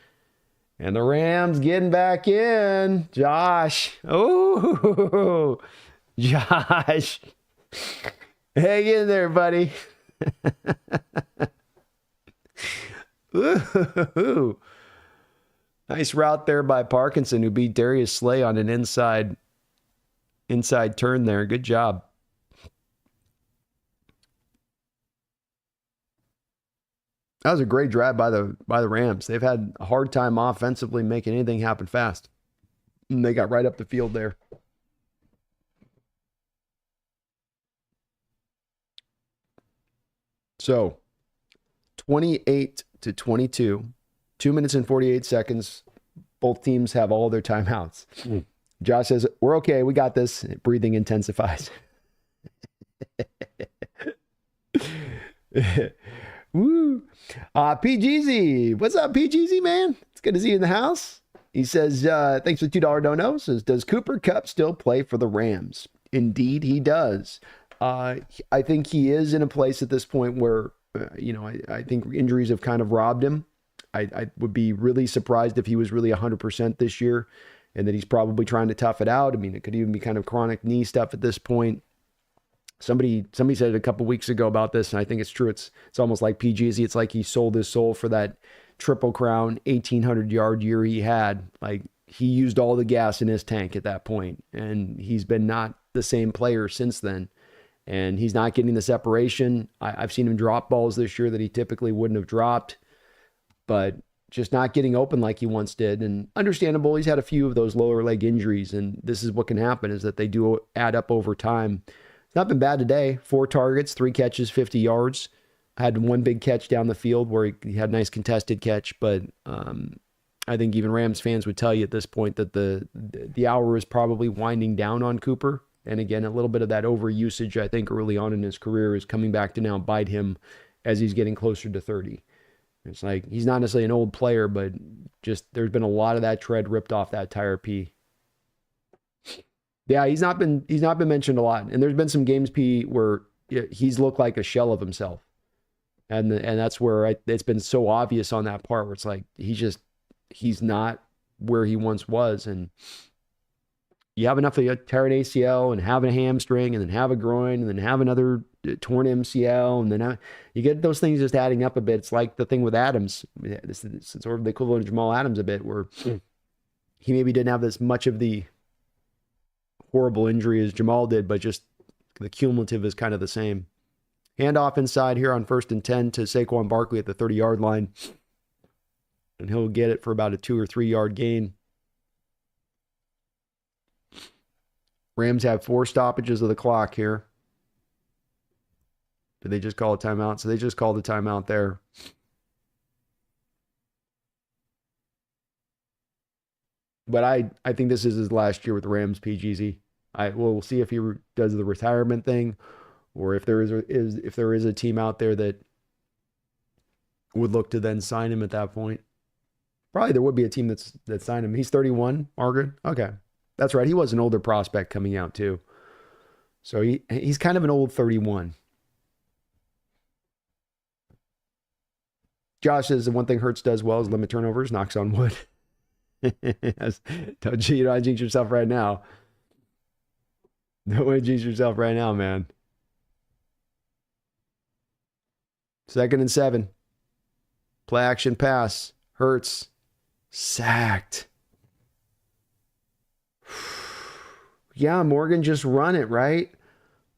And the Rams getting back in. Josh. Oh, Josh. Hang in there, buddy. Ooh. Nice route there by Parkinson, who beat Darius Slay on an inside turn there. Good job. That was a great drive by the Rams. They've had a hard time offensively making anything happen fast. And they got right up the field there. So, 28-22. 2 minutes and 48 seconds. Both teams have all their timeouts. Josh says, we're okay. We got this. Breathing intensifies. Woo. PGZ. What's up, PGZ, man? It's good to see you in the house. He says, thanks for the $2 dono. Says, does Cooper Kupp still play for the Rams? Indeed, he does. I think he is in a place at this point where, I think injuries have kind of robbed him. I would be really surprised if he was really 100% this year and that he's probably trying to tough it out. I mean, it could even be kind of chronic knee stuff at this point. Somebody said it a couple weeks ago about this, and I think it's true. It's almost like PGZ. It's like he sold his soul for that Triple Crown 1,800-yard year he had. Like, he used all the gas in his tank at that point, and he's been not the same player since then. And he's not getting the separation. I've seen him drop balls this year that he typically wouldn't have dropped, but just not getting open like he once did. And understandable, he's had a few of those lower leg injuries, and this is what can happen, is that they do add up over time. It's not been bad today. 4 targets, 3 catches, 50 yards. I had one big catch down the field where he had a nice contested catch, but I think even Rams fans would tell you at this point that the hour is probably winding down on Cooper. And again, a little bit of that overusage, I think, early on in his career is coming back to now bite him as he's getting closer to 30. It's like he's not necessarily an old player, but just there's been a lot of that tread ripped off that tire P. Yeah, he's not been mentioned a lot. And there's been some games, P, where he's looked like a shell of himself. And that's where it's been so obvious on that part where it's like he's not where he once was. And you have enough of tear an ACL and have a hamstring and then have a groin and then have another torn MCL. And then you get those things just adding up a bit. It's like the thing with Adams. This is sort of the equivalent of Jamal Adams a bit, where he maybe didn't have as much of the horrible injury as Jamal did, but just the cumulative is kind of the same. Handoff inside here on 1st and 10 to Saquon Barkley at the 30-yard line. And he'll get it for about a 2 or 3 yard gain. Rams have 4 stoppages of the clock here. Did they just call a timeout? So they just called a timeout there. But I think this is his last year with the Rams, PGZ. We'll see if he does the retirement thing, or if there is a team out there that would look to then sign him at that point. Probably there would be a team that signed him. He's 31, Margaret. Okay. That's right. He was an older prospect coming out too. So he's kind of an old 31. Josh says the one thing Hurts does well is limit turnovers, knocks on wood. Don't you know, jinx yourself right now. Don't want to jinx yourself right now, man. 2nd and 7. Play action pass. Hurts. Sacked. Yeah, Morgan, just run it, right?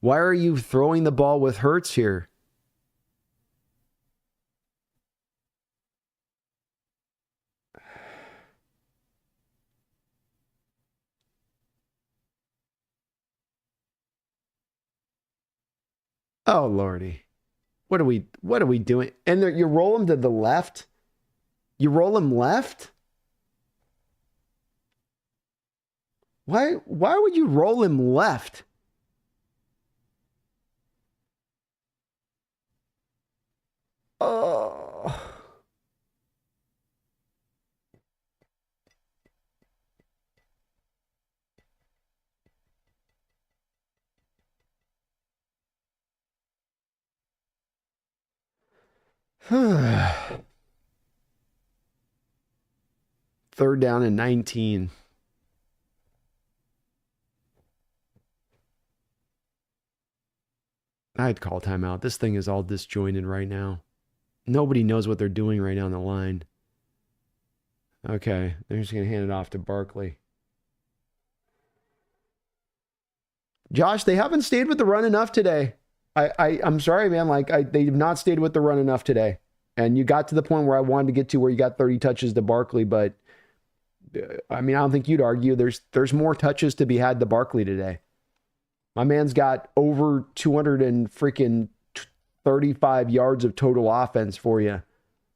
Why are you throwing the ball with Hurts here? Oh, Lordy. What are we doing? And you roll him to the left? You roll him left? Why would you roll him left? Oh. Third down and 19. I'd call timeout. This thing is all disjointed right now. Nobody knows what they're doing right now on the line. Okay, they're just going to hand it off to Barkley. Josh, they haven't stayed with the run enough today. I'm sorry, man. They have not stayed with the run enough today. And you got to the point where I wanted to get to, where you got 30 touches to Barkley, but I mean, I don't think you'd argue there's more touches to be had to Barkley today. My man's got over 200 and freaking 35 yards of total offense for you.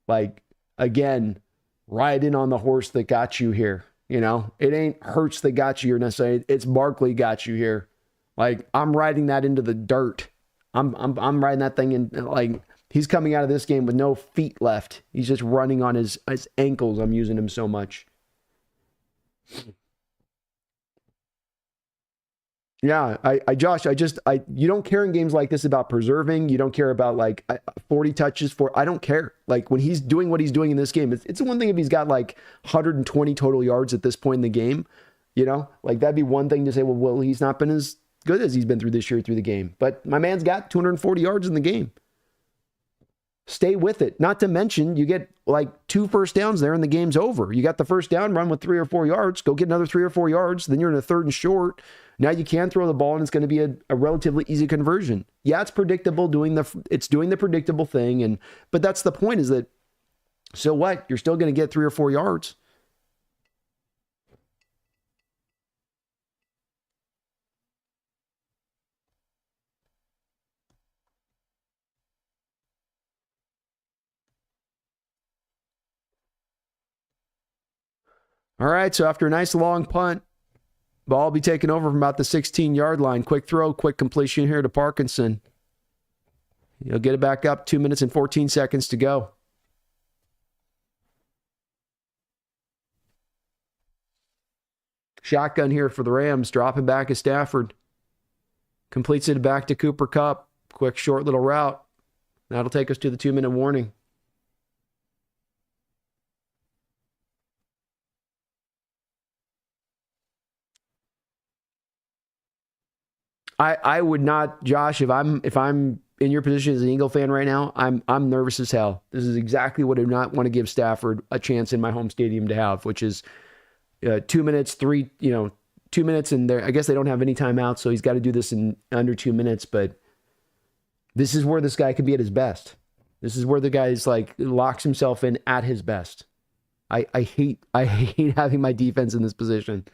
Like, again, ride in on the horse that got you here. You know, it ain't Hurts that got you here necessarily. It's Barkley got you here. Like, I'm riding that into the dirt. I'm riding that thing in. Like, he's coming out of this game with no feet left. He's just running on his ankles. I'm using him so much. Yeah, Josh, you don't care in games like this about preserving. You don't care about 40 touches I don't care. Like, when he's doing what he's doing in this game, it's the one thing if he's got 120 total yards at this point in the game, you know, that'd be one thing to say, well, he's not been as good as he's been through this year through the game. But my man's got 240 yards in the game. Stay with it. Not to mention, you get like 2 first downs there and the game's over. You got the first down, run with 3 or 4 yards, go get another 3 or 4 yards, then you're in a 3rd and short. Now you can throw the ball and it's going to be a relatively easy conversion. Yeah, it's predictable, it's doing the predictable thing, but that's the point, is that, so what? You're still going to get 3 or 4 yards. All right, so after a nice long punt, ball will be taken over from about the 16-yard line. Quick throw, quick completion here to Parkinson. He'll get it back up, 2 minutes and 14 seconds to go. Shotgun here for the Rams, dropping back is Stafford. Completes it back to Cooper Kupp. Quick, short little route. That'll take us to the 2-minute warning. I would not, Josh, if I'm in your position as an Eagle fan right now, I'm nervous as hell. This is exactly what I do not want to give Stafford a chance in my home stadium to have, which is 2 minutes, 2 minutes, and I guess they don't have any timeouts, so he's got to do this in under 2 minutes. But this is where this guy could be at his best. This is where the guy is like locks himself in at his best. I hate having my defense in this position.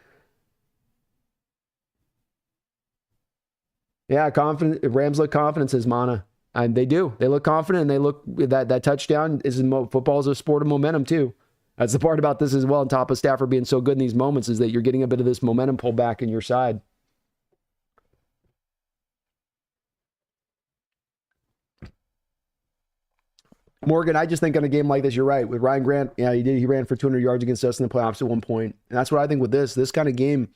Yeah, confident. Rams look confident, says Mana. And they do. They look confident, and they look that touchdown is football is a sport of momentum too. That's the part about this as well. On top of Stafford being so good in these moments, is that you're getting a bit of this momentum pull back in your side. Morgan, I just think on a game like this, you're right. With Ryan Grant, yeah, he ran for 200 yards against us in the playoffs at one point. And that's what I think with this kind of game.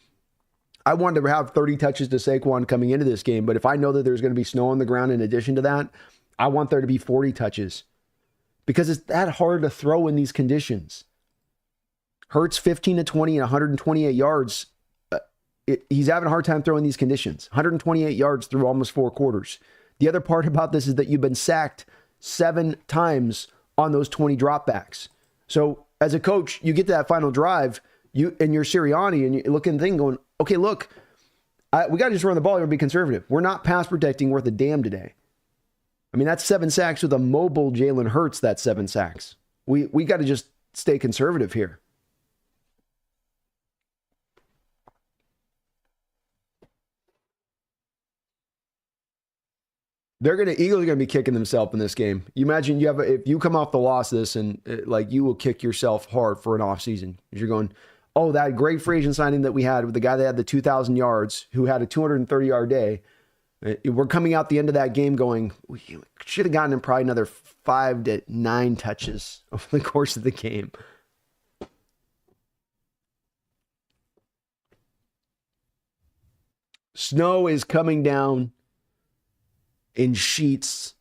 I wanted to have 30 touches to Saquon coming into this game, but if I know that there's going to be snow on the ground in addition to that, I want there to be 40 touches because it's that hard to throw in these conditions. Hurts 15 to 20 and 128 yards. He's having a hard time throwing these conditions. 128 yards through almost 4 quarters. The other part about this is that you've been sacked 7 times on those 20 dropbacks. So as a coach, you get to that final drive, you're Sirianni, and you're looking at the thing going, okay, look, we got to just run the ball here and be conservative. We're not pass protecting worth a damn today. I mean, that's 7 sacks with a mobile Jalen Hurts. That's 7 sacks. We got to just stay conservative here. Eagles are gonna be kicking themselves in this game. You imagine if you come off the loss of this and you will kick yourself hard for an offseason. You're going, oh, that great free agent signing that we had with the guy that had the 2,000 yards, who had a 230-yard day. We're coming out the end of that game going, we should have gotten him probably another 5 to 9 touches over the course of the game. Snow is coming down in sheets.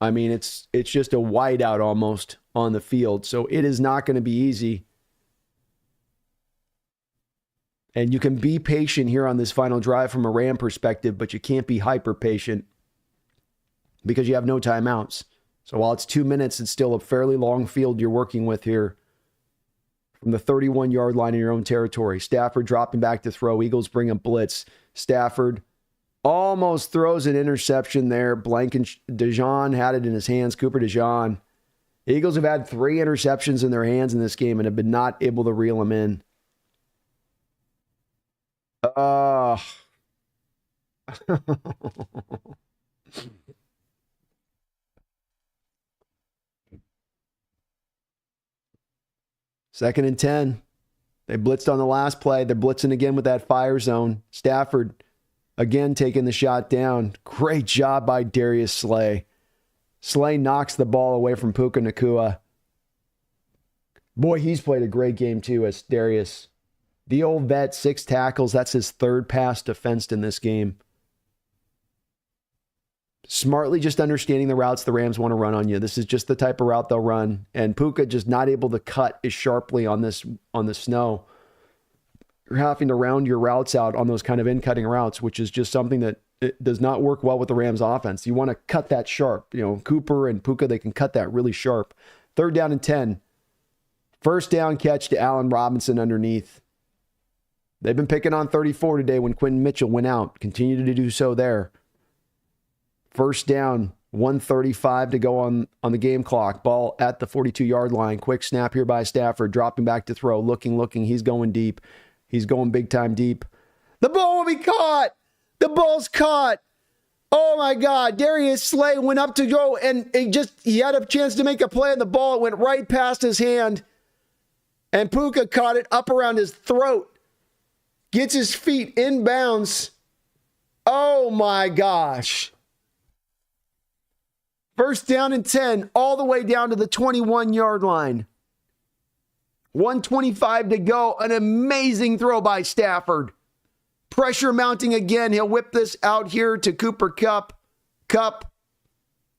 I mean, it's just a whiteout almost on the field. So it is not going to be easy. And you can be patient here on this final drive from a Ram perspective, but you can't be hyper patient because you have no timeouts. So while it's 2 minutes, it's still a fairly long field you're working with here from the 31-yard line in your own territory. Stafford dropping back to throw. Eagles bring a blitz. Stafford almost throws an interception there. DeJean had it in his hands. Cooper DeJean. The Eagles have had 3 interceptions in their hands in this game and have been not able to reel them in. Second and 10. They blitzed on the last play. They're blitzing again with that fire zone. Stafford again taking the shot down. Great job by Darius Slay. Slay knocks the ball away from Puka Nacua. Boy, he's played a great game too as Darius. The old vet, 6 tackles. That's his 3rd pass defensed in this game. Smartly just understanding the routes the Rams want to run on you. This is just the type of route they'll run. And Puka just not able to cut as sharply on the snow. You're having to round your routes out on those kind of in-cutting routes, which is just something that it does not work well with the Rams offense. You want to cut that sharp. Cooper and Puka, they can cut that really sharp. 3rd down and 10. First down catch to Allen Robinson underneath. They've been picking on 34 today when Quentin Mitchell went out. Continue to do so there. First down, 1:35 to go on the game clock. Ball at the 42-yard line. Quick snap here by Stafford. Dropping back to throw. Looking. He's going deep. He's going big time deep. The ball will be caught. The ball's caught. Oh, my God. Darius Slay went up to go, and he had a chance to make a play, and the ball went right past his hand. And Puka caught it up around his throat. Gets his feet inbounds. Oh, my gosh. First down and 10, all the way down to the 21-yard line. 1:25 to go. An amazing throw by Stafford. Pressure mounting again. He'll whip this out here to Cooper Kupp. Kupp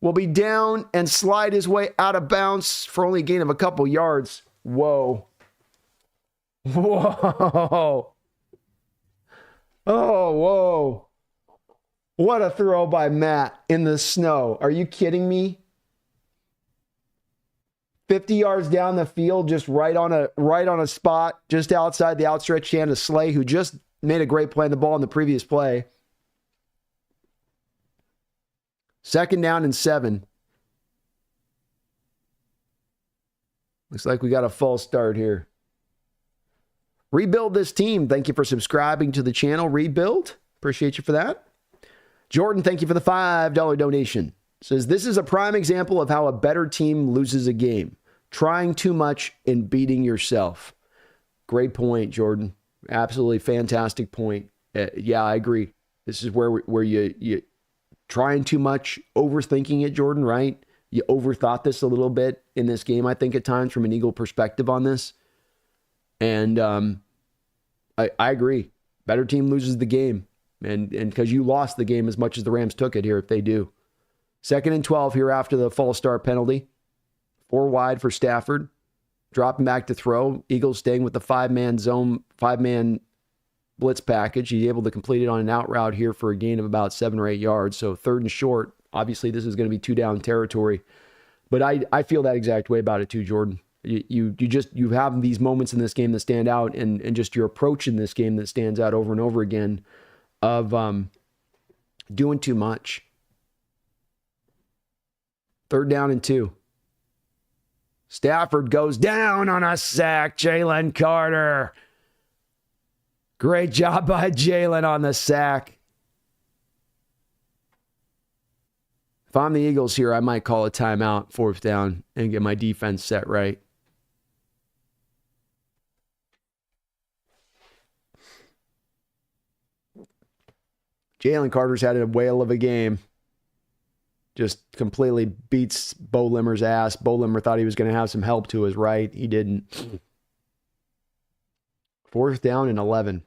will be down and slide his way out of bounds for only a gain of a couple yards. Whoa. Whoa. Oh, whoa. What a throw by Matt in the snow. Are you kidding me? 50 yards down the field, just right on a spot, just outside the outstretched hand of Slay, who just made a great play on the ball in the previous play. 2nd down and 7. Looks like we got a false start here. Rebuild this team. Thank you for subscribing to the channel. Rebuild. Appreciate you for that. Jordan, thank you for the $5 donation. Says, this is a prime example of how a better team loses a game. Trying too much and beating yourself. Great point, Jordan. Absolutely fantastic point. Yeah, I agree. This is where you trying too much, overthinking it, Jordan, right? You overthought this a little bit in this game, I think, at times from an Eagle perspective on this. And I agree. Better team loses the game. And because you lost the game as much as the Rams took it here if they do. 2nd and 12 here after the false start penalty. 4 wide for Stafford. Dropping back to throw. Eagles staying with the 5-man zone, 5-man blitz package. He's able to complete it on an out route here for a gain of about 7 or 8 yards. So 3rd and short. Obviously, this is going to be 2-down territory. But I feel that exact way about it too, Jordan. You have these moments in this game that stand out, and just your approach in this game that stands out over and over again of doing too much. 3rd down and 2. Stafford goes down on a sack. Jalen Carter. Great job by Jalen on the sack. If I'm the Eagles here, I might call a timeout, 4th down, and get my defense set right. Jalen Carter's had a whale of a game. Just completely beats Bo Limmer's ass. Bo Limmer thought he was going to have some help to his right. He didn't. 4th down and 11.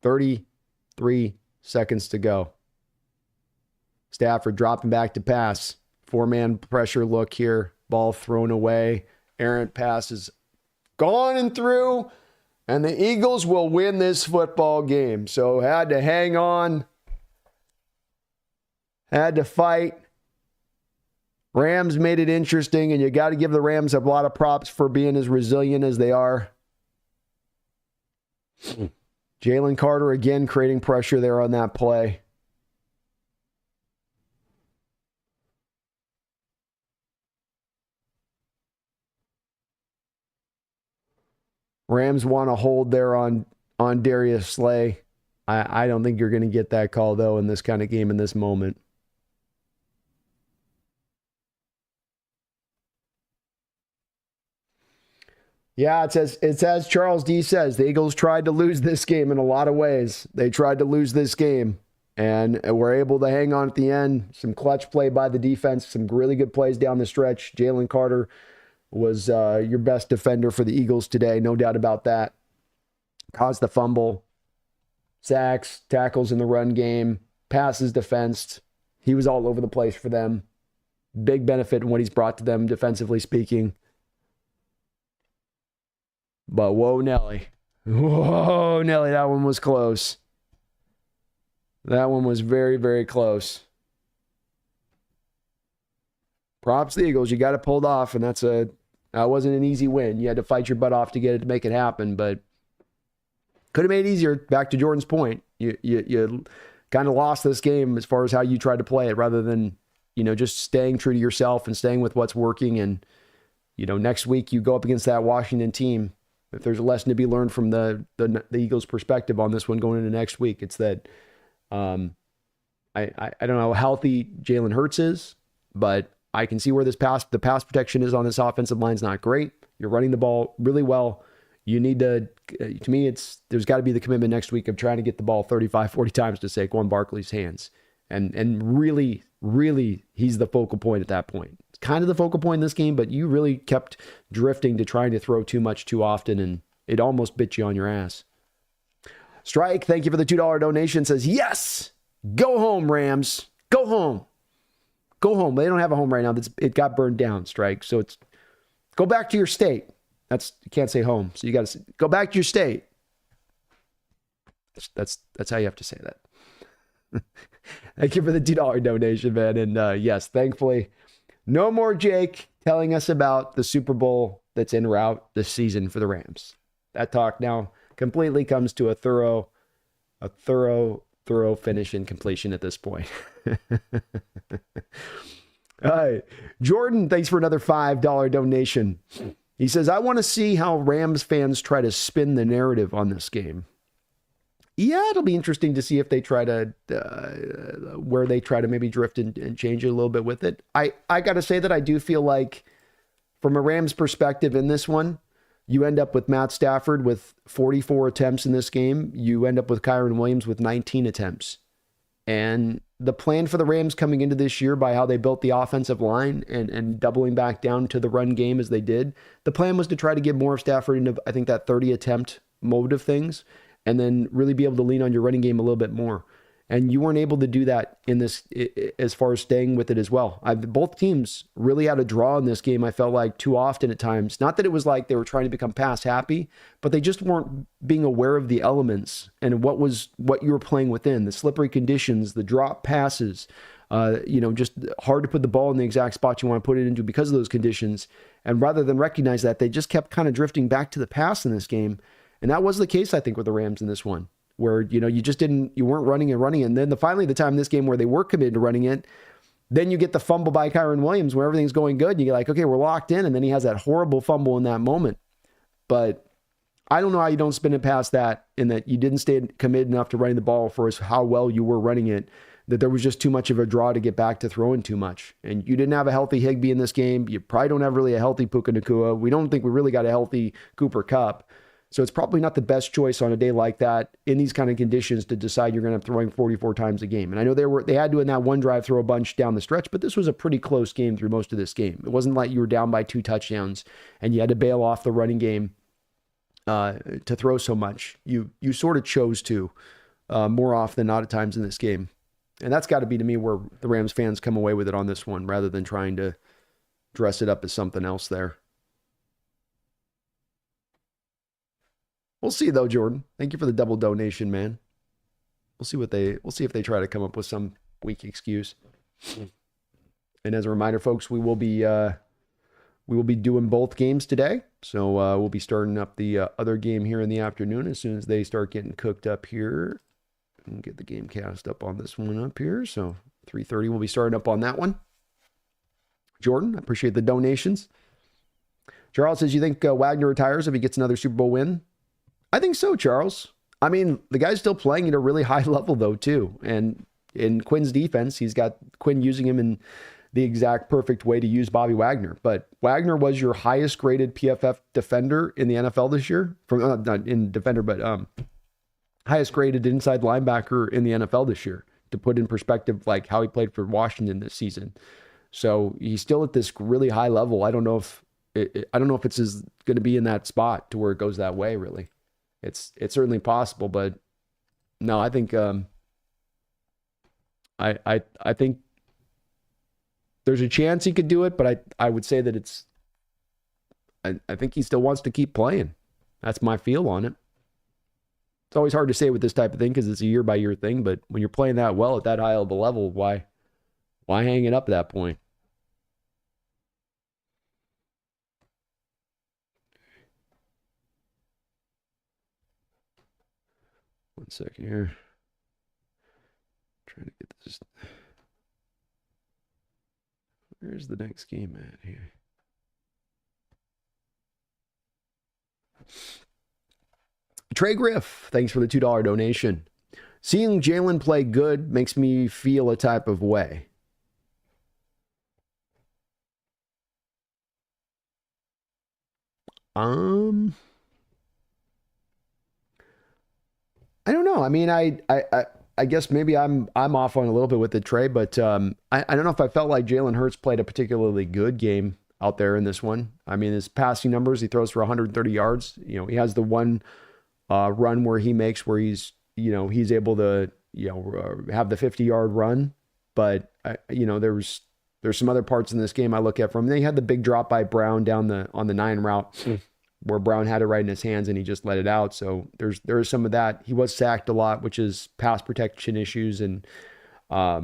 33 seconds to go. Stafford dropping back to pass. 4-man pressure look here. Ball thrown away. Errant pass is gone and through. And the Eagles will win this football game. So had to hang on. Had to fight. Rams made it interesting, and you got to give the Rams a lot of props for being as resilient as they are. Jalen Carter again creating pressure there on that play. Rams want to hold there on Darius Slay. I don't think you're going to get that call, though, in this kind of game in this moment. Yeah, it's as Charles D says, the Eagles tried to lose this game in a lot of ways. They tried to lose this game and were able to hang on at the end. Some clutch play by the defense, some really good plays down the stretch. Jalen Carter was your best defender for the Eagles today, no doubt about that. Caused the fumble, sacks, tackles in the run game, passes defensed. He was all over the place for them. Big benefit in what he's brought to them defensively speaking. But whoa, Nelly. Whoa, Nelly, that one was close. That one was very, very close. Props to the Eagles. You got it pulled off, and that wasn't an easy win. You had to fight your butt off to get it to make it happen, but could have made it easier. Back to Jordan's point, you kind of lost this game as far as how you tried to play it, rather than just staying true to yourself and staying with what's working. And next week you go up against that Washington team. If there's a lesson to be learned from the Eagles' perspective on this one going into next week, it's that I don't know how healthy Jalen Hurts is, but I can see where the pass protection is on this offensive line is not great. You're running the ball really well. You need to me, there's got to be the commitment next week of trying to get the ball 35, 40 times to Saquon Barkley's hands. And really, really, he's the focal point at that point. It's kind of the focal point in this game, but you really kept drifting to trying to throw too much too often, and it almost bit you on your ass. Strike, thank you for the $2 donation. Says, yes, go home, Rams. Go home. Go home. They don't have a home right now. It got burned down, Strike. So it's go back to your state. You can't say home. So you got to go back to your state. That's how you have to say that. Thank you for the $2 donation, man. And yes, thankfully, no more Jake telling us about the Super Bowl that's en route this season for the Rams. That talk now completely comes to a thorough finish and completion at this point. All right. Jordan, thanks for another $5 donation. He says, I want to see how Rams fans try to spin the narrative on this game. Yeah, it'll be interesting to see if they try to, where they try to maybe drift and change it a little bit with it. I got to say that I do feel like from a Rams perspective in this one, you end up with Matt Stafford with 44 attempts in this game. You end up with Kyren Williams with 19 attempts. And the plan for the Rams coming into this year by how they built the offensive line and doubling back down to the run game as they did, the plan was to try to get more of Stafford into, I think, that 30 attempt mode of things, and then really be able to lean on your running game a little bit more. And you weren't able to do that in this, as far as staying with it as well. Both teams really had a draw in this game, I felt like, too often at times. Not that it was like they were trying to become pass happy, but they just weren't being aware of the elements and what you were playing within, the slippery conditions, the drop passes, just hard to put the ball in the exact spot you want to put it into because of those conditions. And rather than recognize that, they just kept kind of drifting back to the pass in this game. And that was the case, I think, with the Rams in this one, where, you weren't running. And then finally the time in this game where they were committed to running it, then you get the fumble by Kyren Williams where everything's going good. And you get like, okay, we're locked in. And then he has that horrible fumble in that moment. But I don't know how you don't spin it past that, in that you didn't stay committed enough to running the ball for how well you were running it, that there was just too much of a draw to get back to throwing too much. And you didn't have a healthy Higbee in this game. You probably don't have really a healthy Puka Nacua. We don't think we really got a healthy Cooper Kupp. So it's probably not the best choice on a day like that in these kind of conditions to decide you're going to be throwing 44 times a game. And I know they had to in that one drive throw a bunch down the stretch, but this was a pretty close game through most of this game. It wasn't like you were down by 2 touchdowns and you had to bail off the running game to throw so much. You sort of chose to more often than not at times in this game. And that's got to be, to me, where the Rams fans come away with it on this one, rather than trying to dress it up as something else there. We'll see though, Jordan. Thank you for the double donation, man. We'll see if they try to come up with some weak excuse. And as a reminder, folks, we will be doing both games today. So we'll be starting up the other game here in the afternoon as soon as they start getting cooked up here. And get the game cast up on this one up here. So 3:30 we'll be starting up on that one. Jordan, I appreciate the donations. Charles says, you think Wagner retires if he gets another Super Bowl win? I think so, Charles. I mean, the guy's still playing at a really high level, though, too. And in Quinn's defense, he's got Quinn using him in the exact perfect way to use Bobby Wagner. But Wagner was your highest graded PFF defender in the NFL this year. Not in defender, but highest graded inside linebacker in the NFL this year, to put in perspective like how he played for Washington this season. So he's still at this really high level. I don't know if it's going to be in that spot to where it goes that way, really. It's certainly possible, but no, I think I think there's a chance he could do it, but I would say that I think he still wants to keep playing. That's my feel on it. It's always hard to say with this type of thing because it's a year-by-year thing, but when you're playing that well at that high of a level, why hang it up at that point? One second here. Trying to get this. Where's the next game at here? Trey Griff, thanks for the $2 donation. Seeing Jalen play good makes me feel a type of way. I don't know. I mean, I guess maybe I'm off on a little bit with it, Trey, but I don't know if I felt like Jalen Hurts played a particularly good game out there in this one. I mean, his passing numbers, he throws for 130 yards. You know, he has the one run where he makes where he's able to, have the 50-yard run. But, there's some other parts in this game I look at from. They had the big drop by Brown on the 9 route where Brown had it right in his hands and he just let it out. So there is some of that. He was sacked a lot, which is pass protection issues. And I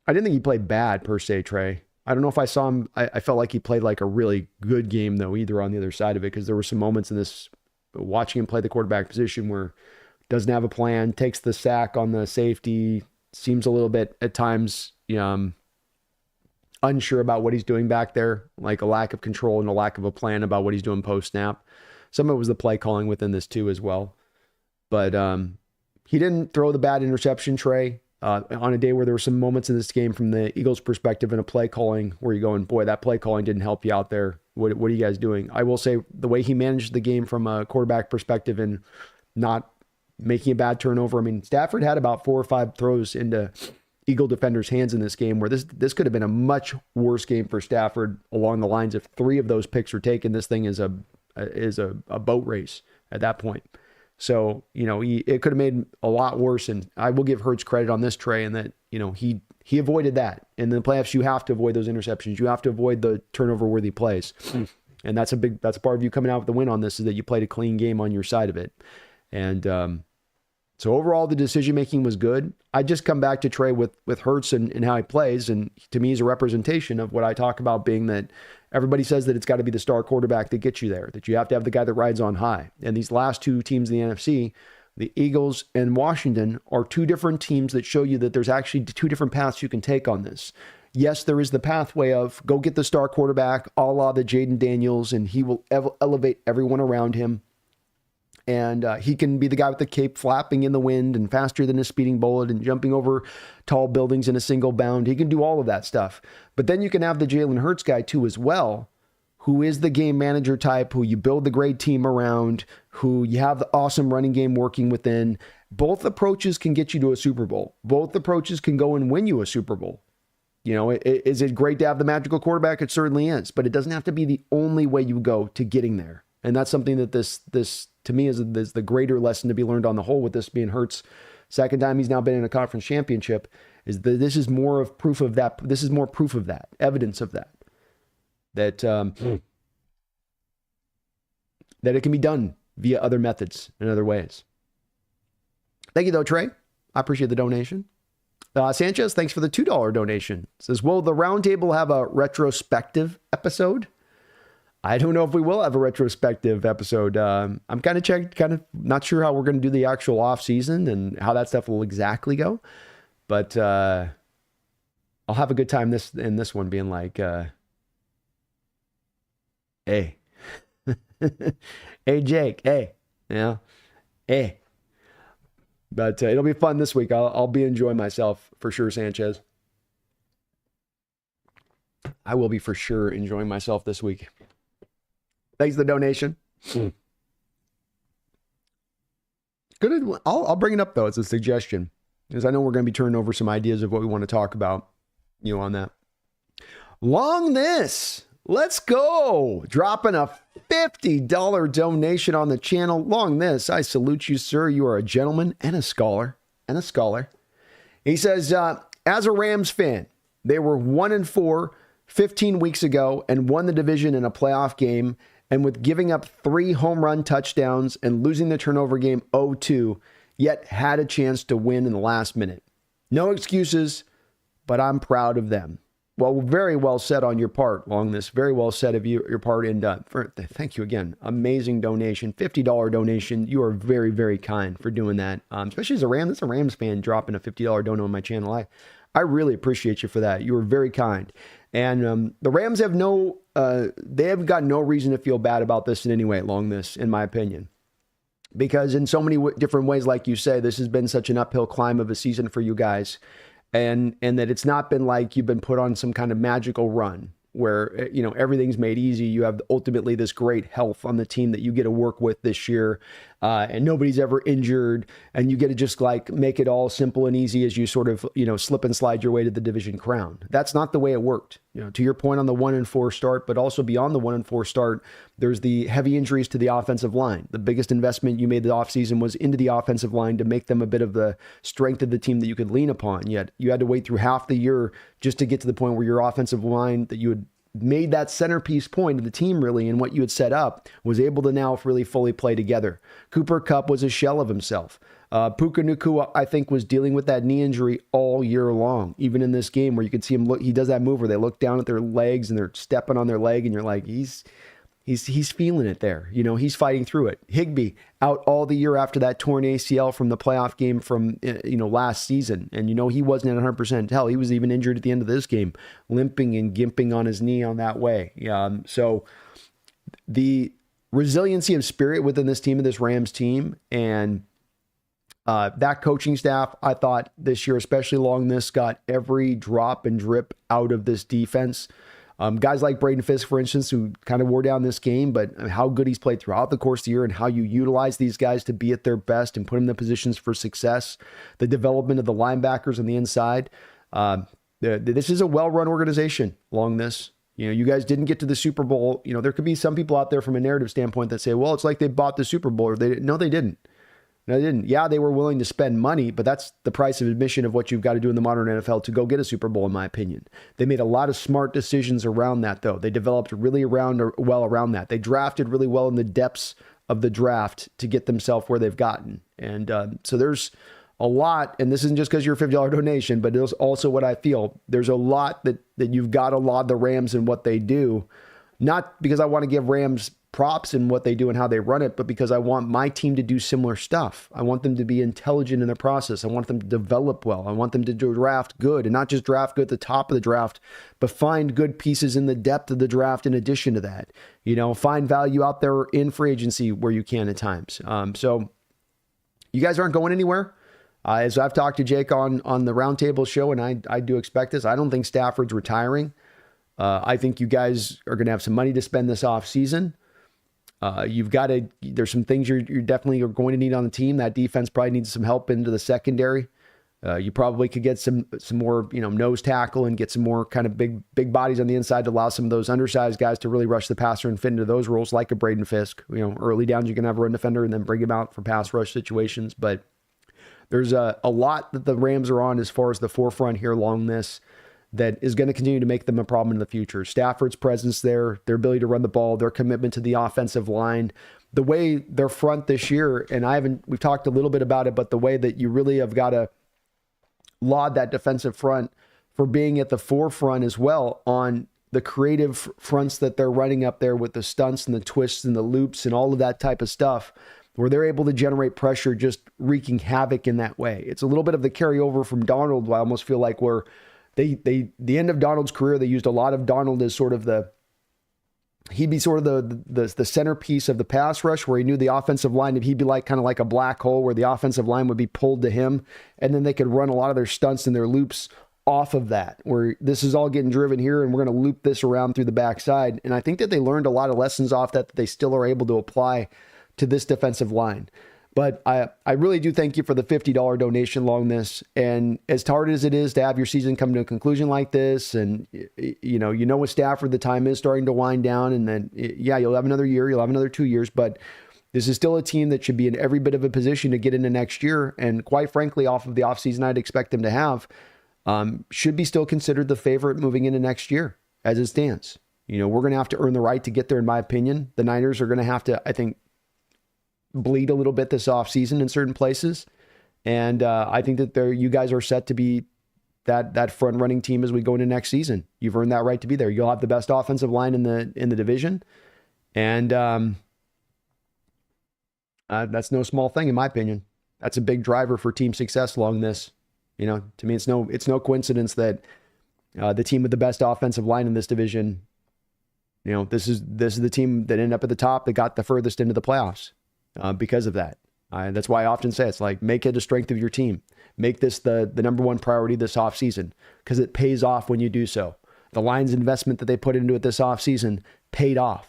didn't think he played bad per se, Trey. I don't know if I saw him. I felt like he played like a really good game though, either on the other side of it, because there were some moments in this watching him play the quarterback position where doesn't have a plan, takes the sack on the safety, seems a little bit at times unsure about what he's doing back there, like a lack of control and a lack of a plan about what he's doing post-snap. Some of it was the play calling within this too as well. But he didn't throw the bad interception, Trey, on a day where there were some moments in this game from the Eagles' perspective and a play calling where you're going, boy, that play calling didn't help you out there. What are you guys doing? I will say the way he managed the game from a quarterback perspective and not making a bad turnover. I mean, Stafford had about 4 or 5 throws into Eagle defenders' hands in this game where this could have been a much worse game for Stafford along the lines if 3 of those picks were taken. This thing is a boat race at that point. So, it could have made a lot worse. And I will give Hurts credit on this, Trey, and that, he avoided that. In the playoffs, you have to avoid those interceptions. You have to avoid the turnover-worthy plays. And that's part of you coming out with the win on this, is that you played a clean game on your side of it. And so overall, the decision-making was good. I just come back to Trey with Hurts and how he plays. And to me, he's a representation of what I talk about being that everybody says that it's got to be the star quarterback that gets you there, that you have to have the guy that rides on high. And these last 2 teams in the NFC, the Eagles and Washington, are 2 different teams that show you that there's actually 2 different paths you can take on this. Yes, there is the pathway of go get the star quarterback, a la the Jaden Daniels, and he will elevate everyone around him. And he can be the guy with the cape flapping in the wind and faster than a speeding bullet and jumping over tall buildings in a single bound. He can do all of that stuff. But then you can have the Jalen Hurts guy too as well, who is the game manager type, who you build the great team around, who you have the awesome running game working within. Both approaches can get you to a Super Bowl. Both approaches can go and win you a Super Bowl. Is it great to have the magical quarterback? It certainly is, but it doesn't have to be the only way you go to getting there. And that's something that this to me is the greater lesson to be learned on the whole, with this being Hurts' second time he's now been in a conference championship, is that this is more of proof of that. This is more proof of that, evidence of that it can be done via other methods and other ways. Thank you though, Trey. I appreciate the donation. Sanchez, thanks for the $2 donation. Says, will the roundtable have a retrospective episode? I don't know if we will have a retrospective episode. I'm kind of not sure how we're going to do the actual off season and how that stuff will exactly go. But I'll have a good time in this one being like, hey, hey, Jake, hey, hey. But it'll be fun this week. I'll be enjoying myself for sure, Sanchez. I will be for sure enjoying myself this week. Thanks for the donation. Good. I'll bring it up though. It's a suggestion, because I know we're going to be turning over some ideas of what we want to talk about, on that. Long this. Let's go. Dropping a $50 donation on the channel. Long this. I salute you, sir. You are a gentleman and a scholar. He says, as a Rams fan, they were 1-4 15 weeks ago and won the division in a playoff game. and with giving up 3 home run touchdowns and losing the turnover game 0-2, yet had a chance to win in the last minute. No excuses, but I'm proud of them. Well, very well said on your part, Long This. Very well said of your part. And thank you again. Amazing donation, $50 donation. You are very, very kind for doing that. Especially as a Rams. That's a Rams fan dropping a $50 dono on my channel. I really appreciate you for that. You were very kind. And the Rams have they have got no reason to feel bad about this in any way, Long This, in my opinion. Because in so many different ways, like you say, this has been such an uphill climb of a season for you guys. And that it's not been like you've been put on some kind of magical run where, everything's made easy. You have ultimately this great health on the team that you get to work with this year, and nobody's ever injured, and you get to just like make it all simple and easy as you sort of, slip and slide your way to the division crown. That's not the way it worked. To your point on the 1-4 start, but also beyond the 1-4 start, there's the heavy injuries to the offensive line. The biggest investment you made the offseason was into the offensive line to make them a bit of the strength of the team that you could lean upon. Yet you had to wait through half the year just to get to the point where your offensive line that you had made that centerpiece point of the team really and what you had set up was able to now really fully play together. Cooper Kupp was a shell of himself. Puka Nacua, I think, was dealing with that knee injury all year long, even in this game where you could see him he does that move where they look down at their legs and they're stepping on their leg and you're like, he's feeling it there. He's fighting through it. Higbee out all the year after that torn ACL from the playoff game from, last season. And, he wasn't at 100%. Hell, he was even injured at the end of this game, limping and gimping on his knee on that way. So the resiliency of spirit within this team, of this Rams team, and that coaching staff, I thought this year, especially Long This, got every drop and drip out of this defense. Guys like Braden Fisk, for instance, who kind of wore down this game, but how good he's played throughout the course of the year and how you utilize these guys to be at their best and put them in the positions for success. The development of the linebackers on the inside. This is a well-run organization, Long This. You guys didn't get to the Super Bowl. There could be some people out there from a narrative standpoint that say, well, it's like they bought the Super Bowl. No, they didn't. No, they didn't. Yeah, they were willing to spend money, but that's the price of admission of what you've got to do in the modern NFL to go get a Super Bowl, in my opinion. They made a lot of smart decisions around that, though. They developed really well around that. They drafted really well in the depths of the draft to get themselves where they've gotten. And so there's a lot, and this isn't just because you're a $50 donation, but it's also what I feel. There's a lot that you've got to laud the Rams and what they do. Not because I want to give Rams props in what they do and how they run it, but because I want my team to do similar stuff. I want them to be intelligent in the process. I want them to develop well. I want them to draft good, and not just draft good at the top of the draft, but find good pieces in the depth of the draft in addition to that. Find value out there in free agency where you can at times. So you guys aren't going anywhere. As I've talked to Jake on the Roundtable show, and I do expect this, I don't think Stafford's retiring. I think you guys are going to have some money to spend this offseason. There's some things you're definitely going to need on the team. That defense probably needs some help into the secondary. You probably could get some more, nose tackle and get some more kind of big bodies on the inside to allow some of those undersized guys to really rush the passer and fit into those roles like a Braden Fisk. Early downs, you can have a run defender and then bring him out for pass rush situations. But there's a lot that the Rams are on as far as the forefront here along this that is going to continue to make them a problem in the future. Stafford's presence there, their ability to run the ball, their commitment to the offensive line, the way their front this year, and we've talked a little bit about it, but the way that you really have got to laud that defensive front for being at the forefront as well on the creative fronts that they're running up there with the stunts and the twists and the loops and all of that type of stuff, where they're able to generate pressure, just wreaking havoc in that way. It's a little bit of the carryover from Donald. I almost feel like where the end of Donald's career, they used a lot of Donald as sort of he'd be sort of the centerpiece of the pass rush, where he knew the offensive line, he'd be kind of like a black hole where the offensive line would be pulled to him, and then they could run a lot of their stunts and their loops off of that, where this is all getting driven here and we're going to loop this around through the backside. And I think that they learned a lot of lessons off that they still are able to apply to this defensive line. But I really do thank you for the $50 donation along this. And as hard as it is to have your season come to a conclusion like this, and with Stafford, the time is starting to wind down, and then, you'll have another year, you'll have another 2 years, but this is still a team that should be in every bit of a position to get into next year. And quite frankly, off of the offseason I'd expect them to have, should be still considered the favorite moving into next year as it stands. We're going to have to earn the right to get there, in my opinion. The Niners are going to have to, I think, bleed a little bit this offseason in certain places. And I think that you guys are set to be that front-running team as we go into next season. You've earned that right to be there. You'll have the best offensive line in the division. And that's no small thing, in my opinion. That's a big driver for team success along this. To me, it's no coincidence that the team with the best offensive line in this division, this is the team that ended up at the top that got the furthest into the playoffs because of that. That's why I often say it's like, make it a strength of your team. Make this the number one priority this offseason, because it pays off when you do so. The Lions' investment that they put into it this offseason paid off.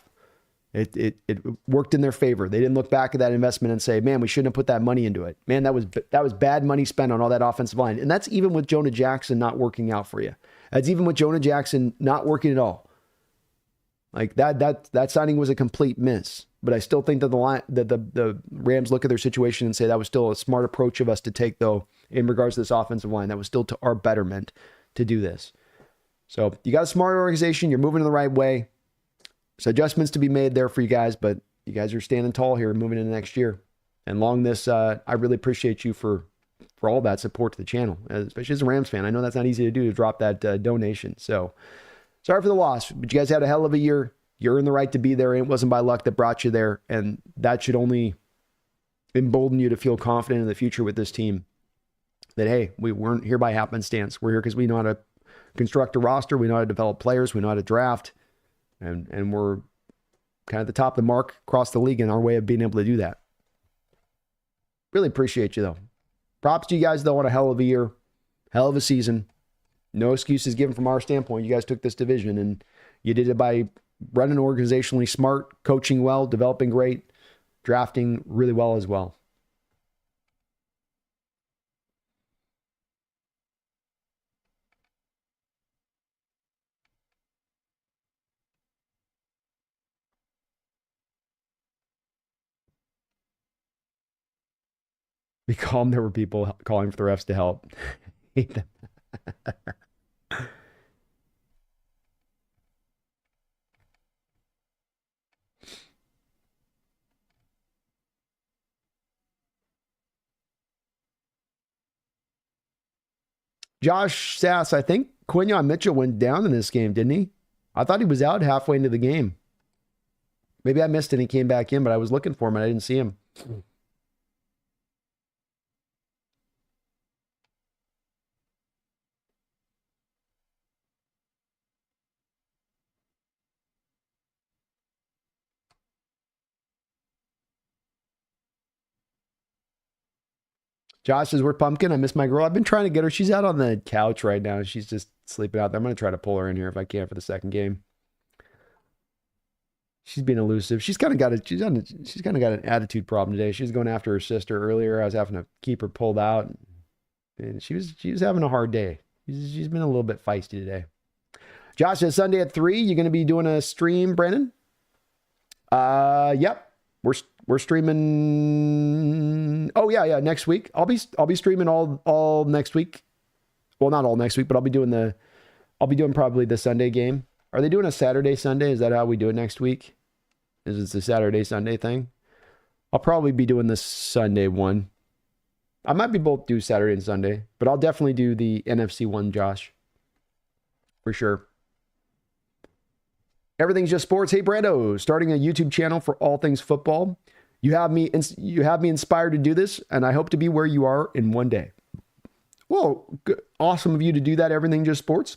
It worked in their favor. They didn't look back at that investment and say, man, we shouldn't have put that money into it. Man, that was bad money spent on all that offensive line. And that's even with Jonah Jackson not working out for you. That's even with Jonah Jackson not working at all. Like that signing was a complete miss. But I still think that the Rams look at their situation and say that was still a smart approach of us to take, though, in regards to this offensive line. That was still to our betterment to do this. So you got a smart organization. You're moving in the right way. So adjustments to be made there for you guys, but you guys are standing tall here moving into next year. And along this, I really appreciate you for all that support to the channel, especially as a Rams fan. I know that's not easy to do, to drop that donation. So sorry for the loss, but you guys had a hell of a year. You earned the right to be there, and it wasn't by luck that brought you there. And that should only embolden you to feel confident in the future with this team. That, hey, we weren't here by happenstance. We're here because we know how to construct a roster. We know how to develop players. We know how to draft. And we're kind of at the top of the mark across the league in our way of being able to do that. Really appreciate you, though. Props to you guys, though, on a hell of a year, hell of a season. No excuses given from our standpoint. You guys took this division, and you did it by running organizationally smart, coaching well, developing great, drafting really well as well. Be calm. There were people calling for the refs to help. Josh Sass, I think Quinyon Mitchell went down in this game, didn't he? I thought he was out halfway into the game. Maybe I missed it and he came back in, but I was looking for him and I didn't see him. Josh says, we're pumpkin. I miss my girl. I've been trying to get her. She's out on the couch right now. She's just sleeping out there. I'm going to try to pull her in here if I can for the second game. She's being elusive. She's kind of got an attitude problem today. She was going after her sister earlier. I was having to keep her pulled out, and she was having a hard day. She's been a little bit feisty today. Josh says, Sunday at 3, you're going to be doing a stream, Brandon? Yep. We're streaming. Oh yeah, next week. I'll be streaming all next week. Well, not all next week, but I'll be doing probably the Sunday game. Are they doing a Saturday Sunday? Is that how we do it next week? Is it the Saturday Sunday thing? I'll probably be doing the Sunday one. I might be both do Saturday and Sunday, but I'll definitely do the NFC one, Josh. For sure. Everything's Just Sports. Hey, Brando, starting a YouTube channel for all things football. You have me inspired to do this, and I hope to be where you are in one day. Well, good. Awesome of you to do that, Everything Just Sports.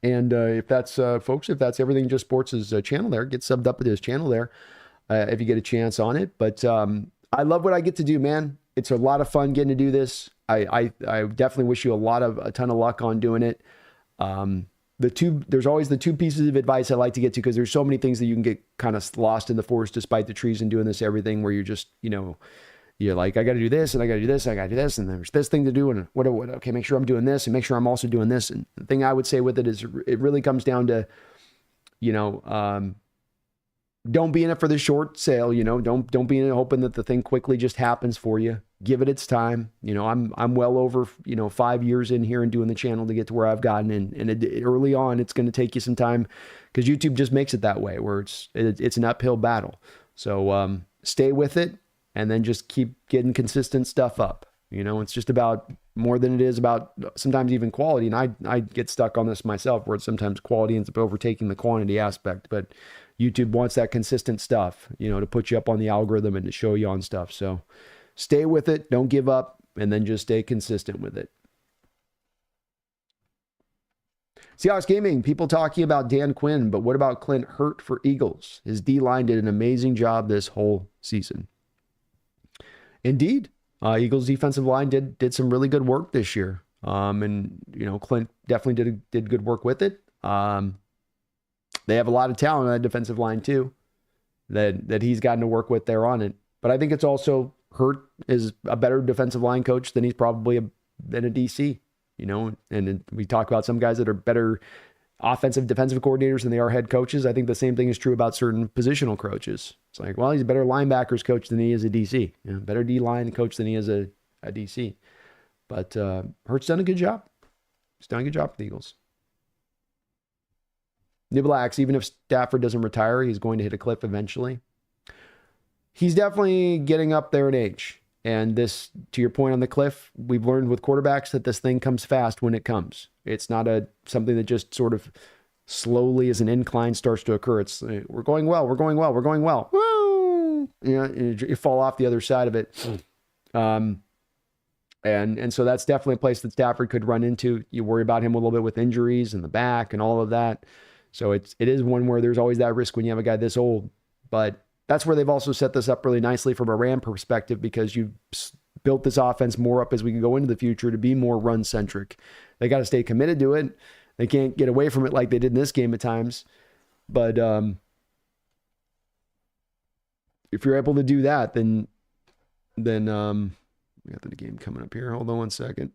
And if that's, folks, if that's Everything Just Sports' channel there, get subbed up with his channel there if you get a chance on it. But I love what I get to do, man. It's a lot of fun getting to do this. I definitely wish you a ton of luck on doing it. There's always the two pieces of advice I like to get to, because there's so many things that you can get kind of lost in the forest despite the trees and doing this everything, where you're just, you're like, I got to do this and I got to do this, and I got to do this, and there's this thing to do, and okay, make sure I'm doing this and make sure I'm also doing this. And the thing I would say with it is it really comes down to, the don't be in it for the short sale, you know, don't be in it hoping that the thing quickly just happens for you. Give it its time. You know, I'm well over, 5 years in here and doing the channel to get to where I've gotten. And early on, it's going to take you some time because YouTube just makes it that way where it's an uphill battle. So stay with it and then just keep getting consistent stuff up. You know, it's just about more than it is about sometimes even quality. And I get stuck on this myself where sometimes quality ends up overtaking the quantity aspect. But YouTube wants that consistent stuff, to put you up on the algorithm and to show you on stuff. So stay with it. Don't give up. And then just stay consistent with it. Seahawks Gaming, people talking about Dan Quinn, but what about Clint Hurt for Eagles? His D-line did an amazing job this whole season. Indeed. Eagles defensive line did some really good work this year. And Clint definitely did good work with it. They have a lot of talent on that defensive line too, that he's gotten to work with there on it. But I think it's also Hurt is a better defensive line coach than he's probably than a DC, and we talk about some guys that are better offensive defensive coordinators than they are head coaches. I think the same thing is true about certain positional coaches. It's like, well, he's a better linebackers coach than he is a DC, better D-line coach than he is a DC. But Hurt's done a good job. He's done a good job for the Eagles. Niblax, even if Stafford doesn't retire, he's going to hit a cliff eventually. He's definitely getting up there in age. And this, to your point on the cliff, we've learned with quarterbacks that this thing comes fast when it comes. It's not something that just sort of slowly as an incline starts to occur. It's we're going well. Woo! You fall off the other side of it. And so that's definitely a place that Stafford could run into. You worry about him a little bit with injuries in the back and all of that. So it is one where there's always that risk when you have a guy this old. But that's where they've also set this up really nicely from a Ram perspective, because you've built this offense more up as we can go into the future to be more run-centric. They got to stay committed to it. They can't get away from it like they did in this game at times. But if you're able to do that, then we got the game coming up here. Hold on one second.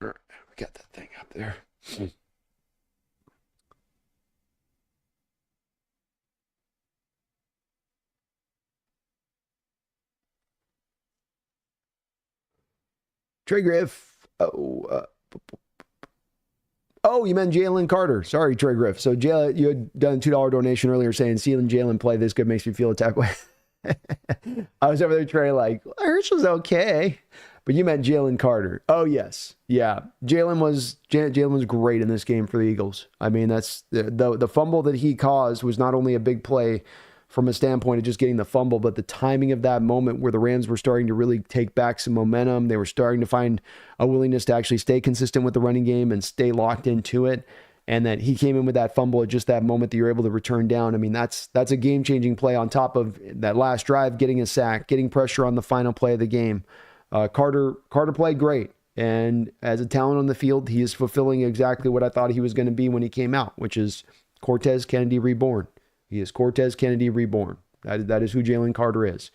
All right, we got that thing up there. Trey Griff. Oh, you meant Jalen Carter. Sorry, Trey Griff. So you had done a $2 donation earlier saying seeing Jalen play this good makes me feel a type way. I was over there, Trey, like, Hirsch was okay. But you meant Jalen Carter. Oh, yes. Yeah. Jalen was great in this game for the Eagles. I mean, that's the fumble that he caused was not only a big play from a standpoint of just getting the fumble, but the timing of that moment where the Rams were starting to really take back some momentum. They were starting to find a willingness to actually stay consistent with the running game and stay locked into it. And that he came in with that fumble at just that moment that you're able to return down. I mean, that's a game-changing play on top of that last drive, getting a sack, getting pressure on the final play of the game. Carter played great. And as a talent on the field, he is fulfilling exactly what I thought he was going to be when he came out, which is Cortez Kennedy reborn. He is Cortez Kennedy reborn. That is who Jalen Carter is.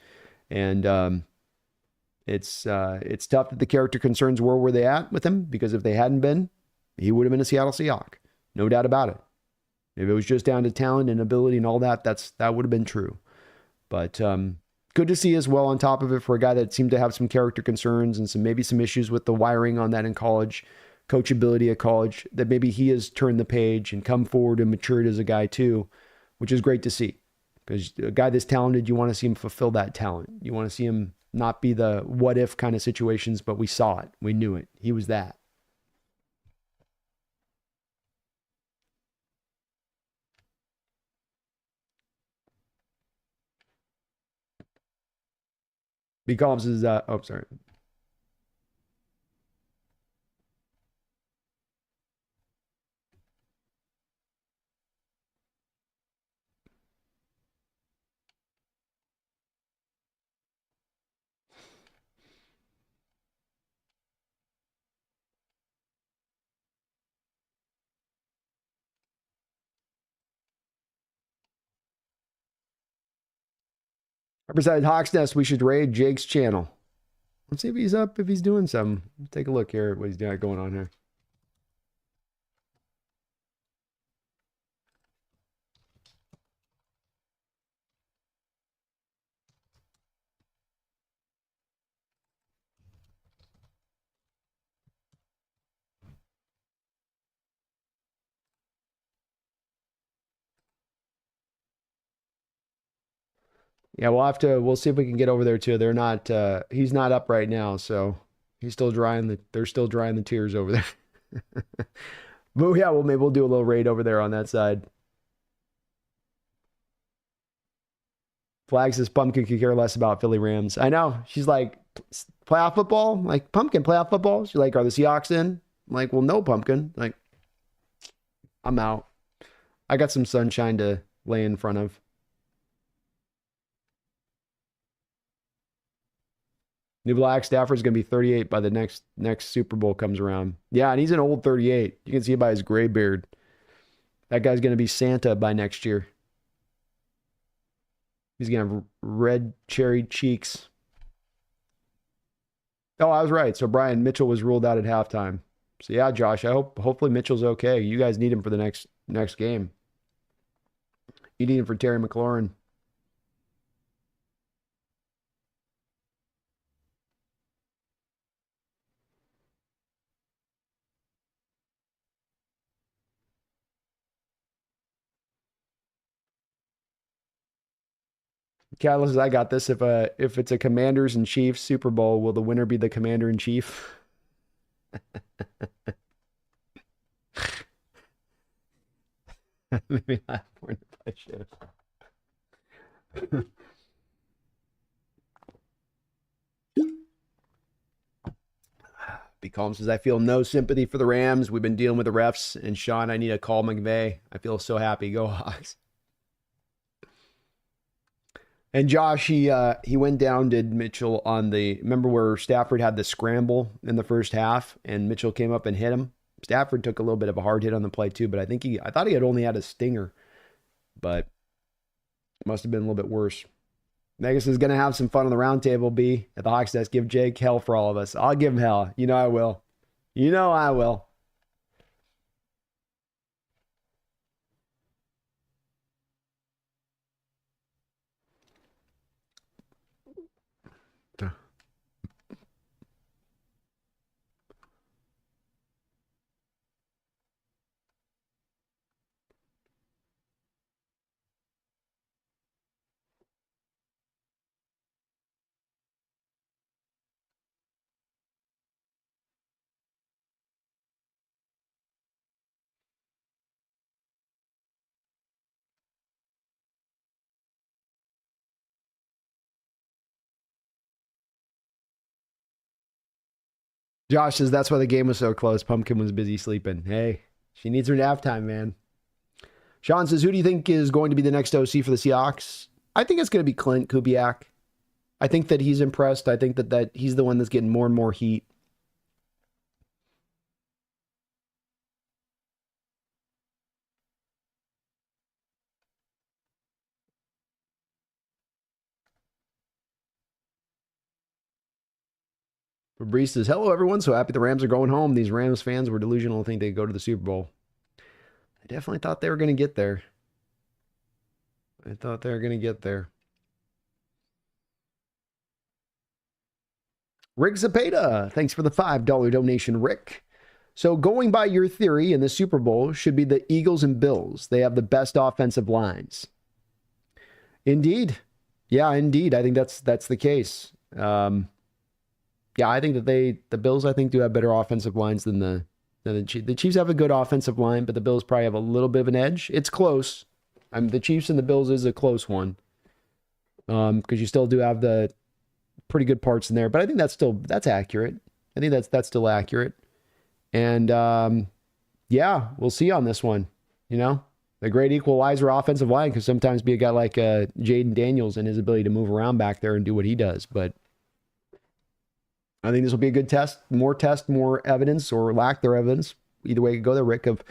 And it's tough that the character concerns were where they at with him, because if they hadn't been, he would have been a Seattle Seahawk. No doubt about it. If it was just down to talent and ability and all that, that would have been true. But good to see as well on top of it for a guy that seemed to have some character concerns and maybe some issues with the wiring on that in college, coachability at college, that maybe he has turned the page and come forward and matured as a guy too, which is great to see. Because a guy this talented, you want to see him fulfill that talent. You want to see him not be the what if kind of situations, but we saw it. We knew it. He was that. Becomes is sorry. Besides Hawks Nest, we should raid Jake's channel. Let's see if he's up, if he's doing something. Let's take a look here at what he's got going on here. Yeah, we'll see if we can get over there too. They're not, he's not up right now, so they're still drying the tears over there. But yeah, well, maybe we'll do a little raid over there on that side. Flag says Pumpkin could care less about Philly Rams. I know. She's like, playoff football? Like, Pumpkin, playoff football? She's like, are the Seahawks in? I'm like, well, no, Pumpkin. Like, I'm out. I got some sunshine to lay in front of. New Black Stafford's going to be 38 by the next Super Bowl comes around. Yeah, and he's an old 38. You can see it by his gray beard. That guy's going to be Santa by next year. He's going to have red cherry cheeks. Oh, I was right. So Brian Mitchell was ruled out at halftime. So yeah, Josh, hopefully Mitchell's okay. You guys need him for the next game. You need him for Terry McLaurin. Catalyst, I got this. If it's a Commanders and Chiefs Super Bowl, will the winner be the Commander in Chief? Maybe not more than I should. Be calm says, I feel no sympathy for the Rams. We've been dealing with the refs. And Sean, I need to call McVay. I feel so happy. Go Hawks. And Josh, he went down, did Mitchell on remember where Stafford had the scramble in the first half and Mitchell came up and hit him? Stafford took a little bit of a hard hit on the play too, but I thought he had only had a stinger, but it must have been a little bit worse. Megas is going to have some fun on the round table, B, at the Hawks Nest. Give Jake hell for all of us. I'll give him hell. You know I will. You know I will. Josh says that's why the game was so close. Pumpkin was busy sleeping. Hey, she needs her nap time, man. Sean says, who do you think is going to be the next OC for the Seahawks? I think it's going to be Clint Kubiak. I think that he's impressed. I think that he's the one that's getting more and more heat. Fabrice says, hello, everyone. So happy the Rams are going home. These Rams fans were delusional to think they'd go to the Super Bowl. I definitely thought they were going to get there. Rick Zapata, thanks for the $5 donation, Rick. So going by your theory, in the Super Bowl should be the Eagles and Bills. They have the best offensive lines. Indeed. Yeah, indeed. I think that's the case. Yeah, I think that the Bills, I think, do have better offensive lines than the Chiefs. The Chiefs have a good offensive line, but the Bills probably have a little bit of an edge. It's close. The Chiefs and the Bills is a close one. Because you still do have the pretty good parts in there, but I think that's accurate. I think that's still accurate. And yeah, we'll see on this one. You know, the great equalizer offensive line could sometimes be a guy like Jaden Daniels and his ability to move around back there and do what he does. But I think this will be a good test, more evidence or lack thereof evidence. Either way you go there, Rick, of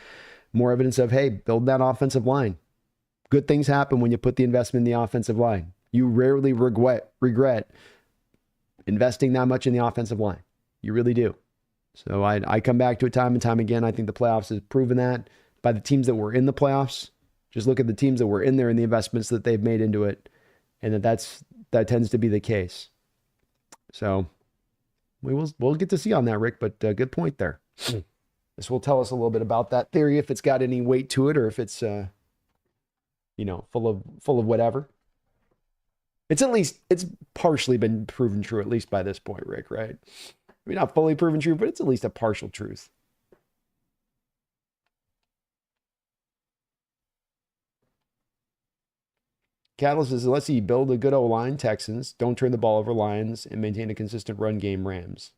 more evidence of, hey, build that offensive line. Good things happen when you put the investment in the offensive line. You rarely regret investing that much in the offensive line. You really do. So I come back to it time and time again. I think the playoffs has proven that by the teams that were in the playoffs. Just look at the teams that were in there and the investments that they've made into it, and that tends to be the case. So we'll get to see on that, Rick. But good point there. This will tell us a little bit about that theory, if it's got any weight to it, or if it's full of whatever. It's partially been proven true, at least by this point, Rick. Right? I mean, not fully proven true, but it's at least a partial truth. Catalyst says, let's see, build a good O-line, Texans. Don't turn the ball over, Lions, and maintain a consistent run game, Rams.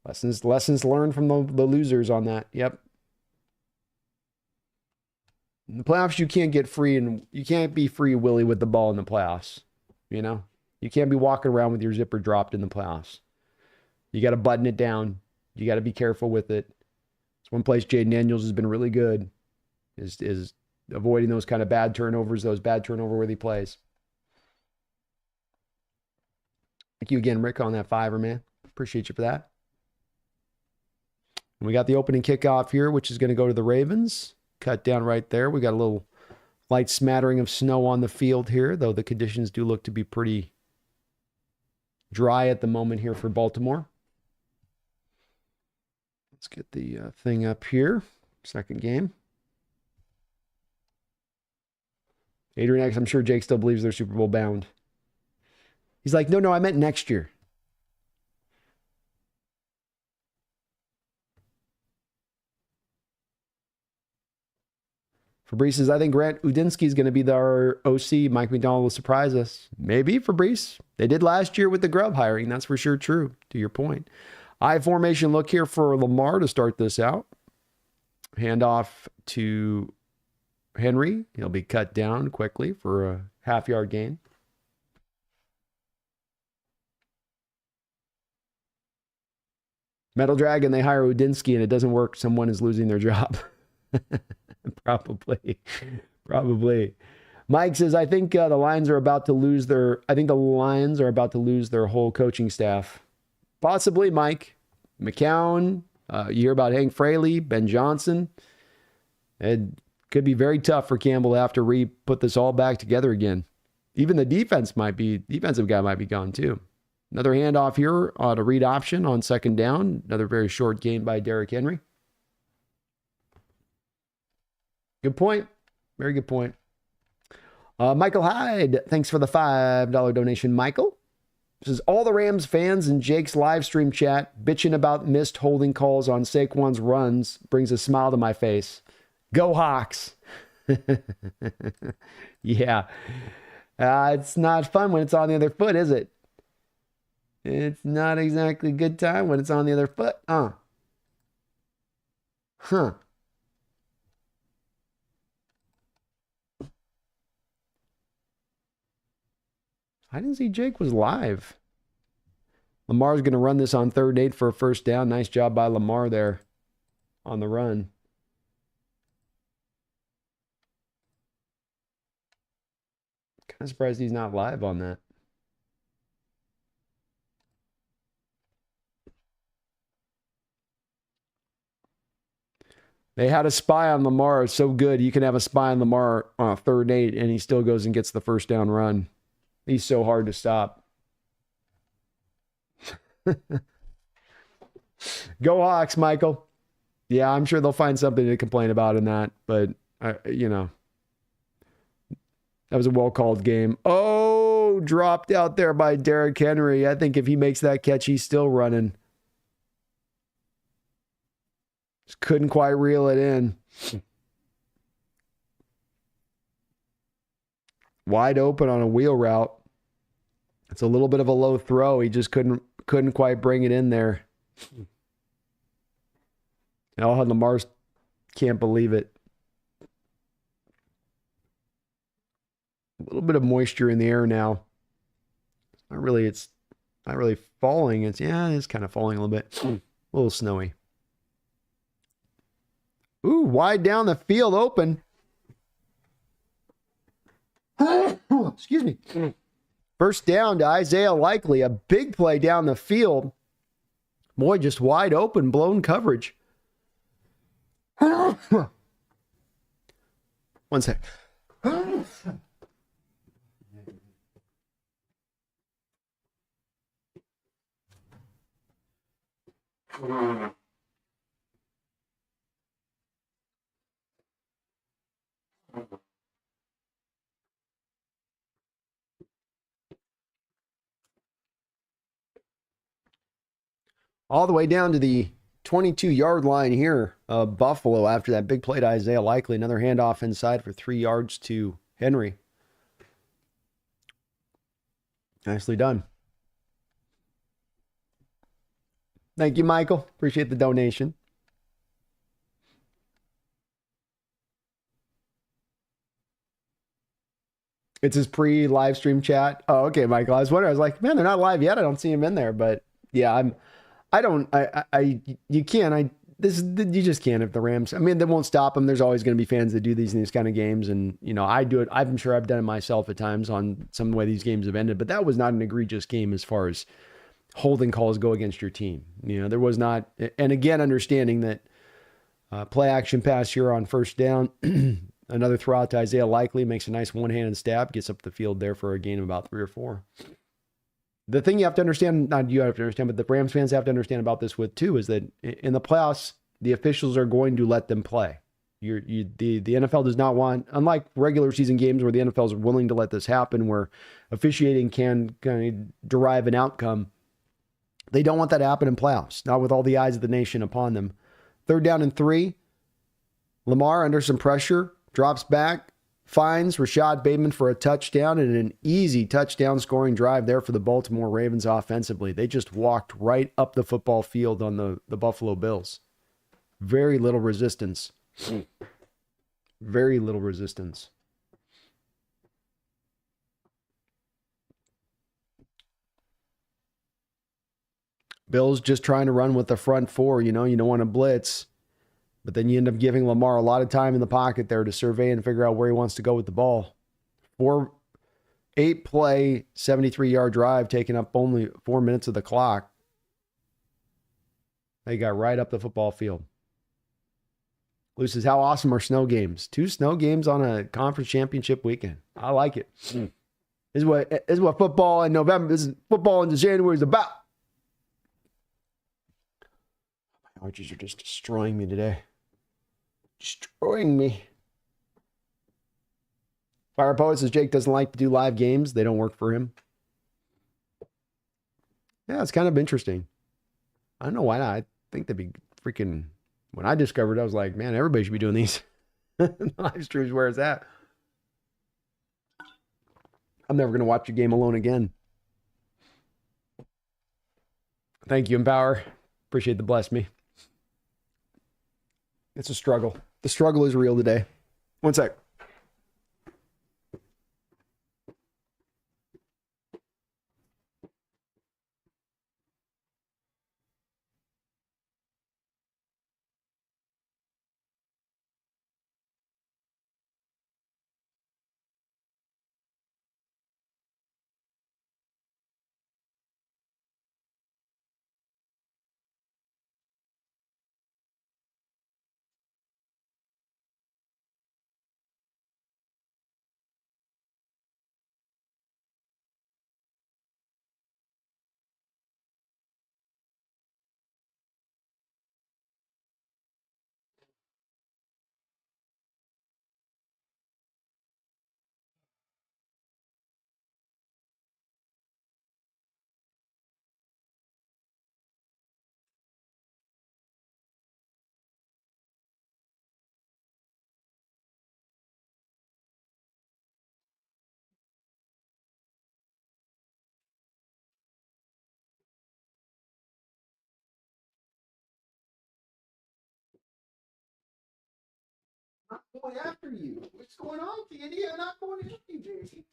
Lessons learned from the losers on that. Yep. In the playoffs, you can't get free, and you can't be free willy with the ball in the playoffs. You know? You can't be walking around with your zipper dropped in the playoffs. You got to button it down. You got to be careful with it. It's one place Jaden Daniels has been really good, is avoiding those kind of bad turnovers, those bad turnover-worthy plays. Thank you again, Rick, on that fiver, man. Appreciate you for that. And we got the opening kickoff here, which is going to go to the Ravens. Cut down right there. We got a little light smattering of snow on the field here, though the conditions do look to be pretty dry at the moment here for Baltimore. Let's get the thing up here. Second game. Adrian X, I'm sure Jake still believes they're Super Bowl bound. He's like, no, I meant next year. Fabrice says, I think Grant Udinsky is going to be our OC. Mike McDonald will surprise us. Maybe, Fabrice. They did last year with the Grubb hiring. That's for sure true, to your point. I formation look here for Lamar to start this out. Handoff to Henry. He'll be cut down quickly for a half-yard gain. Metal Dragon, they hire Udinsky and it doesn't work. Someone is losing their job. Probably. Mike says, I think the Lions are about to lose their whole coaching staff. Possibly, Mike. McCown, you hear about Hank Fraley, Ben Johnson. It could be very tough for Campbell to have to put this all back together again. Even the defensive guy might be gone too. Another handoff here on a read option on second down. Another very short gain by Derrick Henry. Good point. Very good point. Michael Hyde, thanks for the $5 donation, Michael. This is all the Rams fans in Jake's live stream chat bitching about missed holding calls on Saquon's runs brings a smile to my face. Go Hawks. Yeah. It's not fun when it's on the other foot, is it? It's not exactly a good time when it's on the other foot. Huh. I didn't see Jake was live. Lamar's going to run this on 3rd and 8 for a first down. Nice job by Lamar there on the run. Kind of surprised he's not live on that. They had a spy on Lamar. It's so good. You can have a spy on Lamar on a 3rd and 8, and he still goes and gets the first down run. He's so hard to stop. Go Hawks, Michael. Yeah, I'm sure they'll find something to complain about in that, but, that was a well-called game. Oh, dropped out there by Derrick Henry. I think if he makes that catch, he's still running. Just couldn't quite reel it in. Wide open on a wheel route. It's a little bit of a low throw. He just couldn't quite bring it in there. And Lamar can't believe it. A little bit of moisture in the air now. It's not really falling. It's kind of falling a little bit. A little snowy. Ooh, wide down the field, open. Excuse me. First down to Isaiah Likely, a big play down the field. Boy, just wide open, blown coverage. One sec. All the way down to the 22-yard line here of Buffalo after that big play to Isaiah Likely. Another handoff inside for 3 yards to Henry. Nicely done. Thank you, Michael. Appreciate the donation. It's his pre-live stream chat. Oh, okay, Michael. I was wondering. I was like, man, they're not live yet. I don't see him in there. But yeah, you can't. You just can't if the Rams. I mean, they won't stop them. There's always going to be fans that do these in these kind of games, and I do it. I'm sure I've done it myself at times on some of the way these games have ended. But that was not an egregious game as far as holding calls go against your team. There was not. And again, understanding that play action pass here on first down. Another throw out to Isaiah Likely, makes a nice one-handed stab, gets up the field there for a gain of about 3 or 4. The thing you have to understand, not you have to understand, but the Rams fans have to understand about this with too, is that in the playoffs, the officials are going to let them play. The NFL does not want, unlike regular season games where the NFL is willing to let this happen, where officiating can kind of derive an outcome. They don't want that to happen in playoffs, not with all the eyes of the nation upon them. 3rd down and 3. Lamar under some pressure. Drops back, finds Rashad Bateman for a touchdown, and an easy touchdown scoring drive there for the Baltimore Ravens offensively. They just walked right up the football field on the Buffalo Bills. Very little resistance. Very little resistance. Bills just trying to run with the front 4. You don't want to blitz. But then you end up giving Lamar a lot of time in the pocket there to survey and figure out where he wants to go with the ball. 8-play, 73-yard drive, taking up only 4 minutes of the clock. They got right up the football field. Lou says, how awesome are snow games? 2 snow games on a conference championship weekend. I like it. This is what football in November, this is football in January is about. My allergies are just destroying me today. Destroying me. Fire Poet says Jake doesn't like to do live games. They don't work for him. Yeah, it's kind of interesting. I don't know why not. I think they'd be freaking... When I discovered it, I was like, man, everybody should be doing these live streams. Where is that? I'm never going to watch a game alone again. Thank you, Empower. Appreciate the bless me. It's a struggle. The struggle is real today. One sec. I'm not going after you. What's going on, Candy? I'm not going after you, Jason.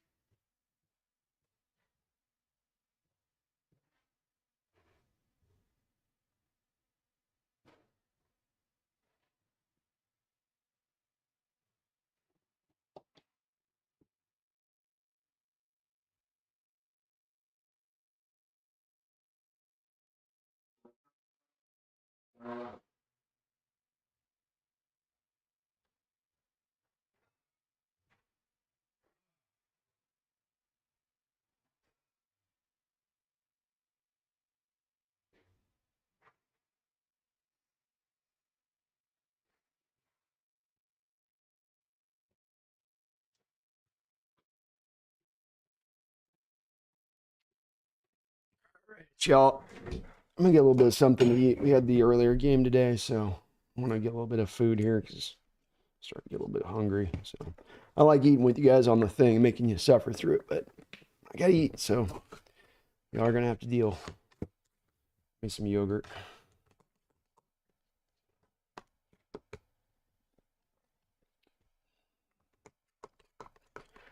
Y'all, I'm gonna get a little bit of something to eat. We had the earlier game today, so I want to get a little bit of food here because I'm starting to get a little bit hungry. So I like eating with you guys on the thing, making you suffer through it, but I gotta eat, so y'all are gonna have to deal. Give me some yogurt.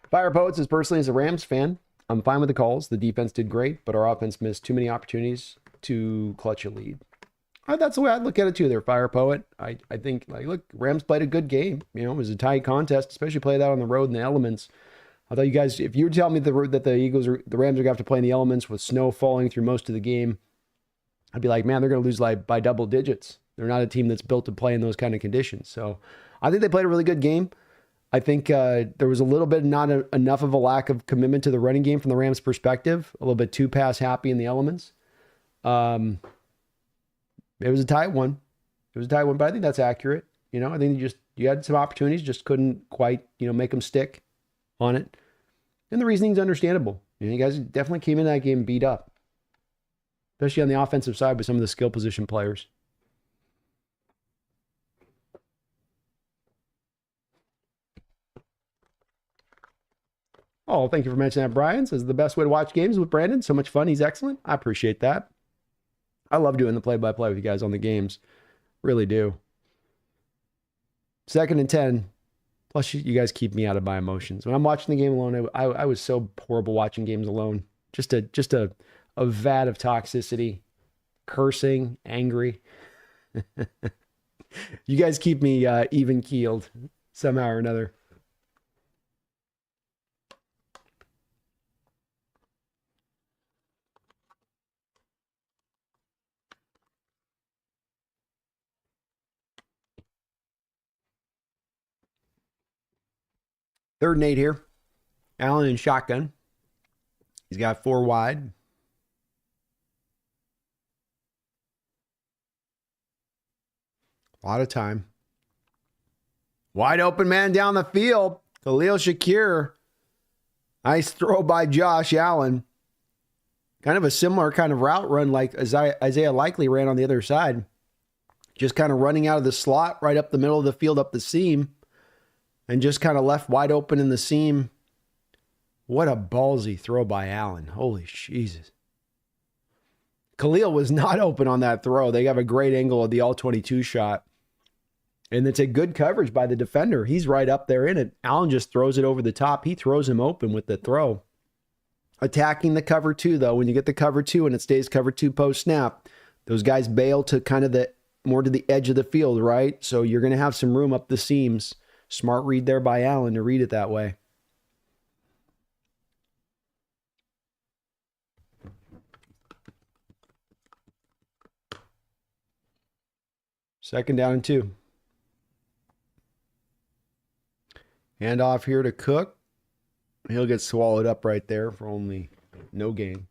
Fire Poets is personally as a Rams fan, I'm fine with the calls. The defense did great, but our offense missed too many opportunities to clutch a lead. That's the way I look at it too. There, Fire Poet. I think, like, look, Rams played a good game. You know, it was a tight contest, especially play that on the road in the elements. I thought you guys, if you were telling me that the Rams are going to have to play in the elements with snow falling through most of the game, I'd be like, man, they're going to lose like by double digits. They're not a team that's built to play in those kind of conditions. So I think they played a really good game. I think there was a little bit enough of a lack of commitment to the running game from the Rams' perspective. A little bit too pass happy in the elements. It was a tight one. But I think that's accurate. You know, I think you had some opportunities, just couldn't quite, make them stick on it. And the reasoning's understandable. You guys definitely came in that game beat up, especially on the offensive side with some of the skill position players. Oh, thank you for mentioning that, Brian. Says the best way to watch games with Brandon. So much fun. He's excellent. I appreciate that. I love doing the play-by-play with you guys on the games. Really do. 2nd and 10. Plus, you guys keep me out of my emotions. When I'm watching the game alone, I was so horrible watching games alone. Just a vat of toxicity, cursing, angry. You guys keep me even-keeled somehow or another. Third and 8 here. Allen in shotgun. He's got 4 wide. A lot of time. Wide open man down the field. Khalil Shakir. Nice throw by Josh Allen. Kind of a similar kind of route run like Isaiah Likely ran on the other side. Just kind of running out of the slot right up the middle of the field, up the seam. And just kind of left wide open in the seam. What a ballsy throw by Allen. Holy Jesus. Khalil was not open on that throw. They have a great angle of the all-22 shot. And it's a good coverage by the defender. He's right up there in it. Allen just throws it over the top. He throws him open with the throw. Attacking the cover 2, though. When you get the cover 2 and it stays cover 2 post-snap, those guys bail to kind of more to the edge of the field, right? So you're going to have some room up the seams. Smart read there by Allen to read it that way. Second down and 2. Hand off here to Cook. He'll get swallowed up right there for only no gain.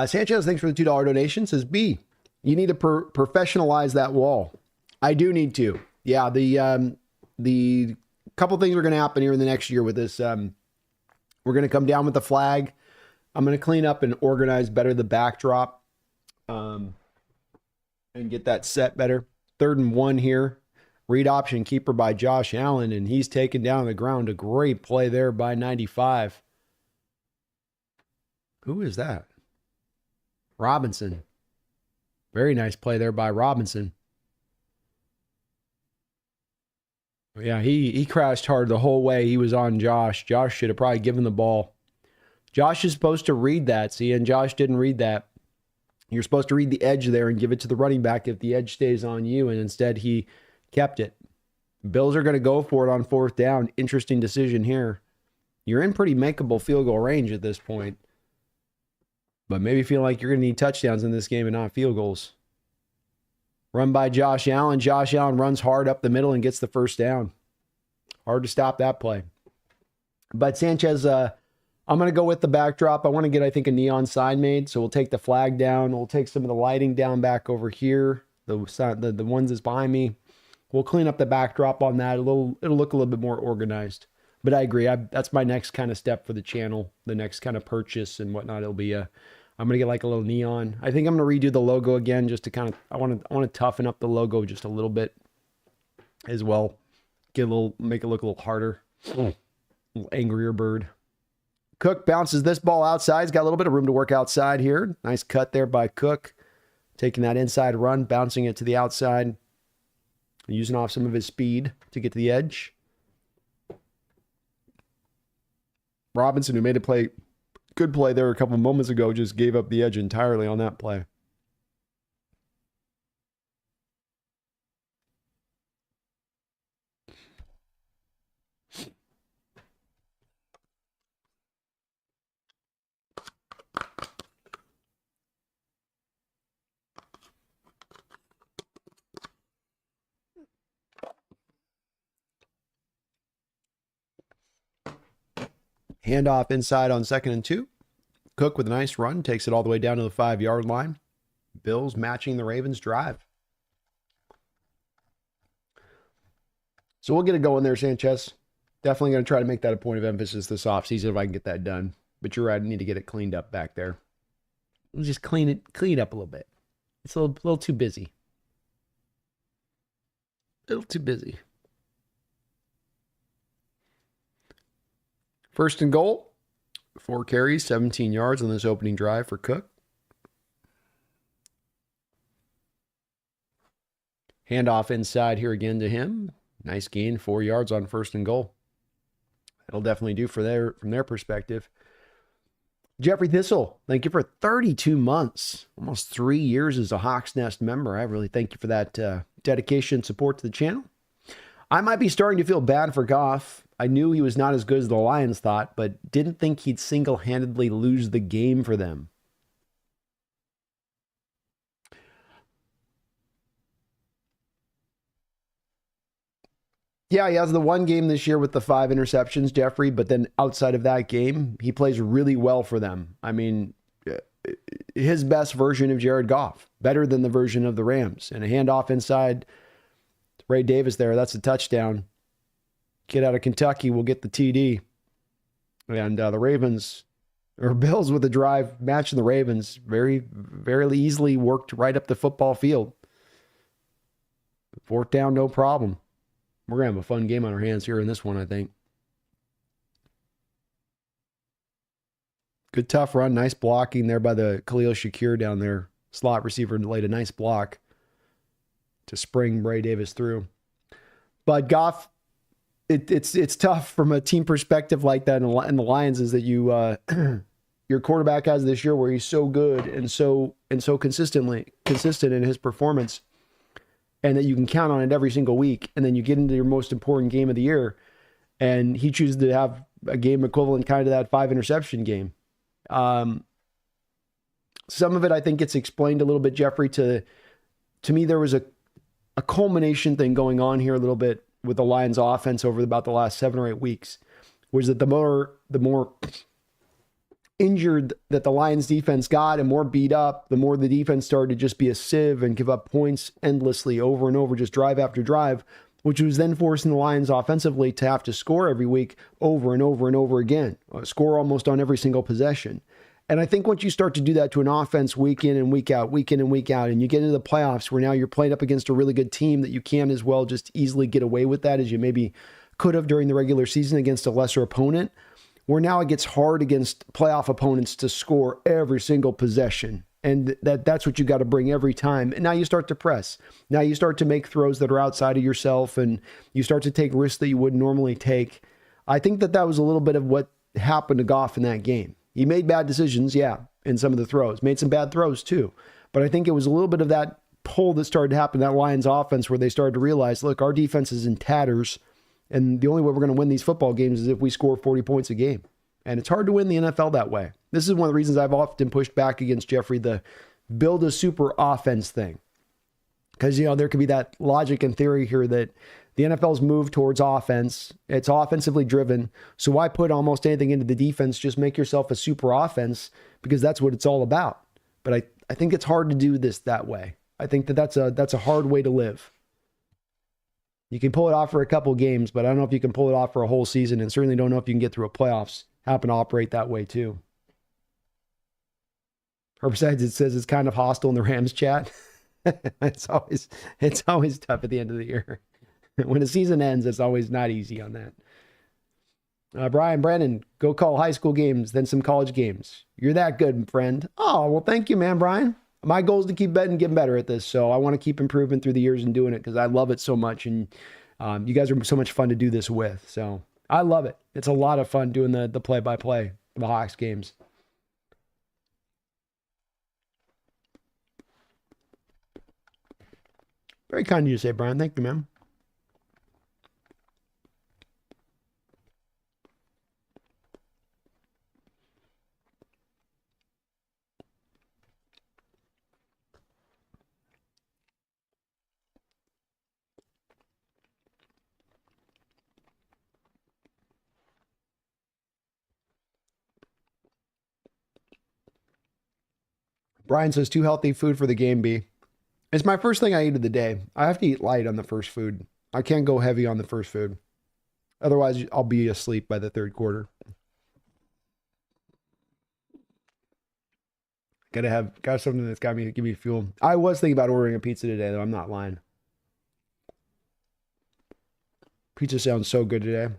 Sanchez, thanks for the $2 donation. Says, B, you need to professionalize that wall. I do need to. Yeah, the couple things are going to happen here in the next year with this. We're going to come down with the flag. I'm going to clean up and organize better the backdrop and get that set better. 3rd and 1 here. Read option keeper by Josh Allen, and he's taken down the ground. A great play there by 95. Who is that? Robinson. Very nice play there by Robinson. Yeah, he crashed hard the whole way. He was on Josh. Josh should have probably given the ball. Josh is supposed to read that, see, and Josh didn't read that. You're supposed to read the edge there and give it to the running back if the edge stays on you, and instead he kept it. Bills are going to go for it on 4th down. Interesting decision here. You're in pretty makeable field goal range at this point. But maybe feel like you're going to need touchdowns in this game and not field goals. Run by Josh Allen. Josh Allen runs hard up the middle and gets the 1st down. Hard to stop that play. But Sanchez, I'm going to go with the backdrop. I want to get, I think, a neon sign made. So we'll take the flag down. We'll take some of the lighting down back over here. The ones that's behind me. We'll clean up the backdrop on that. It'll look a little bit more organized. But I agree. That's my next kind of step for the channel. The next kind of purchase and whatnot. It'll be I'm going to get like a little neon. I think I'm going to redo the logo again just to kind of, I want to toughen up the logo just a little bit as well. Make it look a little harder. A little angrier bird. Cook bounces this ball outside. He's got a little bit of room to work outside here. Nice cut there by Cook. Taking that inside run, bouncing it to the outside. Using off some of his speed to get to the edge. Robinson, who made a good play there a couple moments ago, just gave up the edge entirely on that play. Handoff inside on 2nd and 2. Cook with a nice run, takes it all the way down to the 5-yard line. Bills matching the Ravens' drive. So we'll get it going there, Sanchez. Definitely going to try to make that a point of emphasis this offseason if I can get that done. But you're right, I need to get it cleaned up back there. We'll just clean it up a little bit. It's a little too busy. A little too busy. 1st and goal. 4 carries, 17 yards on this opening drive for Cook. Handoff inside here again to him. Nice gain, 4 yards on 1st and goal. That'll definitely do from their perspective. Jeffrey Thistle, thank you for 32 months, almost 3 years as a Hawks Nest member. I really thank you for that dedication and support to the channel. I might be starting to feel bad for Goff. I knew he was not as good as the Lions thought, but didn't think he'd single-handedly lose the game for them. Yeah, he has the one game this year with the 5 interceptions, Jeffrey, but then outside of that game, he plays really well for them. I mean, his best version of Jared Goff, better than the version of the Rams. And a handoff inside Ray Davis there, that's a touchdown. Kid out of Kentucky will get the TD. And the Ravens, or Bills with the drive, matching the Ravens, very, very easily worked right up the football field. 4th down, no problem. We're going to have a fun game on our hands here in this one, I think. Good tough run. Nice blocking there by the Khalil Shakir down there. Slot receiver laid a nice block to spring Ray Davis through. But Goff, it's tough from a team perspective like that. And the Lions is that you your quarterback has this year where he's so good and so consistent in his performance, and that you can count on it every single week. And then you get into your most important game of the year, and he chooses to have a game equivalent kind of that 5 interception game. Some of it, I think, gets explained a little bit, Jeffrey. To me, there was a culmination thing going on here a little bit with the Lions offense over about the last 7 or 8 weeks, was that the more injured that the Lions defense got and more beat up, the more the defense started to just be a sieve and give up points endlessly over and over, just drive after drive, which was then forcing the Lions offensively to have to score every week over and over and over again, score almost on every single possession. And I think once you start to do that to an offense week in and week out, and you get into the playoffs where now you're playing up against a really good team, that you can as well just easily get away with that as you maybe could have during the regular season against a lesser opponent, where now it gets hard against playoff opponents to score every single possession. And that's what you got to bring every time. And now you start to press. Now you start to make throws that are outside of yourself, and you start to take risks that you wouldn't normally take. I think that was a little bit of what happened to Goff in that game. He made bad decisions, yeah, in some of the throws. Made some bad throws too. But I think it was a little bit of that pull that started to happen in that Lions offense where they started to realize, look, our defense is in tatters, and the only way we're going to win these football games is if we score 40 points a game. And it's hard to win the NFL that way. This is one of the reasons I've often pushed back against Jeffrey, the build a super offense thing. Because, there could be that logic and theory here that the NFL's moved towards offense. It's offensively driven. So why put almost anything into the defense? Just make yourself a super offense, because that's what it's all about. But I think it's hard to do this that way. I think that's a hard way to live. You can pull it off for a couple games, but I don't know if you can pull it off for a whole season, and certainly don't know if you can get through a playoffs. Happen to operate that way too. Or besides, it says it's kind of hostile in the Rams chat. It's always tough at the end of the year. When the season ends, it's always not easy on that. Brandon, go call high school games, then some college games. You're that good, friend. Oh, well, thank you, man, Brian. My goal is to keep betting, getting better at this. So I want to keep improving through the years and doing it because I love it so much. And you guys are so much fun to do this with. So I love it. It's a lot of fun doing the play-by-play of the Hawks games. Very kind of you to say, Brian. Thank you, man. Brian says, too healthy food for the game, B. It's my first thing I eat of the day. I have to eat light on the first food. I can't go heavy on the first food. Otherwise, I'll be asleep by the third quarter. Got something that's give me fuel. I was thinking about ordering a pizza today, though. I'm not lying. Pizza sounds so good today.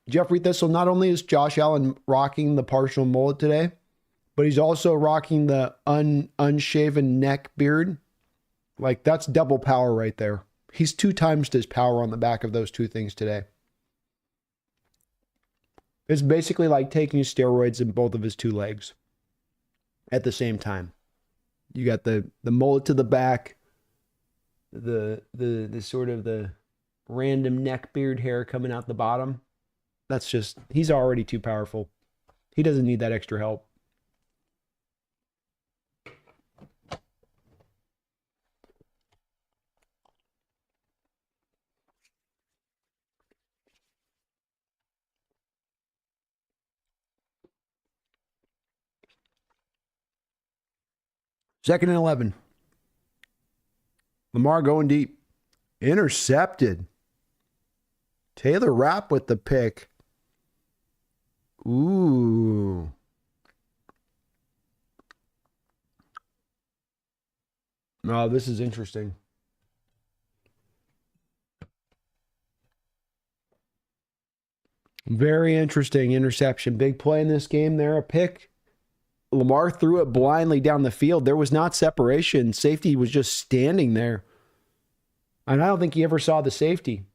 Jeffrey Thistle, not only is Josh Allen rocking the partial mullet today, but he's also rocking the unshaven neck beard. Like, that's double power right there. He's 2 times his power on the back of those two things today. It's basically like taking steroids in both of his 2 legs at the same time. You got the mullet to the back, the sort of the random neck beard hair coming out the bottom. That's just, he's already too powerful. He doesn't need that extra help. Second and 11. Lamar going deep. Intercepted. Taylor Rapp with the pick. Ooh. Oh, this is interesting. Very interesting interception. Big play in this game there. A pick. Lamar threw it blindly down the field. There was not separation. Safety was just standing there. And I don't think he ever saw the safety.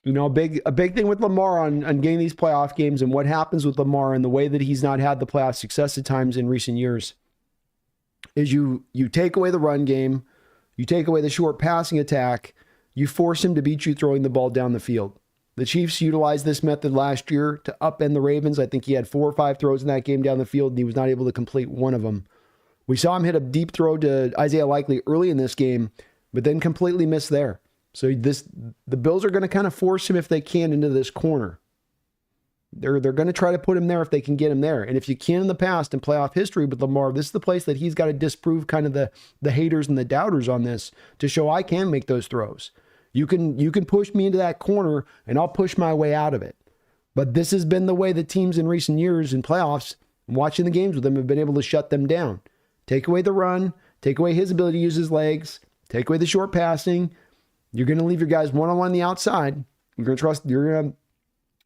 You know, a big thing with Lamar on getting these playoff games and what happens with Lamar and the way that he's not had the playoff success at times in recent years is you take away the run game, you take away the short passing attack, you force him to beat you throwing the ball down the field. The Chiefs utilized this method last year to upend the Ravens. I think he had 4 or 5 throws in that game down the field, and he was not able to complete one of them. We saw him hit a deep throw to Isaiah Likely early in this game, but then completely missed there. So the Bills are going to kind of force him if they can into this corner. They're going to try to put him there if they can get him there. And if you can in the past in playoff history with Lamar, this is the place that he's got to disprove kind of the haters and the doubters on this to show I can make those throws. You can push me into that corner and I'll push my way out of it. But this has been the way the teams in recent years in playoffs, watching the games with them, have been able to shut them down. Take away the run, take away his ability to use his legs, take away the short passing. You're going to leave your guys one-on-one on the outside. You're going to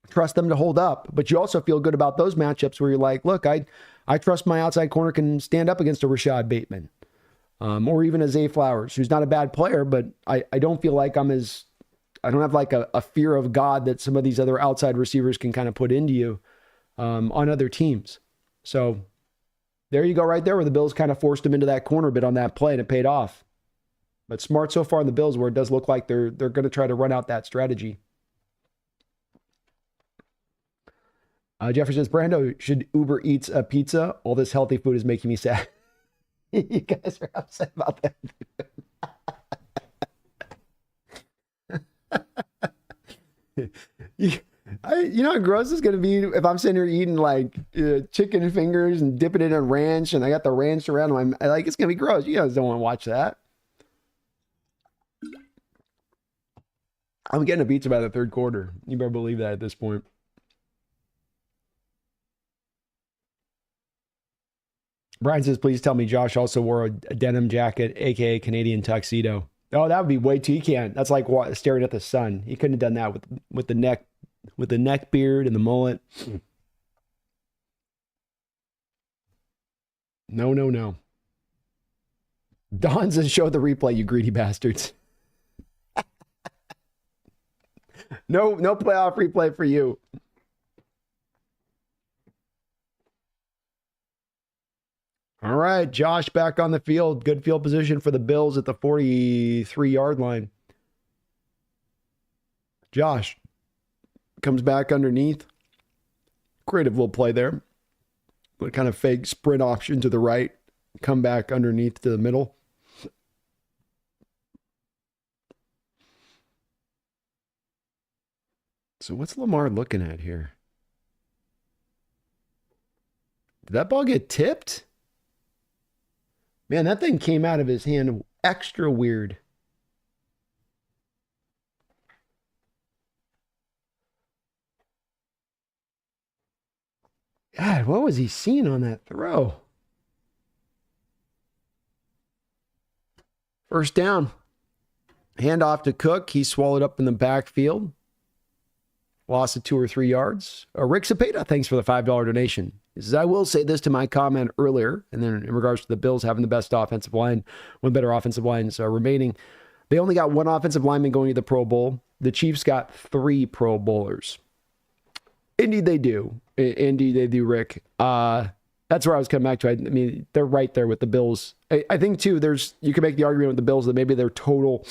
trust them to hold up, but you also feel good about those matchups where you're like, look, I trust my outside corner can stand up against a Rashad Bateman, or even a Zay Flowers, who's not a bad player, but I don't feel like I'm as I don't have like a fear of God that some of these other outside receivers can kind of put into you on other teams. So there you go right there where the Bills kind of forced him into that corner bit on that play and it paid off. But smart so far in the Bills where it does look like they're going to try to run out that strategy. Jeffrey says, Brando, should Uber Eats a pizza? All this healthy food is making me sad. You guys are upset about that. You know how gross it's going to be if I'm sitting here eating like chicken fingers and dipping it in ranch and I got the ranch around my, like, it's going to be gross. You guys don't want to watch that. I'm getting a pizza by the third quarter. You better believe that at this point. Brian says, please tell me Josh also wore a denim jacket, aka Canadian tuxedo. Oh, that would be way too. He can't. That's like staring at the sun. He couldn't have done that with the neck beard and the mullet. No. Don says, show the replay, you greedy bastards. No playoff replay for you. All right, Josh back on the field. Good field position for the Bills at the 43-yard line. Josh comes back underneath. Creative little play there. What kind of fake sprint option to the right. Come back underneath to the middle. So what's Lamar looking at here? Did that ball get tipped? Man, that thing came out of his hand extra weird. God, what was he seeing on that throw? First down. Hand off to Cook. He swallowed up in the backfield. Loss of 2 or 3 yards. Rick Cepeda, thanks for the $5 donation. He says, I will say this to my comment earlier, and then in regards to the Bills having the best offensive line, one better offensive lines remaining. They only got 1 offensive lineman going to the Pro Bowl. The Chiefs got 3 Pro Bowlers. Indeed, they do. Indeed, they do, Rick. That's where I was coming back to. I mean, they're right there with the Bills. I think, too, you can make the argument with the Bills that maybe their total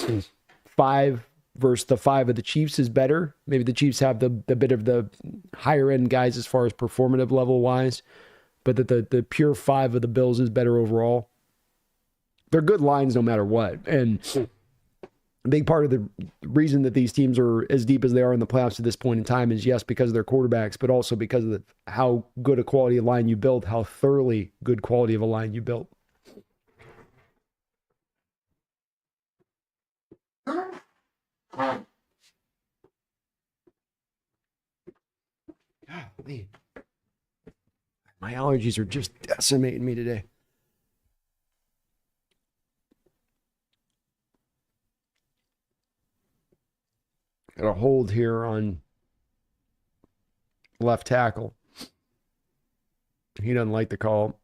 5 versus the 5 of the Chiefs is better. Maybe the Chiefs have the bit of the higher end guys as far as performative level wise, but that the pure 5 of the Bills is better overall. They're good lines no matter what. And a big part of the reason that these teams are as deep as they are in the playoffs at this point in time is, yes, because of their quarterbacks, but also because of how good a quality of line you build, how thoroughly good quality of a line you built. Golly. My allergies are just decimating me today. Got a hold here on left tackle. He doesn't like the call.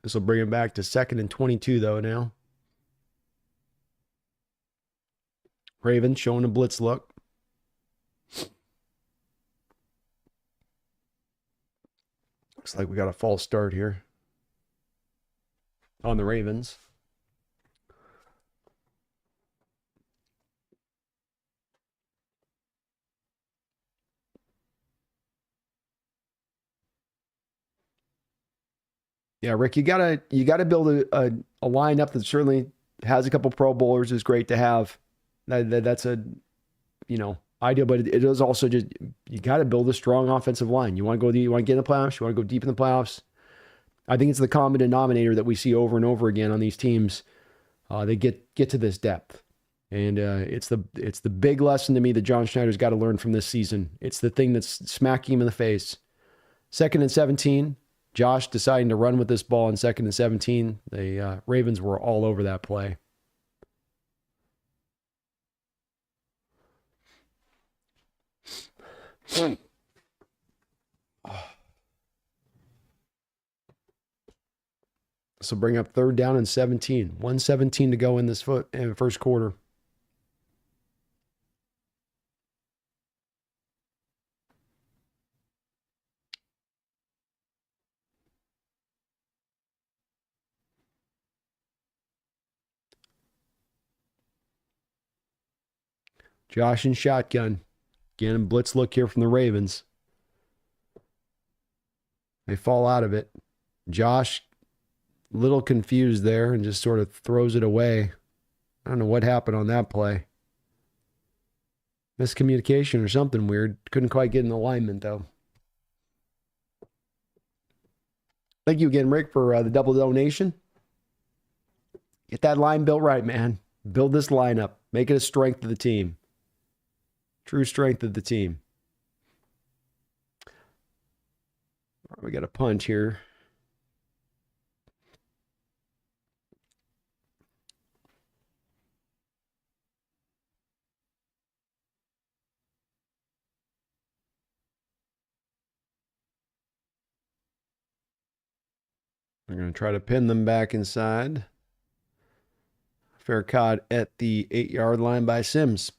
This will bring him back to 2nd and 22, though, now. Ravens showing a blitz look. Looks like we got a false start here on the Ravens. Yeah, Rick, you gotta build a lineup that certainly has a couple Pro Bowlers. Is great to have. That's a ideal, but it is also just you got to build a strong offensive line. You want to go you want to get in the playoffs. You want to go deep in the playoffs. I think it's the common denominator that we see over and over again on these teams. They get to this depth, and it's the big lesson to me that John Schneider's got to learn from this season. It's the thing that's smacking him in the face. 2nd and 17. Josh deciding to run with this ball in 2nd and 17. The Ravens were all over that play. So bring up 3rd down and 17. 1:17 to go in this first quarter. Josh in shotgun. Again, blitz look here from the Ravens. They fall out of it. Josh, a little confused there and just sort of throws it away. I don't know what happened on that play. Miscommunication or something weird. Couldn't quite get in alignment, though. Thank you again, Rick, for the double donation. Get that line built right, man. Build this lineup. Make it a strength of the team. True strength of the team. All right, we got a punch here. We're going to try to pin them back inside. Fair caught at the 8-yard line by Sims.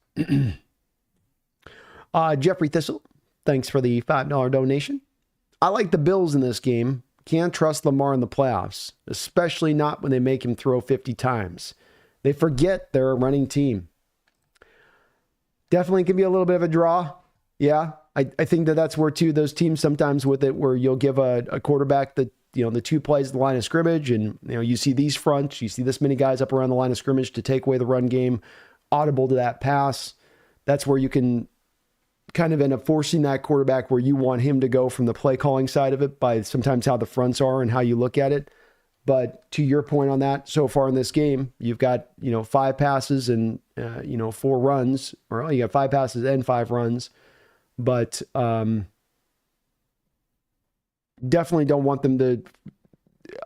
Jeffrey Thistle, thanks for the $5 donation. I like the Bills in this game. Can't trust Lamar in the playoffs, especially not when they make him throw 50 times. They forget they're a running team. Definitely can be a little bit of a draw. Yeah, I think that's where, too, those teams sometimes with it where you'll give a quarterback the 2 plays at the line of scrimmage, and you see these fronts, you see this many guys up around the line of scrimmage to take away the run game, audible to that pass. That's where you can kind of end up forcing that quarterback where you want him to go from the play calling side of it by sometimes how the fronts are and how you look at it. But to your point on that, so far in this game, you've got 5 passes and 4 runs, or you got 5 passes and 5 runs, but definitely don't want them to.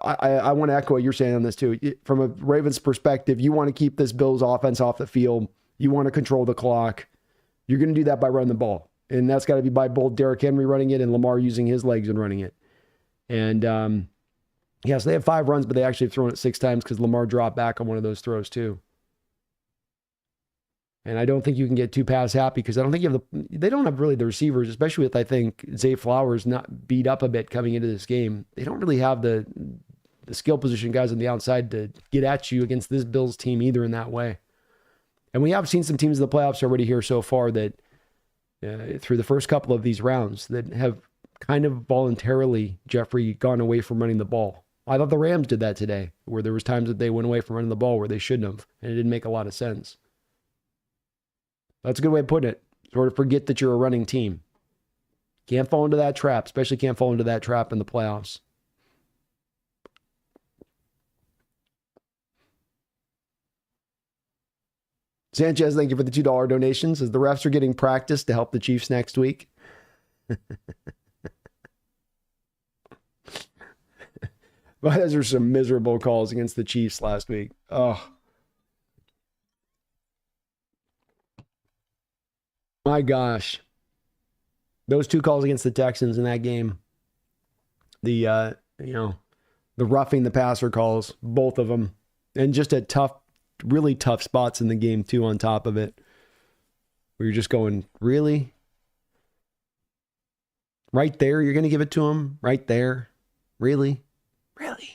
I want to echo what you're saying on this too. From a Ravens perspective, you want to keep this Bills offense off the field. You want to control the clock. You're going to do that by running the ball. And that's got to be by both Derrick Henry running it and Lamar using his legs and running it. And yes, they have 5 runs, but they actually have thrown it 6 times because Lamar dropped back on one of those throws too. And I don't think you can get too pass happy because I don't think they don't have really the receivers, especially with, I think, Zay Flowers not beat up a bit coming into this game. They don't really have the skill position guys on the outside to get at you against this Bills team either in that way. And we have seen some teams in the playoffs already here so far that through the first couple of these rounds that have kind of voluntarily, Jeffrey, gone away from running the ball. I thought the Rams did that today, where there was times that they went away from running the ball where they shouldn't have, and it didn't make a lot of sense. That's a good way of putting it. Sort of forget that you're a running team. Can't fall into that trap, especially can't fall into that trap in the playoffs. Sanchez, thank you for the $2 donations. As the refs are getting practice to help the Chiefs next week. But those are some miserable calls against the Chiefs last week. Oh. My gosh. Those 2 calls against the Texans in that game. The roughing the passer calls, both of them. And just at really tough spots in the game too on top of it. Where you're just going, really? Right there, you're going to give it to him? Right there? Really? Really?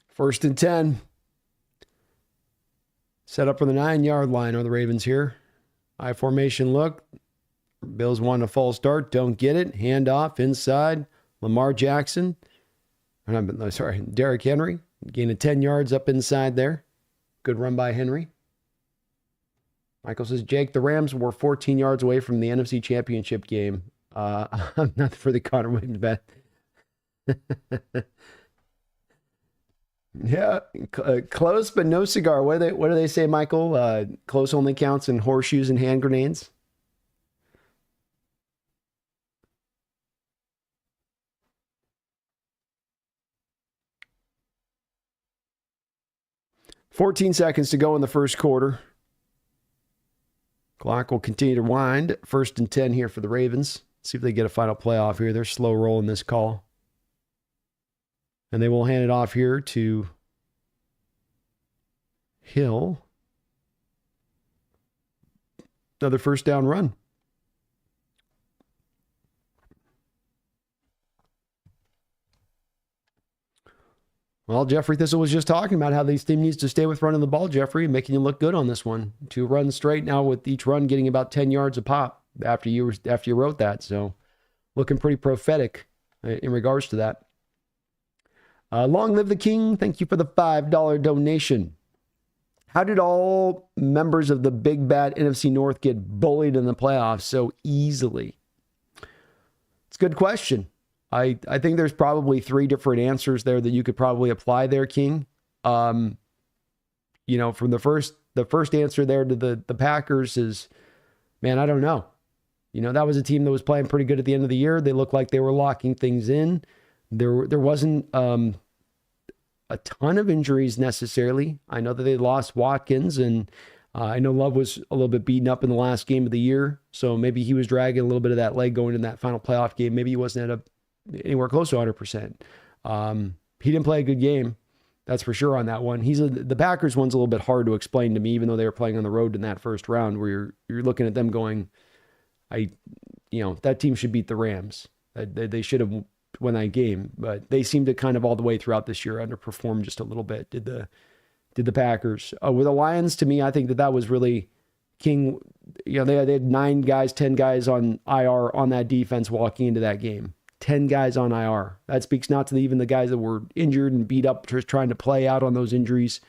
First and 10. Set up for the 9-yard line are the Ravens here. High formation look. Bills want a false start. Don't get it. Hand off inside. Lamar Jackson. Derrick Henry. Gain of 10 yards up inside there. Good run by Henry. Michael says, Jake, the Rams were 14 yards away from the NFC Championship game. Not for the Connor Williams bet. Yeah, close but no cigar. What do they say, Michael? Close only counts in horseshoes and hand grenades. $14 seconds to go in the first quarter. Clock will continue to wind. First and 10 here for the Ravens. See if they get a final playoff here. They're slow rolling this call. And they will hand it off here to Hill. Another first down run. Well, Jeffrey Thistle was just talking about how this team needs to stay with running the ball, Jeffrey, making you look good on this one. 2 runs straight now, with each run getting about 10 yards a pop after you wrote that. So looking pretty prophetic in regards to that. Long live the king. Thank you for the $5 donation. How did all members of the big bad NFC North get bullied in the playoffs so easily? It's a good question. I think there's probably 3 different answers there that you could probably apply there, King. From the first answer there to the Packers is, man, I don't know. That was a team that was playing pretty good at the end of the year. They looked like they were locking things in. There wasn't a ton of injuries necessarily. I know that they lost Watkins, and I know Love was a little bit beaten up in the last game of the year, so maybe he was dragging a little bit of that leg going in that final playoff game. Maybe he wasn't anywhere close to 100%. He didn't play a good game, that's for sure on that one. The Packers one's a little bit hard to explain to me, even though they were playing on the road in that first round, where you're looking at them going, that team should beat the Rams. They should have won that game, but they seemed to kind of all the way throughout this year underperform just a little bit. Did the Packers. With the Lions, to me, I think that was really King. They had 9 guys, 10 guys on IR on that defense walking into that game. 10 guys on IR. That speaks not to even the guys that were injured and beat up, just trying to play out on those injuries.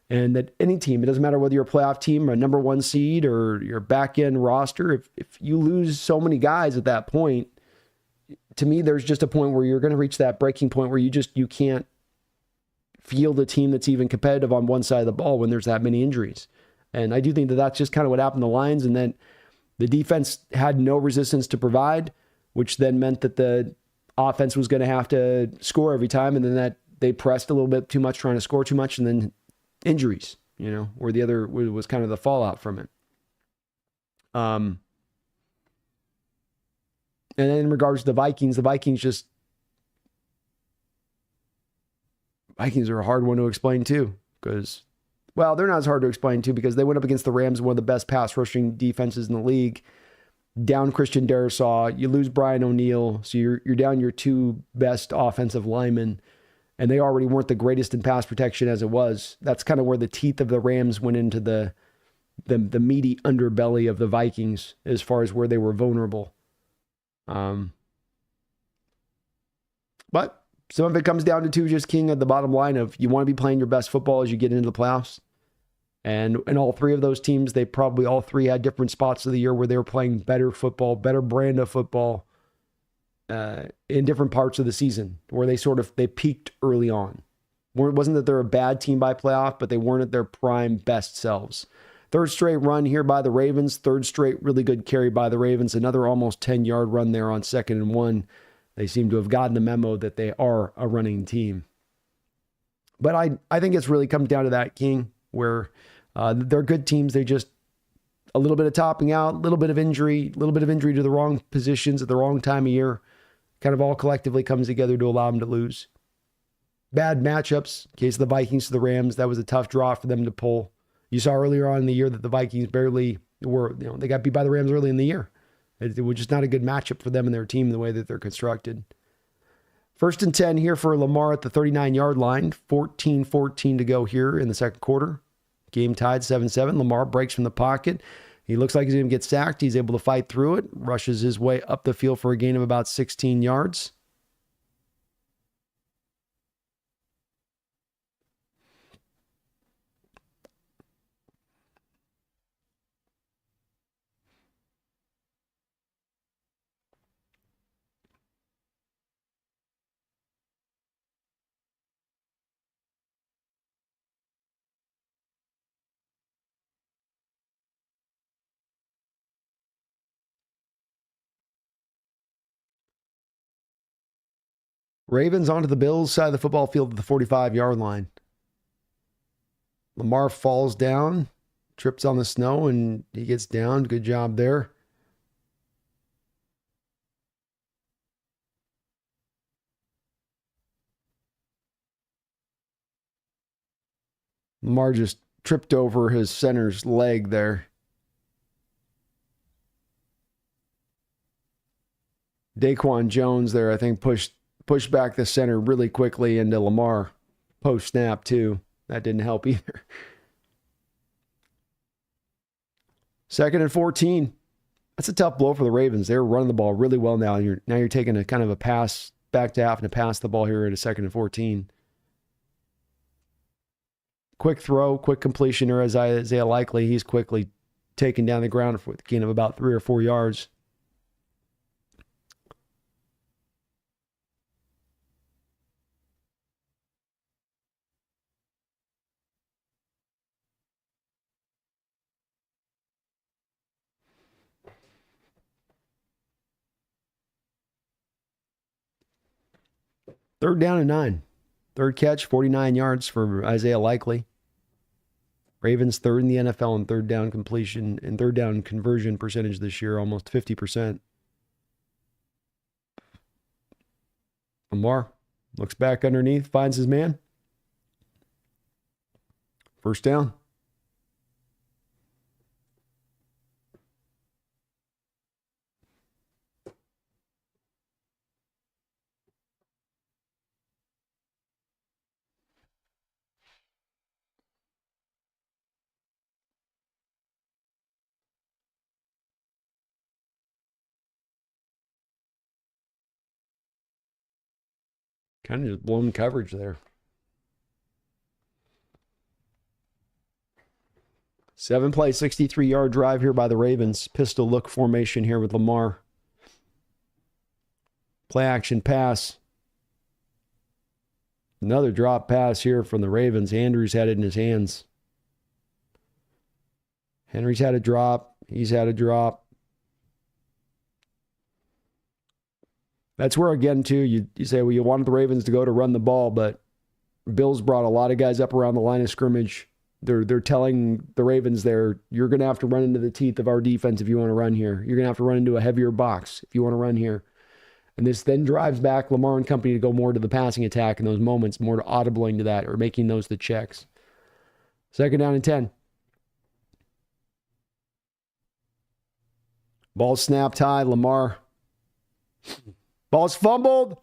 And that any team, it doesn't matter whether you're a playoff team or a number 1 seed or your back end roster, if you lose so many guys at that point, to me, there's just a point where you're going to reach that breaking point where you can't field a team that's even competitive on one side of the ball when there's that many injuries. And I do think that that's just kind of what happened to the Lions, and then the defense had no resistance to provide, which then meant that the offense was going to have to score every time, and then that they pressed a little bit too much, trying to score too much, and then injuries, where the other was kind of the fallout from it. And then in regards to the Vikings are a hard one to explain too, because, well, they're not as hard to explain too, because they went up against the Rams, one of the best pass rushing defenses in the league. Down Christian Darrisaw, you lose Brian O'Neill, so you're down your 2 best offensive linemen, and they already weren't the greatest in pass protection as it was. That's kind of where the teeth of the Rams went into the meaty underbelly of the Vikings as far as where they were vulnerable. But some of it comes down to just King at the bottom line of you want to be playing your best football as you get into the playoffs. And in all 3 of those teams, they probably all 3 had different spots of the year where they were playing better football, better brand of football in different parts of the season, where they peaked early on. It wasn't that they're a bad team by playoff, but they weren't at their prime best selves. 3rd straight run here by the Ravens, 3rd straight really good carry by the Ravens, another almost 10-yard run there on 2nd and 1. They seem to have gotten the memo that they are a running team. But I think it's really comes down to that, King, where they're good teams. They just a little bit of topping out, a little bit of injury to the wrong positions at the wrong time of year. Kind of all collectively comes together to allow them to lose. Bad matchups. In case of the Vikings to the Rams, that was a tough draw for them to pull. You saw earlier on in the year that the Vikings barely were, they got beat by the Rams early in the year. It was just not a good matchup for them and their team the way that they're constructed. 1st and 10 here for Lamar at the 39-yard line. 14-14 to go here in the second quarter. Game tied 7-7. Lamar breaks from the pocket. He looks like he's going to get sacked. He's able to fight through it. Rushes his way up the field for a gain of about 16 yards. Ravens onto the Bills side of the football field at the 45-yard line. Lamar falls down, trips on the snow, and he gets down. Good job there. Lamar just tripped over his center's leg there. Daquan Jones there, I think, pushed back the center really quickly into Lamar post-snap, too. That didn't help either. 2nd and 14. That's a tough blow for the Ravens. They're running the ball really well now. You're taking a kind of a pass back to having to pass the ball here at a 2nd and 14. Quick throw, quick completion there as Isaiah Likely. He's quickly taken down the ground for the gain of about 3 or 4 yards. Third down and 9. Third catch, 49 yards for Isaiah Likely. Ravens third in the NFL in third down completion and third down conversion percentage this year, almost 50%. Lamar looks back underneath, finds his man. First down. Kind of just blown coverage there. 7-play, 63-yard drive here by the Ravens. Pistol look formation here with Lamar. Play action pass. Another drop pass here from the Ravens. Andrews had it in his hands. Henry's had a drop. He's had a drop. That's where, again, too, you say, well, you wanted the Ravens to go to run the ball, but Bills brought a lot of guys up around the line of scrimmage. They're telling the Ravens there, you're going to have to run into the teeth of our defense if you want to run here. You're going to have to run into a heavier box if you want to run here. And this then drives back Lamar and company to go more to the passing attack in those moments, more to audibling to that or making those the checks. 2nd down and 10. Ball snapped high. Lamar. Ball's fumbled.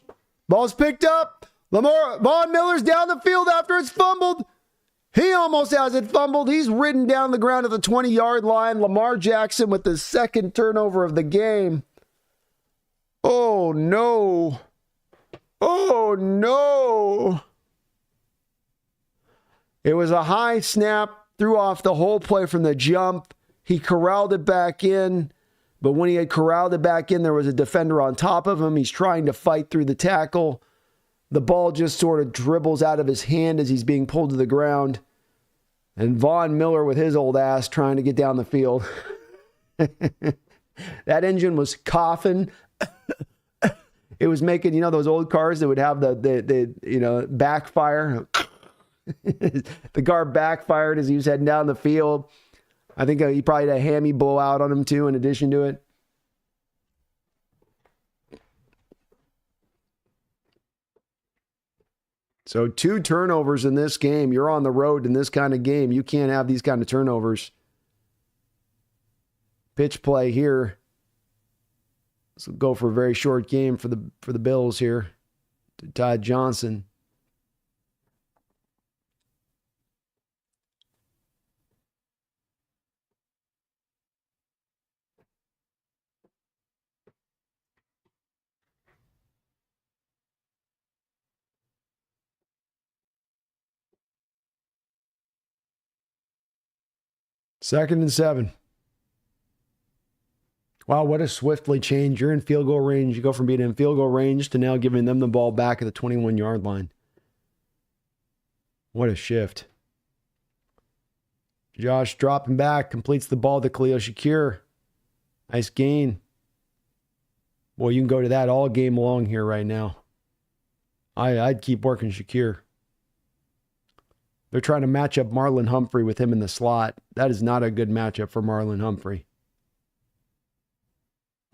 Ball's picked up. Von Miller's down the field after it's fumbled. He almost has it fumbled. He's ridden down the ground at the 20-yard line. Lamar Jackson with the second turnover of the game. Oh, no. Oh, no. It was a high snap. Threw off the whole play from the jump. He corralled it back in. But when he had corralled it back in, there was a defender on top of him. He's trying to fight through the tackle. The ball just sort of dribbles out of his hand as he's being pulled to the ground. And Von Miller with his old ass trying to get down the field. That engine was coughing. It was making, those old cars that would have the backfire. The car backfired as he was heading down the field. I think he probably had a hammy blowout on him too in addition to it. So 2 turnovers in this game. You're on the road in this kind of game. You can't have these kind of turnovers. Pitch play here. This will go for a very short game for the Bills here. To Todd Johnson. Second and 7. Wow, what a swiftly change. You're in field goal range. You go from being in field goal range to now giving them the ball back at the 21-yard line. What a shift. Josh dropping back, completes the ball to Khalil Shakir. Nice gain. Boy, you can go to that all game long here right now. I'd keep working Shakir. They're trying to match up Marlon Humphrey with him in the slot. That is not a good matchup for Marlon Humphrey.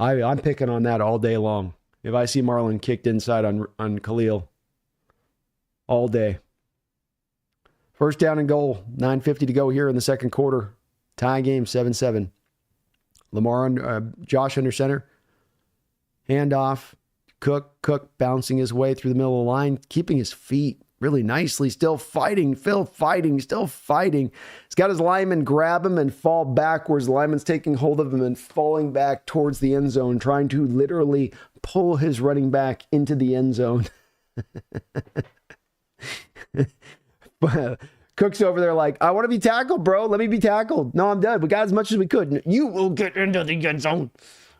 I'm picking on that all day long. If I see Marlon kicked inside on Khalil, all day. First down and goal. 9:50 to go here in the second quarter. Tie game, 7-7. Josh under center. Handoff. Cook bouncing his way through the middle of the line, keeping his feet really nicely. Still fighting. Still fighting. He's got his lineman grab him and fall backwards. The lineman's taking hold of him and falling back towards the end zone, trying to literally pull his running back into the end zone. But Cook's over there like, I want to be tackled, bro. Let me be tackled. No, I'm done. We got as much as we could. You will get into the end zone.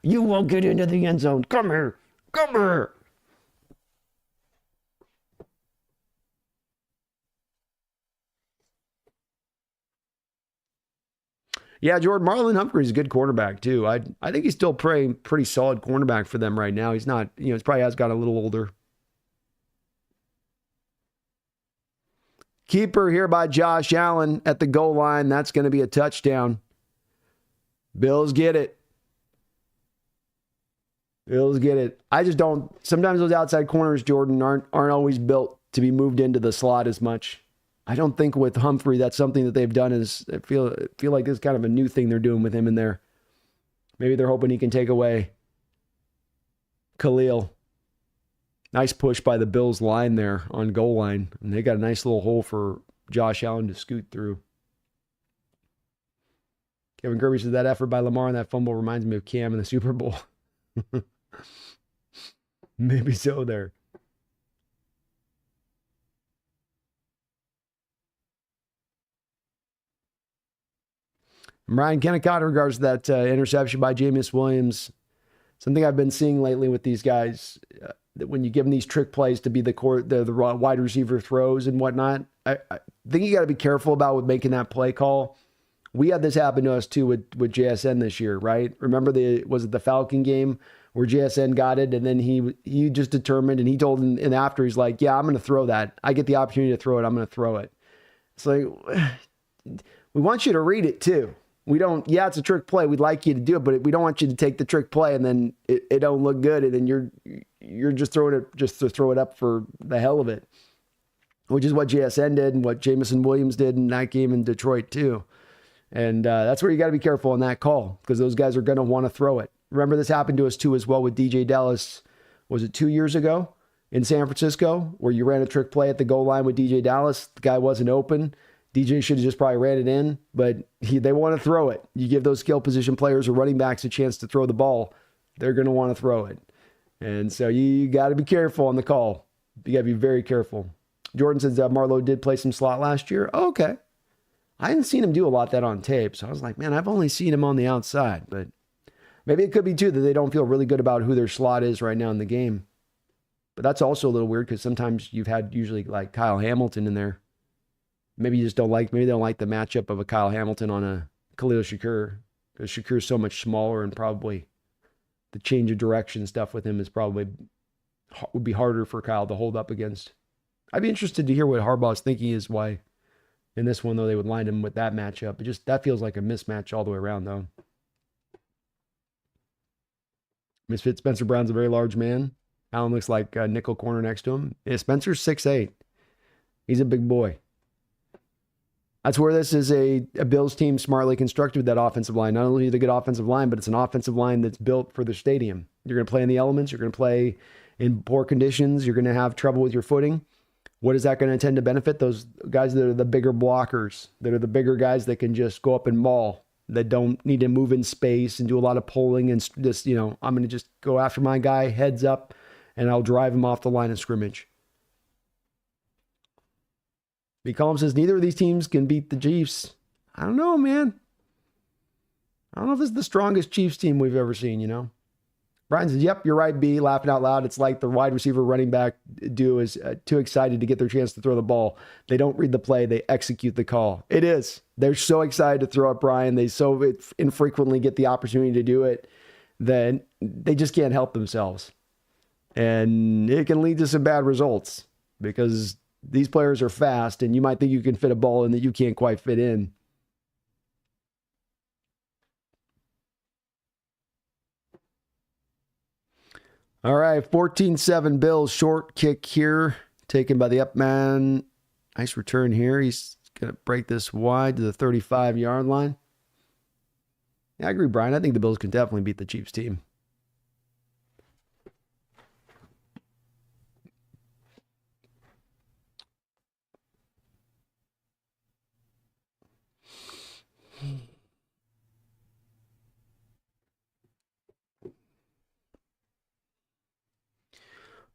You will get into the end zone. Come here. Come here. Yeah, Jordan Marlon Humphrey's a good cornerback too. I think he's still pretty solid cornerback for them right now. He's not, he probably has got a little older. Keeper here by Josh Allen at the goal line. That's going to be a touchdown. Bills get it. I just don't. Sometimes those outside corners, Jordan, aren't always built to be moved into the slot as much. I don't think with Humphrey that's something that they've done. I feel like this is kind of a new thing they're doing with him in there. Maybe they're hoping he can take away Khalil. Nice push by the Bills line there on goal line. And they got a nice little hole for Josh Allen to scoot through. Kevin Kirby said that effort by Lamar on that fumble reminds me of Cam in the Super Bowl. Maybe so there. Ryan Kennicott in regards to that interception by Jameis Williams. Something I've been seeing lately with these guys, that when you give them these trick plays to be the wide receiver throws and whatnot, I think you got to be careful about with making that play call. We had this happen to us too with JSN this year, right? Remember was it the Falcon game where JSN got it and then he just determined and he told him, and after he's like, yeah, I'm going to throw that. I get the opportunity to throw it. I'm going to throw it. It's like, we want you to read it too. We don't, yeah, it's a trick play. We'd like you to do it, but we don't want you to take the trick play and then it don't look good. And then you're just throwing it just to throw it up for the hell of it, which is what JSN did and what Jameson Williams did in that game in Detroit too. And that's where you got to be careful on that call because those guys are going to want to throw it. Remember this happened to us too as well with DJ Dallas. Was it 2 years ago in San Francisco where you ran a trick play at the goal line with DJ Dallas? The guy wasn't open. DJ should have just probably ran it in, but they want to throw it. You give those skill position players or running backs a chance to throw the ball, they're going to want to throw it. And so you got to be careful on the call. You got to be very careful. Jordan says that Marlowe did play some slot last year. Oh, okay. I hadn't seen him do a lot of that on tape, so I was like, man, I've only seen him on the outside. But maybe it could be, too, that they don't feel really good about who their slot is right now in the game. But that's also a little weird because sometimes you've had usually like Kyle Hamilton in there. Maybe you just don't like, maybe they don't like the matchup of a Kyle Hamilton on a Khalil Shakur because Shakur's so much smaller and probably the change of direction stuff with him would be harder for Kyle to hold up against. I'd be interested to hear what Harbaugh's thinking is why in this one, though, they would line him with that matchup. That feels like a mismatch all the way around, though. Misfit Spencer Brown's a very large man. Allen looks like a nickel corner next to him. Yeah, Spencer's 6'8". He's a big boy. That's where this is a Bills team smartly constructed with that offensive line. Not only is it a good offensive line, but it's an offensive line that's built for the stadium. You're going to play in the elements. You're going to play in poor conditions. You're going to have trouble with your footing. What is that going to tend to benefit? Those guys that are the bigger blockers, that are the bigger guys that can just go up and maul, that don't need to move in space and do a lot of pulling and just, I'm going to just go after my guy, heads up, and I'll drive him off the line of scrimmage. B. Collins says, neither of these teams can beat the Chiefs. I don't know, man. I don't know if this is the strongest Chiefs team we've ever seen, Brian says, yep, you're right, B, laughing out loud. It's like the wide receiver running back duo is too excited to get their chance to throw the ball. They don't read the play. They execute the call. It is. They're so excited to throw it, Brian. They so infrequently get the opportunity to do it that they just can't help themselves. And it can lead to some bad results because these players are fast, and you might think you can fit a ball in that you can't quite fit in. All right, 14-7 Bills. Short kick here, taken by the up man. Nice return here. He's going to break this wide to the 35-yard line. Yeah, I agree, Brian. I think the Bills can definitely beat the Chiefs team.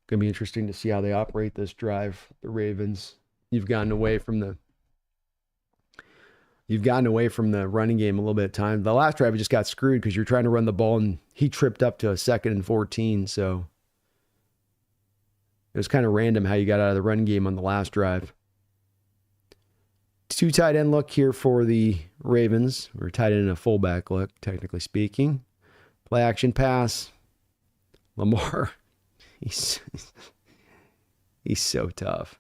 Going to be interesting to see how they operate this drive. The Ravens, you've gotten away from the running game a little bit of time. The last drive, you just got screwed because you're trying to run the ball, and he tripped up to a 2nd and 14. So it was kind of random how you got out of the run game on the last drive. 2 tight end look here for the Ravens. We're tight end and a fullback look, technically speaking. Play action pass. Lamar. He's so tough.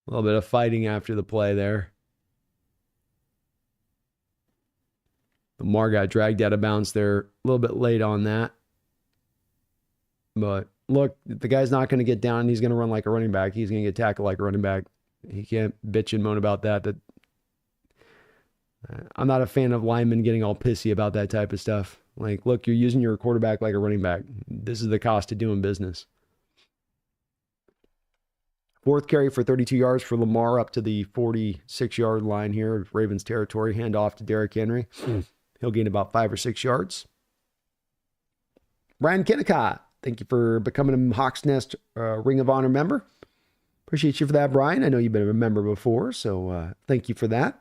A little bit of fighting after the play there. Lamar got dragged out of bounds there a little bit late on that. But look, the guy's not going to get down. He's going to run like a running back. He's going to get tackled like a running back. He can't bitch and moan about that. I'm not a fan of linemen getting all pissy about that type of stuff. Like, look, you're using your quarterback like a running back. This is the cost of doing business. 4th carry for 32 yards for Lamar up to the 46-yard line here. Ravens territory. Hand off to Derrick Henry. He'll gain about 5 or 6 yards. Brian Kennicott, thank you for becoming a Hawks Nest Ring of Honor member. Appreciate you for that, Brian. I know you've been a member before, so thank you for that.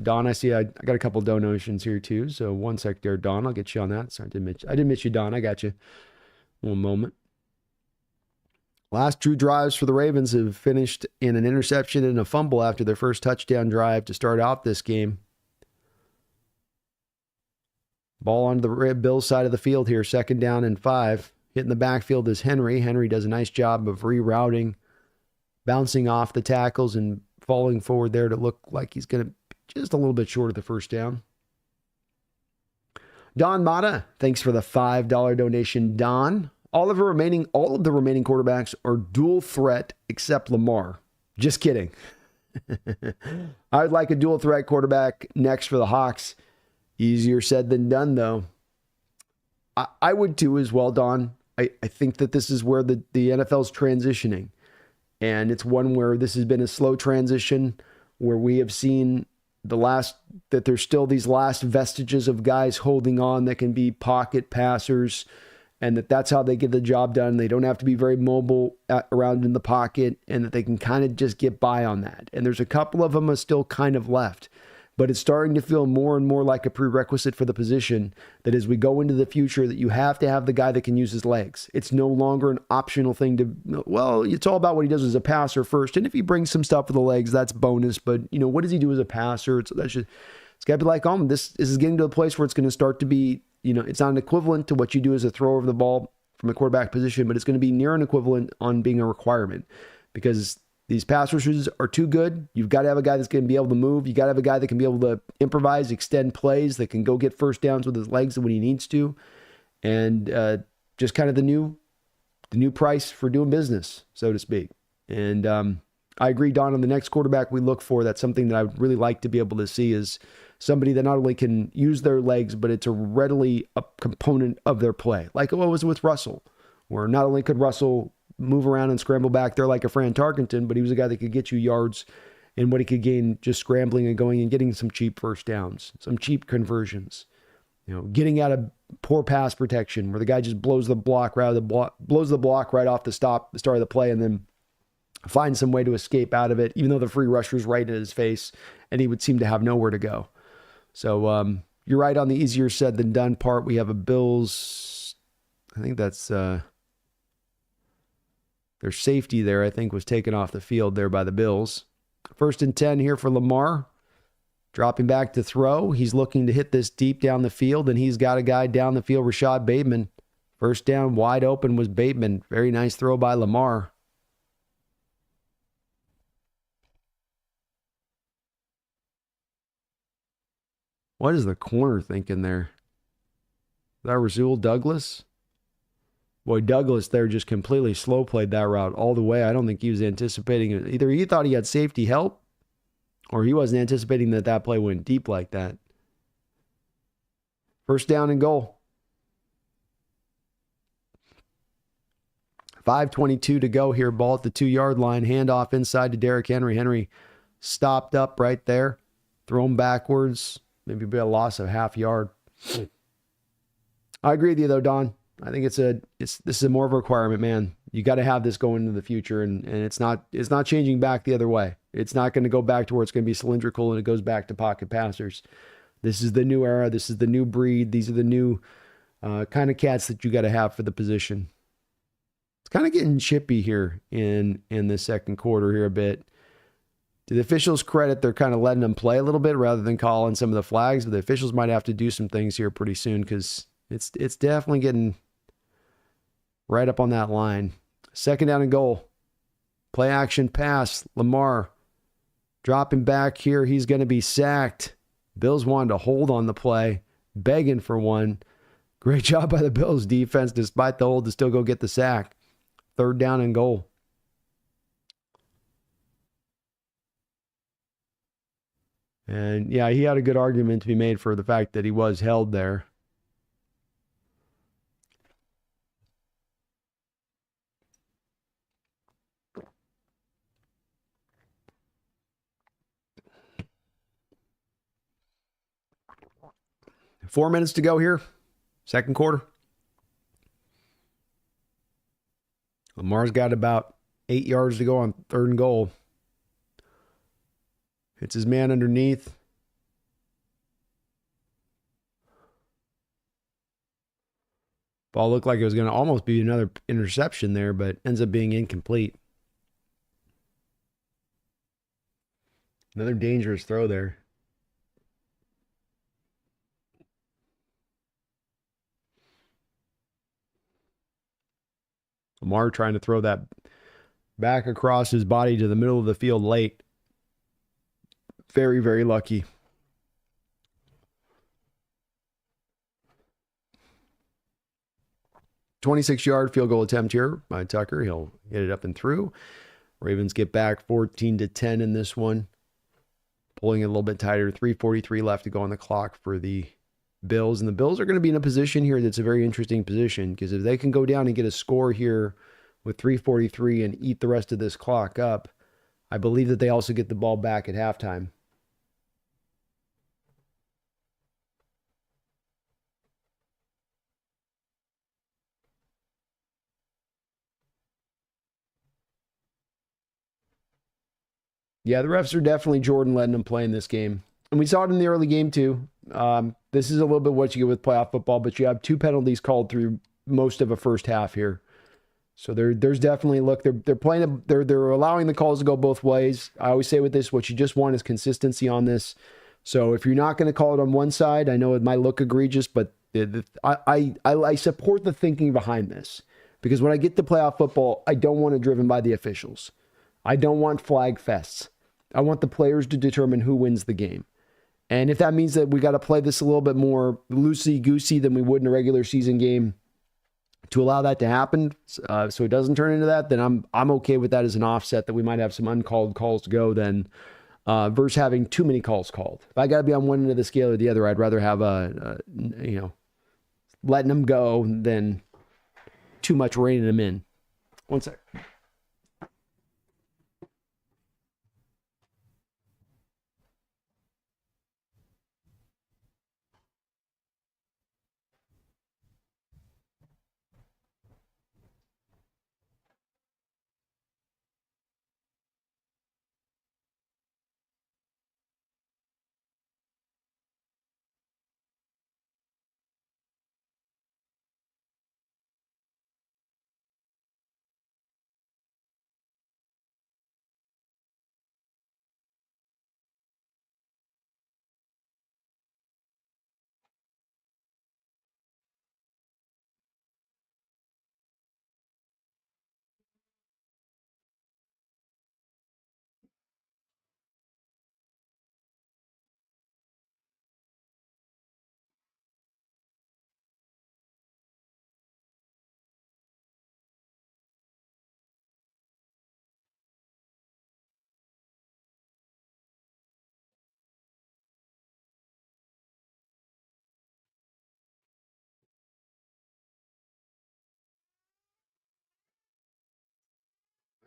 Don, I see I got a couple donations here too. So 1 sec there, Don. I'll get you on that. Sorry, I didn't miss you, Don. I got you. 1 moment. Last 2 drives for the Ravens have finished in an interception and a fumble after their first touchdown drive to start out this game. Ball onto the Bills side of the field here, 2nd down and 5. Hitting the backfield is Henry. Henry does a nice job of rerouting, bouncing off the tackles and falling forward there to look like he's going to just a little bit short of the first down. Don Mata, thanks for the $5 donation, Don. All of the remaining quarterbacks are dual threat except Lamar. Just kidding. I'd like a dual threat quarterback next for the Hawks. Easier said than done, though. I would too as well, Don. I think that this is where the NFL's transitioning. And it's one where this has been a slow transition, where we have seen that there's still these last vestiges of guys holding on that can be pocket passers, and that's how they get the job done. They don't have to be very mobile around in the pocket, and that they can kind of just get by on that. And there's a couple of them are still kind of left, but it's starting to feel more and more like a prerequisite for the position that as we go into the future, that you have to have the guy that can use his legs. It's no longer an optional thing it's all about what he does as a passer first. And if he brings some stuff with the legs, that's bonus. But, what does he do as a passer? It's got to be like, this is getting to a place where it's going to start to be, it's not an equivalent to what you do as a thrower of the ball from a quarterback position, but it's going to be near an equivalent on being a requirement, because these pass rushers are too good. You've got to have a guy that's going to be able to move. You got to have a guy that can be able to improvise, extend plays, that can go get first downs with his legs when he needs to. And just kind of the new price for doing business, so to speak. And I agree, Don, on the next quarterback we look for, that's something that I would really like to be able to see, is somebody that not only can use their legs, but it's a readily a component of their play. Like what was with Russell, where not only could Russell move around and scramble back there like a Fran Tarkenton, but he was a guy that could get you yards and what he could gain just scrambling and going and getting some cheap first downs, some cheap conversions, getting out of poor pass protection where the guy just blows the block right off the start of the play, and then finds some way to escape out of it, even though the free rusher's right in his face and he would seem to have nowhere to go. So you're right on the easier said than done part. We have a Bills, I think that's their safety there, I think, was taken off the field there by the Bills. 1st and 10 here for Lamar. Dropping back to throw. He's looking to hit this deep down the field, and he's got a guy down the field, Rashad Bateman. First down, wide open was Bateman. Very nice throw by Lamar. What is the corner thinking there? That Rasul Douglas? Boy, Douglas there just completely slow played that route all the way. I don't think he was anticipating it. Either he thought he had safety help or he wasn't anticipating that that play went deep like that. First down and goal. 5:22 to go here. Ball at the 2-yard line. Handoff inside to Derrick Henry. Henry stopped up right there. Thrown backwards. Maybe be a loss of half yard. I agree with you though, Don. I think this is more of a requirement, man. You got to have this going into the future, and it's not changing back the other way. It's not going to go back to where it's going to be cylindrical and it goes back to pocket passers. This is the new era. This is the new breed. These are the new kind of cats that you got to have for the position. It's kind of getting chippy here in the second quarter here a bit. To the officials' credit, they're kind of letting them play a little bit rather than calling some of the flags, but the officials might have to do some things here pretty soon because it's definitely getting right up on that line. Second down and goal. Play action pass. Lamar dropping back here. He's going to be sacked. Bills wanted to hold on the play, begging for one. Great job by the Bills defense, despite the hold, to still go get the sack. Third down and goal. And yeah, he had a good argument to be made for the fact that he was held there. Four minutes to go here. Second quarter. Lamar's got about 8 yards to go on third and goal. Hits his man underneath. Ball looked like it was going to almost be another interception there, but ends up being incomplete. Another dangerous throw there. Lamar trying to throw that back across his body to the middle of the field late. Very, very lucky. .26-yard field goal attempt here by Tucker. He'll get it up and through. Ravens get back 14-10 in this one. Pulling it a little bit tighter. 3:43 left to go on the clock for the Bills. And the Bills are going to be in a position here that's a very interesting position because if they can go down and get a score here with 3:43 and eat the rest of this clock up, I believe that they also get the ball back at halftime. Yeah, the refs are definitely Jordan letting them play in this game. And we saw it in the early game too. This is a little bit what you get with playoff football, but you have 2 penalties called through most of a first half here. So there's definitely, look, they're playing, they're allowing the calls to go both ways. I always say with this, what you just want is consistency on this. So if you're not going to call it on one side, I know it might look egregious, but I support the thinking behind this. Because when I get to playoff football, I don't want it driven by the officials. I don't want flag fests. I want the players to determine who wins the game. And if that means that we got to play this a little bit more loosey-goosey than we would in a regular season game to allow that to happen, so it doesn't turn into that, then I'm okay with that as an offset that we might have some uncalled calls to go than versus having too many calls called. If I got to be on one end of the scale or the other, I'd rather have letting them go than too much reining them in. One sec.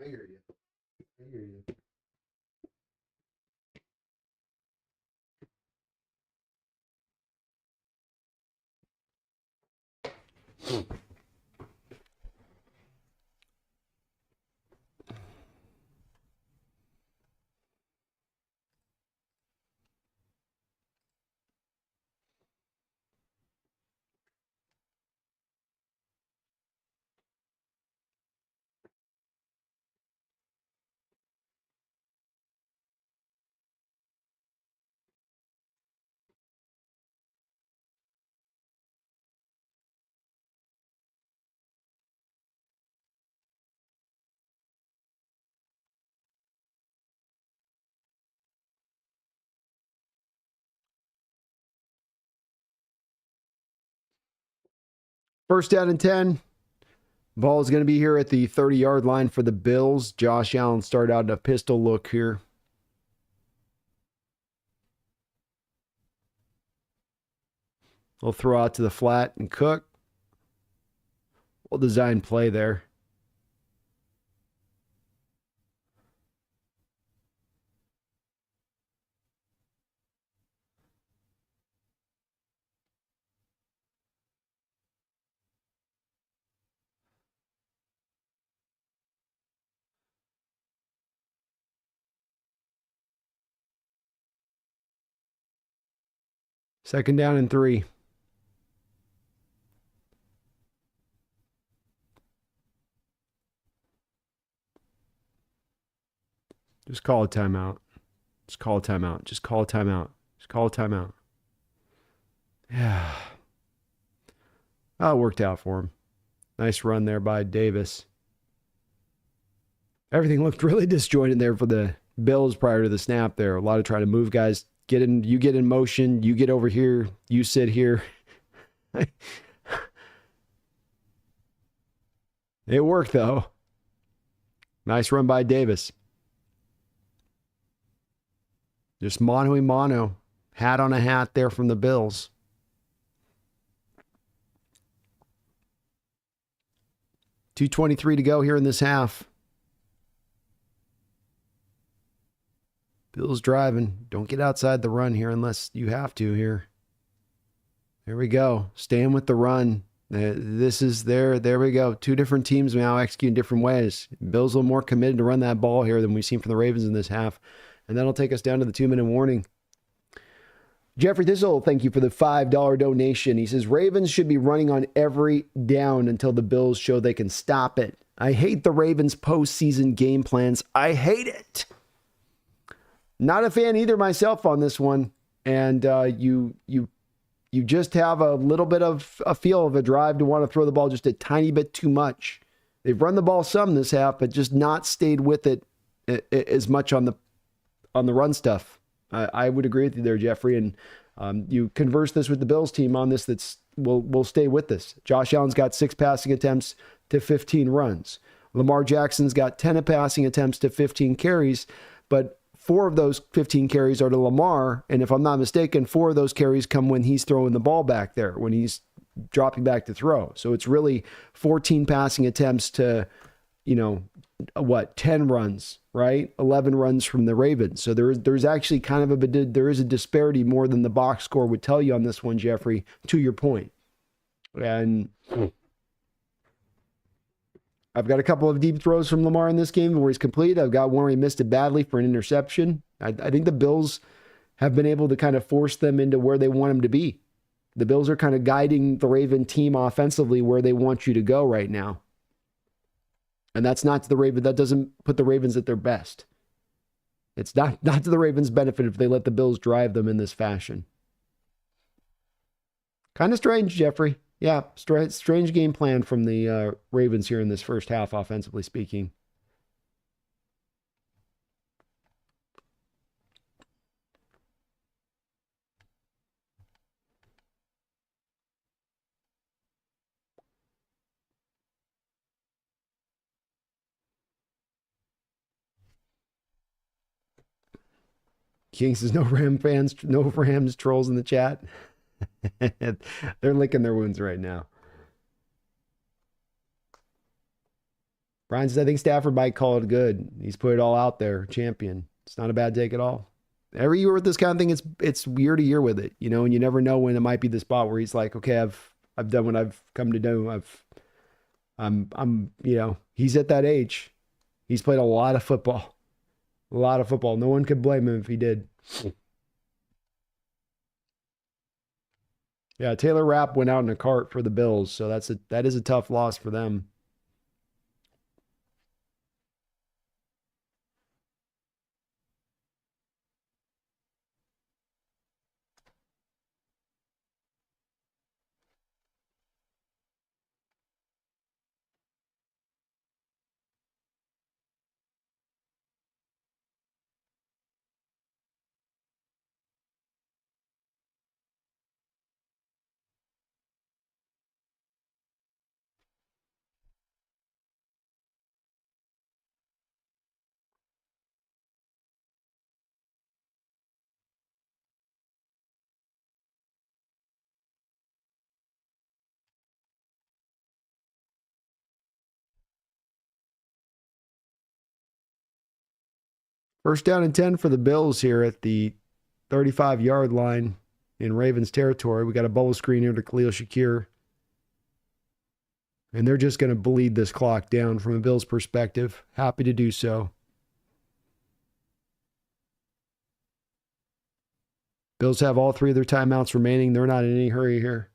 I hear you. I hear you. First down and 10. Ball is going to be here at the 30-yard line for the Bills. Josh Allen started out in a pistol look here. We'll throw out to the flat and Cook. We'll design play there. Second down and 3. Just call a timeout. Just call a timeout. Just call a timeout. Just call a timeout. Yeah. Oh, it worked out for him. Nice run there by Davis. Everything looked really disjointed there for the Bills prior to the snap there. A lot of trying to move guys. You get in motion. You get over here. You sit here. It worked, though. Nice run by Davis. Just mano-a-mano. Hat on a hat there from the Bills. .223 to go here in this half. Bills driving. Don't get outside the run here unless you have to here. There we go. Staying with the run. This is there. There we go. Two different teams now executing different ways. Bills a little more committed to run that ball here than we've seen from the Ravens in this half. And that'll take us down to the 2-minute warning. Jeffrey Thistle, thank you for the $5 donation. He says, Ravens should be running on every down until the Bills show they can stop it. I hate the Ravens postseason game plans. I hate it. Not a fan either myself on this one. And you just have a little bit of a feel of a drive to want to throw the ball just a tiny bit too much. They've run the ball some this half, but just not stayed with it as much on the run stuff. I would agree with you there, Jeffrey. And you converse this with the Bills team on this. We'll stay with this. Josh Allen's got 6 passing attempts to 15 runs. Lamar Jackson's got 10 passing attempts to 15 carries, but 4 of those 15 carries are to Lamar. And if I'm not mistaken, 4 of those carries come when he's throwing the ball back there, when he's dropping back to throw. So it's really 14 passing attempts to, 10 runs, right? 11 runs from the Ravens. So there's actually kind of there is a disparity more than the box score would tell you on this one, Jeffrey, to your point. And I've got a couple of deep throws from Lamar in this game where he's complete. I've got one where he missed it badly for an interception. I think the Bills have been able to kind of force them into where they want them to be. The Bills are kind of guiding the Raven team offensively where they want you to go right now. And that's not to the Ravens. That doesn't put the Ravens at their best. It's not to the Ravens' benefit if they let the Bills drive them in this fashion. Kind of strange, Jeffrey. Yeah, strange game plan from the Ravens here in this first half, offensively speaking. King says, no Rams trolls in the chat. They're licking their wounds right now. Brian says, I think Stafford might call it good. He's put it all out there, champion. It's not a bad take at all. Every year with this kind of thing, it's year to year with it, you know, and you never know when it might be the spot where he's like, okay, I've done what I've come to do. I'm you know, he's at that age. He's played a lot of football. A lot of football. No one could blame him if he did. Yeah, Taylor Rapp went out in a cart for the Bills, so that is a tough loss for them. First down and 10 for the Bills here at the 35-yard line in Ravens territory. We got a bubble screen here to Khalil Shakir. And they're just going to bleed this clock down from a Bills perspective. Happy to do so. Bills have all three of their timeouts remaining. They're not in any hurry here.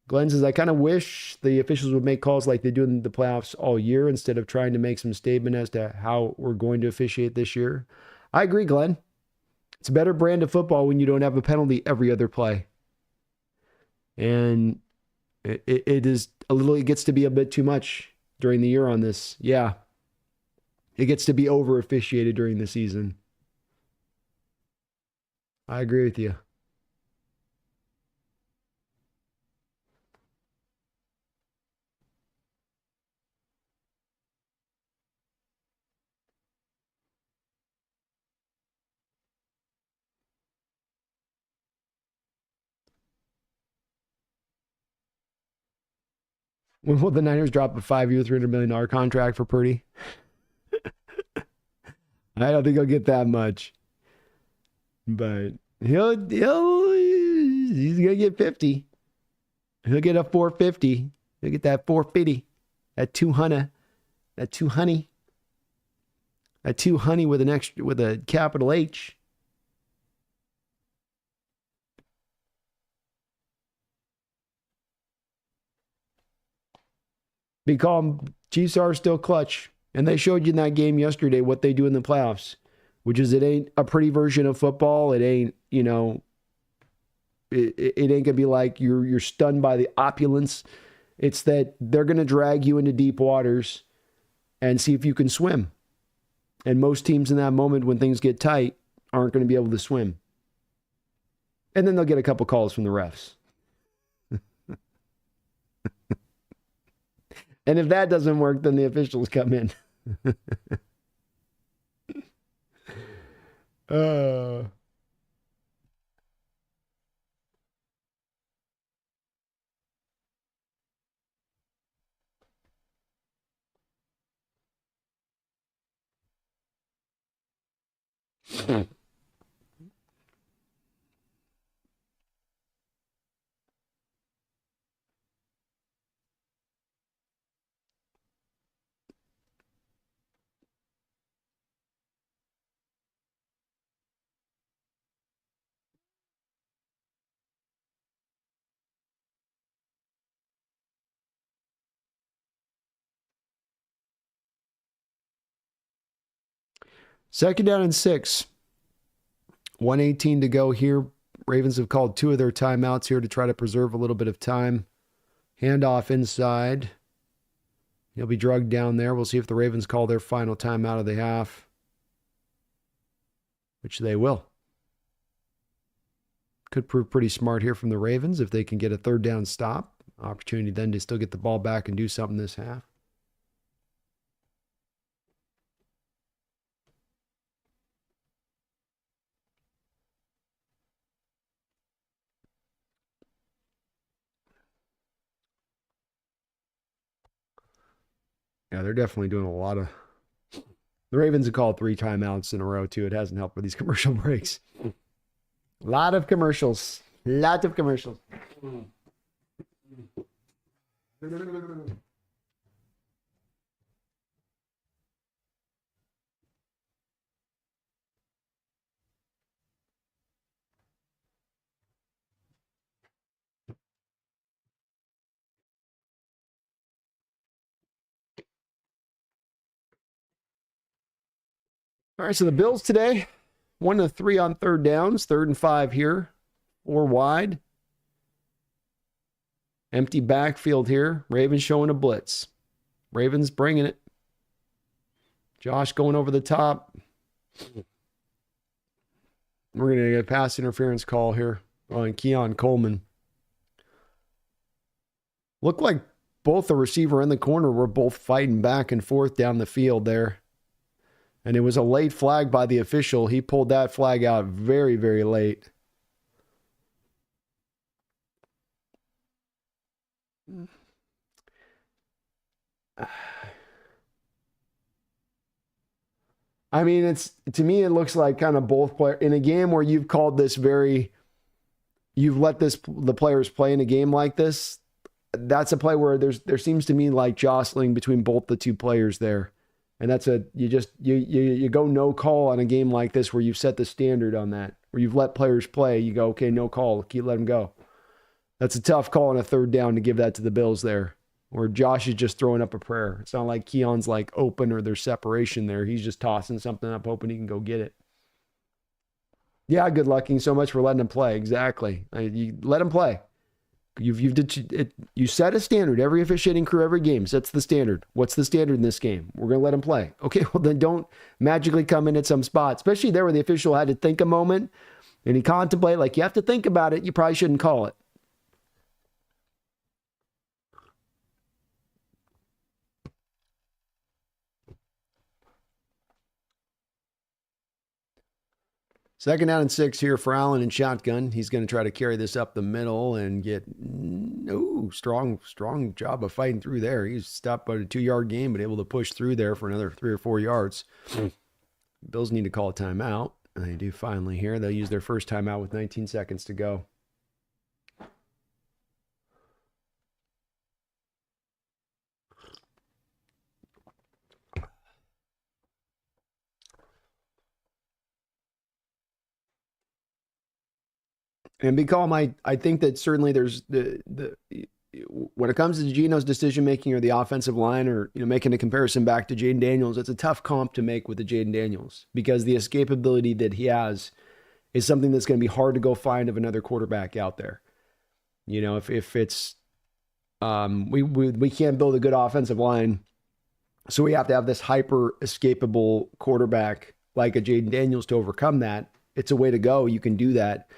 Glenn says, I kind of wish the officials would make calls like they do in the playoffs all year instead of trying to make some statement as to how we're going to officiate this year. I agree, Glenn. It's a better brand of football when you don't have a penalty every other play. And it gets to be a bit too much during the year on this. Yeah. It gets to be over officiated during the season. I agree with you. When will the Niners drop a 5-year, $300 million contract for Purdy? I don't think he'll get that much. But he's gonna get 50. He'll get a 450. He'll get that 450. That 200. That 200. That 200 with a capital H. Because Chiefs are still clutch. And they showed you in that game yesterday what they do in the playoffs, which is it ain't a pretty version of football. It ain't, you know, it ain't going to be like you're stunned by the opulence. It's that they're going to drag you into deep waters and see if you can swim. And most teams in that moment when things get tight aren't going to be able to swim. And then they'll get a couple calls from the refs. And if that doesn't work, then the officials come in. Second down and 6. 1:18 to go here. Ravens have called 2 of their timeouts here to try to preserve a little bit of time. Handoff inside. He'll be drugged down there. We'll see if the Ravens call their final timeout of the half, which they will. Could prove pretty smart here from the Ravens if they can get a third down stop. Opportunity then to still get the ball back and do something this half. Yeah, they're definitely doing a lot of. The Ravens have called 3 timeouts in a row too. It hasn't helped with these commercial breaks. A lot of commercials. Lots of commercials. All right, so the Bills today, 1 of 3 on third downs, 3rd and 5 here, 4 wide. Empty backfield here. Ravens showing a blitz. Ravens bringing it. Josh going over the top. We're going to get a pass interference call here on Keon Coleman. Looked like both the receiver and the corner were both fighting back and forth down the field there. And it was a late flag by the official. He pulled that flag out very, very late. I mean, it's to me, it looks like kind of both players in a game where you've called this you've let the players play in a game like this. That's a play where there seems to me like jostling between both the two players there. And that's you go no call on a game like this where you've set the standard on that, where you've let players play. You go, okay, no call, let them go. That's a tough call on a 3rd down to give that to the Bills there, where Josh is just throwing up a prayer. It's not like Keon's like open or there's separation there. He's just tossing something up, hoping he can go get it. Yeah, good lucking so much for letting him play. Exactly. You let him play. You set a standard. Every officiating crew, every game sets the standard. What's the standard in this game? We're going to let him play. Okay, well then don't magically come in at some spot, especially there where the official had to think a moment and he contemplated, like you have to think about it. You probably shouldn't call it. Second down and 6 here for Allen in shotgun. He's going to try to carry this up the middle and get strong job of fighting through there. He's stopped by a 2-yard gain, but able to push through there for another 3 or 4 yards. Bills need to call a timeout. And they do finally here. They'll use their first timeout with 19 seconds to go. And big call, I think that certainly there's when it comes to Geno's decision making or the offensive line or making a comparison back to Jaden Daniels, it's a tough comp to make with the Jaden Daniels because the escapability that he has is something that's going to be hard to go find of another quarterback out there. If it's we can't build a good offensive line, so we have to have this hyper escapable quarterback like a Jaden Daniels to overcome that. It's a way to go. You can do that.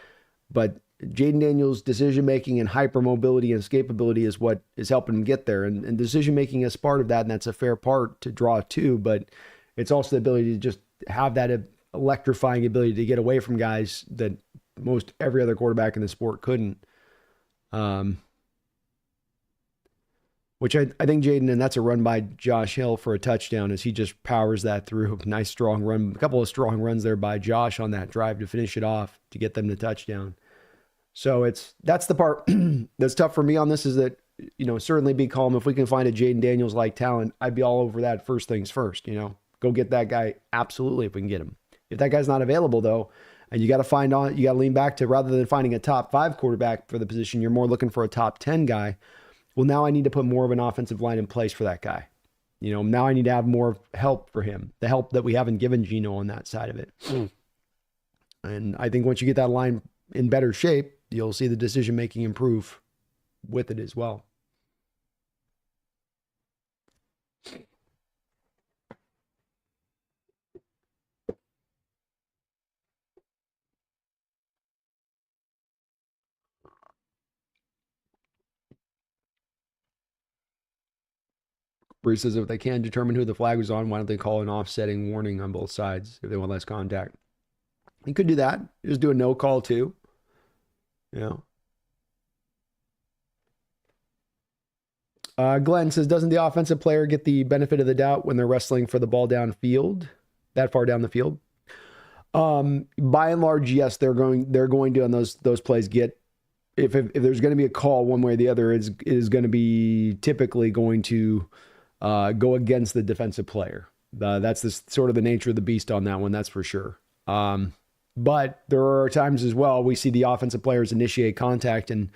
But Jaden Daniels' decision-making and hypermobility and escapability is what is helping him get there. And decision-making is part of that, and that's a fair part to draw to. But it's also the ability to just have that electrifying ability to get away from guys that most every other quarterback in the sport couldn't. Which I think Jaden, and that's a run by Josh Hill for a touchdown as he just powers that through. Nice strong run. A couple of strong runs there by Josh on that drive to finish it off to get them to touchdown. So that's the part that's tough for me on this is that, certainly be calm. If we can find a Jaden Daniels like talent, I'd be all over that first things first, go get that guy. Absolutely. If we can get him. If that guy's not available though, and you got to lean back to rather than finding a top 5 quarterback for the position, you're more looking for a top 10 guy. Well, now I need to put more of an offensive line in place for that guy. Now I need to have more help for him, the help that we haven't given Geno on that side of it. And I think once you get that line in better shape, you'll see the decision-making improve with it as well. Bruce says if they can't determine who the flag was on, why don't they call an offsetting warning on both sides if they want less contact? You could do that. Just do a no call too. Glenn says, doesn't the offensive player get the benefit of the doubt when they're wrestling for the ball downfield, that far down the field? By and large, yes, they're going to on those plays get, if there's going to be a call one way or the other, is going to be typically going to go against the defensive player. That's the sort of the nature of the beast on that one, that's for sure. But there are times as well we see the offensive players initiate contact, and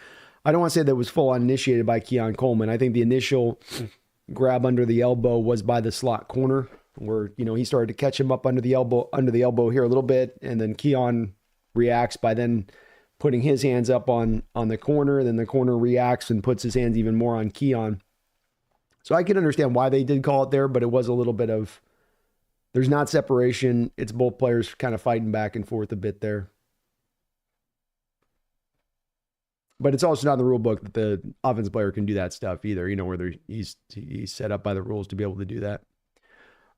I don't want to say that it was full on initiated by Keon Coleman. I think the initial grab under the elbow was by the slot corner, where he started to catch him up under the elbow here a little bit, and then Keon reacts by then putting his hands up on the corner. Then the corner reacts and puts his hands even more on Keon. So I can understand why they did call it there, but it was a little bit of, there's not separation. It's both players kind of fighting back and forth a bit there. But it's also not in the rule book that the offensive player can do that stuff either, where he's set up by the rules to be able to do that.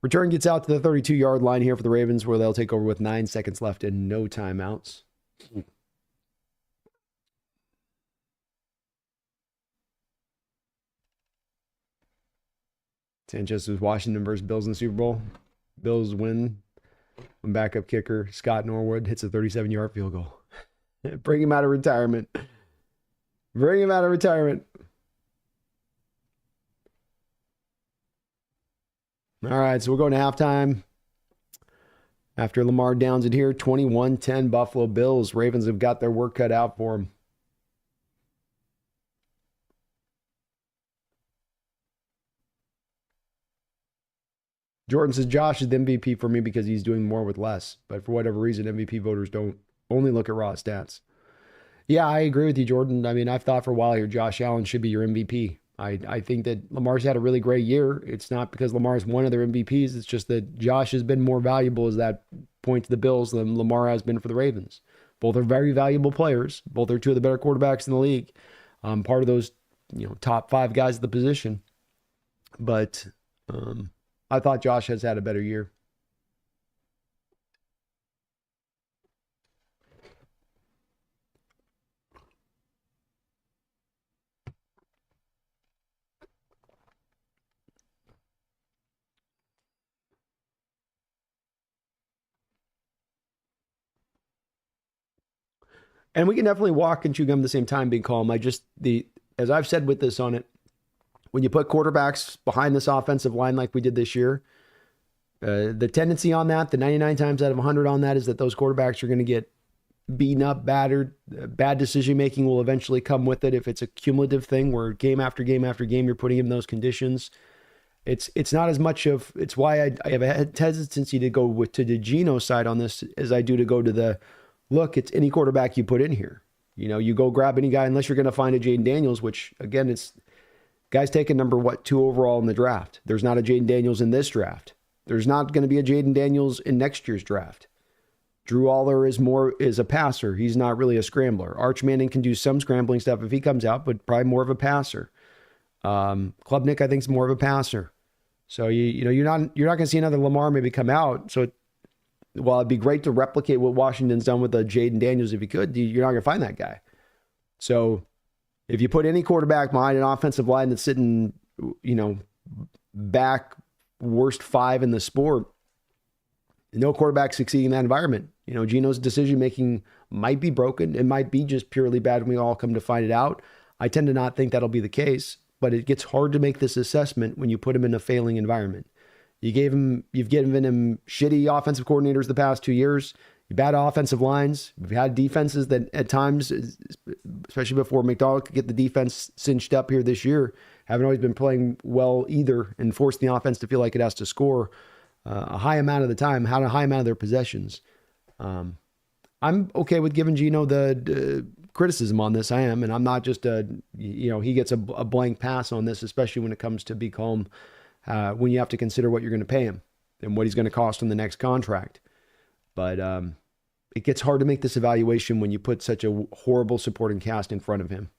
Return gets out to the 32-yard line here for the Ravens, where they'll take over with 9 seconds left and no timeouts. Sanchez was Washington versus Bills in the Super Bowl. Bills win when backup kicker Scott Norwood hits a 37-yard field goal. Bring him out of retirement. Bring him out of retirement. All right, so we're going to halftime. After Lamar downs it here, 21-10 Buffalo Bills. Ravens have got their work cut out for them. Jordan says, Josh is the MVP for me because he's doing more with less. But for whatever reason, MVP voters don't only look at raw stats. Yeah, I agree with you, Jordan. I mean, I've thought for a while here, Josh Allen should be your MVP. I think that Lamar's had a really great year. It's not because Lamar's one of their MVPs. It's just that Josh has been more valuable as that point to the Bills than Lamar has been for the Ravens. Both are very valuable players. Both are two of the better quarterbacks in the league. Part of those, top 5 guys at the position. But I thought Josh has had a better year. And we can definitely walk and chew gum at the same time, being calm. As I've said with this on it, when you put quarterbacks behind this offensive line like we did this year, the tendency on that, the 99 times out of 100 on that, is that those quarterbacks are going to get beaten up, battered. Bad decision-making will eventually come with it if it's a cumulative thing where game after game after game you're putting him in those conditions. It's not as much of, it's why I have a hesitancy to go to the Geno side on this as I do to go to the, look, it's any quarterback you put in here. You go grab any guy unless you're going to find a Jaden Daniels, which, again, it's guys taking number 2 overall in the draft. There's not a Jaden Daniels in this draft. There's not going to be a Jaden Daniels in next year's draft. Drew Aller is a passer. He's not really a scrambler. Arch Manning can do some scrambling stuff if he comes out, but probably more of a passer. Klubnik, I think, is more of a passer. So you're not going to see another Lamar maybe come out. So while it'd be great to replicate what Washington's done with the Jaden Daniels, if you could, you're not going to find that guy. So if you put any quarterback behind an offensive line that's sitting, back worst 5 in the sport, no quarterback succeeding in that environment. Geno's decision-making might be broken. It might be just purely bad when we all come to find it out. I tend to not think that'll be the case, but it gets hard to make this assessment when you put him in a failing environment. You've given him shitty offensive coordinators the past 2 years. Bad offensive lines. We've had defenses that at times, especially before McDonald could get the defense cinched up here this year, haven't always been playing well either and forced the offense to feel like it has to score a high amount of the time, had a high amount of their possessions. I'm okay with giving Geno the criticism on this. I am, and I'm not just he gets a blank pass on this, especially when it comes to be calm. When you have to consider what you're going to pay him and what he's going to cost in the next contract. But it gets hard to make this evaluation when you put such a horrible supporting cast in front of him.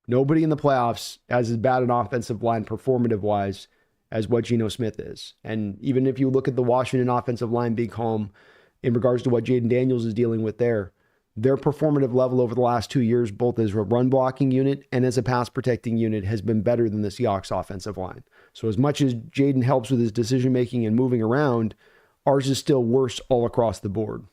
Nobody in the playoffs has as bad an offensive line performative-wise as what Geno Smith is. And even if you look at the Washington offensive line being calm in regards to what Jaden Daniels is dealing with there, their performative level over the last 2 years, both as a run blocking unit and as a pass protecting unit, has been better than the Seahawks offensive line. So as much as Jaden helps with his decision making and moving around, ours is still worse all across the board.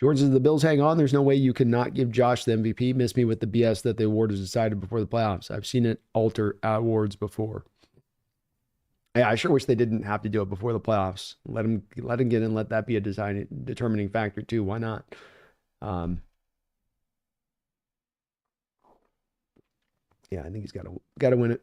George says the Bills hang on. There's no way you cannot give Josh the MVP. Miss me with the BS that the award is decided before the playoffs. I've seen it alter awards before. Yeah, I sure wish they didn't have to do it before the playoffs. Let him get in. Let that be a determining factor too. Why not? Yeah, I think he's got to win it.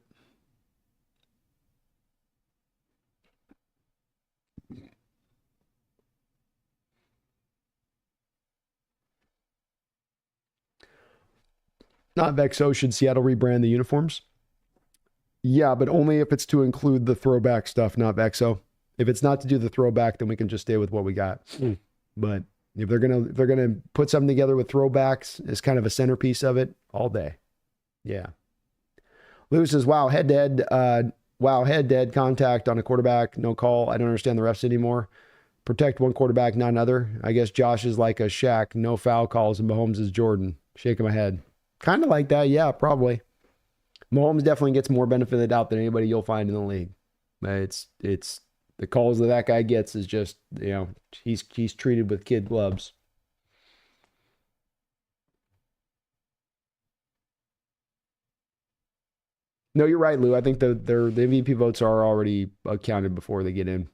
Not Vexo. Should Seattle rebrand the uniforms? Yeah, but only if it's to include the throwback stuff, not Vexo. If it's not to do the throwback, then we can just stay with what we got. But if they're gonna put something together with throwbacks as kind of a centerpiece of it, all day. Yeah. Lewis says, wow, head-to-head contact on a quarterback, no call. I don't understand the refs anymore. Protect one quarterback, not another. I guess Josh is like a Shaq, no foul calls, and Mahomes is Jordan. Shaking my head. Kind of like that, yeah, probably. Mahomes definitely gets more benefit of the doubt than anybody you'll find in the league. It's the calls that guy gets is just, he's treated with kid gloves. No, you're right, Lou. I think the MVP votes are already counted before they get in.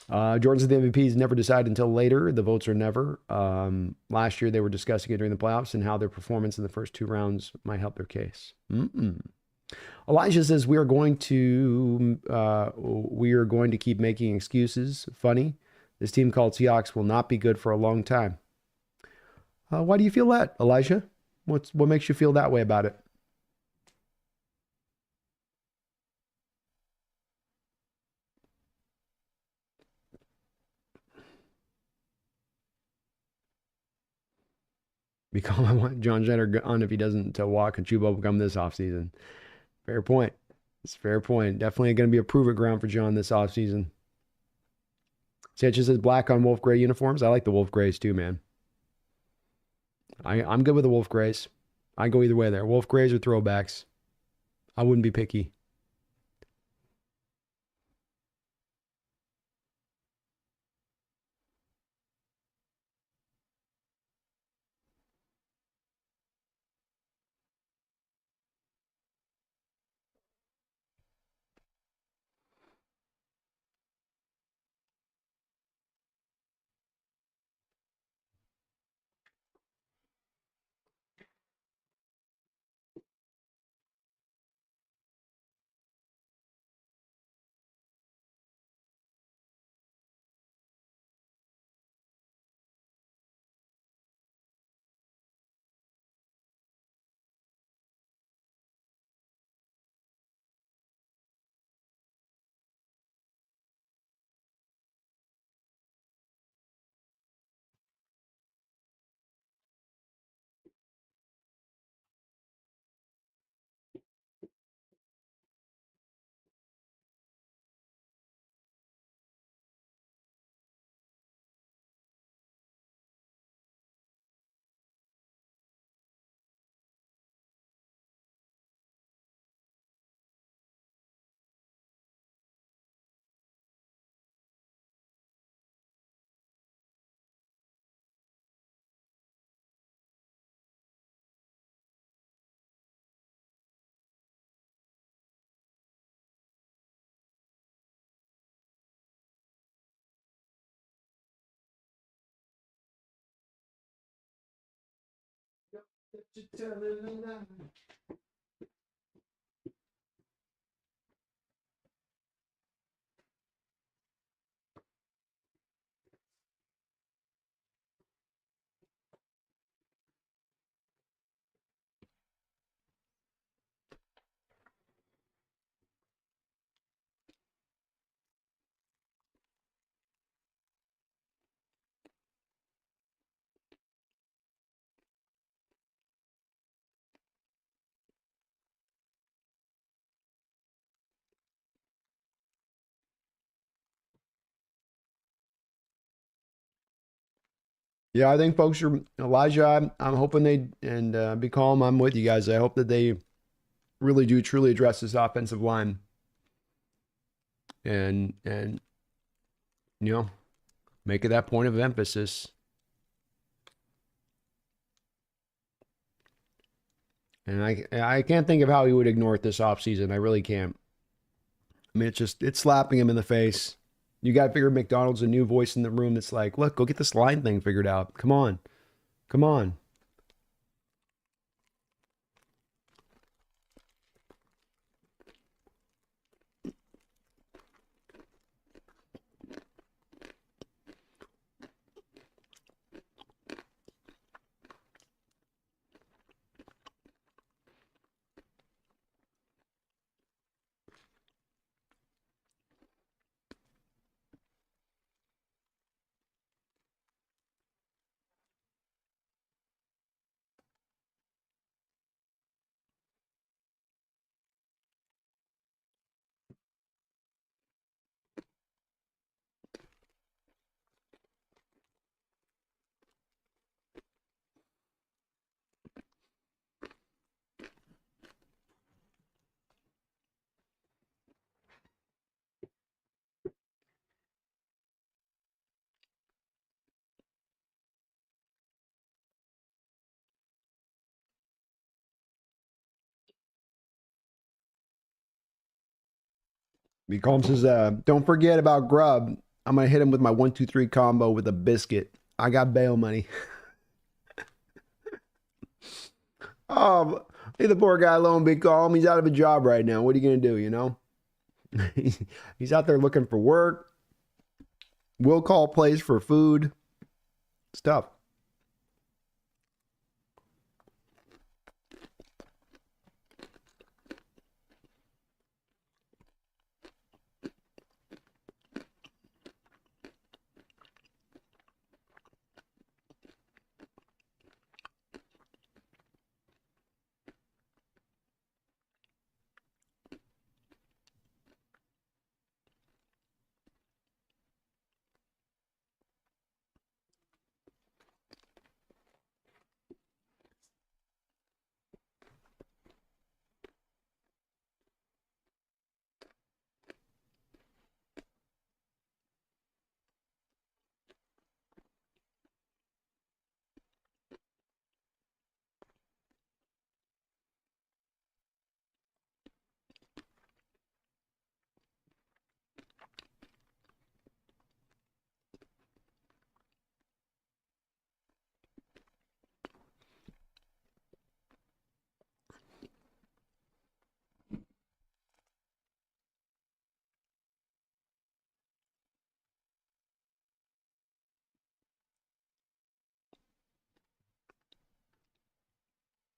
Jordan said the MVP is never decided until later. The votes are never. Last year, they were discussing it during the playoffs and how their performance in the first 2 rounds might help their case. Elijah says we are going to keep making excuses. Funny, this team called Seahawks will not be good for a long time. Why do you feel that, Elijah? What makes you feel that way about it? Because I want John Jeter on if he doesn't walk and chew bubble gum this offseason. Fair point. It's a fair point. Definitely going to be a prove it ground for John this offseason. Sanchez says black on wolf gray uniforms. I like the wolf grays too, man. I'm good with the wolf grays. I go either way there. Wolf grays or throwbacks. I wouldn't be picky. Yeah, I think folks are Elijah. I'm hoping they and be calm. I'm with you guys. I hope that they really do truly address this offensive line and you know make it that point of emphasis. And I can't think of how he would ignore it this offseason. I really can't. I mean, it's slapping him in the face. You got to figure McDonald's a new voice in the room that's like, look, go get this line thing figured out. Come on. Come on. He calms says, don't forget about grub. I'm going to hit him with my 1-2-3 combo with a biscuit. I got bail money. Oh, leave the poor guy alone, Big Calm. He's out of a job right now. What are you going to do, you know? He's out there looking for work. Will call plays for food. Stuff.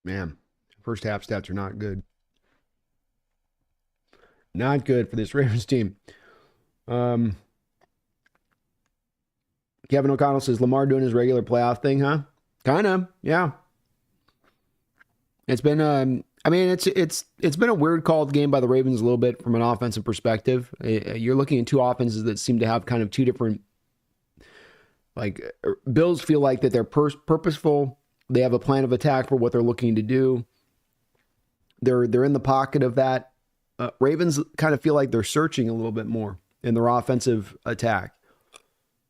Man, first half stats are not good. Not good for this Ravens team. Kevin O'Connell says Lamar doing his regular playoff thing, huh? Kind of, yeah. It's been, I mean, it's been a weird called game by the Ravens a little bit from an offensive perspective. You're looking at two offenses that seem to have kind of two different, like Bills feel like that they're purposeful. They have a plan of attack for what they're looking to do. They're in the pocket of that. Ravens kind of feel like they're searching a little bit more in their offensive attack.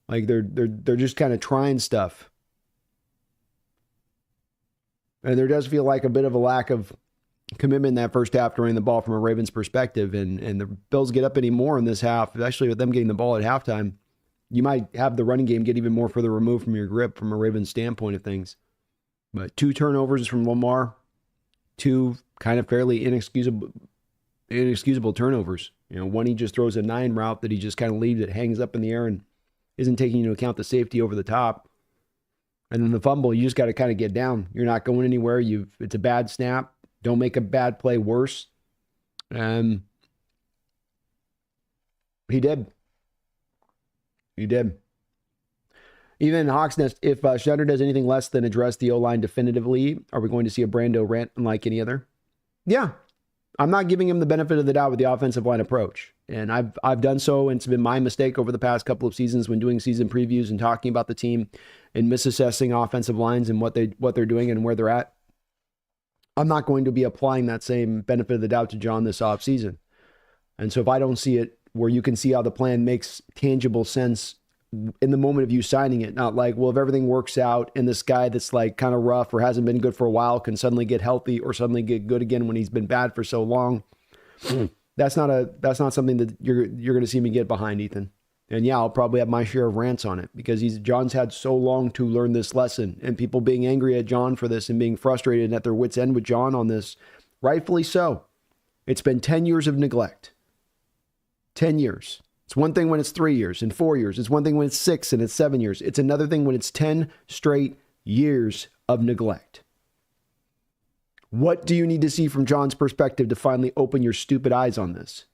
Like they're just kind of trying stuff. And there does feel like a bit of a lack of commitment in that first half to running the ball from a Ravens perspective. And the Bills get up any more in this half, especially with them getting the ball at halftime. You might have the running game get even more further removed from your grip from a Ravens standpoint of things. But 2 turnovers from Lamar, 2 kind of fairly inexcusable turnovers. You know, one he just throws a 9 route that he just kind of leaves it hangs up in the air and isn't taking into account the safety over the top. And then the fumble, you just got to kind of get down. You're not going anywhere. It's a bad snap. Don't make a bad play worse. He did. He did. Even HawksNest, if Shutter does anything less than address the O-line definitively, are we going to see a Brando rant unlike any other? Yeah. I'm not giving him the benefit of the doubt with the offensive line approach. And I've done so, and it's been my mistake over the past couple of seasons when doing season previews and talking about the team and misassessing offensive lines and what they're doing and where they're at. I'm not going to be applying that same benefit of the doubt to John this offseason. And so if I don't see it where you can see how the plan makes tangible sense in the moment of you signing it, not like, well, if everything works out and this guy that's like kind of rough or hasn't been good for a while can suddenly get healthy or suddenly get good again when he's been bad for so long. That's not something that you're going to see me get behind, Ethan. And yeah, I'll probably have my share of rants on it because John's had so long to learn this lesson, and people being angry at John for this and being frustrated and at their wits' end with John on this, rightfully so. It's been 10 years of neglect. 10 years. It's one thing when it's 3 years and 4 years. It's one thing when it's 6 and it's 7 years. It's another thing when it's 10 straight years of neglect. What do you need to see from John's perspective to finally open your stupid eyes on this?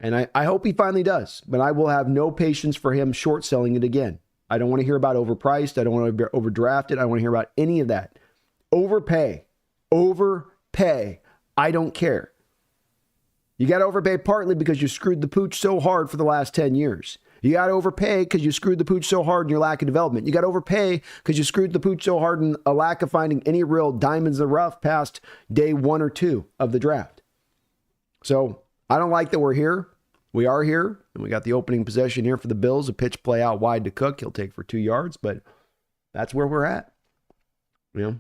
And I hope he finally does, but I will have no patience for him short selling it again. I don't want to hear about overpriced. I don't want to be overdrafted. I don't want to hear about any of that. Overpay. I don't care. You got to overpay partly because you screwed the pooch so hard for the last 10 years. You got to overpay because you screwed the pooch so hard in your lack of development. You got to overpay because you screwed the pooch so hard in a lack of finding any real diamonds in the rough past day 1 or 2 of the draft. So I don't like that we're here. We are here, and we got the opening possession here for the Bills. A pitch play out wide to Cook. He'll take for 2 yards, but that's where we're at. You know,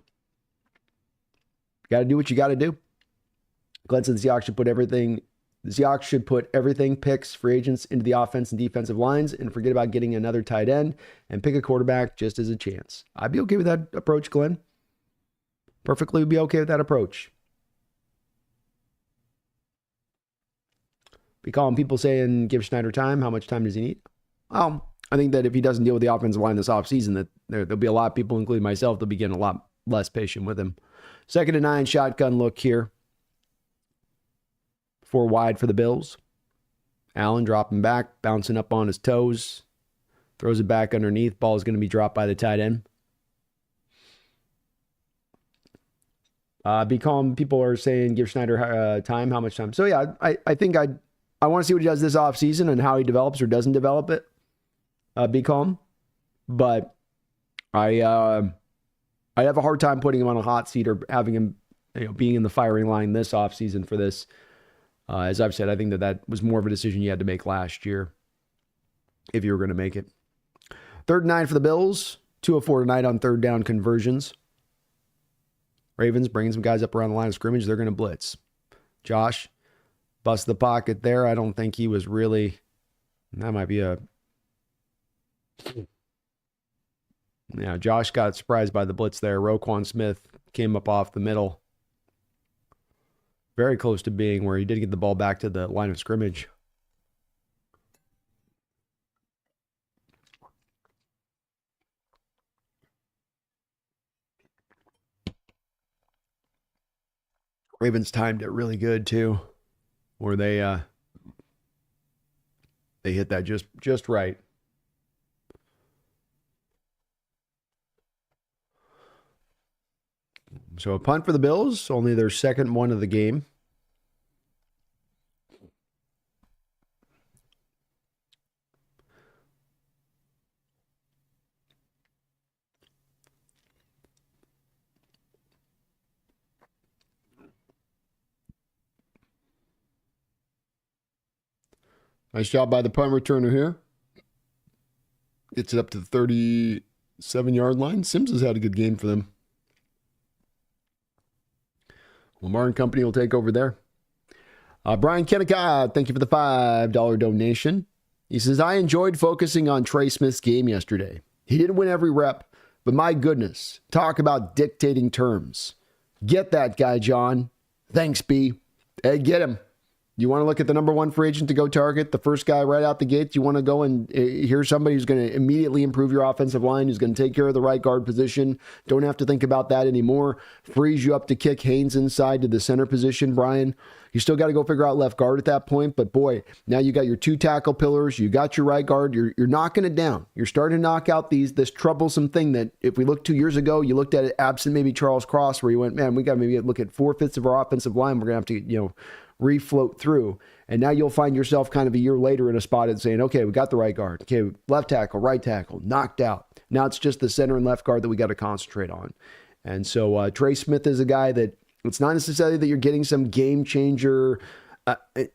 got to do what you got to do. Glenn said the Seahawks should put everything, picks, free agents, into the offense and defensive lines and forget about getting another tight end and pick a quarterback just as a chance. I'd be okay with that approach, Glenn. Perfectly would be okay with that approach. Be calling people saying, give Schneider time. How much time does he need? Well, I think that if he doesn't deal with the offensive line this offseason, that there'll be a lot of people, including myself, that'll be getting a lot less patient with him. 2nd and 9, shotgun look here. 4 wide for the Bills. Allen dropping back, bouncing up on his toes. Throws it back underneath. Ball is going to be dropped by the tight end. Be calm. People are saying give Schneider time. How much time? So yeah, I think I want to see what he does this offseason and how he develops or doesn't develop it. Be calm. But I'd have a hard time putting him on a hot seat or having him being in the firing line this offseason for this. As I've said, I think that was more of a decision you had to make last year if you were going to make it. 3rd and 9 for the Bills. 2 of 4 tonight on 3rd down conversions. Ravens bringing some guys up around the line of scrimmage. They're going to blitz. Josh bust the pocket there. I don't think he was really... That might be a... Yeah, Josh got surprised by the blitz there. Roquan Smith came up off the middle. Very close to being where he did get the ball back to the line of scrimmage. Ravens timed it really good too, where they hit that just right. So a punt for the Bills, only their 2nd one of the game. Nice job by the punt returner here. Gets it up to the 37-yard line. Sims has had a good game for them. Lamar and company will take over there. Brian Kennicott, thank you for the $5 donation. He says, I enjoyed focusing on Trey Smith's game yesterday. He didn't win every rep, but my goodness, talk about dictating terms. Get that guy, John. Thanks, B. Hey, get him. You want to look at the number 1 free agent to go target, the first guy right out the gate? You want to go and hear somebody who's going to immediately improve your offensive line, who's going to take care of the right guard position. Don't have to think about that anymore. Frees you up to kick Haynes inside to the center position, Brian. You still got to go figure out left guard at that point. But boy, now you got your 2 tackle pillars. You got your right guard. You're knocking it down. You're starting to knock out this troublesome thing that if we looked 2 years ago, you looked at it absent maybe Charles Cross, where you went, man, we got to maybe look at 4/5 of our offensive line. We're going to have to, refloat through. And now you'll find yourself kind of a year later in a spot and saying, okay, we got the right guard. Okay, left tackle, right tackle, knocked out. Now it's just the center and left guard that we got to concentrate on. And so Trey Smith is a guy that it's not necessarily that you're getting some game changer,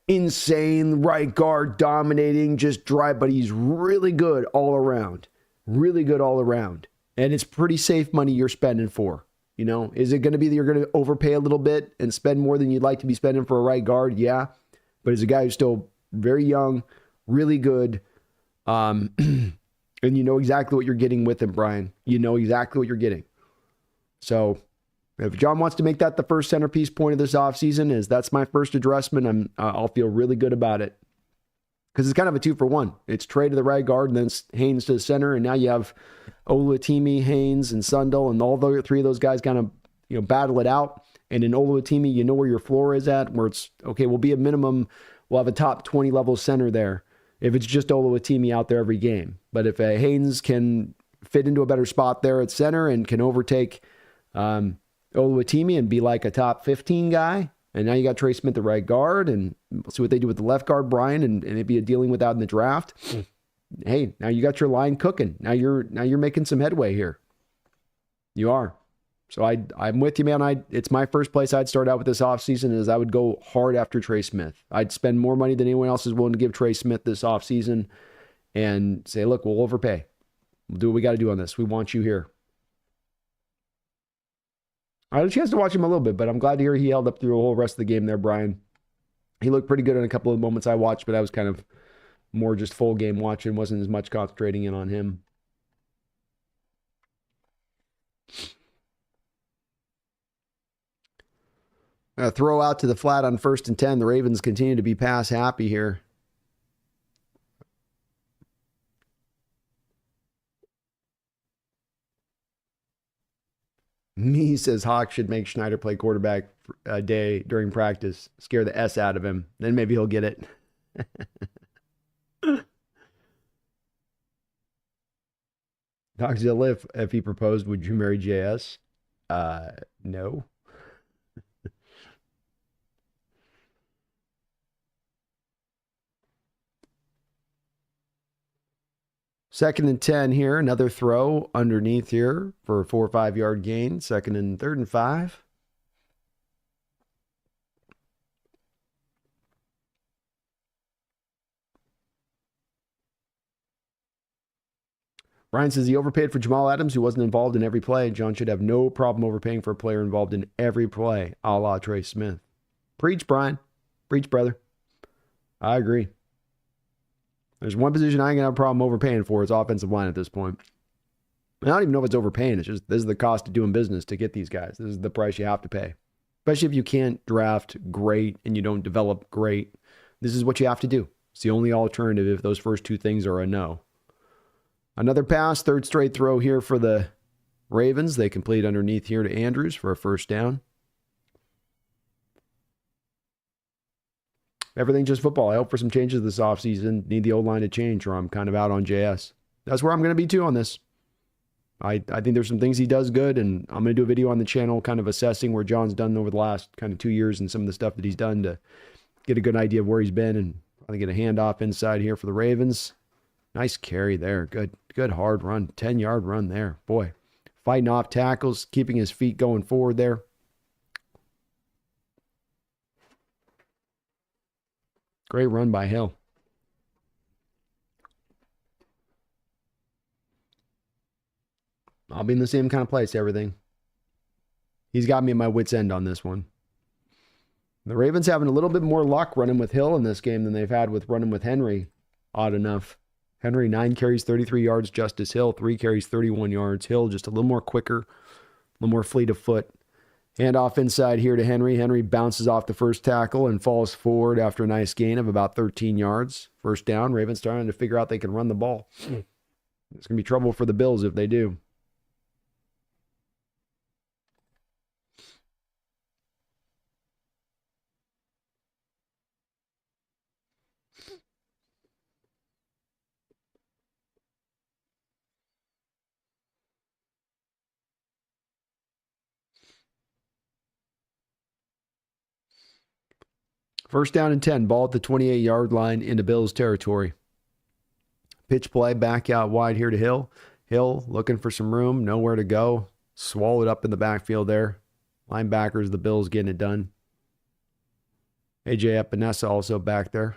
insane right guard dominating, just drive, but he's really good all around. Really good all around. And it's pretty safe money you're spending for. You know, is it going to be that you're going to overpay a little bit and spend more than you'd like to be spending for a right guard? Yeah. But as a guy who's still very young, really good, and you know exactly what you're getting with him, Brian. You know exactly what you're getting. So if John wants to make that the first centerpiece point of this offseason, is that's my first addressment, I'll feel really good about it. Because it's kind of a 2-for-1. It's Trey to the right guard, and then it's Haynes to the center, and now you have Oluwatimi, Haynes, and Sundell, and all the three of those guys kind of battle it out. And in Oluwatimi, you know where your floor is at, where it's, okay, we'll be a minimum, we'll have a top 20 level center there if it's just Oluwatimi out there every game. But if Haynes can fit into a better spot there at center and can overtake Oluwatimi and be like a top 15 guy, and now you got Trey Smith, the right guard, and we'll see what they do with the left guard, Brian, and maybe dealing with that in the draft. Hey, now you got your line cooking. Now you're making some headway here. You are. So I'm with you, man. It's my first place I'd start out with this offseason is I would go hard after Trey Smith. I'd spend more money than anyone else is willing to give Trey Smith this offseason and say, look, we'll overpay. We'll do what we got to do on this. We want you here. I had a chance to watch him a little bit, but I'm glad to hear he held up through the whole rest of the game there, Brian. He looked pretty good in a couple of moments I watched, but I was kind of more just full game watching, wasn't as much concentrating in on him. Throw out to the flat on 1st and 10. The Ravens continue to be pass happy here. Me says Hawk should make Schneider play quarterback a day during practice. Scare the S out of him. Then maybe he'll get it. Doxzilla, if he proposed, would you marry JS? No. Second and 10 here. Another throw underneath here for a 4 or 5 yard gain. 2nd and 3rd and 5. Brian says he overpaid for Jamal Adams, who wasn't involved in every play. John should have no problem overpaying for a player involved in every play, a la Trey Smith. Preach, Brian. Preach, brother. I agree. There's one position I ain't going to have a problem overpaying for. It's offensive line at this point. I don't even know if it's overpaying. It's just this is the cost of doing business to get these guys. This is the price you have to pay. Especially if you can't draft great and you don't develop great. This is what you have to do. It's the only alternative if those first two things are a no. Another pass, 3rd straight throw here for the Ravens. They complete underneath here to Andrews for a 1st down. Everything's just football. I hope for some changes this offseason. Need the O-line to change, or I'm kind of out on JS. That's where I'm going to be too on this. I think there's some things he does good, and I'm going to do a video on the channel kind of assessing where John's done over the last kind of 2 years and some of the stuff that he's done to get a good idea of where he's been, and I think get a handoff inside here for the Ravens. Nice carry there. Good hard run. 10-yard run there. Boy, fighting off tackles, keeping his feet going forward there. Great run by Hill. I'll be in the same kind of place, everything. He's got me at my wit's end on this one. The Ravens having a little bit more luck running with Hill in this game than they've had with running with Henry. Odd enough. Henry, 9 carries, 33 yards. Justice Hill, 3 carries, 31 yards. Hill just a little more quicker, a little more fleet of foot. Hand off inside here to Henry. Henry bounces off the first tackle and falls forward after a nice gain of about 13 yards. 1st down. Ravens starting to figure out they can run the ball. It's going to be trouble for the Bills if they do. First down and 10, ball at the 28-yard line into Bills territory. Pitch play back out wide here to Hill. Hill looking for some room, nowhere to go. Swallowed up in the backfield there. Linebackers, the Bills getting it done. A.J. Epinesa also back there.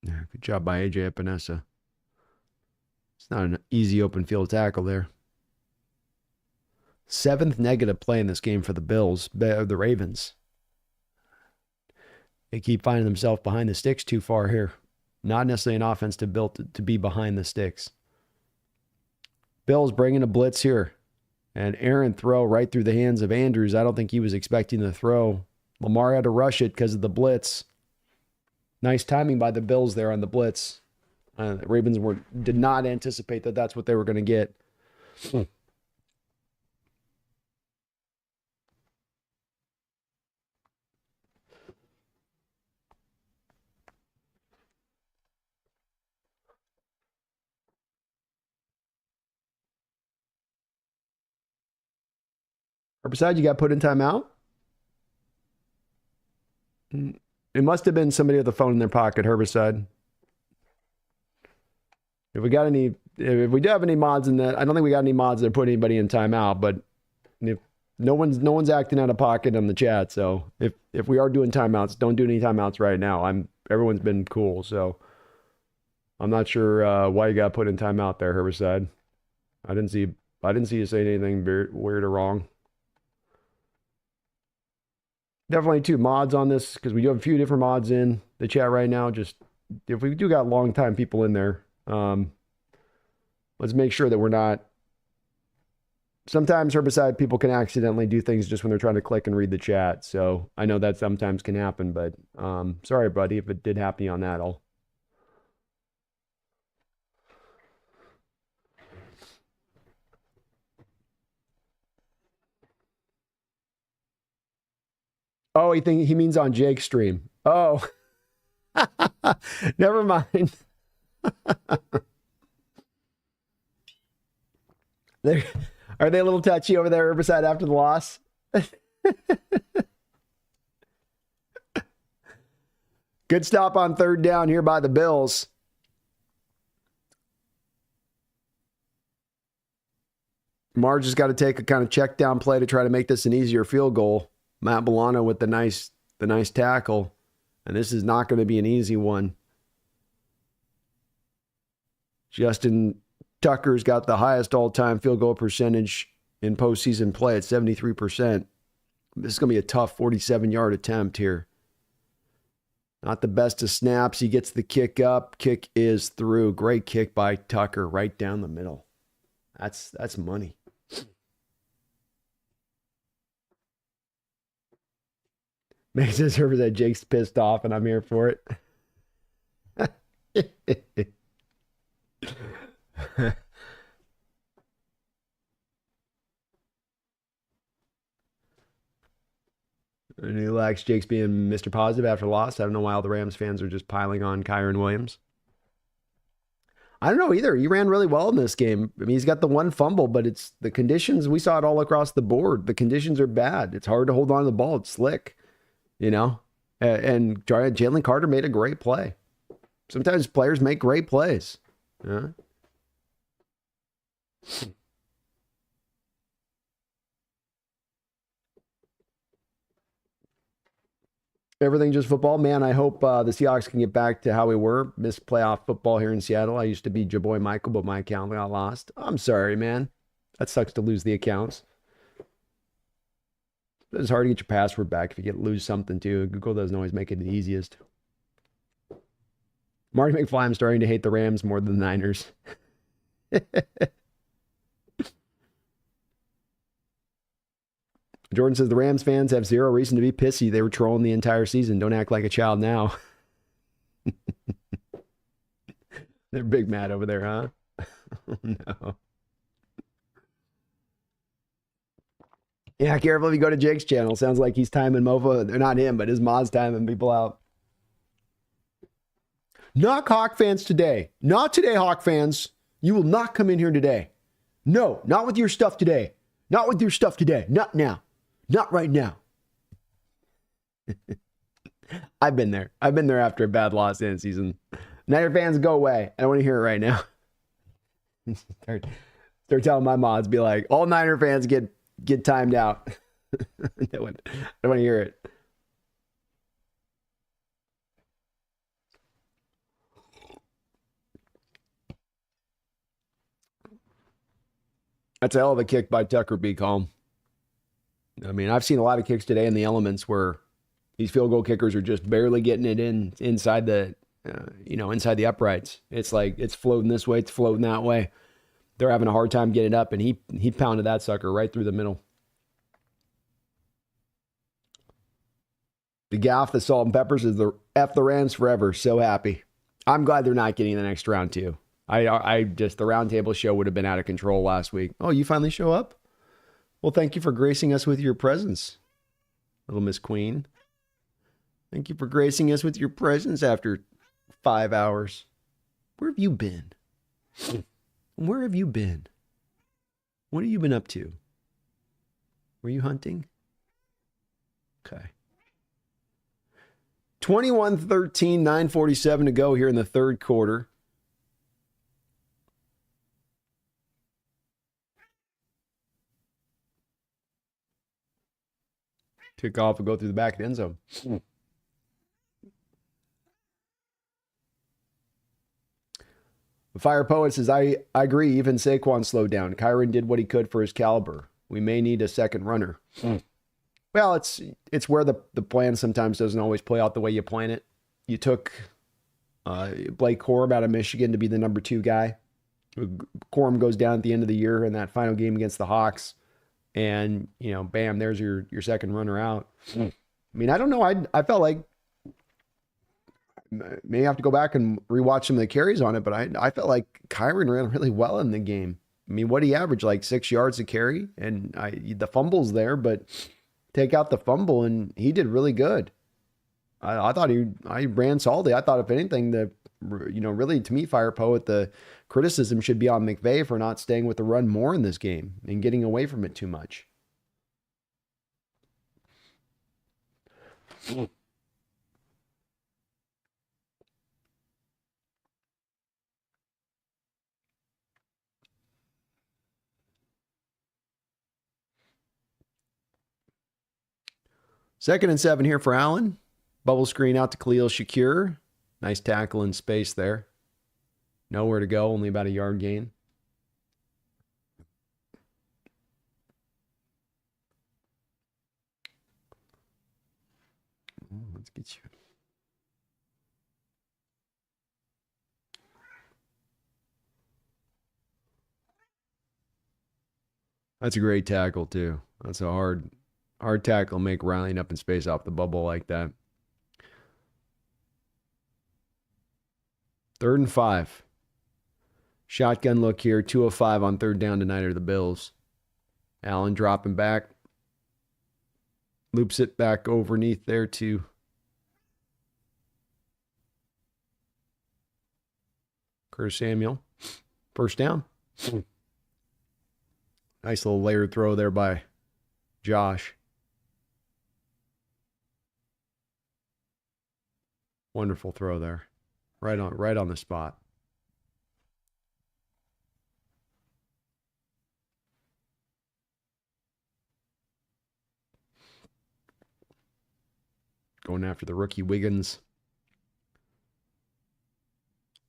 Yeah, good job by A.J. Epinesa. It's not an easy open field tackle there. 7th negative play in this game for the Bills, the Ravens. They keep finding themselves behind the sticks too far here. Not necessarily an offense built to be behind the sticks. Bills bringing a blitz here. And Aaron throw right through the hands of Andrews. I don't think he was expecting the throw. Lamar had to rush it because of the blitz. Nice timing by the Bills there on the blitz. The Ravens did not anticipate that that's what they were going to get. Herbicide, you got put in timeout? It must have been somebody with a phone in their pocket, Herbicide. If we do have any mods in that, I don't think we got any mods that put anybody in timeout, but if no one's acting out of pocket on the chat, so if we are doing timeouts, don't do any timeouts right now. Everyone's been cool, so I'm not sure why you got put in timeout there, Herbicide. I didn't see you say anything weird or wrong. Definitely 2 mods on this because we do have a few different mods in the chat right now. Just if we do got long time people in there, let's make sure that we're not. Sometimes Herbicide people can accidentally do things just when they're trying to click and read the chat. So I know that sometimes can happen, but sorry, buddy, if it did happen on that. Oh, he means on Jake's stream. Oh, never mind. Are they a little touchy over there, Herbicide, after the loss? Good stop on 3rd down here by the Bills. Marge has got to take a kind of check down play to try to make this an easier field goal. Matt Milano with the nice tackle. And this is not going to be an easy one. Justin Tucker's got the highest all-time field goal percentage in postseason play at 73%. This is going to be a tough 47-yard attempt here. Not the best of snaps. He gets the kick up. Kick is through. Great kick by Tucker right down the middle. That's money. Makes it serve that Jake's pissed off and I'm here for it. And he likes Jake's being Mr. Positive after loss. I don't know why all the Rams fans are just piling on Kyron Williams. I don't know either. He ran really well in this game. I mean, he's got the one fumble, but it's the conditions. We saw it all across the board. The conditions are bad. It's hard to hold on to the ball. It's slick, you know. And Jalen Carter made a great play. Sometimes players make great plays. Yeah. Everything just football. Man, I hope the Seahawks can get back to how we were. Missed playoff football here in Seattle. I used to be your boy Michael, but my account got lost. I'm sorry, man. That sucks to lose the accounts. It's hard to get your password back if you lose something too. Google doesn't always make it the easiest. Marty McFly, I'm starting to hate the Rams more than the Niners. Jordan says the Rams fans have zero reason to be pissy. They were trolling the entire season. Don't act like a child now. They're big mad over there, huh? No. Yeah, careful if you go to Jake's channel. Sounds like he's timing Mofo. They're not him, but his mod's timing people out. Knock Hawk fans today. Not today, Hawk fans. You will not come in here today. No, not with your stuff today. Not with your stuff today. Not now. Not right now. I've been there. I've been there after a bad loss in season. Niner fans, go away. I don't want to hear it right now. Start telling my mods, be like, all Niner fans get timed out. I don't want to hear it. That's a hell of a kick by Tucker B. Calm. I mean, I've seen a lot of kicks today in the elements where these field goal kickers are just barely getting it inside the, inside the uprights. It's like it's floating this way, it's floating that way. They're having a hard time getting it up, and he pounded that sucker right through the middle. The gaff, the salt and peppers is the F the Rams forever. So happy. I'm glad they're not getting the next round too. I just, the roundtable show would have been out of control last week. Oh, you finally show up? Well, thank you for gracing us with your presence, little Miss Queen. Thank you for gracing us with your presence after 5 hours. Where have you been? Where have you been? What have you been up to? Were you hunting? Okay. 21-13, 9:47 to go here in the third quarter. Kickoff will go through the back of the end zone. The Fire Poet says, I agree, even Saquon slowed down. Kyron did what he could for his caliber. We may need a second runner. Well, it's where the plan sometimes doesn't always play out the way you plan it. You took Blake Corum out of Michigan to be the number 2 guy. Corum goes down at the end of the year in that final game against the Hawks. And, bam, there's your second runner out. I mean, I don't know. I felt like may have to go back and rewatch some of the carries on it, but I felt like Kyron ran really well in the game. I mean, what he averaged, like 6 yards a carry, and the fumble's there, but take out the fumble, and he did really good. I thought I ran solidly. I thought, if anything, really, to me, Fire Poet, the criticism should be on McVay for not staying with the run more in this game and getting away from it too much. Second and 7 here for Allen. Bubble screen out to Khalil Shakir. Nice tackle in space there. Nowhere to go, only about a yard gain. Let's get you. That's a great tackle, too. That's a hard tackle, make rallying up in space off the bubble like that. 3rd and 5. Shotgun look here. 2:05 on 3rd down tonight are the Bills. Allen dropping back. Loops it back overneath there to Curtis Samuel. First down. Nice little layered throw there by Josh. Wonderful throw there. Right on the spot. Going after the rookie Wiggins.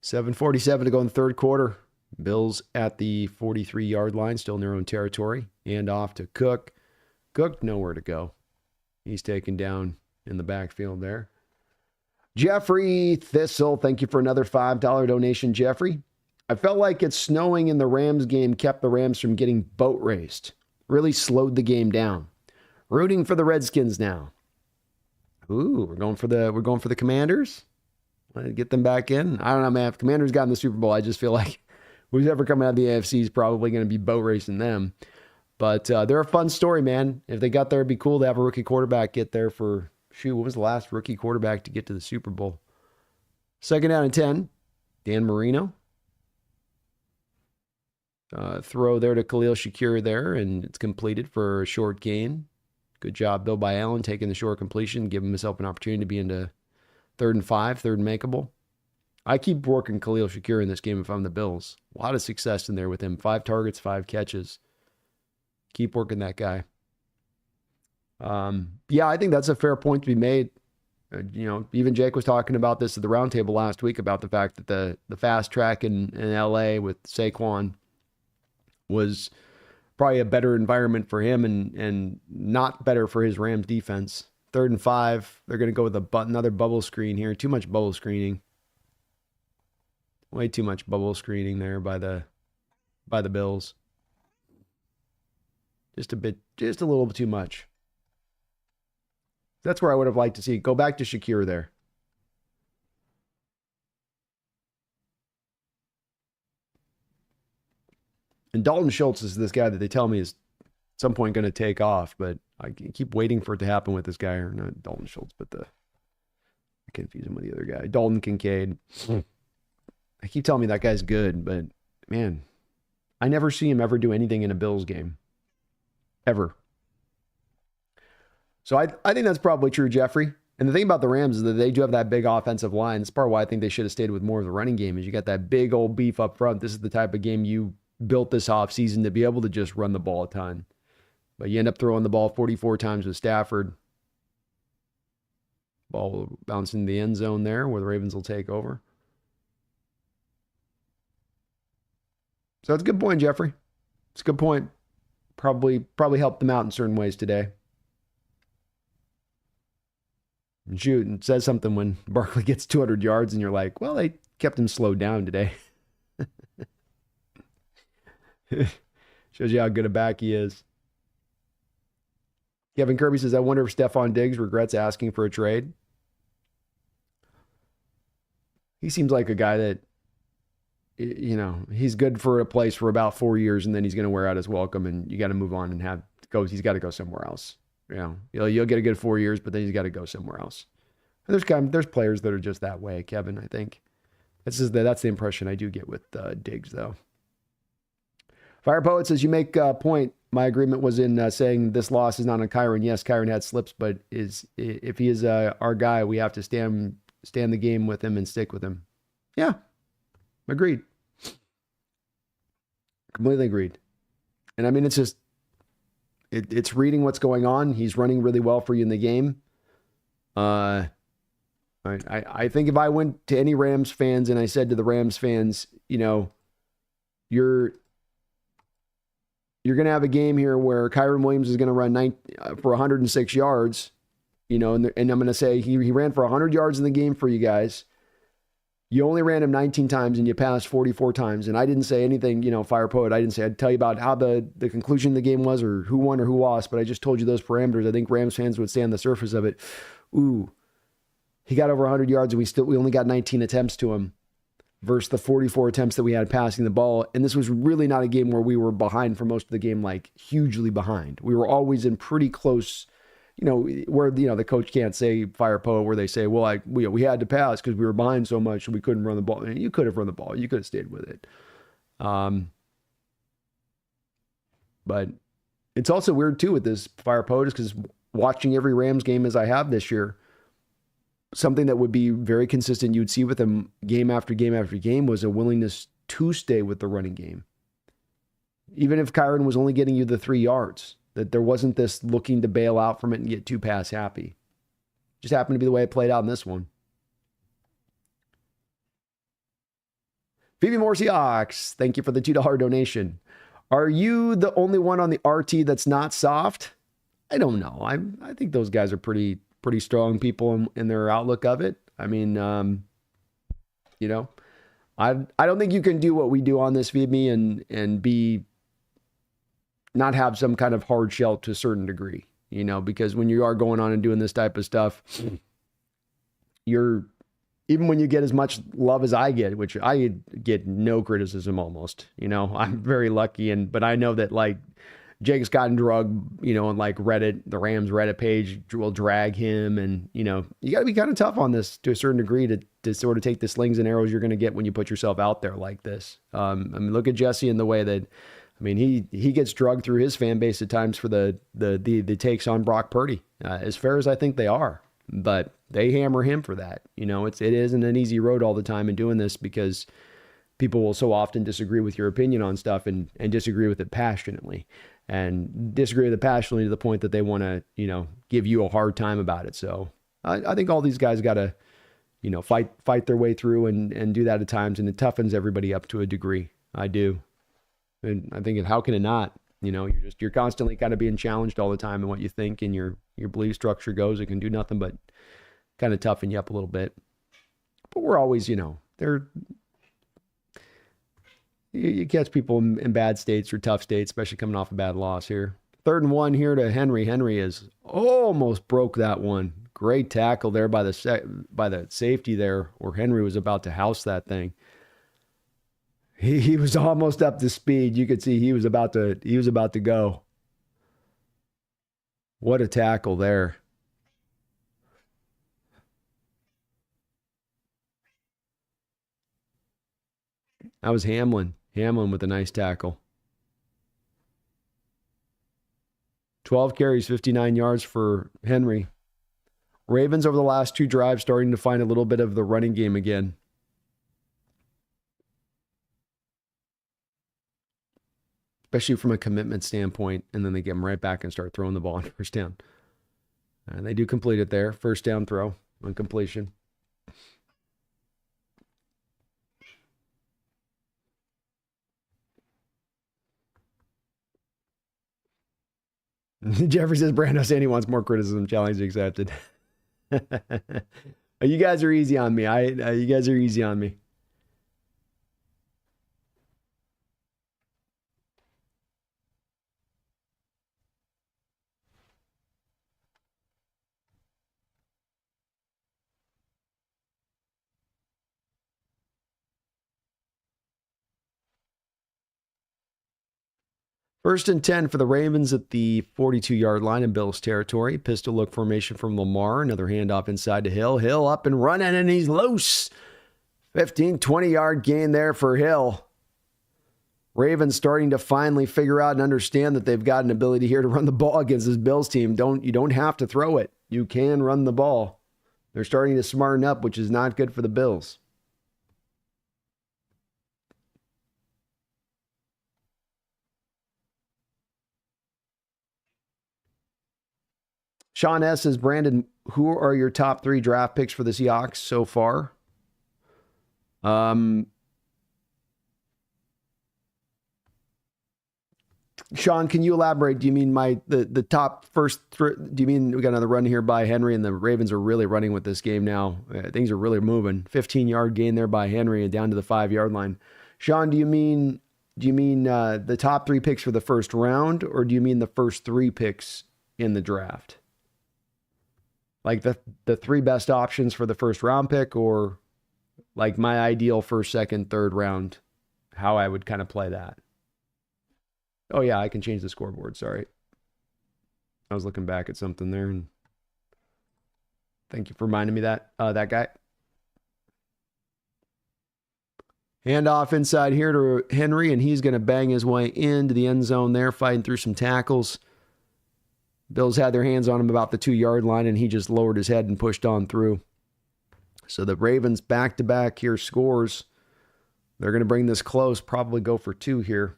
7:47 to go in the third quarter. Bills at the 43-yard line, still in their own territory. And off to Cook. Cook, nowhere to go. He's taken down in the backfield there. Jeffrey Thistle, thank you for another $5 donation, Jeffrey. I felt like it's snowing in the Rams game kept the Rams from getting boat raced. Really slowed the game down. Rooting for the Redskins now. Ooh, we're going for the Commanders. Want to get them back in? I don't know, man. If Commanders got in the Super Bowl, I just feel like who's ever coming out of the AFC is probably going to be boat racing them. But they're a fun story, man. If they got there, it'd be cool to have a rookie quarterback get there for, what was the last rookie quarterback to get to the Super Bowl? 2nd down and 10. Dan Marino. Throw there to Khalil Shakir there, and it's completed for a short gain. Good job, Bill, by Allen, taking the short completion, giving himself an opportunity to be into 3rd and 5, 3rd and makeable. I keep working Khalil Shakir in this game if I'm the Bills. A lot of success in there with him. 5 targets, 5 catches. Keep working that guy. Yeah, I think that's a fair point to be made. Even Jake was talking about this at the roundtable last week about the fact that the fast track in LA with Saquon was probably a better environment for him and not better for his Rams defense. 3rd and 5, they're going to go with another bubble screen here. Too much bubble screening. Way too much bubble screening there by the Bills. Just a little bit too much. That's where I would have liked to see. Go back to Shakir there. And Dalton Schultz is this guy that they tell me is at some point going to take off, but I keep waiting for it to happen with this guy. Or not Dalton Schultz, but I confuse him with the other guy. Dalton Kincaid. I keep telling me that guy's good, but man, I never see him ever do anything in a Bills game. Ever. So I think that's probably true, Jeffrey. And the thing about the Rams is that they do have that big offensive line. That's part of why I think they should have stayed with more of the running game is you got that big old beef up front. This is the type of game you built this offseason to be able to just run the ball a ton. But you end up throwing the ball 44 times with Stafford. Ball bouncing in the end zone there where the Ravens will take over. So that's a good point, Jeffrey. It's a good point. Probably helped them out in certain ways today. And shoot, and says something when Barkley gets 200 yards and you're like, well, they kept him slowed down today. Shows you how good a back he is. Kevin Kirby says, I wonder if Stephon Diggs regrets asking for a trade. He seems like a guy that, he's good for a place for about 4 years and then he's going to wear out his welcome and you got to move on and he's got to go somewhere else. You'll get a good 4 years, but then he's got to go somewhere else. And there's players that are just that way, Kevin, I think. That's the impression I do get with Diggs, though. Fire Poet says, you make a point. My agreement was in saying this loss is not on Kyron. Yes, Kyron had slips, but if he is our guy, we have to stand the game with him and stick with him. Yeah, agreed. Completely agreed. And I mean, it's just, it's reading what's going on. He's running really well for you in the game. I think if I went to any Rams fans and I said to the Rams fans, you're going to have a game here where Kyron Williams is going to run for 106 yards, and I'm going to say he ran for 100 yards in the game for you guys. You only ran him 19 times and you passed 44 times. And I didn't say anything, Fire Poet. I'd tell you about how the conclusion of the game was or who won or who lost, but I just told you those parameters. I think Rams fans would stay on the surface of it. Ooh, he got over 100 yards and we only got 19 attempts to him versus the 44 attempts that we had passing the ball. And this was really not a game where we were behind for most of the game, like hugely behind. We were always in pretty close, where, the coach can't say Fire Poet where they say, well, we had to pass because we were behind so much and we couldn't run the ball. And you could have run the ball. You could have stayed with it. But it's also weird too with this Fire Poet is because watching every Rams game as I have this year, something that would be very consistent you'd see with them game after game after game was a willingness to stay with the running game. Even if Kyron was only getting you the 3 yards, that there wasn't this looking to bail out from it and get 2 pass happy. Just happened to be the way it played out in this one. Phoebe Morse Ox, thank you for the $2 donation. Are you the only one on the RT that's not soft? I don't know. I think those guys are pretty strong people in their outlook of it. I mean, I don't think you can do what we do on this Feed Me and be not have some kind of hard shell to a certain degree, because when you are going on and doing this type of stuff, even when you get as much love as I get, which I get no criticism almost, I'm very lucky. But I know that Jake's gotten drugged, and like Reddit, the Rams Reddit page will drag him. And, you got to be kind of tough on this to a certain degree to sort of take the slings and arrows you're going to get when you put yourself out there like this. Look at Jesse in the way that, he gets drugged through his fan base at times for the takes on Brock Purdy, as fair as I think they are. But they hammer him for that. It isn't an easy road all the time in doing this because people will so often disagree with your opinion on stuff and disagree with it passionately and disagree with it passionately to the point that they want to, give you a hard time about it. So I think all these guys got to, fight their way through and do that at times. And it toughens everybody up to a degree. I do. And I think, how can it not? You're constantly kind of being challenged all the time in what you think and your belief structure goes. It can do nothing but kind of toughen you up a little bit. But we're always, you catch people in bad states or tough states, especially coming off a bad loss here. 3rd and 1 here to Henry. Henry is almost broke that one. Great tackle there by the safety there, where Henry was about to house that thing. He was almost up to speed. You could see he was about to go. What a tackle there. That was Hamlin. Hamlin with a nice tackle. 12 carries, 59 yards for Henry. Ravens over the last 2 drives starting to find a little bit of the running game again. Especially from a commitment standpoint, and then they get them right back and start throwing the ball on first down. And they do complete it there. First down throw on completion. Jeffrey says, Brando saying he wants more criticism. Challenge accepted. You guys are easy on me. You guys are easy on me. First and 10 for the Ravens at the 42-yard line in Bills territory. Pistol look formation from Lamar. Another handoff inside to Hill. Hill up and running, and he's loose. 15, 20-yard gain there for Hill. Ravens starting to finally figure out and understand that they've got an ability here to run the ball against this Bills team. You don't have to throw it. You can run the ball. They're starting to smarten up, which is not good for the Bills. Sean S. says, Brandon, who are your top 3 draft picks for the Seahawks so far? Sean, can you elaborate? Do you mean the top first? Do you mean we got another run here by Henry and the Ravens are really running with this game now? Things are really moving. 15-yard gain there by Henry and down to the 5-yard line. Sean, do you mean the top 3 picks for the first round, or do you mean the first 3 picks in the draft? Like the 3 best options for the first round pick, or like my ideal first, second, third round, how I would kind of play that? Oh yeah, I can change the scoreboard. Sorry. I was looking back at something there, and thank you for reminding me that guy. Handoff inside here to Henry, and he's going to bang his way into the end zone there, fighting through some tackles. Bills had their hands on him about the 2-yard line, and he just lowered his head and pushed on through. So the Ravens back-to-back here scores. They're going to bring this close, probably go for 2 here.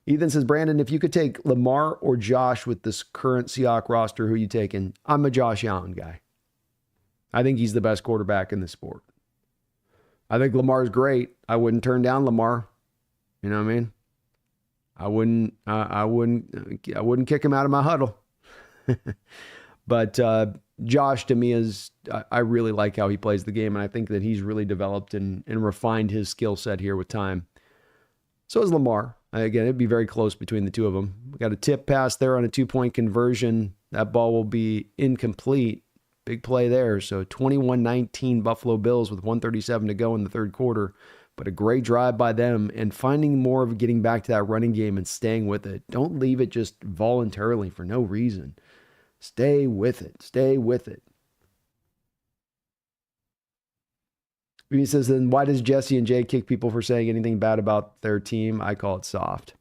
Ethan says, Brandon, if you could take Lamar or Josh with this current Seahawks roster, who are you taking? I'm a Josh Allen guy. I think he's the best quarterback in the sport. I think Lamar's great. I wouldn't turn down Lamar. You know what I mean? I wouldn't kick him out of my huddle. But Josh, to me, I really like how he plays the game, and I think that he's really developed and refined his skill set here with time. So is Lamar. Again, it'd be very close between the two of them. We got a tip pass there on a 2-point conversion. That ball will be incomplete. Big play there. So 21-19 Buffalo Bills with 1:37 to go in the third quarter. But a great drive by them and finding more of getting back to that running game and staying with it. Don't leave it just voluntarily for no reason. Stay with it. Stay with it. He says, then why does Jesse and Jay kick people for saying anything bad about their team? I call it soft.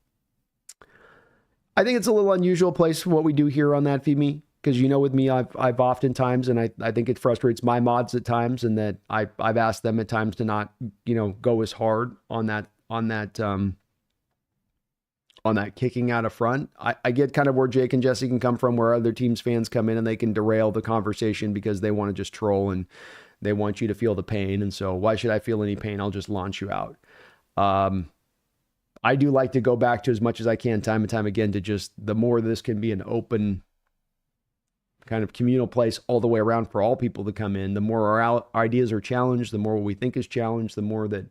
I think it's a little unusual place for what we do here on that, Femi. Because with me, I've oftentimes, and I think it frustrates my mods at times, and that I've asked them at times to not, go as hard on that kicking out of front. I get kind of where Jake and Jesse can come from, where other teams' fans come in and they can derail the conversation because they want to just troll and they want you to feel the pain. And so why should I feel any pain? I'll just launch you out. I do like to go back to as much as I can time and time again to just the more this can be an open kind of communal place all the way around for all people to come in, the more our ideas are challenged, the more what we think is challenged, the more that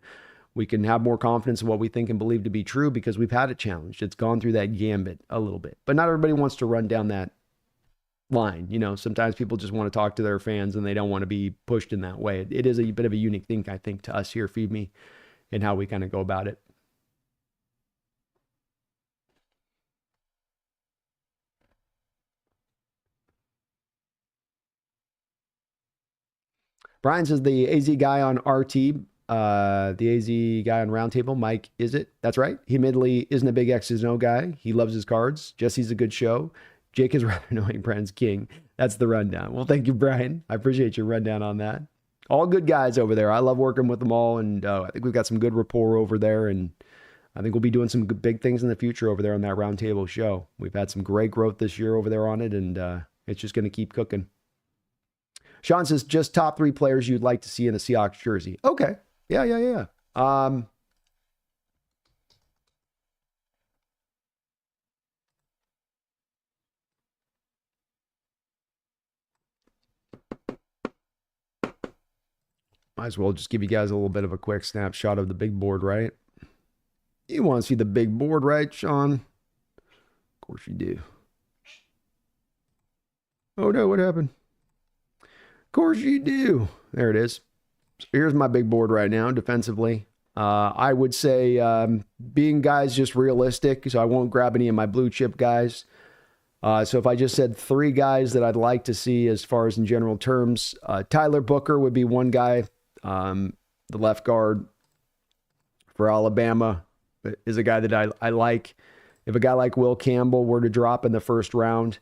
we can have more confidence in what we think and believe to be true because we've had it challenged. It's gone through that gambit a little bit, but not everybody wants to run down that line. Sometimes people just want to talk to their fans and they don't want to be pushed in that way. It is a bit of a unique thing, I think, to us here, Feed Me, and how we kind of go about it. Brian says the AZ guy on RT, the AZ guy on Roundtable, Mike, is it? That's right. He admittedly isn't a big X's and O guy. He loves his cards. Jesse's a good show. Jake is rather annoying. Brian's king. That's the rundown. Well, thank you, Brian. I appreciate your rundown on that. All good guys over there. I love working with them all, and I think we've got some good rapport over there, and I think we'll be doing some big things in the future over there on that Roundtable show. We've had some great growth this year over there on it, and it's just going to keep cooking. Sean says, just top 3 players you'd like to see in a Seahawks jersey. Okay. Yeah. Might as well just give you guys a little bit of a quick snapshot of the big board, right? You want to see the big board, right, Sean? Of course you do. Oh, no, what happened? Of course you do. There it is. So here's my big board right now, defensively. I would say being guys just realistic, so I won't grab any of my blue chip guys. So if I just said 3 guys that I'd like to see as far as in general terms, Tyler Booker would be one guy. The left guard for Alabama is a guy that I like. If a guy like Will Campbell were to drop in the first round,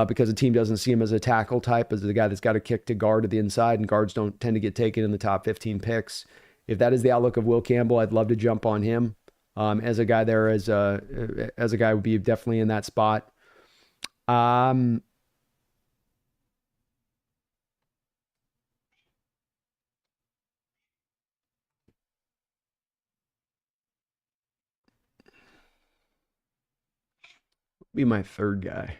because the team doesn't see him as a tackle type, as the guy that's got to kick to guard to the inside, and guards don't tend to get taken in the top 15 picks. If that is the outlook of Will Campbell, I'd love to jump on him as a guy there, as a guy would be definitely in that spot. Be my third guy.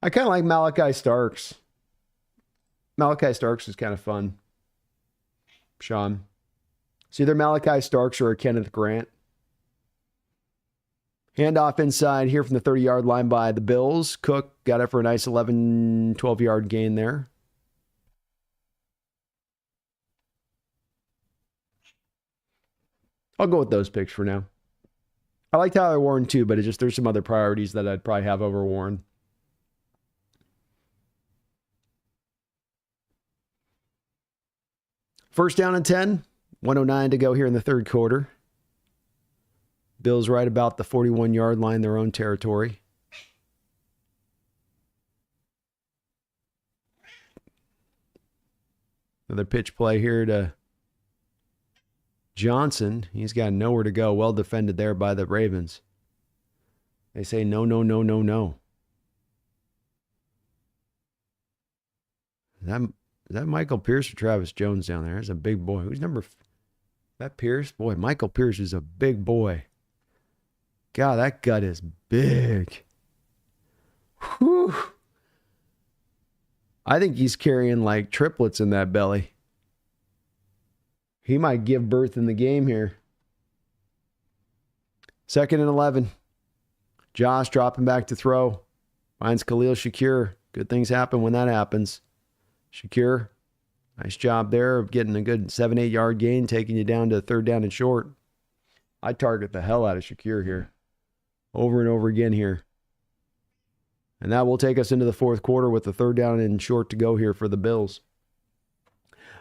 I kind of like Malachi Starks. Malachi Starks is kind of fun. Sean. It's either Malachi Starks or a Kenneth Grant. Handoff inside here from the 30-yard line by the Bills. Cook got it for a nice 11, 12-yard gain there. I'll go with those picks for now. I like Tyler Warren too, but there's some other priorities that I'd probably have over Warren. First down and 10. 1:09 to go here in the third quarter. Bills right about the 41-yard line, their own territory. Another pitch play here to Johnson. He's got nowhere to go. Well defended there by the Ravens. They say no. Is that Michael Pierce or Travis Jones down there? That's a big boy. Who's that Pierce? Boy, Michael Pierce is a big boy. God, that gut is big. Whew. I think he's carrying like triplets in that belly. He might give birth in the game here. 2nd and 11. Josh dropping back to throw. Finds Khalil Shakir. Good things happen when that happens. Shakir, nice job there of getting a good 7-8 yard gain, taking you down to 3rd down and short. I target the hell out of Shakir here. Over and over again here. And that will take us into the 4th quarter with the 3rd down and short to go here for the Bills.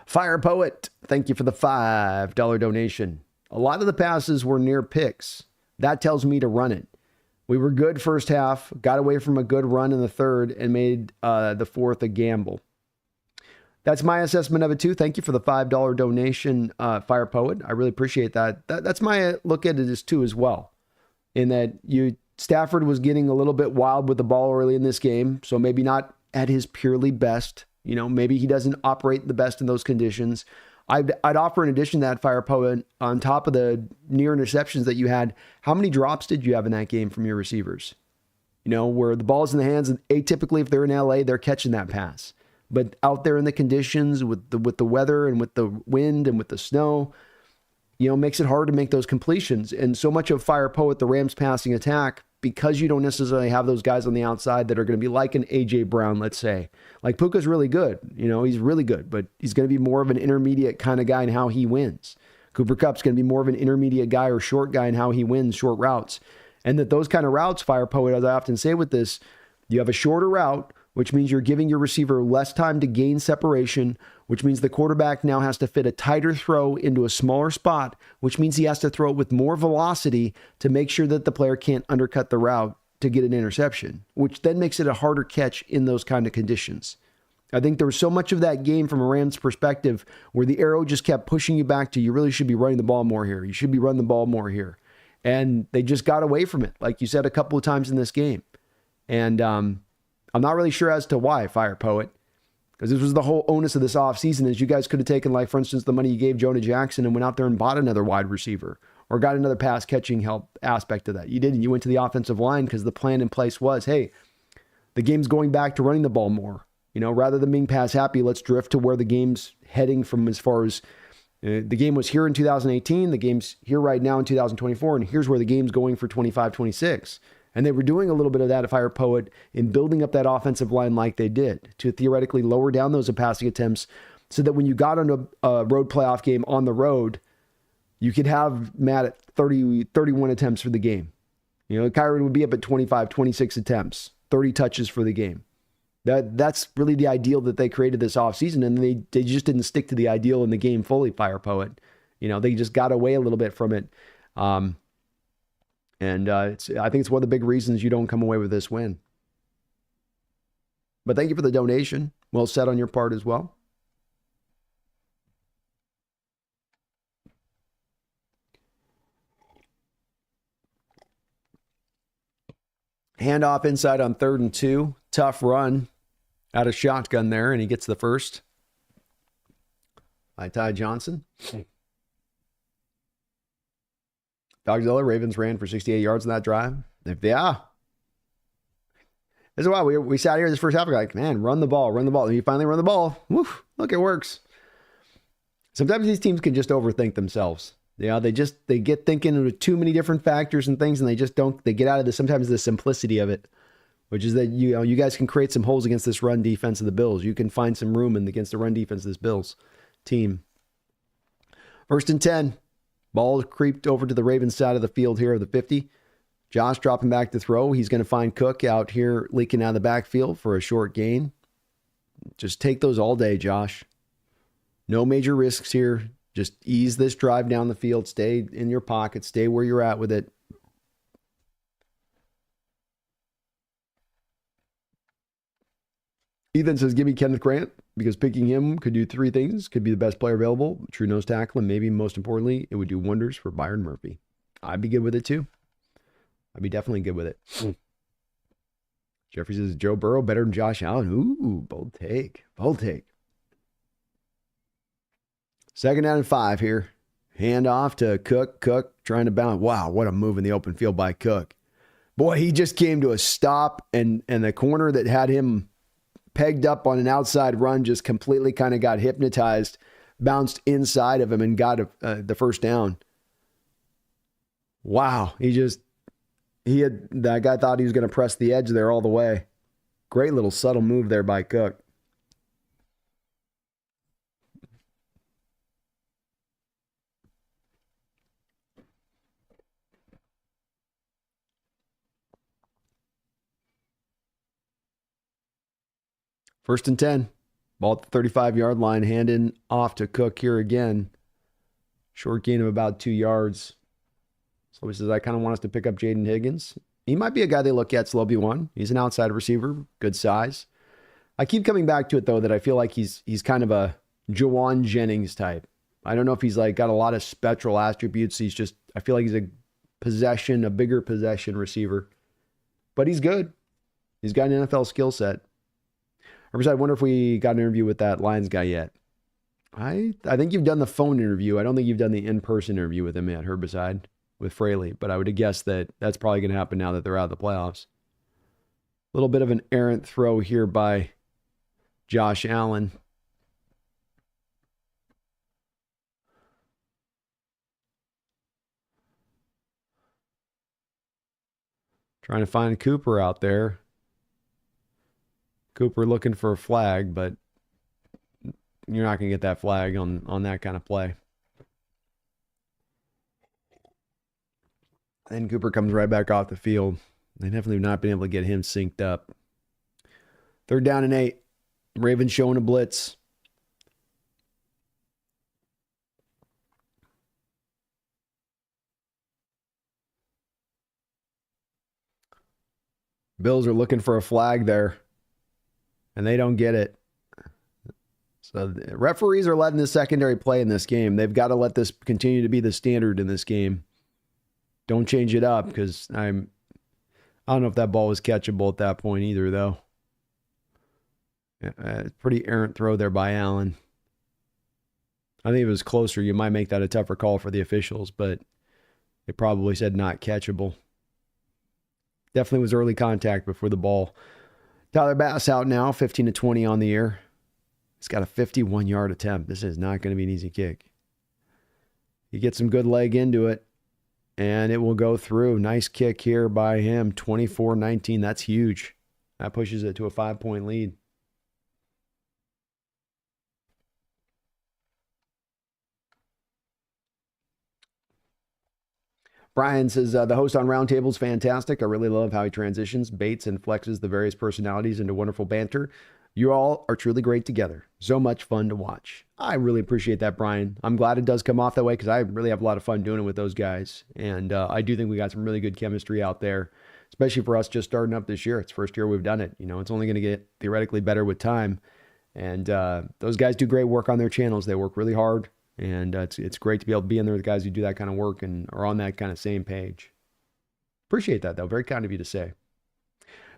Fire Poet, thank you for the $5 donation. A lot of the passes were near picks. That tells me to run it. We were good first half, got away from a good run in the 3rd, and made the 4th a gamble. That's my assessment of it too. Thank you for the $5 donation, Fire Poet. I really appreciate that. That's my look at it too as well. In that Stafford was getting a little bit wild with the ball early in this game, so maybe not at his purely best. Maybe he doesn't operate the best in those conditions. I'd offer in addition to that, Fire Poet, on top of the near interceptions that you had, how many drops did you have in that game from your receivers? Where the ball's in the hands, and atypically if they're in LA, they're catching that pass. But out there in the conditions with the weather and with the wind and with the snow, makes it hard to make those completions. And so much of Fire Poet, the Rams passing attack, because you don't necessarily have those guys on the outside that are going to be like an A.J. Brown, let's say. Like Puka's really good. He's really good, but he's going to be more of an intermediate kind of guy in how he wins. Cooper Kupp's going to be more of an intermediate guy or short guy in how he wins short routes. And that those kind of routes, Fire Poet, as I often say with this, you have a shorter route, which means you're giving your receiver less time to gain separation, which means the quarterback now has to fit a tighter throw into a smaller spot, which means he has to throw it with more velocity to make sure that the player can't undercut the route to get an interception, which then makes it a harder catch in those kind of conditions. I think there was so much of that game from a Rams perspective where the arrow just kept pushing you back to, you really should be running the ball more here. You should be running the ball more here. And they just got away from it, like you said a couple of times in this game. And I'm not really sure as to why, Fire Poet, because this was the whole onus of this offseason is you guys could have taken, like, for instance, the money you gave Jonah Jackson and went out there and bought another wide receiver or got another pass catching help aspect of that. You didn't. You went to the offensive line because the plan in place was, hey, the game's going back to running the ball more. Rather than being pass happy, let's drift to where the game's heading from as far as the game was here in 2018. The game's here right now in 2024. And here's where the game's going for 25-26. And they were doing a little bit of that, Fire Poet, in building up that offensive line like they did to theoretically lower down those passing attempts so that when you got on a road playoff game on the road, you could have Matt at 31 attempts for the game. Kyron would be up at 25, 26 attempts, 30 touches for the game. That's really the ideal that they created this offseason, and they just didn't stick to the ideal in the game fully, Fire Poet. They just got away a little bit from it. And I think it's one of the big reasons you don't come away with this win. But thank you for the donation. Well said on your part as well. Handoff inside on 3rd and 2. Tough run out of shotgun there, and he gets the first. By Ty Johnson. Dogzilla, Ravens ran for 68 yards in that drive. Yeah. This is why we sat here this first half. We're like, man, run the ball. And you finally run the ball. Woof, look, it works. Sometimes these teams can just overthink themselves. They get thinking of too many different factors and things, and they get out of sometimes the simplicity of it, which is that you guys can create some holes against this run defense of the Bills. You can find some room against the run defense of this Bills team. 1st and 10. Ball creeped over to the Ravens side of the field here of the 50. Josh dropping back to throw. He's going to find Cook out here leaking out of the backfield for a short gain. Just take those all day, Josh. No major risks here. Just ease this drive down the field. Stay in your pocket. Stay where you're at with it. Ethan says, give me Kenneth Grant, because picking him could do 3 things. Could be the best player available, true nose tackle, and maybe most importantly, it would do wonders for Byron Murphy. I'd be good with it too. I'd be definitely good with it. Jeffrey says, Joe Burrow better than Josh Allen. Ooh, bold take. 2nd down and 5 here. Hand off to Cook. Cook trying to bounce. Wow, what a move in the open field by Cook. Boy, he just came to a stop, and the corner that had him pegged up on an outside run just completely kind of got hypnotized, bounced inside of him, and got the first down. Wow, he just That guy thought he was going to press the edge there all the way. Great little subtle move there by Cook. First and 10. Ball at the 35-yard line. Handing off to Cook here again. Short gain of about 2 yards. So he says, I kind of want us to pick up Jaden Higgins. He might be a guy they look at slow B1. He's an outside receiver, good size. I keep coming back to it, though, that I feel like he's kind of a Jawan Jennings type. I don't know if he's like got a lot of spectral attributes. I feel like he's a bigger possession receiver. But he's good. He's got an NFL skill set. I wonder if we got an interview with that Lions guy yet. I think you've done the phone interview. I don't think you've done the in-person interview with him yet, Herbicide, with Fraley. But I would have guessed that that's probably going to happen now that they're out of the playoffs. A little bit of an errant throw here by Josh Allen. Trying to find Cooper out there. Cooper looking for a flag, but you're not going to get that flag on that kind of play. And Cooper comes right back off the field. They definitely have not been able to get him synced up. 3rd down and 8. Ravens showing a blitz. Bills are looking for a flag there, and they don't get it. So the referees are letting the secondary play in this game. They've got to let this continue to be the standard in this game. Don't change it up, because I don't know if that ball was catchable at that point either, though. Pretty errant throw there by Allen. I think if it was closer, you might make that a tougher call for the officials, but they probably said not catchable. Definitely was early contact before the ball. Tyler Bass out now, 15-20 on the year. He's got a 51-yard attempt. This is not going to be an easy kick. He gets some good leg into it, and it will go through. Nice kick here by him, 24-19. That's huge. That pushes it to a 5-point lead. Brian says, the host on Roundtable is fantastic. I really love how he transitions, baits, and flexes the various personalities into wonderful banter. You all are truly great together. So much fun to watch. I really appreciate that, Brian. I'm glad it does come off that way, because I really have a lot of fun doing it with those guys. And I do think we got some really good chemistry out there, especially for us just starting up this year. It's the first year we've done it. You know, it's only going to get theoretically better with time. And those guys do great work on their channels. They work really hard. And it's great to be able to be in there with guys who do that kind of work and are on that kind of same page. Appreciate that, though. Very kind of you to say.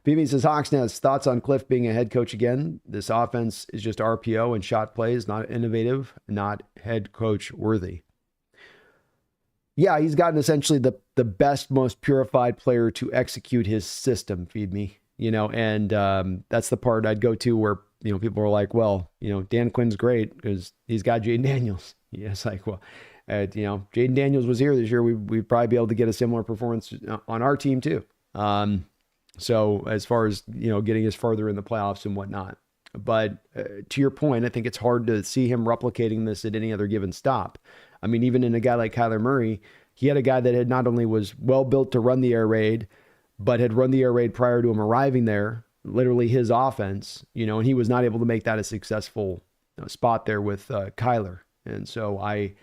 BB says, Hawksnest, thoughts on Cliff being a head coach again? This offense is just RPO and shot plays, not innovative, not head coach worthy. Yeah, he's gotten essentially the best, most purified player to execute his system, feed me. You know, and that's the part I'd go to where, you know, people are like, well, you know, Dan Quinn's great because he's got Jaden Daniels. Yeah, it's like, well, you know, Jaden Daniels was here this year. We'd probably be able to get a similar performance on our team too. So as far as, you know, getting us further in the playoffs and whatnot. But to your point, I think it's hard to see him replicating this at any other given stop. I mean, even in a guy like Kyler Murray, he had a guy that had not only was well built to run the air raid, but had run the air raid prior to him arriving there, literally his offense, you know, and he was not able to make that a successful spot there with Kyler. And so I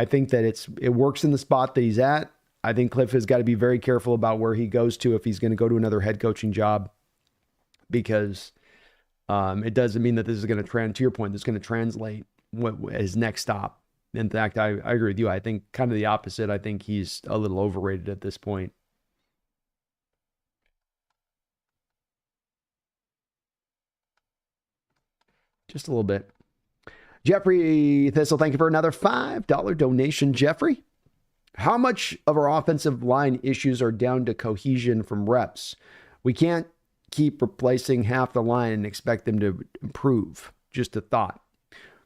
think that it works in the spot that he's at. I think Cliff has got to be very careful about where he goes to if he's going to go to another head coaching job, because it doesn't mean that this is going to to your point, this is going to translate his next stop. In fact, I agree with you. I think kind of the opposite. I think he's a little overrated at this point. Just a little bit. Jeffrey Thistle, thank you for another $5 donation, Jeffrey. How much of our offensive line issues are down to cohesion from reps? We can't keep replacing half the line and expect them to improve. Just a thought.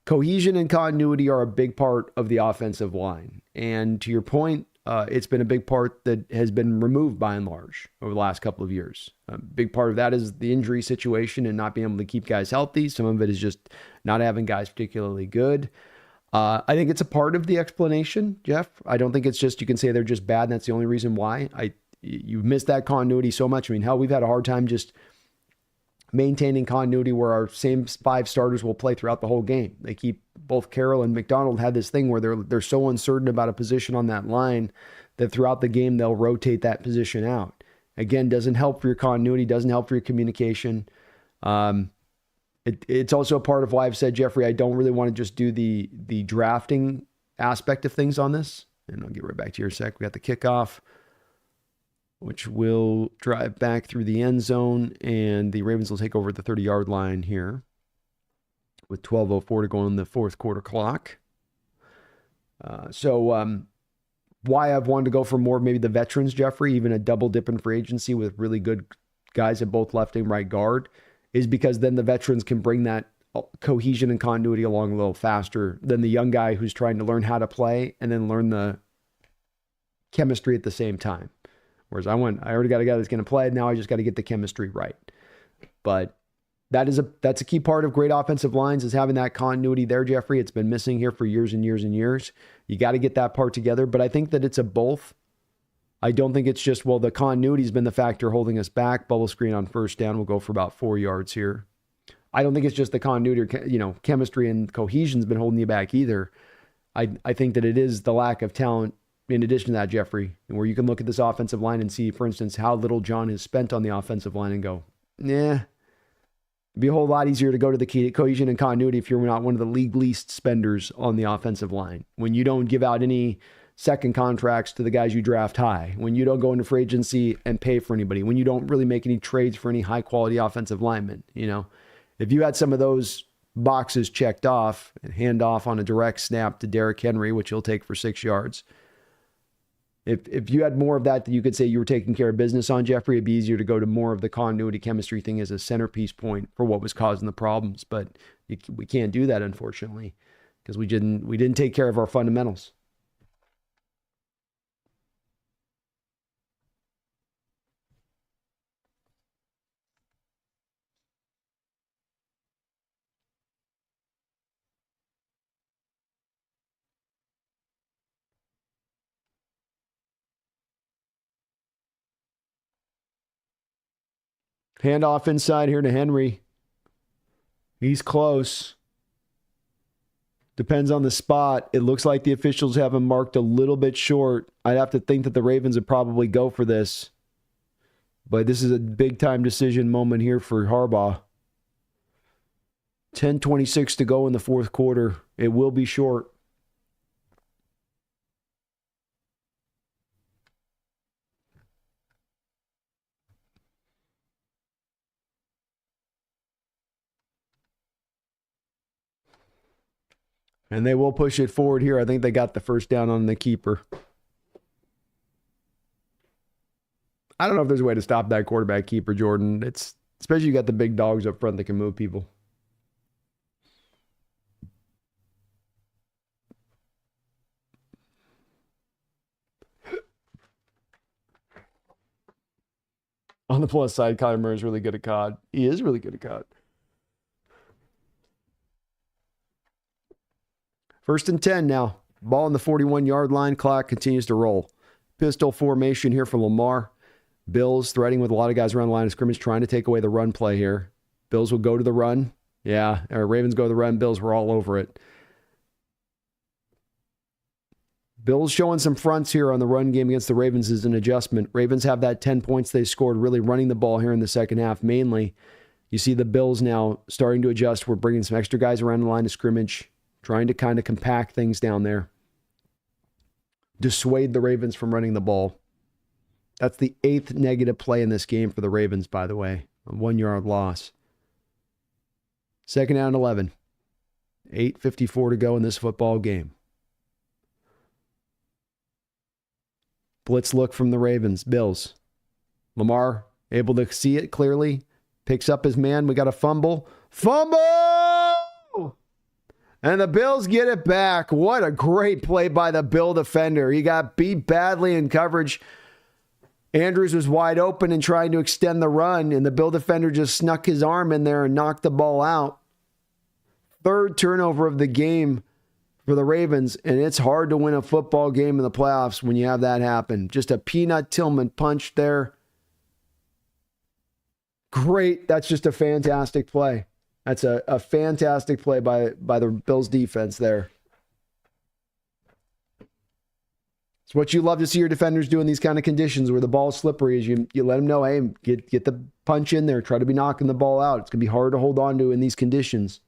Cohesion and continuity are a big part of the offensive line. And to your point, it's been a big part that has been removed by and large over the last couple of years. A big part of that is the injury situation and not being able to keep guys healthy. Some of it is just not having guys particularly good. I think it's a part of the explanation, Jeff. I don't think it's just you can say they're just bad and that's the only reason why. You've missed that continuity so much. I mean, hell, we've had a hard time just maintaining continuity where our same 5 starters will play throughout the whole game. They keep both Carroll and McDonald had this thing where they're so uncertain about a position on that line that throughout the game they'll rotate that position out. Again, doesn't help for your continuity, doesn't help for your communication. It's also a part of why I've said, Jeffrey, I don't really want to just do the drafting aspect of things on this. And I'll get right back to you in a sec. We got the kickoff, which will drive back through the end zone, and the Ravens will take over the 30-yard line here with 12:04 to go on the fourth quarter clock. Why I've wanted to go for more maybe the veterans, Jeffrey, even a double dip in free agency with really good guys at both left and right guard, is because then the veterans can bring that cohesion and continuity along a little faster than the young guy who's trying to learn how to play and then learn the chemistry at the same time. Whereas I already got a guy that's going to play. Now I just got to get the chemistry right. But that's a key part of great offensive lines is having that continuity there, Jeffrey. It's been missing here for years and years and years. You got to get that part together. But I think that it's a both. I don't think it's just, well, the continuity's been the factor holding us back. Bubble screen on first down. We'll go for about 4 yards here. I don't think it's just the continuity or, chemistry and cohesion's been holding you back either. I think that it is the lack of talent in addition to that, Jeffrey, where you can look at this offensive line and see, for instance, how little John has spent on the offensive line and go, it'd be a whole lot easier to go to the cohesion and continuity if you're not one of the league least spenders on the offensive line. When you don't give out any second contracts to the guys you draft high, when you don't go into free agency and pay for anybody, when you don't really make any trades for any high quality offensive linemen, if you had some of those boxes checked off and hand off on a direct snap to Derrick Henry, which he'll take for 6 yards, If you had more of that you could say you were taking care of business on, Jeffrey, it'd be easier to go to more of the continuity chemistry thing as a centerpiece point for what was causing the problems. But we can't do that, unfortunately, because we didn't take care of our fundamentals. Handoff inside here to Henry. He's close. Depends on the spot. It looks like the officials have him marked a little bit short. I'd have to think that the Ravens would probably go for this. But this is a big-time decision moment here for Harbaugh. 10:26 to go in the fourth quarter. It will be short. And they will push it forward here. I think they got the first down on the keeper. I don't know if there's a way to stop that quarterback keeper, Jordan. It's especially you got the big dogs up front that can move people. On the plus side, Kyler Murray is really good at COD. He is really good at COD. First and 10 now. Ball on the 41-yard line. Clock continues to roll. Pistol formation here for Lamar. Bills threading with a lot of guys around the line of scrimmage, trying to take away the run play here. Bills will go to the run. Yeah, Ravens go to the run. Bills were all over it. Bills showing some fronts here on the run game against the Ravens is an adjustment. Ravens have that 10 points they scored really running the ball here in the second half mainly. You see the Bills now starting to adjust. We're bringing some extra guys around the line of scrimmage, trying to kind of compact things down there. Dissuade the Ravens from running the ball. That's the 8th negative play in this game for the Ravens, by the way. A 1-yard loss. Second down and 11. 8:54 to go in this football game. Blitz look from the Ravens. Bills. Lamar able to see it clearly. Picks up his man. We got a fumble. Fumble! And the Bills get it back. What a great play by the Bill defender. He got beat badly in coverage. Andrews was wide open and trying to extend the run, and the Bill defender just snuck his arm in there and knocked the ball out. Third turnover of the game for the Ravens, and it's hard to win a football game in the playoffs when you have that happen. Just a Peanut Tillman punch there. Great. That's just a fantastic play. That's a fantastic play by the Bills defense there. It's what you love to see your defenders do in these kind of conditions where the ball's slippery, is you let them know, hey, get the punch in there. Try to be knocking the ball out. It's going to be hard to hold on to in these conditions.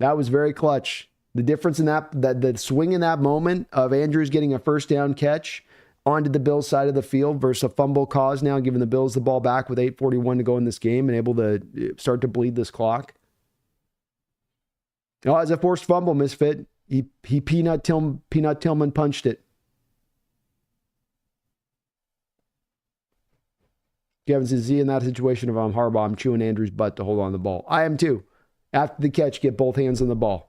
That was very clutch. The difference in that the swing in that moment of Andrews getting a first down catch onto the Bills side of the field versus a fumble cause now, giving the Bills the ball back with 8:41 to go in this game and able to start to bleed this clock. Oh, as a forced fumble misfit, he Peanut Tillman punched it. Kevin says, in that situation, if I'm Harbaugh, I'm chewing Andrews' butt to hold on to the ball. I am too. After the catch, get both hands on the ball.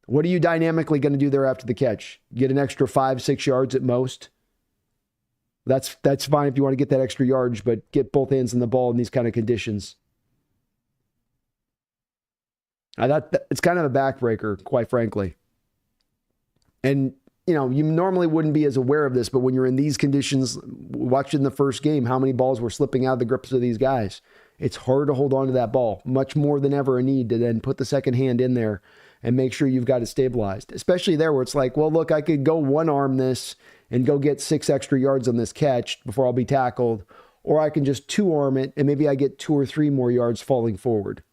What are you dynamically going to do there after the catch? Get an extra 5-6 yards at most? That's fine if you want to get that extra yardage, but get both hands on the ball in these kind of conditions. It's kind of a backbreaker, quite frankly. And, you normally wouldn't be as aware of this, but when you're in these conditions, watching the first game, how many balls were slipping out of the grips of these guys? It's hard to hold on to that ball, much more than ever a need to then put the second hand in there and make sure you've got it stabilized. Especially there where it's like, well, look, I could go one arm this and go get 6 extra yards on this catch before I'll be tackled, or I can just 2-arm it and maybe I get 2 or 3 more yards falling forward.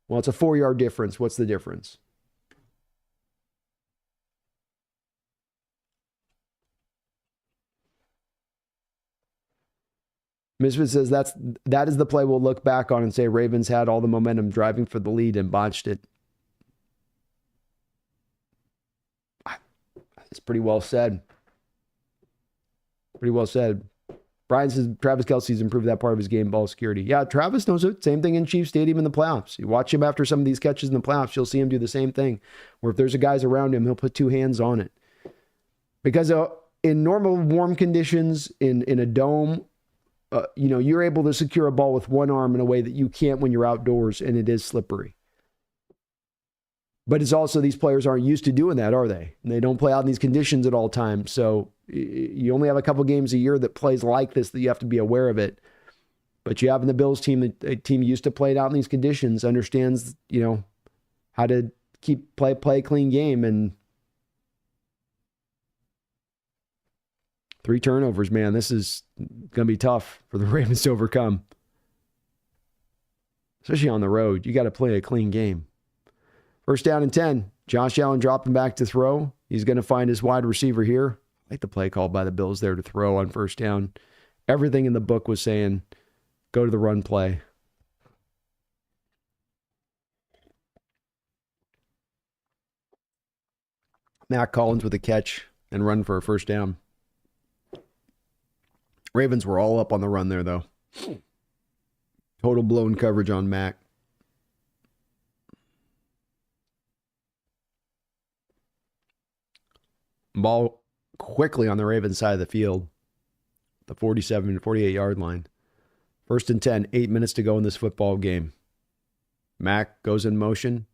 Well, it's a 4-yard difference. What's the difference? Misfit says that is the play we'll look back on and say Ravens had all the momentum driving for the lead and botched it. It's pretty well said. Pretty well said. Brian says Travis Kelce's improved that part of his game, ball security. Yeah, Travis knows it. Same thing in Chiefs Stadium in the playoffs. You watch him after some of these catches in the playoffs, you'll see him do the same thing. Where if there's a guys around him, he'll put 2 hands on it. Because in normal warm conditions, in a dome, you're able to secure a ball with one arm in a way that you can't when you're outdoors and it is slippery. But it's also these players aren't used to doing that, are they? And they don't play out in these conditions at all times. So you only have a couple games a year that plays like this that you have to be aware of it. But you have in the Bills team, a team used to play it out in these conditions, understands, how to play a clean game. And 3 turnovers, man, this is going to be tough for the Ravens to overcome. Especially on the road. You got to play a clean game. First down and 10. Josh Allen dropping back to throw. He's going to find his wide receiver here. I like the play called by the Bills there to throw on first down. Everything in the book was saying, go to the run play. Matt Collins with a catch and run for a first down. Ravens were all up on the run there, though. Total blown coverage on Mac. Ball quickly on the Ravens side of the field. The 47 to 48-yard line. First and 10, 8 minutes to go in this football game. Mac goes in motion.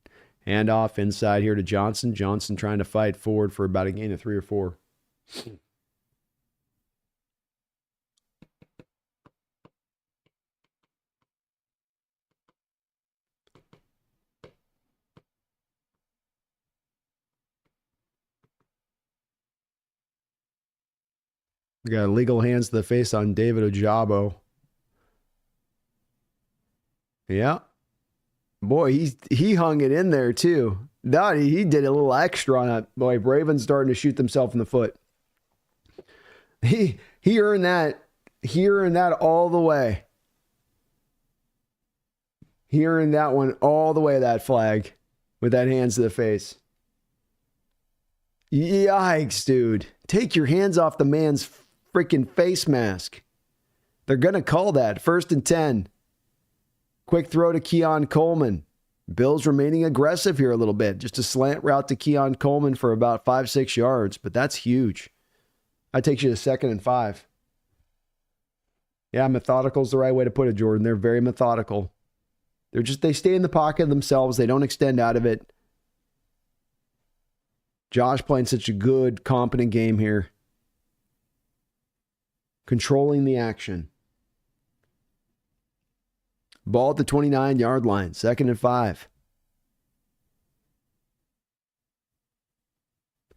Handoff inside here to Johnson. Johnson trying to fight forward for about a gain of 3 or 4. We got legal hands to the face on David Ojabo. Yeah. Boy, he hung it in there too. No, he did a little extra on it. Boy, Ravens starting to shoot themselves in the foot. He earned that. He earned that all the way. He earned that one all the way, that flag, with that hands to the face. Yikes, dude. Take your hands off the man's freaking face mask. They're going to call that. First and 10. Quick throw to Keon Coleman. Bills remaining aggressive here a little bit. Just a slant route to Keon Coleman for about 5-6 yards, but that's huge. That takes you to 2nd and 5. Yeah, methodical is the right way to put it, Jordan. They're very methodical. They stay in the pocket themselves. They don't extend out of it. Josh playing such a good, competent game here. Controlling the action. Ball at the 29-yard line. 2nd and 5.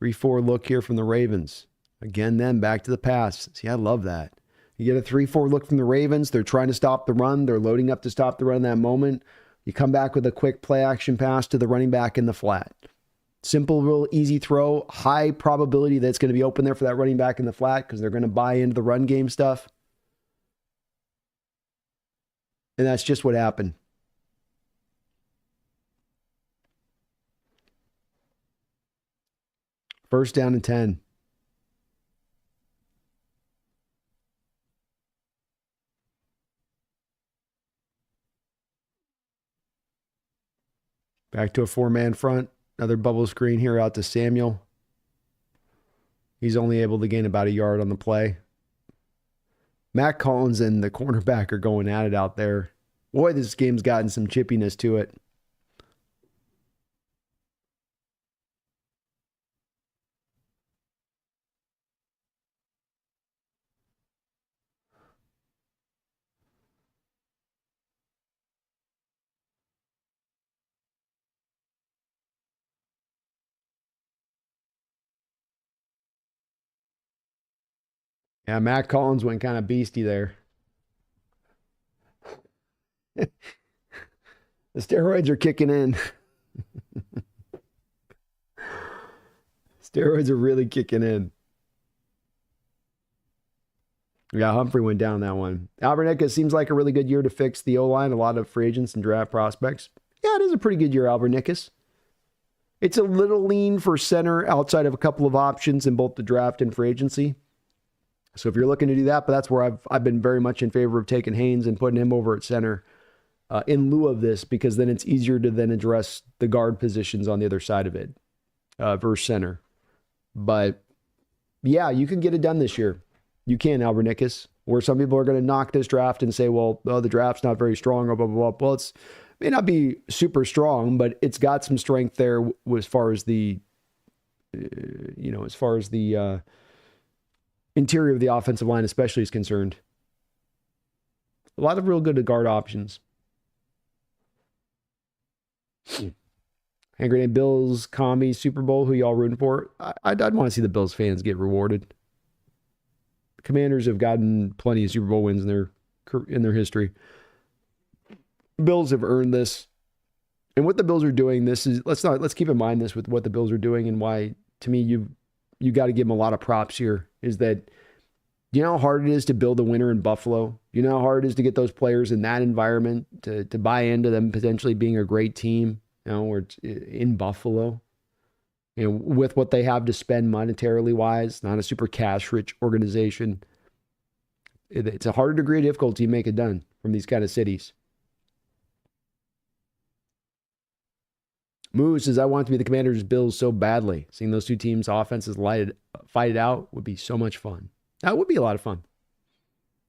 3-4 look here from the Ravens. Again, then back to the pass. See, I love that. You get a 3-4 look from the Ravens. They're trying to stop the run. They're loading up to stop the run in that moment. You come back with a quick play action pass to the running back in the flat. Simple, real easy throw. High probability that it's going to be open there for that running back in the flat because they're going to buy into the run game stuff. And that's just what happened. First down and 10. Back to a 4-man front. Another bubble screen here out to Samuel. He's only able to gain about a yard on the play. Matt Collins and the cornerback are going at it out there. Boy, this game's gotten some chippiness to it. Yeah, Matt Collins went kind of beastie there. The steroids are kicking in. Steroids are really kicking in. Yeah, Humphrey went down that one. Albernicus seems like a really good year to fix the O-line. A lot of free agents and draft prospects. Yeah, it is a pretty good year, Albernicus. It's a little lean for center outside of a couple of options in both the draft and free agency. So if you're looking to do that, but that's where I've been very much in favor of taking Haynes and putting him over at center in lieu of this, because then it's easier to then address the guard positions on the other side of it versus center. But yeah, you can get it done this year. You can, Albernicus, where some people are going to knock this draft and say, well, the draft's not very strong or blah, blah, blah. Well, it may not be super strong, but it's got some strength there as far as the, interior of the offensive line especially is concerned. A lot of real good guard options. Hand grenade Bills, Commies, Super Bowl, who y'all rooting for? I'd want to see the Bills fans get rewarded. Commanders have gotten plenty of Super Bowl wins in their history. Bills have earned this. And what the Bills are doing, let's keep in mind this with what the Bills are doing and why, to me, you got to give them a lot of props here, is that you know how hard it is to build a winner in Buffalo? You know how hard it is to get those players in that environment to buy into them potentially being a great team, or it's in Buffalo, with what they have to spend monetarily wise, not a super cash rich organization. It's a harder degree of difficulty to make it done from these kind of cities. Moose says, I want to be the Commanders' Bills so badly. Seeing those two teams' offenses fight it out would be so much fun. That would be a lot of fun.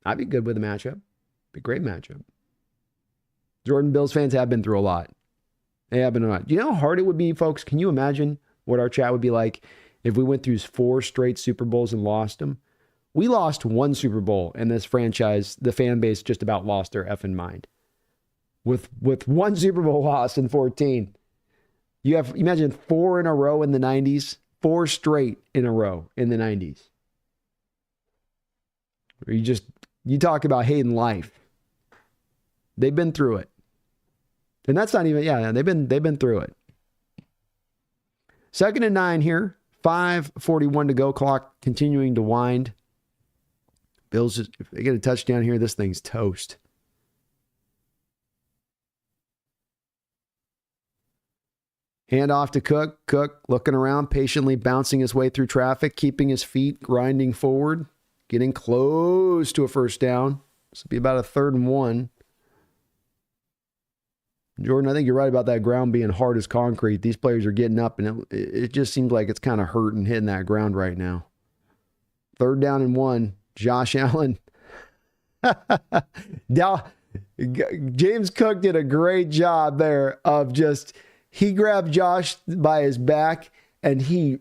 I'd be good with a matchup. Be a great matchup. Jordan, Bills fans have been through a lot. They have been a lot. Do you know how hard it would be, folks? Can you imagine what our chat would be like if we went through 4 straight Super Bowls and lost them? We lost 1 Super Bowl, and this franchise, the fan base, just about lost their effing mind. With 1 Super Bowl loss in 14. Imagine 4 in a row in the 90s, 4 straight in a row in the 90s. You talk about hating life. They've been through it. And that's not even, they've been through it. 2nd and 9 here. 5:41 to go. Clock continuing to wind. Bills, if they get a touchdown here, this thing's toast. Hand off to Cook. Cook looking around, patiently bouncing his way through traffic, keeping his feet, grinding forward, getting close to a first down. This will be about a 3rd and 1. Jordan, I think you're right about that ground being hard as concrete. These players are getting up, and it just seems like it's kind of hurting hitting that ground right now. 3rd down and 1. Josh Allen. James Cook did a great job there of he grabbed Josh by his back and he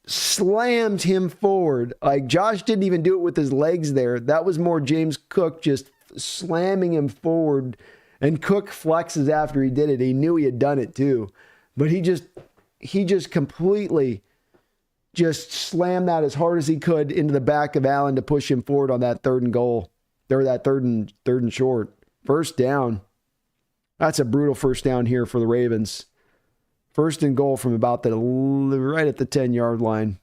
slammed him forward. Like, Josh didn't even do it with his legs there. That was more James Cook just slamming him forward. And Cook flexes after he did it. He knew he had done it too. But he just completely just slammed that as hard as he could into the back of Allen to push him forward on that 3rd and goal. Or that third and short. 1st down. That's a brutal 1st down here for the Ravens. 1st and goal from about right at the 10-yard line.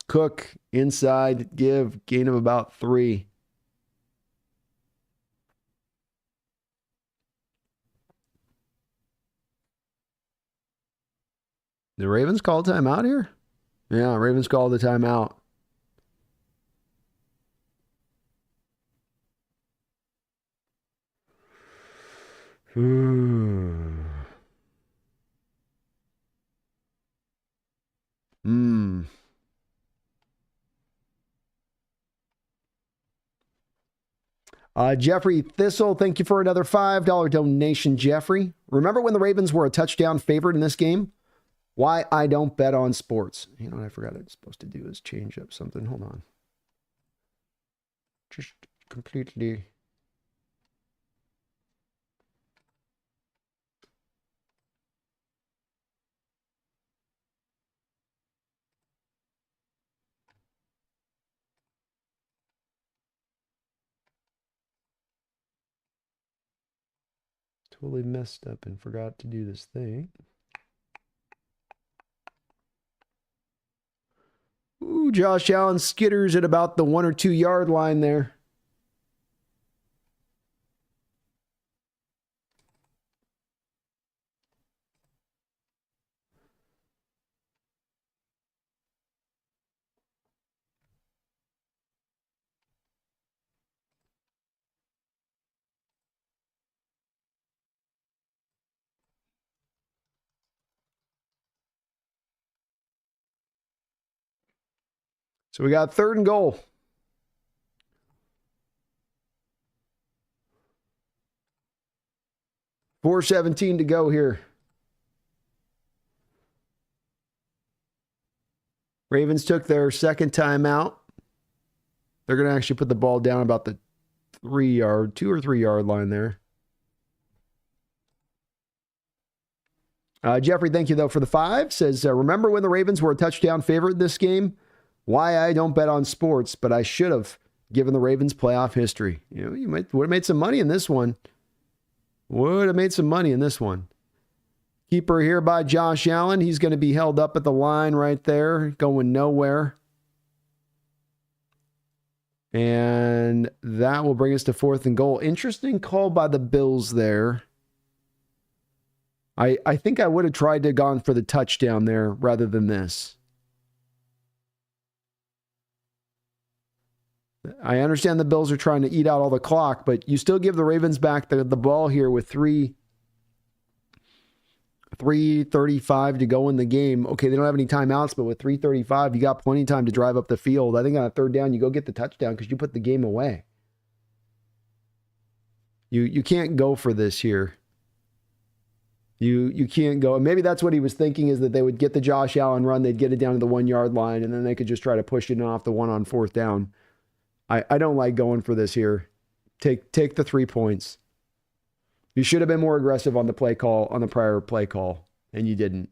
Cook inside, gain of about 3. The Ravens called timeout here? Yeah, Ravens called the timeout. Jeffrey Thistle, thank you for another $5 donation, Jeffrey. Remember when the Ravens were a touchdown favorite in this game? Why I don't bet on sports. You know what I forgot I was supposed to do is change up something. Hold on. Just completely... Totally messed up and forgot to do this thing. Ooh, Josh Allen skitters at about the 1 or 2 yard line there. So we got 3rd and goal. .417 to go here. Ravens took their 2nd timeout. They're going to actually put the ball down about the 2 or 3 yard line there. Jeffrey, thank you though for the 5. Says, remember when the Ravens were a touchdown favorite in this game? Why I don't bet on sports, but I should have, given the Ravens playoff history. You know, you would have made some money in this one. Keeper here by Josh Allen. He's going to be held up at the line right there, going nowhere. And that will bring us to 4th and goal. Interesting call by the Bills there. I think I would have tried to have gone for the touchdown there rather than this. I understand the Bills are trying to eat out all the clock, but you still give the Ravens back the ball here with 3:35 to go in the game. Okay, they don't have any timeouts, but with 3:35, you got plenty of time to drive up the field. I think on a 3rd down, you go get the touchdown because you put the game away. You can't go for this here. You can't go. And maybe that's what he was thinking, is that they would get the Josh Allen run, they'd get it down to the 1 yard line, and then they could just try to push it off the one on 4th down. I don't like going for this here. Take the 3 points. You should have been more aggressive on the play call, on the prior play call, and you didn't.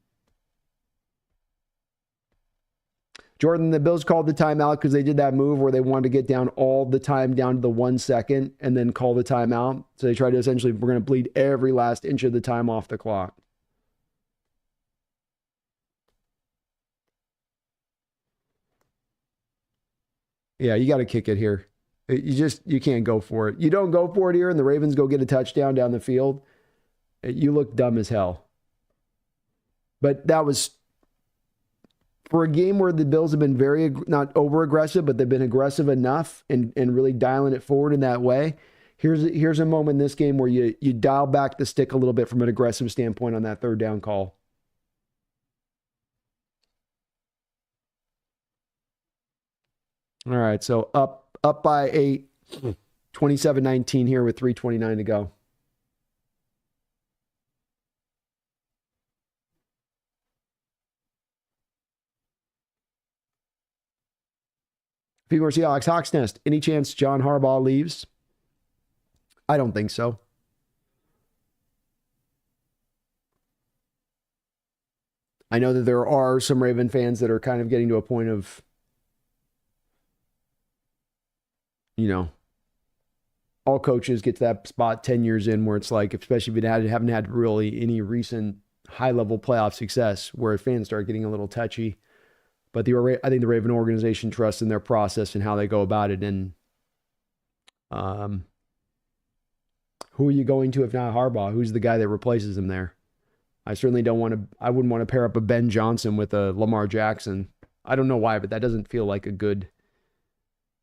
Jordan, the Bills called the timeout because they did that move where they wanted to get down all the time down to the 1 second and then call the timeout. So they tried to essentially, we're going to bleed every last inch of the time off the clock. Yeah, you got to kick it here. You can't go for it. You don't go for it here and the Ravens go get a touchdown down the field. You look dumb as hell. But that was for a game where the Bills have been very, not over aggressive, but they've been aggressive enough and really dialing it forward in that way. Here's a moment in this game where you dial back the stick a little bit from an aggressive standpoint on that third down call. All right, so up by 8, 27-19 here with 3:29 to go. People are Seahawks, Hawks Nest. Any chance John Harbaugh leaves? I don't think so. I know that there are some Raven fans that are kind of getting to a point of, all coaches get to that spot 10 years in where it's like, especially if you haven't had really any recent high-level playoff success, where fans start getting a little touchy. But I think the Raven organization trusts in their process and how they go about it. And who are you going to if not Harbaugh? Who's the guy that replaces him there? I certainly wouldn't want to pair up a Ben Johnson with a Lamar Jackson. I don't know why, but that doesn't feel like a good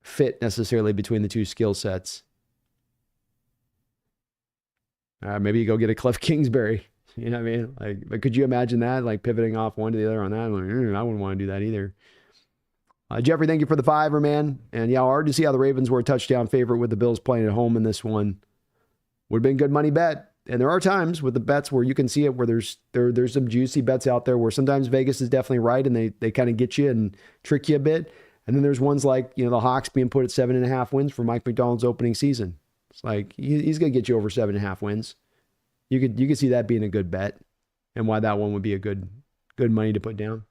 fit necessarily between the two skill sets. Maybe you go get a Cliff Kingsbury. You know what I mean? But could you imagine that? Like pivoting off one to the other on that? I wouldn't want to do that either. Jeffrey, thank you for the $5, man. And yeah, hard to see how the Ravens were a touchdown favorite with the Bills playing at home in this one. Would have been good money bet. And there are times with the bets where you can see it where there's some juicy bets out there where sometimes Vegas is definitely right and they kind of get you and trick you a bit. And then there's ones like, the Hawks being put at 7.5 wins for Mike McDonald's opening season. It's like he's going to get you over 7.5 wins. You could see that being a good bet and why that one would be a good money to put down.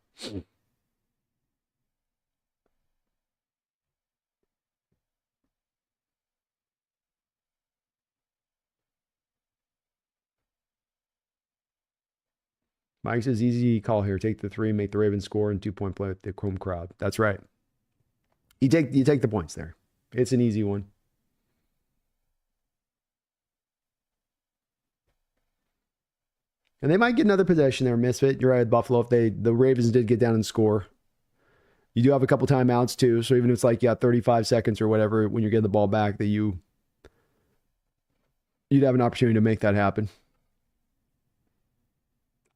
Mike says, easy call here. Take the 3, make the Ravens score, and 2-point play with the home crowd. That's right. You take the points there. It's an easy one. And they might get another possession there, Misfit. You're right with Buffalo. If the Ravens did get down and score. You do have a couple timeouts too. So even if it's like 35 seconds or whatever when you're getting the ball back, that you'd have an opportunity to make that happen.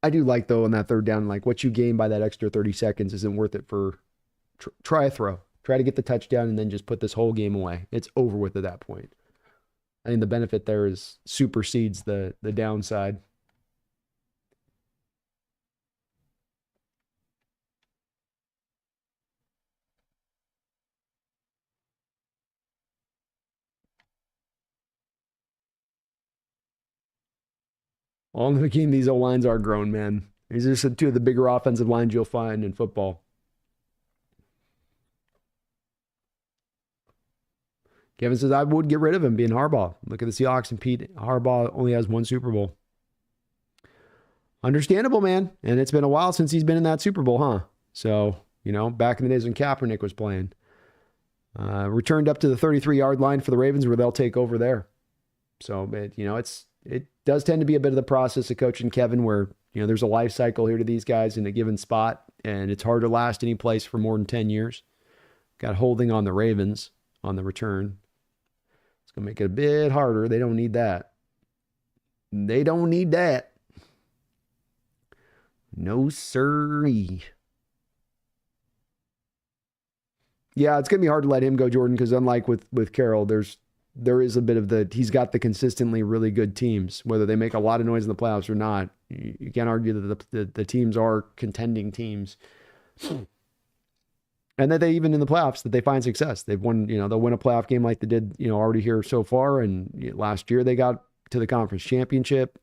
I do like, though, on that third down, like what you gain by that extra 30 seconds isn't worth it for try a throw. Try to get the touchdown and then just put this whole game away. It's over with at that point. I think the benefit there is supersedes the downside. All in the game, these O-lines are grown, man. These are two of the bigger offensive lines you'll find in football. Kevin says, I would get rid of him being Harbaugh. Look at the Seahawks and Pete. Harbaugh only has 1 Super Bowl. Understandable, man. And it's been a while since he's been in that Super Bowl, huh? So, back in the days when Kaepernick was playing. Returned up to the 33-yard line for the Ravens where they'll take over there. So, it does tend to be a bit of the process of coaching Kevin where, there's a life cycle here to these guys in a given spot, and it's hard to last any place for more than 10 years. Got holding on the Ravens on the return. It's going to make it a bit harder. They don't need that. They don't need that. No sirree. Yeah, it's going to be hard to let him go, Jordan, because unlike with Carroll, there is a bit of he's got the consistently really good teams, whether they make a lot of noise in the playoffs or not. You can't argue that the teams are contending teams. And that they, even in the playoffs, that they find success. They've won, they'll win a playoff game like they did, already here so far. And last year they got to the conference championship.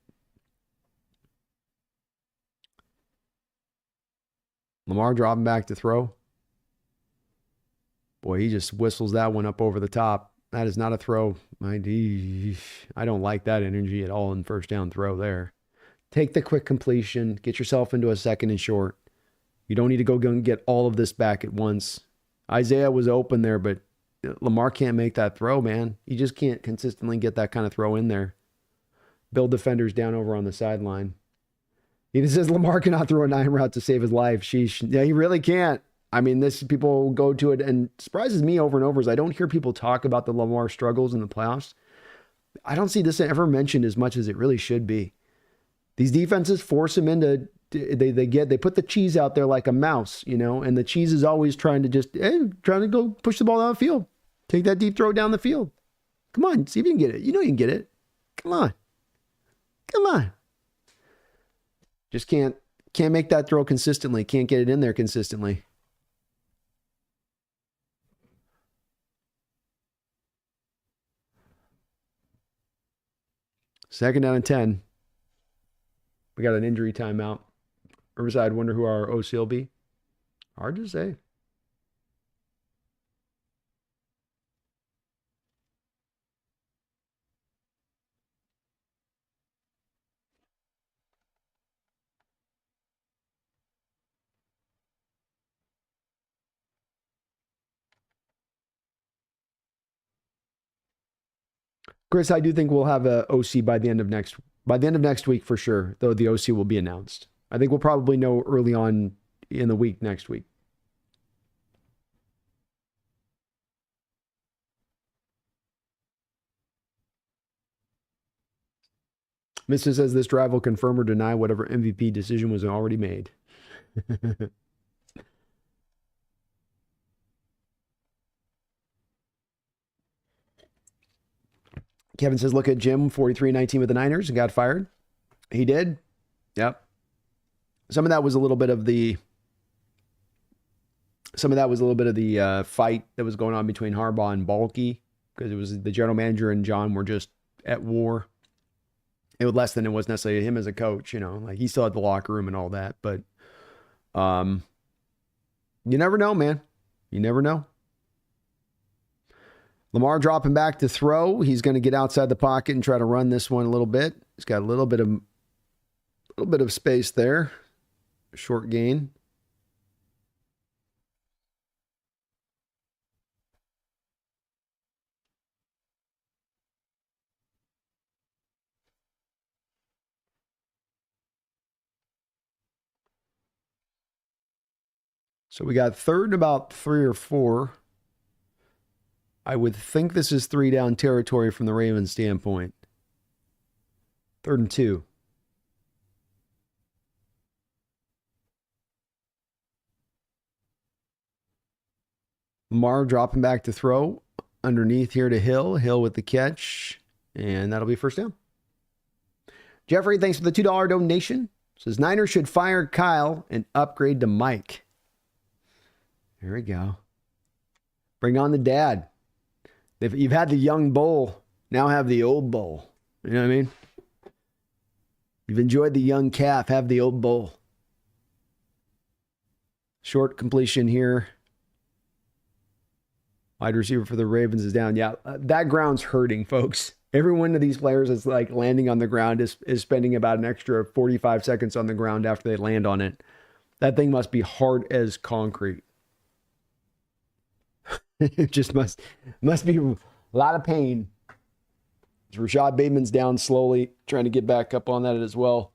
Lamar dropping back to throw. Boy, he just whistles that one up over the top. That is not a throw. I don't like that energy at all in first down throw there. Take the quick completion. Get yourself into a 2nd and short. You don't need to go and get all of this back at once. Isaiah was open there, but Lamar can't make that throw, man. You just can't consistently get that kind of throw in there. Build defenders down over on the sideline. He says Lamar cannot throw a 9 route to save his life. Sheesh. Yeah, he really can't. I mean, people go to it, and surprises me over and over is I don't hear people talk about the Lamar struggles in the playoffs. I don't see this ever mentioned as much as it really should be. These defenses force them into, they put the cheese out there like a mouse, and the cheese is always trying to go push the ball down the field. Take that deep throw down the field. Come on, see if you can get it. You can get it. Come on. Just can't make that throw consistently. Can't get it in there consistently. Second down and 10. We got an injury timeout. Riverside, wonder who our OC will be. Hard to say. Chris, I do think we'll have a OC by the end of next week for sure, though the OC will be announced. I think we'll probably know early on in the week next week. Mr. says this drive will confirm or deny whatever MVP decision was already made. Kevin says, look at Jim, 43-19 with the Niners and got fired. He did. Yep. Some of that was a little bit of the fight that was going on between Harbaugh and Balky, because it was the general manager and John were just at war. It was less than it was necessarily him as a coach, like he still had the locker room and all that. But you never know, man. You never know. Lamar dropping back to throw. He's going to get outside the pocket and try to run this one a little bit. He's got a little bit of space there. Short gain. So we got third and about 3 or 4. I would think this is 3 down territory from the Ravens standpoint. 3rd and 2. Lamar dropping back to throw. Underneath here to Hill. Hill with the catch. And that'll be first down. Jeffrey, thanks for the $2 donation. Says Niners should fire Kyle and upgrade to Mike. Here we go. Bring on the dad. You've had the young bull, now have the old bull. You know what I mean? You've enjoyed the young calf, have the old bull. Short completion here. Wide receiver for the Ravens is down. Yeah, that ground's hurting, folks. Every one of these players that's like landing on the ground is spending about an extra 45 seconds on the ground after they land on it. That thing must be hard as concrete. It just must be a lot of pain. Rashad Bateman's down slowly, trying to get back up on that as well.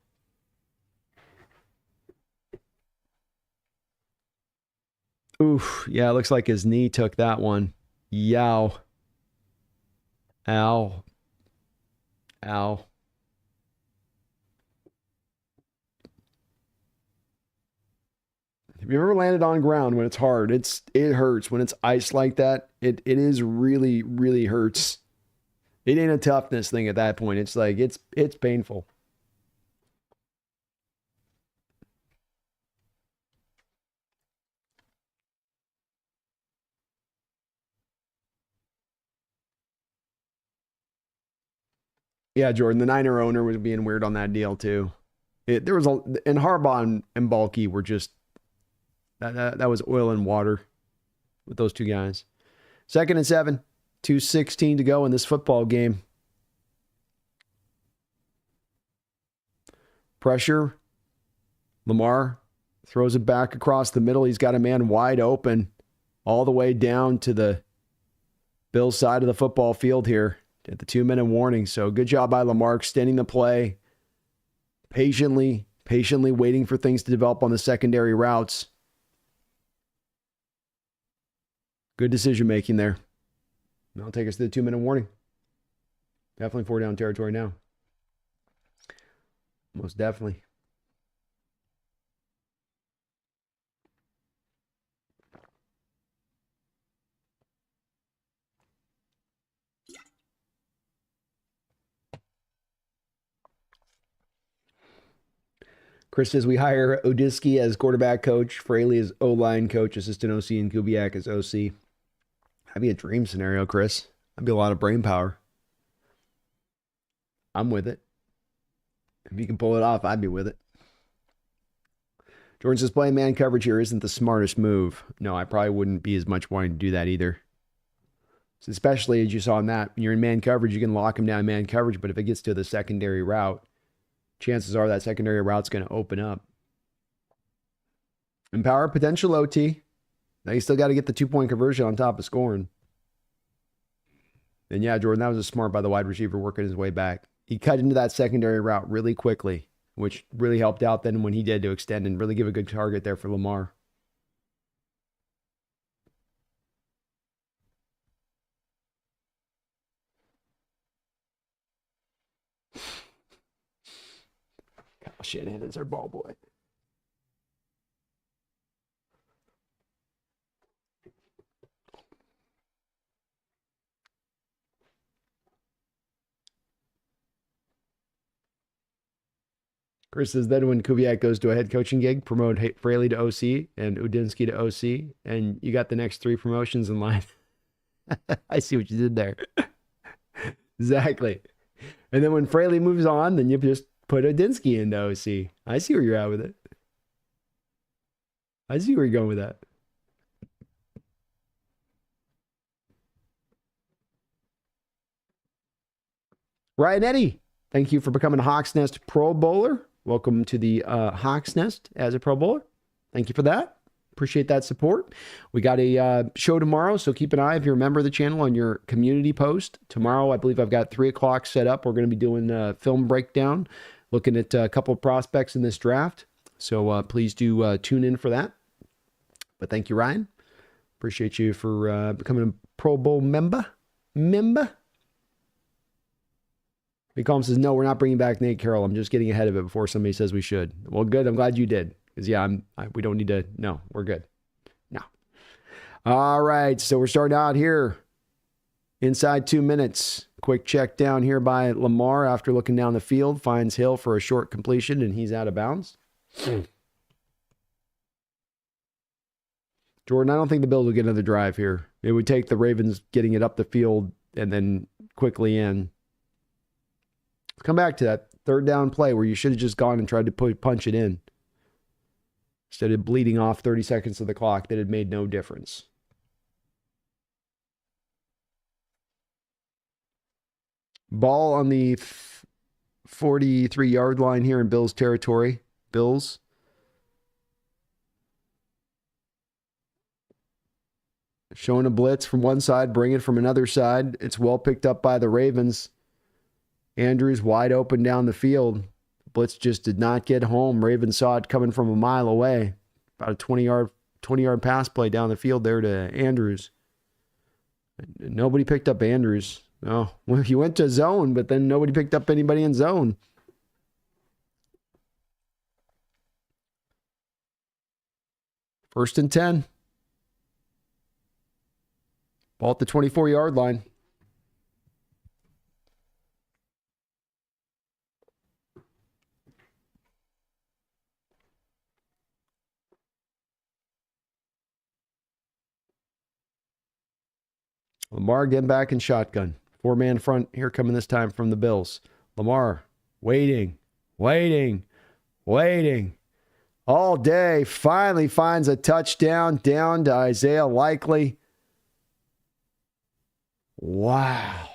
Oof. Yeah, it looks like his knee took that one. Yow. Ow. Ow. Have you ever landed on ground when it's hard? It hurts. When it's ice like that, it is really, really hurts. It ain't a toughness thing at that point. It's like, it's painful. Yeah, Jordan, the Niner owner was being weird on that deal too. And Harbaugh and Balky were just, that was oil and water with those two guys. 2nd and 7, 2:16 to go in this football game. Pressure. Lamar throws it back across the middle. He's got a man wide open all the way down to the Bills side of the football field here at the 2-minute warning. So good job by Lamar extending the play, patiently waiting for things to develop on the secondary routes. Good decision making there. That'll take us to the 2-minute warning. Definitely 4-down territory now. Most definitely. Chris says we hire Odisky as quarterback coach, Fraley as O-line coach, assistant OC, and Kubiak as OC. That'd be a dream scenario, Chris. That'd be a lot of brain power. I'm with it. If you can pull it off, I'd be with it. Jordan says playing man coverage here isn't the smartest move. No, I probably wouldn't be as much wanting to do that either. So especially as you saw in that, when you're in man coverage, you can lock him down in man coverage, but if it gets to the secondary route, chances are that secondary route's going to open up. Empower potential OT. Now you still got to get the 2-point conversion on top of scoring. And yeah, Jordan, that was a smart by the wide receiver working his way back. He cut into that secondary route really quickly, which really helped out then when he did to extend and really give a good target there for Lamar. Kyle Shanahan is our ball boy. Chris says then when Kubiak goes to a head coaching gig, promote Fraley to OC and Udinsky to OC, and you got the next 3 promotions in line. I see what you did there. Exactly. And then when Fraley moves on, then you just put Udinsky into OC. I see where you're at with it. I see where you're going with that. Ryan Eddy, thank you for becoming a Hawks Nest Pro Bowler. Welcome to the Hawks Nest as a Pro Bowler. Thank you for that. Appreciate that support. We got a show tomorrow, so keep an eye if you're a member of the channel on your community post. Tomorrow, I believe I've got 3 o'clock set up. We're going to be doing a film breakdown, looking at a couple of prospects in this draft. So please do tune in for that. But thank you, Ryan. Appreciate you for becoming a Pro Bowl member. McCollum says, no, we're not bringing back Nate Carroll. I'm just getting ahead of it before somebody says we should. Well, good. I'm glad you did. Because, yeah, we don't need to. No, we're good. No. All right. So we're starting out here inside 2 minutes. Quick check down here by Lamar after looking down the field. Finds Hill for a short completion, and he's out of bounds. Jordan, I don't think the Bills will get another drive here. It would take the Ravens getting it up the field and then quickly in. Come back to that 3rd down play where you should have just gone and tried to punch it in. Instead of bleeding off 30 seconds of the clock, that had made no difference. Ball on the 43-yard line here in Bills territory. Bills. Showing a blitz from one side, bring it from another side. It's well picked up by the Ravens. Andrews wide open down the field. Blitz just did not get home. Ravens saw it coming from a mile away. About a 20-yard pass play down the field there to Andrews. Nobody picked up Andrews. Oh, well, he went to zone, but then nobody picked up anybody in zone. First and 10. Ball at the 24-yard line. Lamar getting back in shotgun. 4-man front here coming this time from the Bills. Lamar waiting all day. Finally finds a touchdown down to Isaiah Likely. Wow.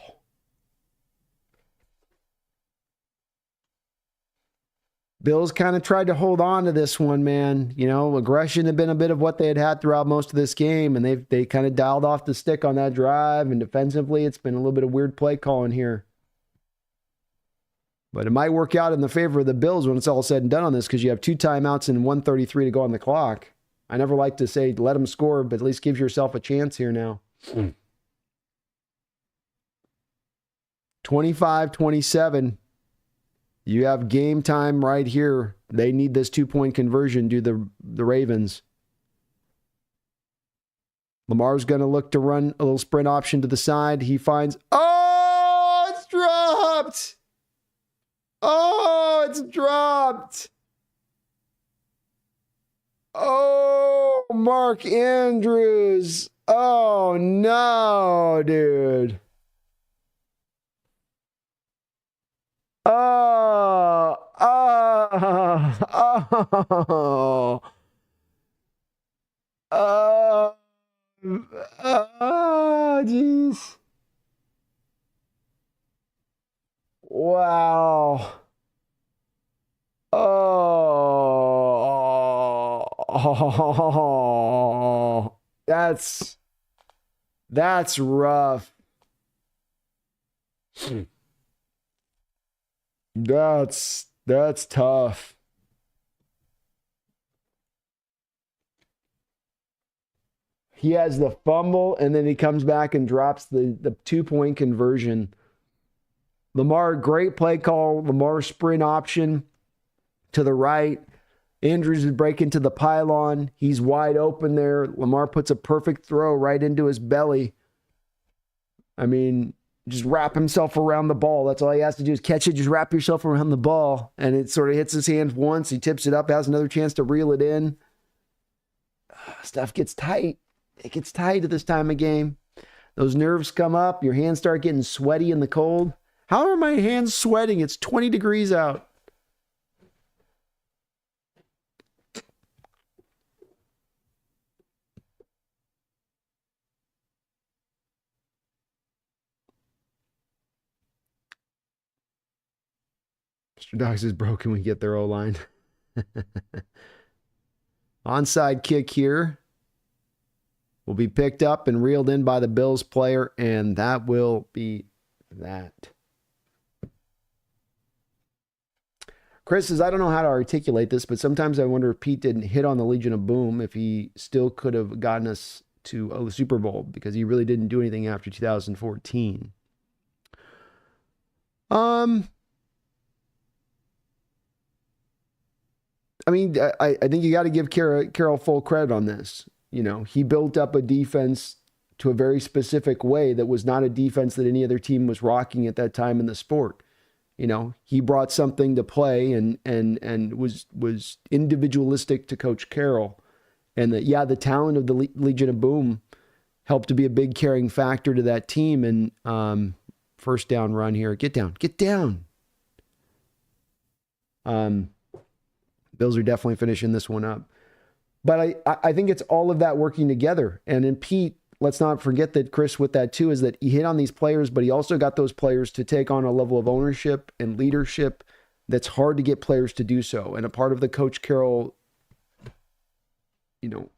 Bills kind of tried to hold on to this one, man. You know, aggression had been a bit of what they had throughout most of this game, and they kind of dialed off the stick on that drive, and defensively, it's been a little bit of weird play calling here. But it might work out in the favor of the Bills when it's all said and done on this because you have 2 timeouts and 1:33 to go on the clock. I never like to say let them score, but at least give yourself a chance here now. 25-27. You have game time right here. They need this 2-point conversion, do the Ravens. Lamar's going to look to run a little sprint option to the side. He finds, oh, it's dropped. Oh, it's dropped. Oh, Mark Andrews. Oh, no, dude. Oh, oh, oh, oh, jeez. Wow. Oh, that's rough. That's tough. He has the fumble, and then he comes back and drops the 2-point conversion. Lamar, great play call. Lamar sprint option to the right. Andrews is breaking to the pylon. He's wide open there. Lamar puts a perfect throw right into his belly. I mean, just wrap himself around the ball. That's all he has to do is catch it. Just wrap yourself around the ball. And it sort of hits his hands once. He tips it up, has another chance to reel it in. Stuff gets tight. It gets tight at this time of game. Those nerves come up. Your hands start getting sweaty in the cold. How are my hands sweating? It's 20 degrees out. Mr. Dogs is broken. We get their O-line. Onside kick here will be picked up and reeled in by the Bills player, and that will be that. Chris says, I don't know how to articulate this, but sometimes I wonder if Pete didn't hit on the Legion of Boom, if he still could have gotten us to a Super Bowl, because he really didn't do anything after 2014. I mean, I think you got to give Carroll full credit on this. You know, he built up a defense to a very specific way that was not a defense that any other team was rocking at that time in the sport. You know, he brought something to play and was individualistic to Coach Carroll. And the talent of the Legion of Boom helped to be a big carrying factor to that team. And first down run here. Get down. Bills are definitely finishing this one up. But I think it's all of that working together. And in Pete, let's not forget that, Chris, with that too, is that he hit on these players, but he also got those players to take on a level of ownership and leadership that's hard to get players to do so. And a part of the Coach Carroll, losing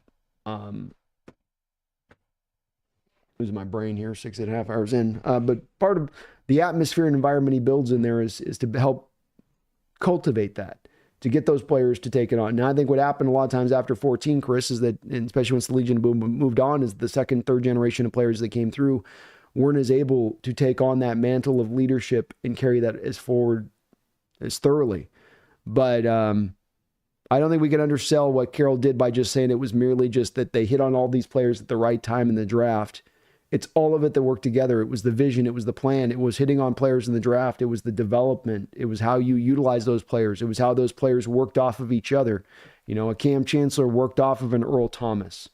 my brain here, 6.5 hours in. But part of the atmosphere and environment he builds in there is to help cultivate that, to get those players to take it on. Now, I think what happened a lot of times after 14, Chris, is that, and especially once the Legion of Boom moved on, is the second, third generation of players that came through weren't as able to take on that mantle of leadership and carry that as forward as thoroughly. But I don't think we can undersell what Carroll did by just saying it was merely just that they hit on all these players at the right time in the draft. It's all of it that worked together. It was the vision. It was the plan. It was hitting on players in the draft. It was the development. It was how you utilize those players. It was how those players worked off of each other. You know, a Cam Chancellor worked off of an Earl Thomas,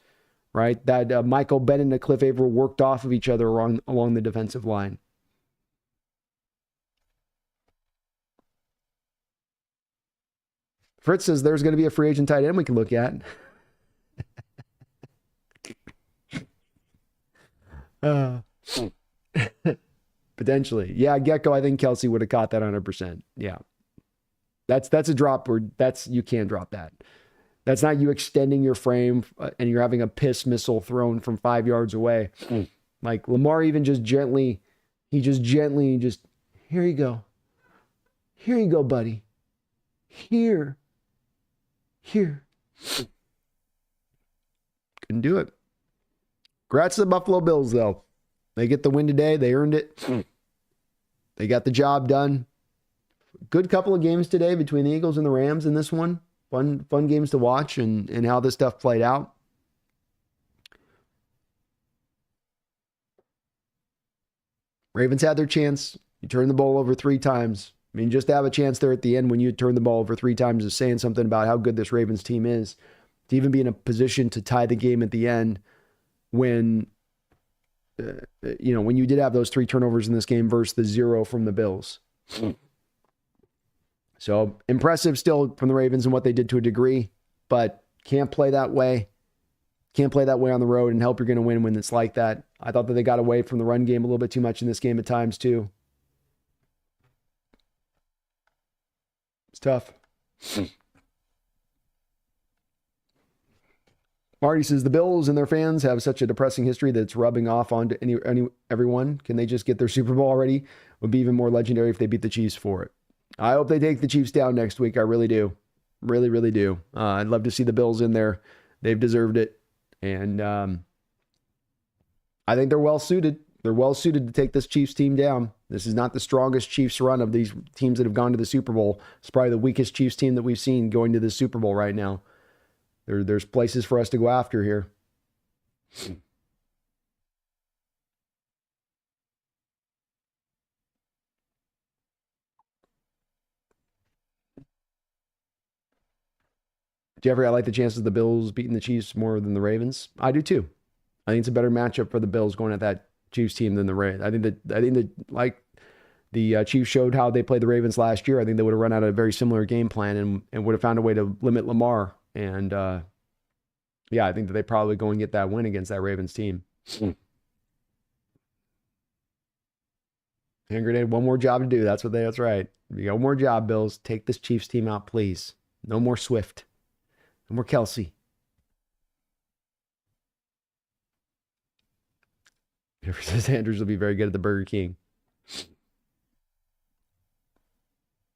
right? That Michael Bennett and a Cliff Averill worked off of each other along the defensive line. Fritz says there's going to be a free agent tight end we can look at. Potentially. Yeah, Gecko, I think Kelsey would have caught that 100%. Yeah. That's a drop where you can't drop that. That's not you extending your frame and you're having a piss missile thrown from 5 yards away. Like Lamar even just gently, here you go. Here you go, buddy. Here. Couldn't do it. Congrats to the Buffalo Bills, though. They get the win today. They earned it. They got the job done. Good couple of games today between the Eagles and the Rams in this one. Fun games to watch and how this stuff played out. Ravens had their chance. You turned the ball over 3 times. I mean, just to have a chance there at the end when you turn the ball over 3 times is saying something about how good this Ravens team is. To even be in a position to tie the game at the end when, when you did have those 3 turnovers in this game versus the 0 from the Bills. So impressive still from the Ravens and what they did to a degree, but can't play that way. Can't play that way on the road and help you're going to win when it's like that. I thought that they got away from the run game a little bit too much in this game at times too. It's tough. Marty says the Bills and their fans have such a depressing history that it's rubbing off onto everyone. Can they just get their Super Bowl already? Would be even more legendary if they beat the Chiefs for it. I hope they take the Chiefs down next week. I really do. Really, really do. I'd love to see the Bills in there. They've deserved it. And I think they're well suited. They're well suited to take this Chiefs team down. This is not the strongest Chiefs run of these teams that have gone to the Super Bowl. It's probably the weakest Chiefs team that we've seen going to the Super Bowl right now. There's places for us to go after here. Jeffrey, I like the chances of the Bills beating the Chiefs more than the Ravens. I do too. I think it's a better matchup for the Bills going at that Chiefs team than the Ravens. I think that like the Chiefs showed how they played the Ravens last year. I think they would have run out a very similar game plan and would have found a way to limit Lamar. And I think that they probably go and get that win against that Ravens team. Hand grenade, one more job to do. That's right. You got one more job, Bills. Take this Chiefs team out, please. No more Swift. No more Kelsey. Whoever says Andrews will be very good at the Burger King.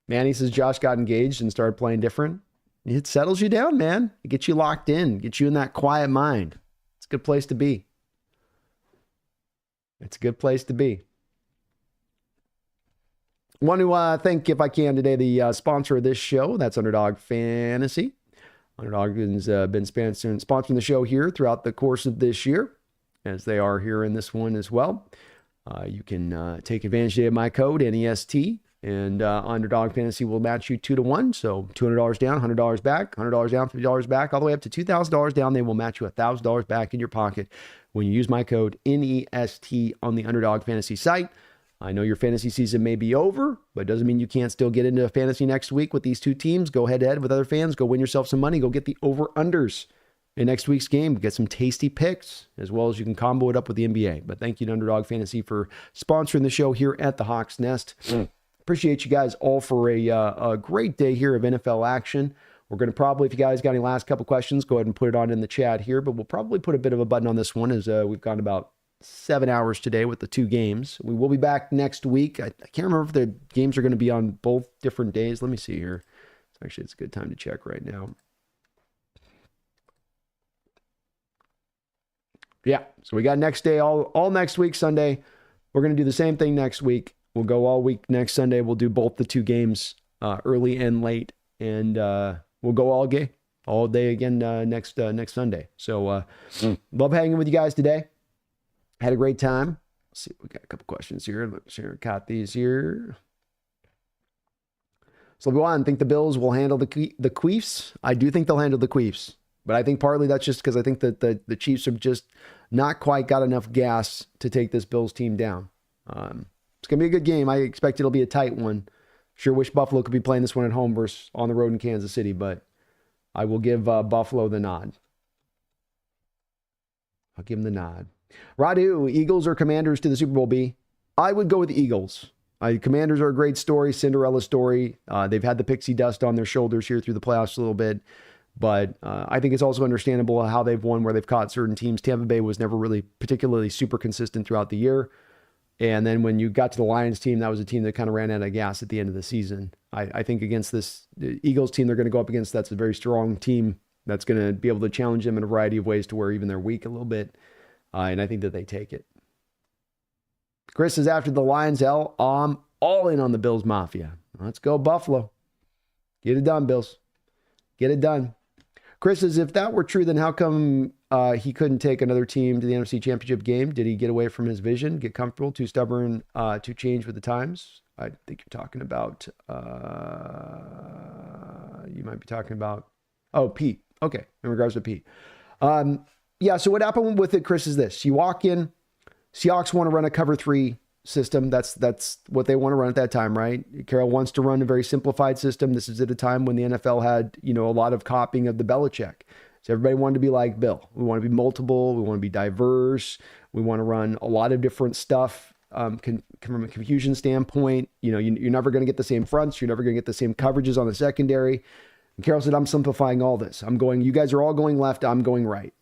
Manny says Josh got engaged and started playing different. It settles you down, man. It gets you locked in. Gets you in that quiet mind. It's a good place to be. It's a good place to be. Want to thank, if I can, today the sponsor of this show. That's Underdog Fantasy. Underdog has been sponsoring the show here throughout the course of this year, as they are here in this one as well. You can take advantage of my code, NEST, and Underdog Fantasy will match you 2-to-1. So $200 down, $100 back, $100 down, $50 back, all the way up to $2,000 down. They will match you $1,000 back in your pocket when you use my code NEST on the Underdog Fantasy site. I know your fantasy season may be over, but it doesn't mean you can't still get into fantasy next week with these 2 teams. Go head-to-head with other fans. Go win yourself some money. Go get the over-unders in next week's game. Get some tasty picks, as well as you can combo it up with the NBA. But thank you to Underdog Fantasy for sponsoring the show here at the Hawks Nest. Appreciate you guys all for a great day here of NFL action. We're going to probably, if you guys got any last couple questions, go ahead and put it on in the chat here. But we'll probably put a bit of a button on this one as we've gone about 7 hours today with the 2 games. We will be back next week. I can't remember if the games are going to be on both different days. Let me see here. Actually, it's a good time to check right now. Yeah, so we got next day, all next week, Sunday. We're going to do the same thing next week. We'll go all week next Sunday. We'll do both the 2 games, early and late, and we'll go all day again next Sunday. So love hanging with you guys today. Had a great time. Let's see, we got a couple questions here. Let's got these here. So I think the Bills will handle the Queefs. I do think they'll handle the Queefs, but I think partly that's just because I think that the Chiefs have just not quite got enough gas to take this Bills team down. It's going to be a good game. I expect it'll be a tight one. Sure wish Buffalo could be playing this one at home versus on the road in Kansas City, but I will give Buffalo the nod. I'll give them the nod. Radu, Eagles or Commanders to the Super Bowl B? I would go with the Eagles. Commanders are a great story, Cinderella story. They've had the pixie dust on their shoulders here through the playoffs a little bit, but I think it's also understandable how they've won where they've caught certain teams. Tampa Bay was never really particularly super consistent throughout the year. And then when you got to the Lions team, that was a team that kind of ran out of gas at the end of the season. I think against this Eagles team they're going to go up against, that's a very strong team that's going to be able to challenge them in a variety of ways to where even they're weak a little bit. And I think that they take it. Chris is after the Lions, All in on the Bills Mafia. Let's go, Buffalo. Get it done, Bills. Get it done. Chris says, if that were true, then how come he couldn't take another team to the NFC Championship game? Did he get away from his vision, get comfortable, too stubborn to change with the times? I think you're talking about, you might be talking about, Pete. Okay, in regards to Pete. Yeah, so what happened with it, Chris, is this. You walk in, Seahawks want to run a cover 3 system. That's what they want to run at that time, right? Carroll wants to run a very simplified system. This is at a time when the NFL had, a lot of copying of the Belichick. So everybody wanted to be like Bill. We want to be multiple. We want to be diverse. We want to run a lot of different stuff. From a confusion standpoint, you're never going to get the same fronts. You're never going to get the same coverages on the secondary. And Carroll said, I'm simplifying all this. You guys are all going left. I'm going right.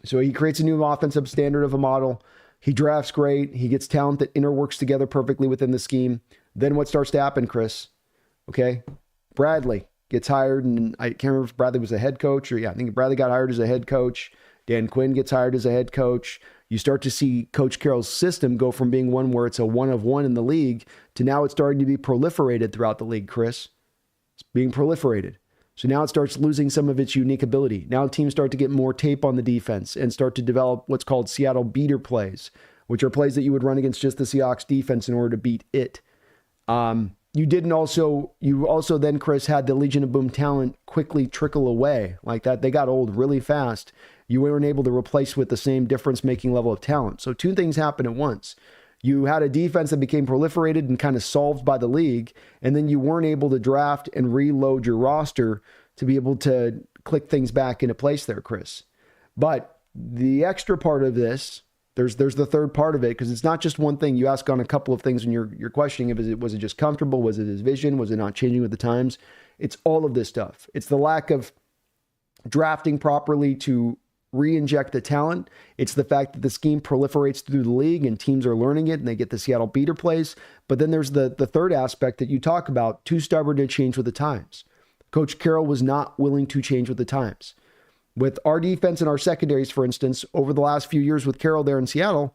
So he creates a new offensive standard of a model. He drafts great. He gets talent that interworks together perfectly within the scheme. Then what starts to happen, Chris? Okay. Bradley gets hired, and I can't remember if Bradley was a head coach I think Bradley got hired as a head coach. Dan Quinn gets hired as a head coach. You start to see Coach Carroll's system go from being one where it's a one of one in the league to now it's starting to be proliferated throughout the league, Chris. It's being proliferated. So now it starts losing some of its unique ability. Now teams start to get more tape on the defense and start to develop what's called Seattle beater plays, which are plays that you would run against just the Seahawks defense in order to beat it. You also then, Chris, had the Legion of Boom talent quickly trickle away like that. They got old really fast. You weren't able to replace with the same difference-making level of talent. So two things happened at once. You had a defense that became proliferated and kind of solved by the league, and then you weren't able to draft and reload your roster to be able to click things back into place there, Chris. But the extra part of this, there's the third part of it, because it's not just one thing. You ask on a couple of things when you're questioning if was it just comfortable? Was it his vision? Was it not changing with the times? It's all of this stuff. It's the lack of drafting properly to re-inject the talent. It's the fact that the scheme proliferates through the league and teams are learning it and they get the Seattle beater plays. But then there's the third aspect that you talk about, too stubborn to change with the times. Coach Carroll was not willing to change with the times. With our defense and our secondaries, for instance, over the last few years with Carroll there in Seattle,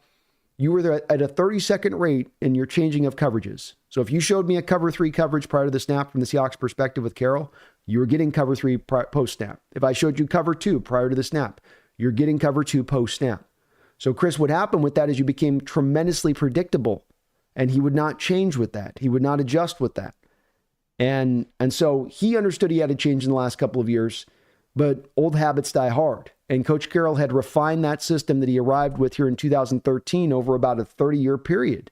you were there at a 30-second rate in your changing of coverages. So if you showed me a cover 3 coverage prior to the snap from the Seahawks perspective with Carroll, you were getting cover 3 post-snap. If I showed you cover 2 prior to the snap, you're getting cover 2 post-snap. So, Chris, what happened with that is you became tremendously predictable, and he would not change with that. He would not adjust with that. And so he understood he had to change in the last couple of years, but old habits die hard. And Coach Carroll had refined that system that he arrived with here in 2013 over about a 30-year period,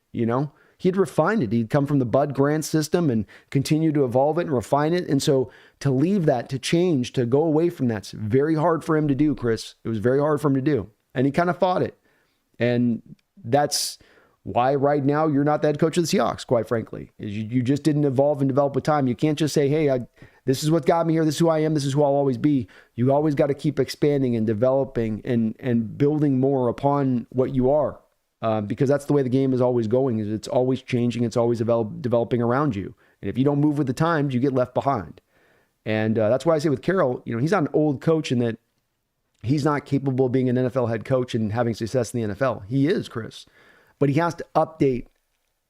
He'd refined it. He'd come from the Bud Grant system and continue to evolve it and refine it. And so to leave that, to change, to go away from that's very hard for him to do, Chris. It was very hard for him to do. And he kind of fought it. And that's why right now you're not the head coach of the Seahawks, quite frankly. Is you just didn't evolve and develop with time. You can't just say, hey, this is what got me here. This is who I am. This is who I'll always be. You always got to keep expanding and developing and building more upon what you are. Because that's the way the game is always going. Is it's always changing. It's always developing around you. And if you don't move with the times, you get left behind. And that's why I say with Carroll, he's not an old coach in that he's not capable of being an NFL head coach and having success in the NFL. He is, Chris. But he has to update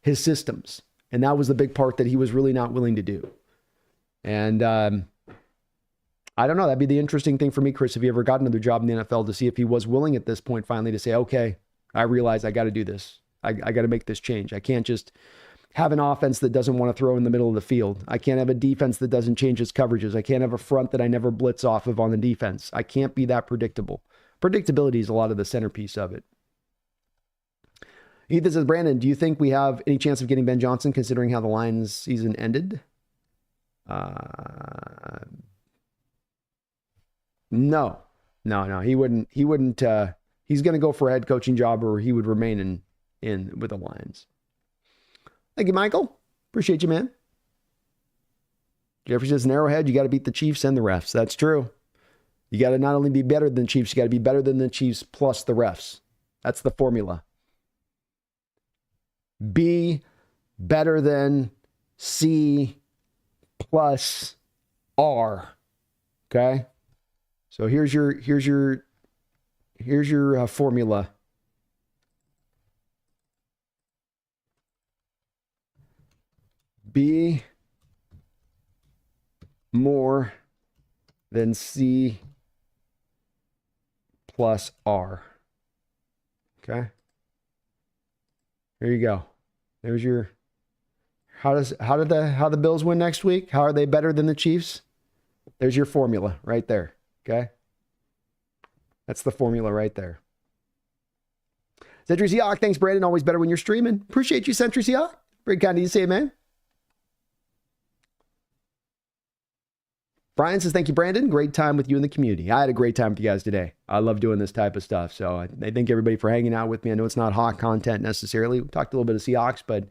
his systems. And that was the big part that he was really not willing to do. And I don't know. That'd be the interesting thing for me, Chris, if he ever got another job in the NFL, to see if he was willing at this point finally to say, okay, I realize I got to do this. I got to make this change. I can't just have an offense that doesn't want to throw in the middle of the field. I can't have a defense that doesn't change its coverages. I can't have a front that I never blitz off of on the defense. I can't be that predictable. Predictability is a lot of the centerpiece of it. Ethan says, Brandon, do you think we have any chance of getting Ben Johnson considering how the Lions season ended? No. He wouldn't. He's going to go for a head coaching job, or he would remain in with the Lions. Thank you, Michael. Appreciate you, man. Jeffrey says, in Arrowhead, you got to beat the Chiefs and the refs. That's true. You got to not only be better than the Chiefs, you got to be better than the Chiefs plus the refs. That's the formula. Be better than C plus R. Okay? So here's your formula. B more than C plus R. Okay. There you go. There's your, how the Bills win next week? How are they better than the Chiefs? There's your formula right there. Okay. That's the formula right there. Century Seahawk, thanks, Brandon. Always better when you're streaming. Appreciate you, Century Seahawk. Very kind of you to say, man. Brian says, thank you, Brandon. Great time with you in the community. I had a great time with you guys today. I love doing this type of stuff. So I thank everybody for hanging out with me. I know it's not Hawk content necessarily. We talked a little bit of Seahawks, but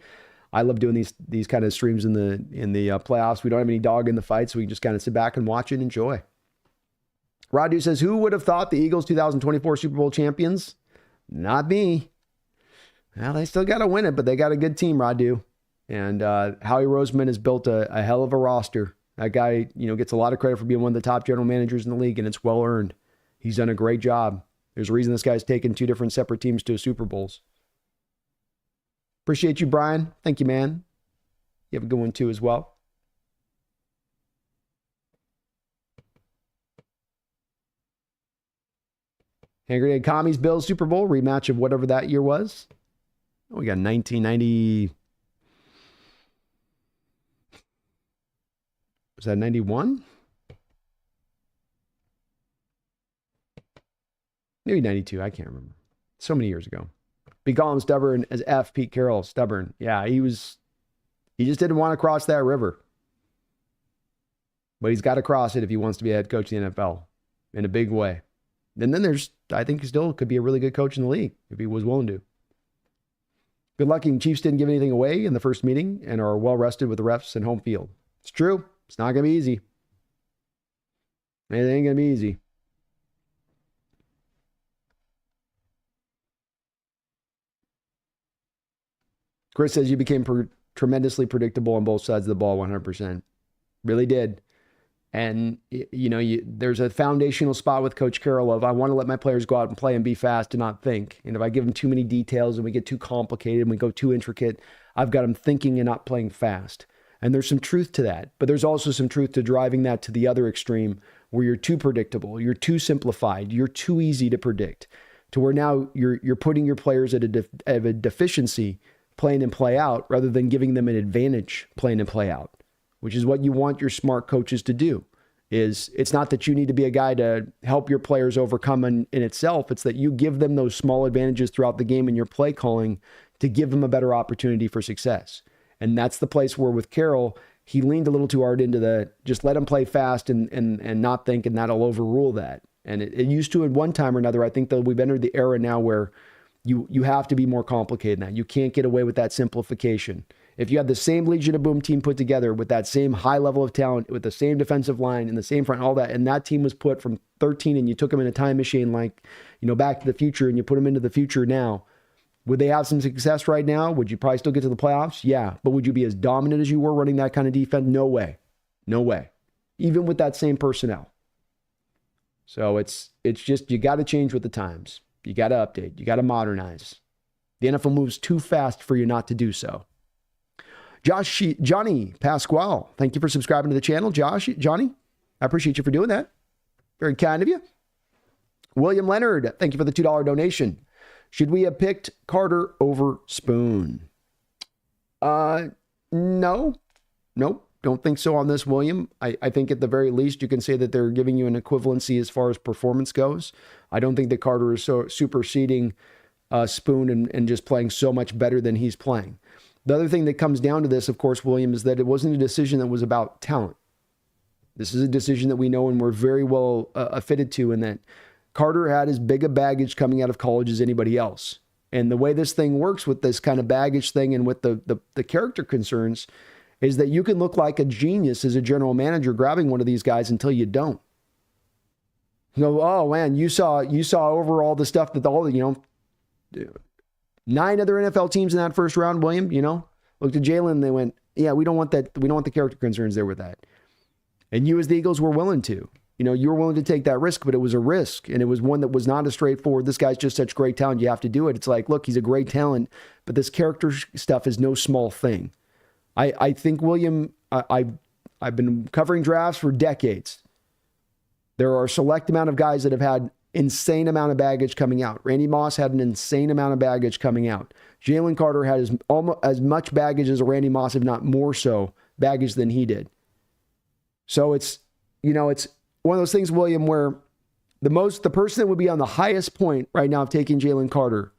I love doing these kind of streams in the playoffs. We don't have any dog in the fight, so we can just kind of sit back and watch and enjoy. Radu says, who would have thought the Eagles 2024 Super Bowl champions? Not me. Well, they still got to win it, but they got a good team, Radu. And Howie Roseman has built a hell of a roster. That guy, gets a lot of credit for being one of the top general managers in the league, and it's well earned. He's done a great job. There's a reason this guy's taken 2 different separate teams to Super Bowls. Appreciate you, Brian. Thank you, man. You have a good one, too, as well. Hand Grenade Commies Bills Super Bowl rematch of whatever that year was. We got 1990. Was that 91? Maybe 92. I can't remember. So many years ago. We call him stubborn as F. Pete Carroll. Stubborn. Yeah, he just didn't want to cross that river. But he's got to cross it if he wants to be a head coach in the NFL in a big way. And then I think he still could be a really good coach in the league if he was willing to. Good luck. Chiefs didn't give anything away in the first meeting and are well rested with the refs and home field. It's true. It's not going to be easy. It ain't going to be easy. Chris says you became tremendously predictable on both sides of the ball, 100%. Really did. And, there's a foundational spot with Coach Carroll of I want to let my players go out and play and be fast and not think. And if I give them too many details and we get too complicated and we go too intricate, I've got them thinking and not playing fast. And there's some truth to that. But there's also some truth to driving that to the other extreme where you're too predictable, you're too simplified, you're too easy to predict, to where now you're putting your players at a deficiency playing and play out rather than giving them an advantage playing and play out, which is what you want your smart coaches to do. It's not that you need to be a guy to help your players overcome in itself. It's that you give them those small advantages throughout the game in your play calling to give them a better opportunity for success. And that's the place where with Carroll, he leaned a little too hard into the just let him play fast and not think, and that'll overrule that. And it used to at one time or another. I think that we've entered the era now where you have to be more complicated than that. You can't get away with that simplification. If you had the same Legion of Boom team put together with that same high level of talent, with the same defensive line and the same front, all that, and that team was put from 13 and you took them in a time machine like, Back to the Future, and you put them into the future now, would they have some success right now? Would you probably still get to the playoffs? Yeah. But would you be as dominant as you were running that kind of defense? No way. No way. Even with that same personnel. So it's just, you got to change with the times. You got to update. You got to modernize. The NFL moves too fast for you not to do so. Johnny Pasquale, thank you for subscribing to the channel. Johnny, I appreciate you for doing that. Very kind of you. William Leonard, thank you for the $2 donation. Should we have picked Carter over Spoon? No. Nope. Don't think so on this, William. I think at the very least you can say that they're giving you an equivalency as far as performance goes. I don't think that Carter is so superseding Spoon and just playing so much better than he's playing. The other thing that comes down to this, of course, William, is that it wasn't a decision that was about talent. This is a decision that we know and we're very well fitted to, in that Carter had as big a baggage coming out of college as anybody else. And the way this thing works with this kind of baggage thing and with the character concerns is that you can look like a genius as a general manager grabbing one of these guys until you don't. Oh man, you saw over all the stuff that 9 other NFL teams in that first round, William, looked at Jalen and they went, yeah, we don't want that. We don't want the character concerns there with that. And you as the Eagles were willing to. You were willing to take that risk, but it was a risk, and it was one that was not as straightforward. This guy's just such great talent. You have to do it. It's like, look, he's a great talent, but this character stuff is no small thing. I think William, I've been covering drafts for decades. There are a select amount of guys that have had insane amount of baggage coming out. Randy Moss had an insane amount of baggage coming out. Jalen Carter had almost as much baggage as Randy Moss, if not more so, baggage than he did. So it's one of those things, William, where the person that would be on the highest point right now of taking Jalen Carter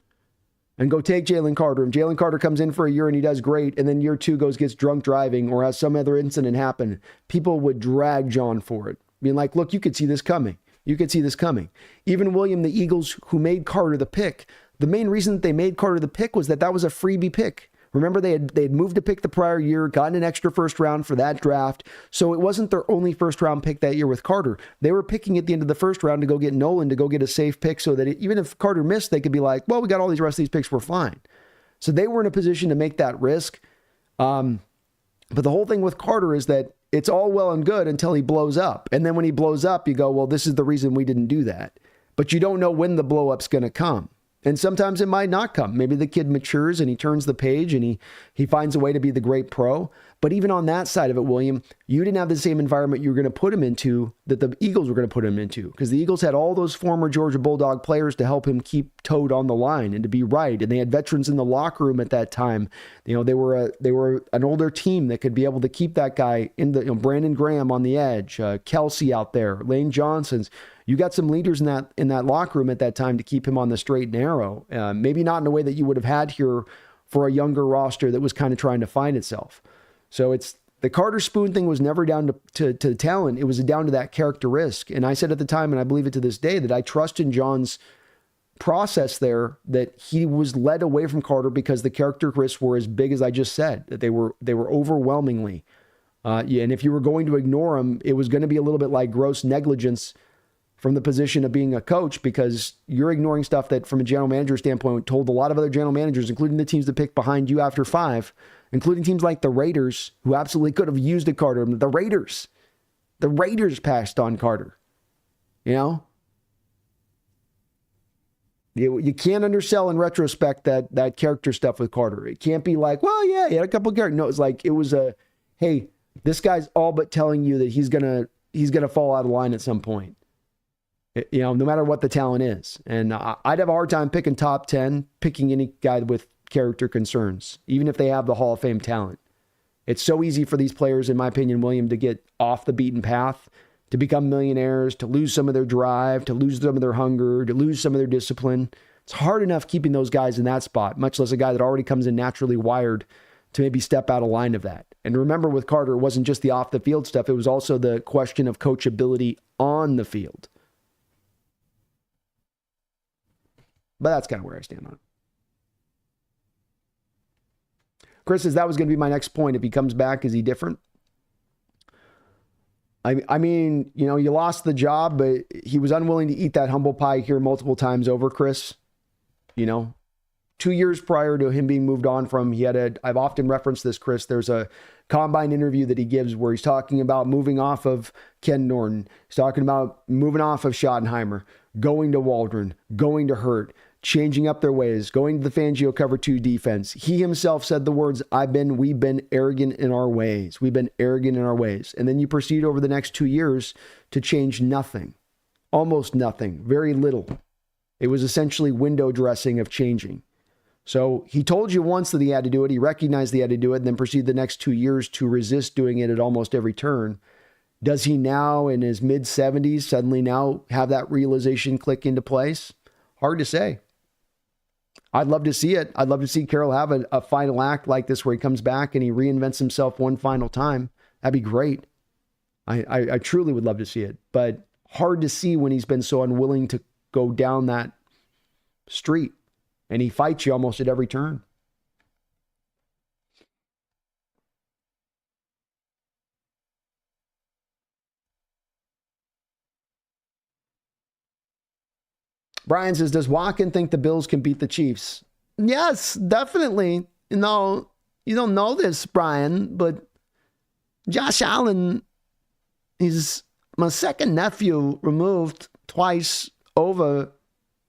and go take Jalen Carter, and Jalen Carter comes in for a year and he does great, and then year 2 gets drunk driving or has some other incident happen, people would drag John for it, being like, look, you could see this coming. You could see this coming. Even William, the Eagles who made Carter the pick, the main reason that they made Carter the pick was that was a freebie pick. Remember, they had moved to pick the prior year, gotten an extra first round for that draft. So it wasn't their only first round pick that year with Carter. They were picking at the end of the first round to go get Nolan, to go get a safe pick, so that even if Carter missed, they could be like, well, we got all these rest of these picks, we're fine. So they were in a position to make that risk. But the whole thing with Carter is that it's all well and good until he blows up. And then when he blows up, you go, well, this is the reason we didn't do that. But you don't know when the blow up's going to come. And sometimes it might not come. Maybe the kid matures and he turns the page and he finds a way to be the great pro. But even on that side of it, William, you didn't have the same environment you were going to put him into that the Eagles were going to put him into, because the Eagles had all those former Georgia Bulldog players to help him keep toed on the line and to be right. And they had veterans in the locker room at that time. They were an older team that could be able to keep that guy in the, Brandon Graham on the edge, Kelsey out there, Lane Johnson's. You got some leaders in that locker room at that time to keep him on the straight and narrow. Maybe not in a way that you would have had here for a younger roster that was kind of trying to find itself. So it's the Carter Spoon thing was never down to talent. It was down to that character risk. And I said at the time, and I believe it to this day, that I trust in John's process there, that he was led away from Carter because the character risks were as big as I just said, that they were overwhelmingly. And if you were going to ignore them, it was going to be a little bit like gross negligence from the position of being a coach, because you're ignoring stuff that from a general manager standpoint told a lot of other general managers, including the teams that picked behind you after 5, including teams like the Raiders, who absolutely could have used a Carter. The Raiders passed on Carter. You can't undersell in retrospect that character stuff with Carter. It can't be like, well, yeah, he had a couple of characters. No, it's like, it was hey, this guy's all but telling you that he's gonna fall out of line at some point. No matter what the talent is. And I'd have a hard time picking top 10, picking any guy with character concerns, even if they have the Hall of Fame talent. It's so easy for these players, in my opinion, William, to get off the beaten path, to become millionaires, to lose some of their drive, to lose some of their hunger, to lose some of their discipline. It's hard enough keeping those guys in that spot, much less a guy that already comes in naturally wired to maybe step out of line of that. And remember, with Carter, it wasn't just the off the field stuff. It was also the question of coachability on the field. But that's kind of where I stand on it. Chris says that was going to be my next point. If he comes back, is he different? I mean, you lost the job, but he was unwilling to eat that humble pie here multiple times over, Chris. 2 years prior to him being moved on from, I've often referenced this, Chris, there's a combine interview that he gives where he's talking about moving off of Ken Norton. He's talking about moving off of Schottenheimer, going to Waldron, going to Hurt, changing up their ways, going to the Fangio cover 2 defense. He himself said the words, we've been arrogant in our ways. We've been arrogant in our ways. And then you proceed over the next 2 years to change nothing, almost nothing, very little. It was essentially window dressing of changing. So he told you once that he had to do it. He recognized he had to do it, and then proceed the next 2 years to resist doing it at almost every turn. Does he now, in his mid-70s, suddenly now have that realization click into place? Hard to say. I'd love to see it. I'd love to see Carroll have a final act like this where he comes back and he reinvents himself one final time. That'd be great. I truly would love to see it. But hard to see when he's been so unwilling to go down that street. And he fights you almost at every turn. Brian says, does Watkins think the Bills can beat the Chiefs? Yes, definitely. No, you don't know this, Brian, but Josh Allen is my second nephew removed twice over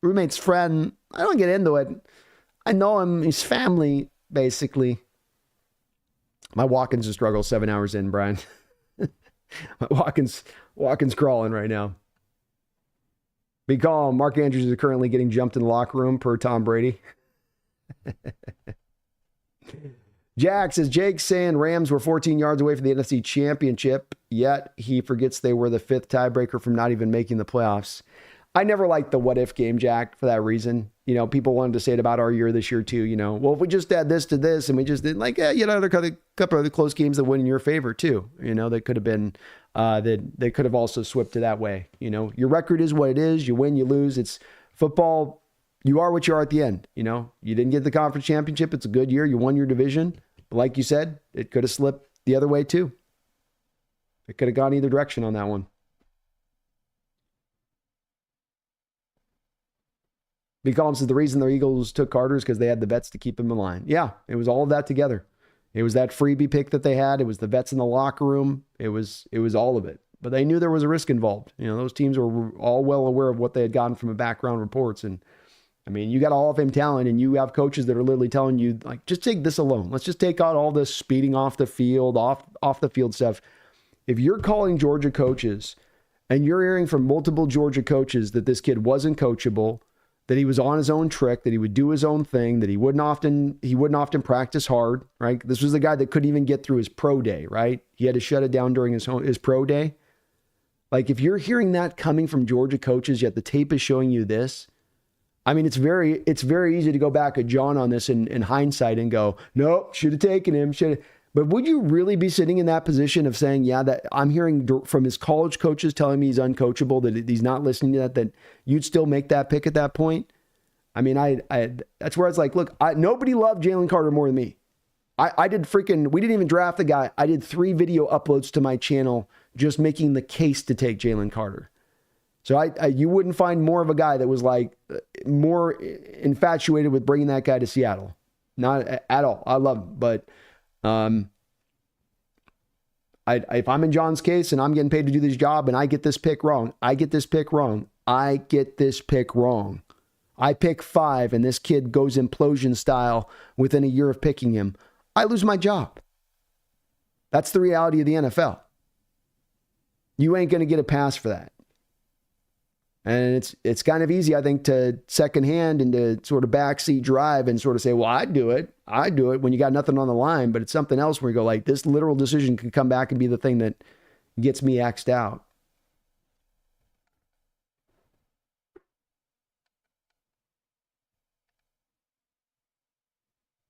roommate's friend. I don't get into it. I know him, his family, basically. My walk-in's a struggle 7 hours in, Brian. My walk-in's crawling right now. Be calm. Mark Andrews is currently getting jumped in the locker room per Tom Brady. Jack says, Jake's saying Rams were 14 yards away from the NFC Championship, yet he forgets they were the 5th tiebreaker from not even making the playoffs. I never liked the what-if game, Jack, for that reason. You know, people wanted to say it about our year this year, too. You know, well, if we just add this to this and we just did like, you know, there a couple of other close games that went in your favor, too. You know, they could have been, they could have also swept it that way. You know, your record is what it is. You win, you lose. It's football. You are what you are at the end. You know, you didn't get the conference championship. It's a good year. You won your division. But like you said, it could have slipped the other way, too. It could have gone either direction on that one. B. Collins says the reason the Eagles took Carter is because they had the vets to keep him in line. Yeah, it was all of that together. It was that freebie pick that they had. It was the vets in the locker room. It was all of it. But they knew there was a risk involved. You know, those teams were all well aware of what they had gotten from a background reports. And I mean, you got a Hall of Fame talent, and you have coaches that are literally telling you, like, just take this alone. Let's just take out all this speeding off the field, off the field stuff. If you're calling Georgia coaches and you're hearing from multiple Georgia coaches that this kid wasn't coachable, that he was on his own trick, that he would do his own thing, that he wouldn't often practice hard, right? This was the guy that couldn't even get through his pro day, right? He had to shut it down during his pro day. Like, if you're hearing that coming from Georgia coaches, yet the tape is showing you this, I mean, it's very easy to go back at John on this in hindsight and go, nope, should have taken him, But would you really be sitting in that position of saying, yeah, that I'm hearing from his college coaches telling me he's uncoachable, that he's not listening to that you'd still make that pick at that point? I mean, I that's where it's like, look, nobody loved Jalen Carter more than me. We didn't even draft the guy. I did 3 video uploads to my channel just making the case to take Jalen Carter. So you wouldn't find more of a guy that was like more infatuated with bringing that guy to Seattle. Not at all. I love him, but if I'm in John's case and I'm getting paid to do this job and I get this pick wrong, I pick 5 and this kid goes implosion style within a year of picking him, I lose my job. That's the reality of the NFL. You ain't going to get a pass for that. And it's kind of easy, I think, to secondhand and to sort of backseat drive and sort of say, well, I'd do it when you got nothing on the line. But it's something else where you go, like, this literal decision can come back and be the thing that gets me axed out.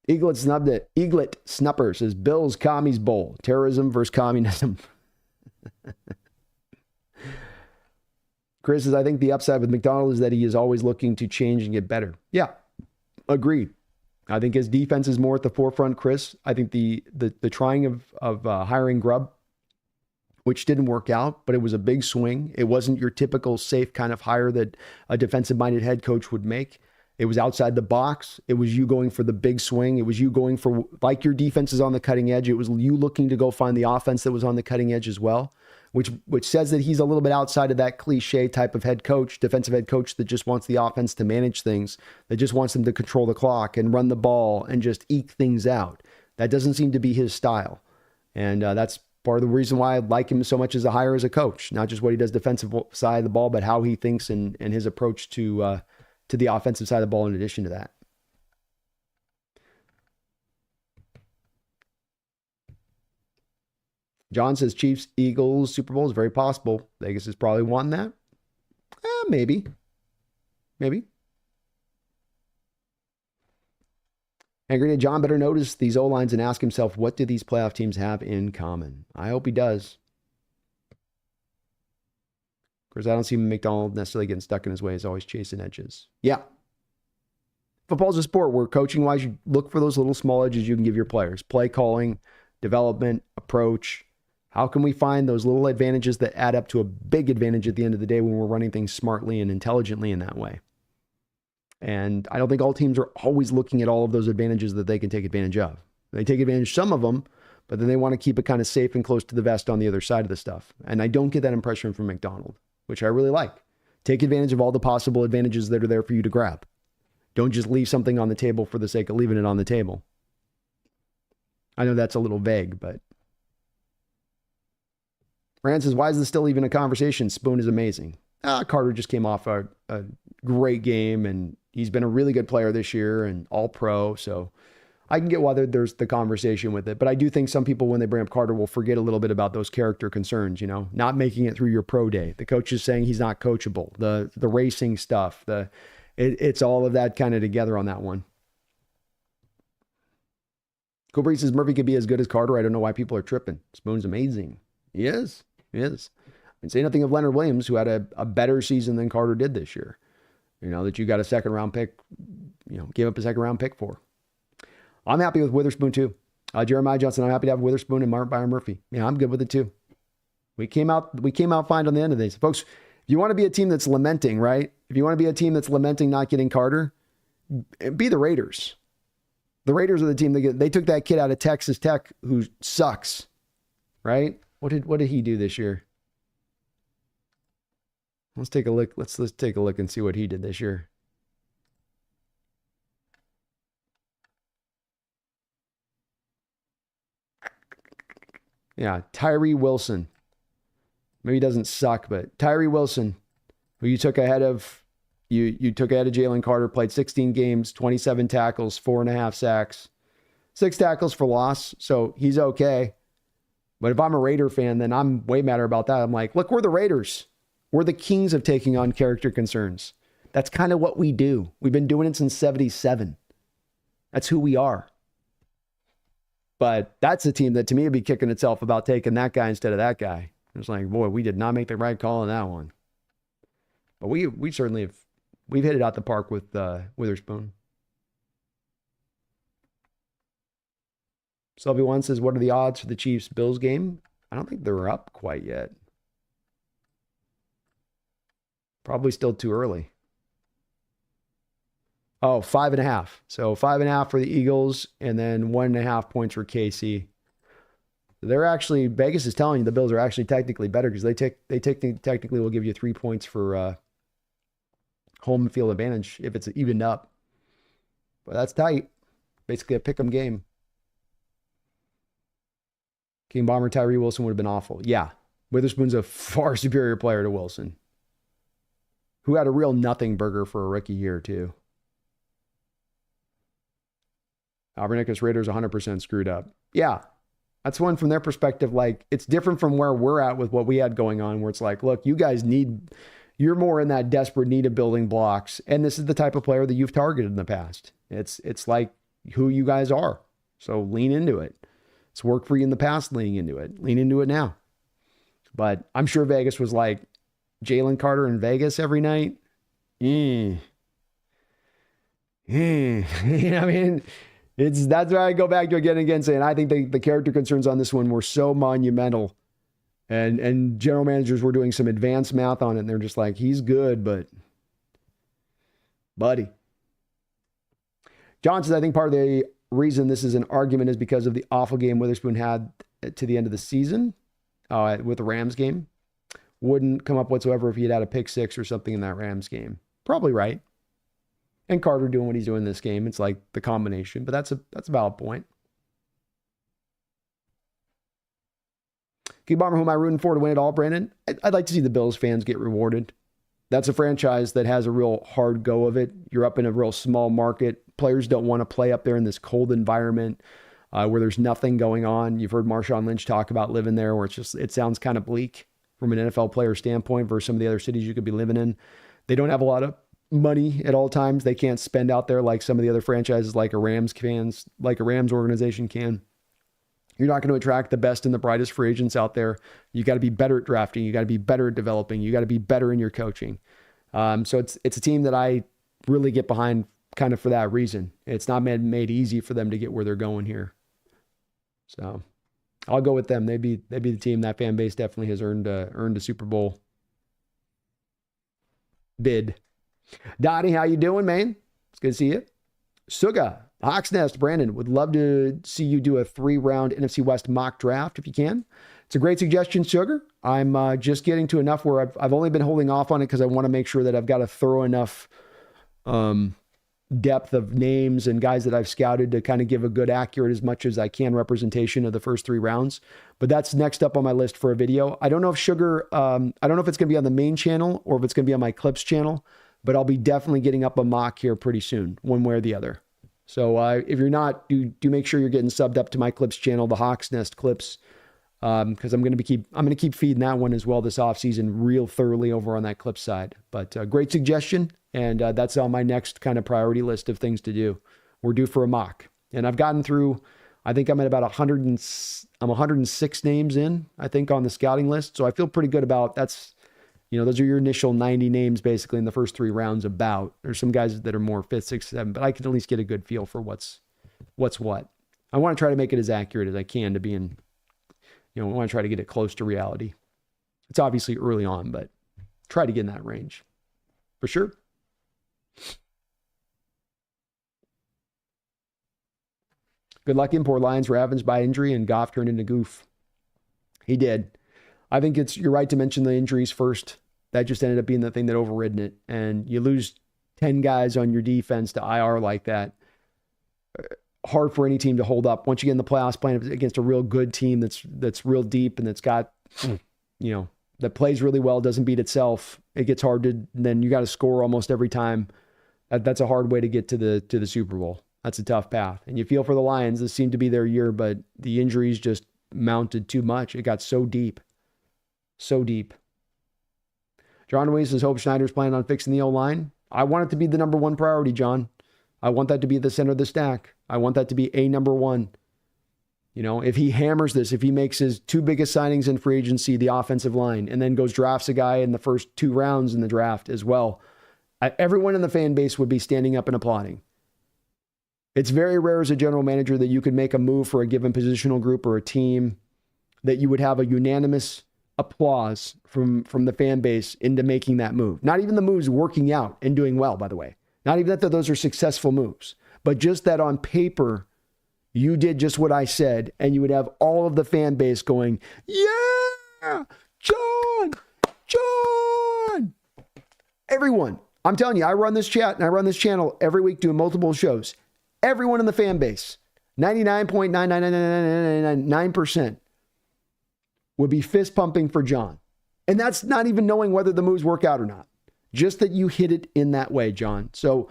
Eaglet Snupper says, Bills Commies Bowl, terrorism versus communism. Chris says, I think the upside with McDonald is that he is always looking to change and get better. Yeah, agreed. I think his defense is more at the forefront, Chris. I think the trying of hiring Grubb, which didn't work out, but it was a big swing. It wasn't your typical safe kind of hire that a defensive-minded head coach would make. It was outside the box. It was you going for the big swing. It was you going for, like, your defense is on the cutting edge. It was you looking to go find the offense that was on the cutting edge as well, which says that he's a little bit outside of that cliche type of head coach, defensive head coach that just wants the offense to manage things, that just wants them to control the clock and run the ball and just eke things out. That doesn't seem to be his style. And that's part of the reason why I like him so much as a hire as a coach, not just what he does defensive side of the ball, but how he thinks and his approach to the offensive side of the ball in addition to that. John says Chiefs, Eagles, Super Bowl is very possible. Vegas is probably wanting that. Maybe. Angry John better notice these O-lines and ask himself, what do these playoff teams have in common? I hope he does. Of course, I don't see McDonald necessarily getting stuck in his way. He's always chasing edges. Yeah. Football's a sport where coaching-wise, you look for those little small edges you can give your players. Play calling, development, approach. How can we find those little advantages that add up to a big advantage at the end of the day when we're running things smartly and intelligently in that way? And I don't think all teams are always looking at all of those advantages that they can take advantage of. They take advantage of some of them, but then they want to keep it kind of safe and close to the vest on the other side of the stuff. And I don't get that impression from McDonald, which I really like. Take advantage of all the possible advantages that are there for you to grab. Don't just leave something on the table for the sake of leaving it on the table. I know that's a little vague, but Rand says, why is this still even a conversation? Spoon is amazing. Carter just came off a great game, and he's been a really good player this year and all pro. So I can get whether there's the conversation with it. But I do think some people, when they bring up Carter, will forget a little bit about those character concerns, not making it through your pro day. The coach is saying he's not coachable. The racing stuff, it's all of that kind of together on that one. Cool Breeze says Murphy could be as good as Carter. I don't know why people are tripping. Spoon's amazing. He is. And say nothing of Leonard Williams, who had a better season than Carter did this year. That you got a second round pick, gave up a second round pick for. I'm happy with Witherspoon too. Jeremiah Johnson, I'm happy to have Witherspoon and Byron Murphy. Yeah, I'm good with it too. We came out fine on the end of this. Folks, if you want to be a team that's lamenting, right? If you want to be a team that's lamenting not getting Carter, be the Raiders. The Raiders are the team they took that kid out of Texas Tech who sucks, right? What did he do this year? Let's take a look. Let's take a look and see what he did this year. Yeah, Tyree Wilson. Maybe he doesn't suck, but Tyree Wilson, who you took ahead of Jalen Carter, played 16 games, 27 tackles, 4.5 sacks, 6 tackles for loss. So he's okay. But if I'm a Raider fan, then I'm way madder about that. I'm like, look, we're the Raiders. We're the kings of taking on character concerns. That's kind of what we do. We've been doing it since 77. That's who we are. But that's a team that to me would be kicking itself about taking that guy instead of that guy. It's like, boy, we did not make the right call on that one. But we certainly have, we've hit it out the park with Witherspoon. Sylvie One says, what are the odds for the Chiefs-Bills game? I don't think they're up quite yet. Probably still too early. Oh, 5.5. So 5.5 for the Eagles, and then 1.5 points for KC. They're actually, Vegas is telling you the Bills are actually technically better because they technically will give you 3 points for home field advantage if it's evened up. But that's tight. Basically a pick 'em game. King Bomber Tyree Wilson would have been awful. Yeah. Witherspoon's a far superior player to Wilson, who had a real nothing burger for a rookie year, too. Albernicus Raiders 100% screwed up. Yeah. That's one from their perspective. Like, it's different from where we're at with what we had going on, where it's like, look, you guys you're more in that desperate need of building blocks. And this is the type of player that you've targeted in the past. It's like who you guys are. So lean into it. It's worked for you in the past, leaning into it. Lean into it now. But I'm sure Vegas was like, Jalen Carter in Vegas every night? You know what I mean? That's why I go back to again and again saying I think the character concerns on this one were so monumental. And general managers were doing some advanced math on it, and they're just like, he's good, but buddy. John says, I think part of the reason this is an argument is because of the awful game Witherspoon had to the end of the season with the Rams game. Wouldn't come up whatsoever if he had a pick 6 or something in that Rams game. Probably right. And Carter doing what he's doing in this game. It's like the combination, but that's a valid point. Key Bomber, who am I rooting for to win it all, Brandon? I'd like to see the Bills fans get rewarded. That's a franchise that has a real hard go of it. You're up in a real small market. Players don't want to play up there in this cold environment where there's nothing going on. You've heard Marshawn Lynch talk about living there where it sounds kind of bleak from an NFL player standpoint versus some of the other cities you could be living in. They don't have a lot of money at all times. They can't spend out there like some of the other franchises like a Rams organization can. You're not going to attract the best and the brightest free agents out there. You got to be better at drafting. You got to be better at developing. You got to be better in your coaching. So it's a team that I really get behind kind of for that reason. It's not made easy for them to get where they're going here. So I'll go with them. They'd be the team. That fan base definitely has earned a Super Bowl bid. Donnie, how you doing, man? It's good to see you. Suga, Hawks Nest, Brandon, would love to see you do a 3-round NFC West mock draft if you can. It's a great suggestion, Sugar. I'm just getting to enough where I've only been holding off on it because I want to make sure that I've got a thorough enough depth of names and guys that I've scouted to kind of give a good, accurate, as much as I can representation of the first 3 rounds. But that's next up on my list for a video. I don't know if Sugar, I don't know if it's going to be on the main channel or if it's going to be on my Clips channel, but I'll be definitely getting up a mock here pretty soon, one way or the other. So if you're not, do make sure you're getting subbed up to my Clips channel, the Hawks Nest Clips, because I'm going to keep feeding that one as well this offseason real thoroughly over on that Clips side. But great suggestion, and that's on my next kind of priority list of things to do. We're due for a mock, and I've gotten through. I think I'm at about 106 names in, I think, on the scouting list. So I feel pretty good about that's. Those are your initial 90 names basically in the first 3 rounds about. There's some guys that are more 5th, 6th, 7th, but I can at least get a good feel for what's what. I want to try to make it as accurate as I can to be in, I want to try to get it close to reality. It's obviously early on, but try to get in that range. For sure. Good luck in poor Lions Ravens by injury, and Goff turned into goof. He did. I think you're right to mention the injuries first. That just ended up being the thing that overridden it. And you lose 10 guys on your defense to IR like that. Hard for any team to hold up. Once you get in the playoffs playing against a real good team that's real deep and that's got, that plays really well, doesn't beat itself, it gets hard to, then you got to score almost every time. That's a hard way to get to the Super Bowl. That's a tough path. And you feel for the Lions. This seemed to be their year, but the injuries just mounted too much. It got so deep. So deep. John Weiss says, hope Schneider's planning on fixing the O-line. I want it to be the number 1 priority, John. I want that to be the center of the stack. I want that to be a number 1. If he hammers this, if he makes his 2 biggest signings in free agency, the offensive line, and then goes drafts a guy in the first 2 rounds in the draft as well, everyone in the fan base would be standing up and applauding. It's very rare as a general manager that you could make a move for a given positional group or a team that you would have a unanimous applause from the fan base into making that move. Not even the moves working out and doing well, by the way. Not even that those are successful moves, but just that on paper, you did just what I said, and you would have all of the fan base going, yeah, John. Everyone. I'm telling you, I run this chat and I run this channel every week doing multiple shows. Everyone in the fan base, 99.99999% would be fist pumping for John. And that's not even knowing whether the moves work out or not. Just that you hit it in that way, John. So,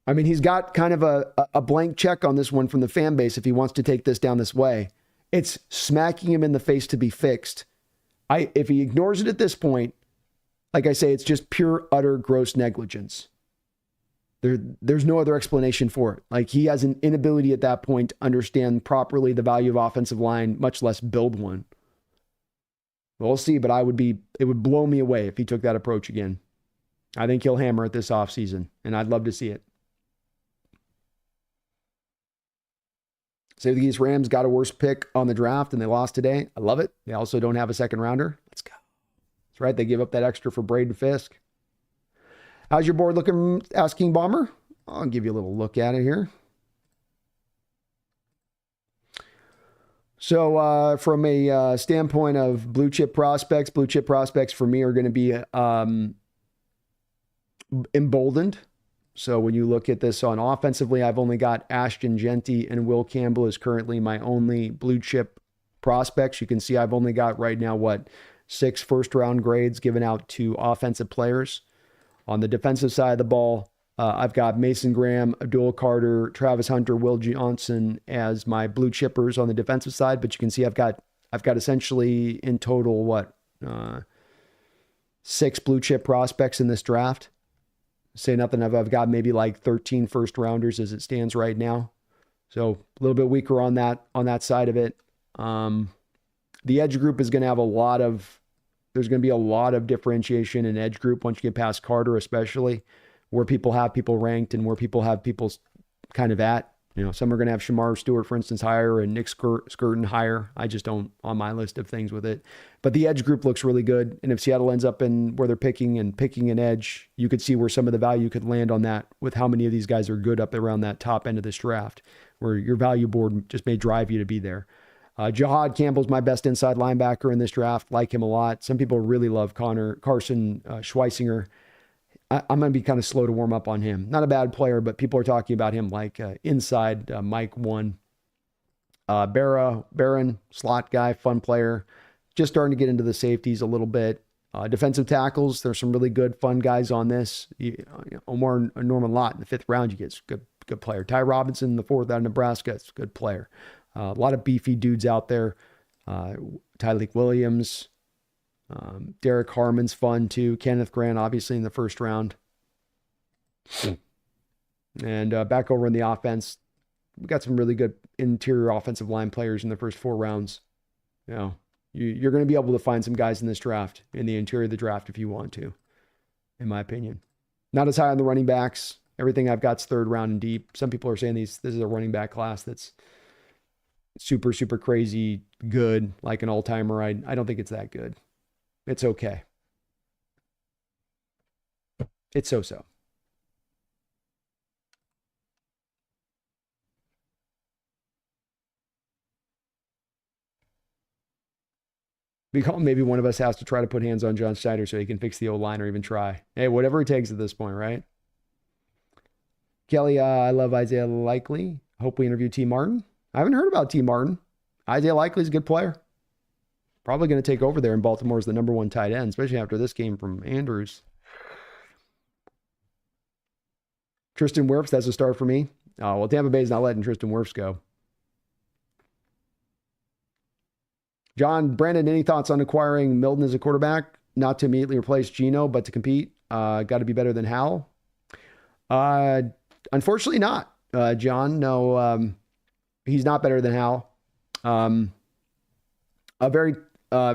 I mean, he's got kind of a blank check on this one from the fan base if he wants to take this down this way. It's smacking him in the face to be fixed. If he ignores it at this point, like I say, it's just pure, utter, gross negligence. There's no other explanation for it. Like, he has an inability at that point to understand properly the value of offensive line, much less build one. We'll see, but it would blow me away if he took that approach again. I think he'll hammer it this offseason, and I'd love to see it. Save the Geese Rams got a worse pick on the draft, and they lost today. I love it. They also don't have a second rounder. Let's go. That's right. They give up that extra for Braden Fisk. How's your board looking, Asking Bomber? I'll give you a little look at it here. So from a standpoint of blue chip prospects for me are going to be emboldened. So when you look at this on offensively, I've only got Ashton Genty and Will Campbell is currently my only blue chip prospects. You can see I've only got right now, 6 first-round grades given out to offensive players. On the defensive side of the ball, I've got Mason Graham, Abdul Carter, Travis Hunter, Will Johnson as my blue chippers on the defensive side. But you can see I've got essentially in total, 6 blue chip prospects in this draft. Say nothing of, I've got maybe 13 first rounders as it stands right now. So a little bit weaker on that side of it. The edge group is going to have there's going to be a lot of differentiation in edge group once you get past Carter, especially where people have people ranked and where people have people kind of at. Some are going to have Shamar Stewart, for instance, higher and Nick Skirton higher. I just don't on my list of things with it. But the edge group looks really good. And if Seattle ends up in where they're picking an edge, you could see where some of the value could land on that with how many of these guys are good up around that top end of this draft, where your value board just may drive you to be there. Jahad Campbell's my best inside linebacker in this draft. Like him a lot. Some people really love Carson Schweisinger. I'm going to be kind of slow to warm up on him. Not a bad player, but people are talking about him like inside Mike 1. Barron, slot guy, fun player. Just starting to get into the safeties a little bit. Defensive tackles, there's some really good, fun guys on this. Omar Norman Lott in the 5th round, you get good player. Ty Robinson in the 4th out of Nebraska, it's a good player. A lot of beefy dudes out there. Tyleek Williams. Derek Harmon's fun too. Kenneth Grant, obviously, in the 1st round. And back over in the offense, we got some really good interior offensive line players in the first 4 rounds. You're going to be able to find some guys in this draft, in the interior of the draft, if you want to, in my opinion. Not as high on the running backs. Everything I've got's 3rd round and deep. Some people are saying this is a running back class that's super, super crazy good, like an all-timer. I don't think it's that good. It's okay. It's so-so. Maybe one of us has to try to put hands on John Schneider so he can fix the O-line or even try. Hey, whatever it takes at this point, right? Kelly, I love Isaiah Likely. Hope we interview T. Martin. I haven't heard about T. Martin. Isaiah Likely's a good player. Probably going to take over there in Baltimore as the number 1 tight end, especially after this game from Andrews. Tristan Wirfs, that's a start for me. Well, Tampa Bay's not letting Tristan Wirfs go. John, Brandon, any thoughts on acquiring Milton as a quarterback? Not to immediately replace Geno, but to compete? Got to be better than Hal? Unfortunately not, John. No, he's not better than Hal. A very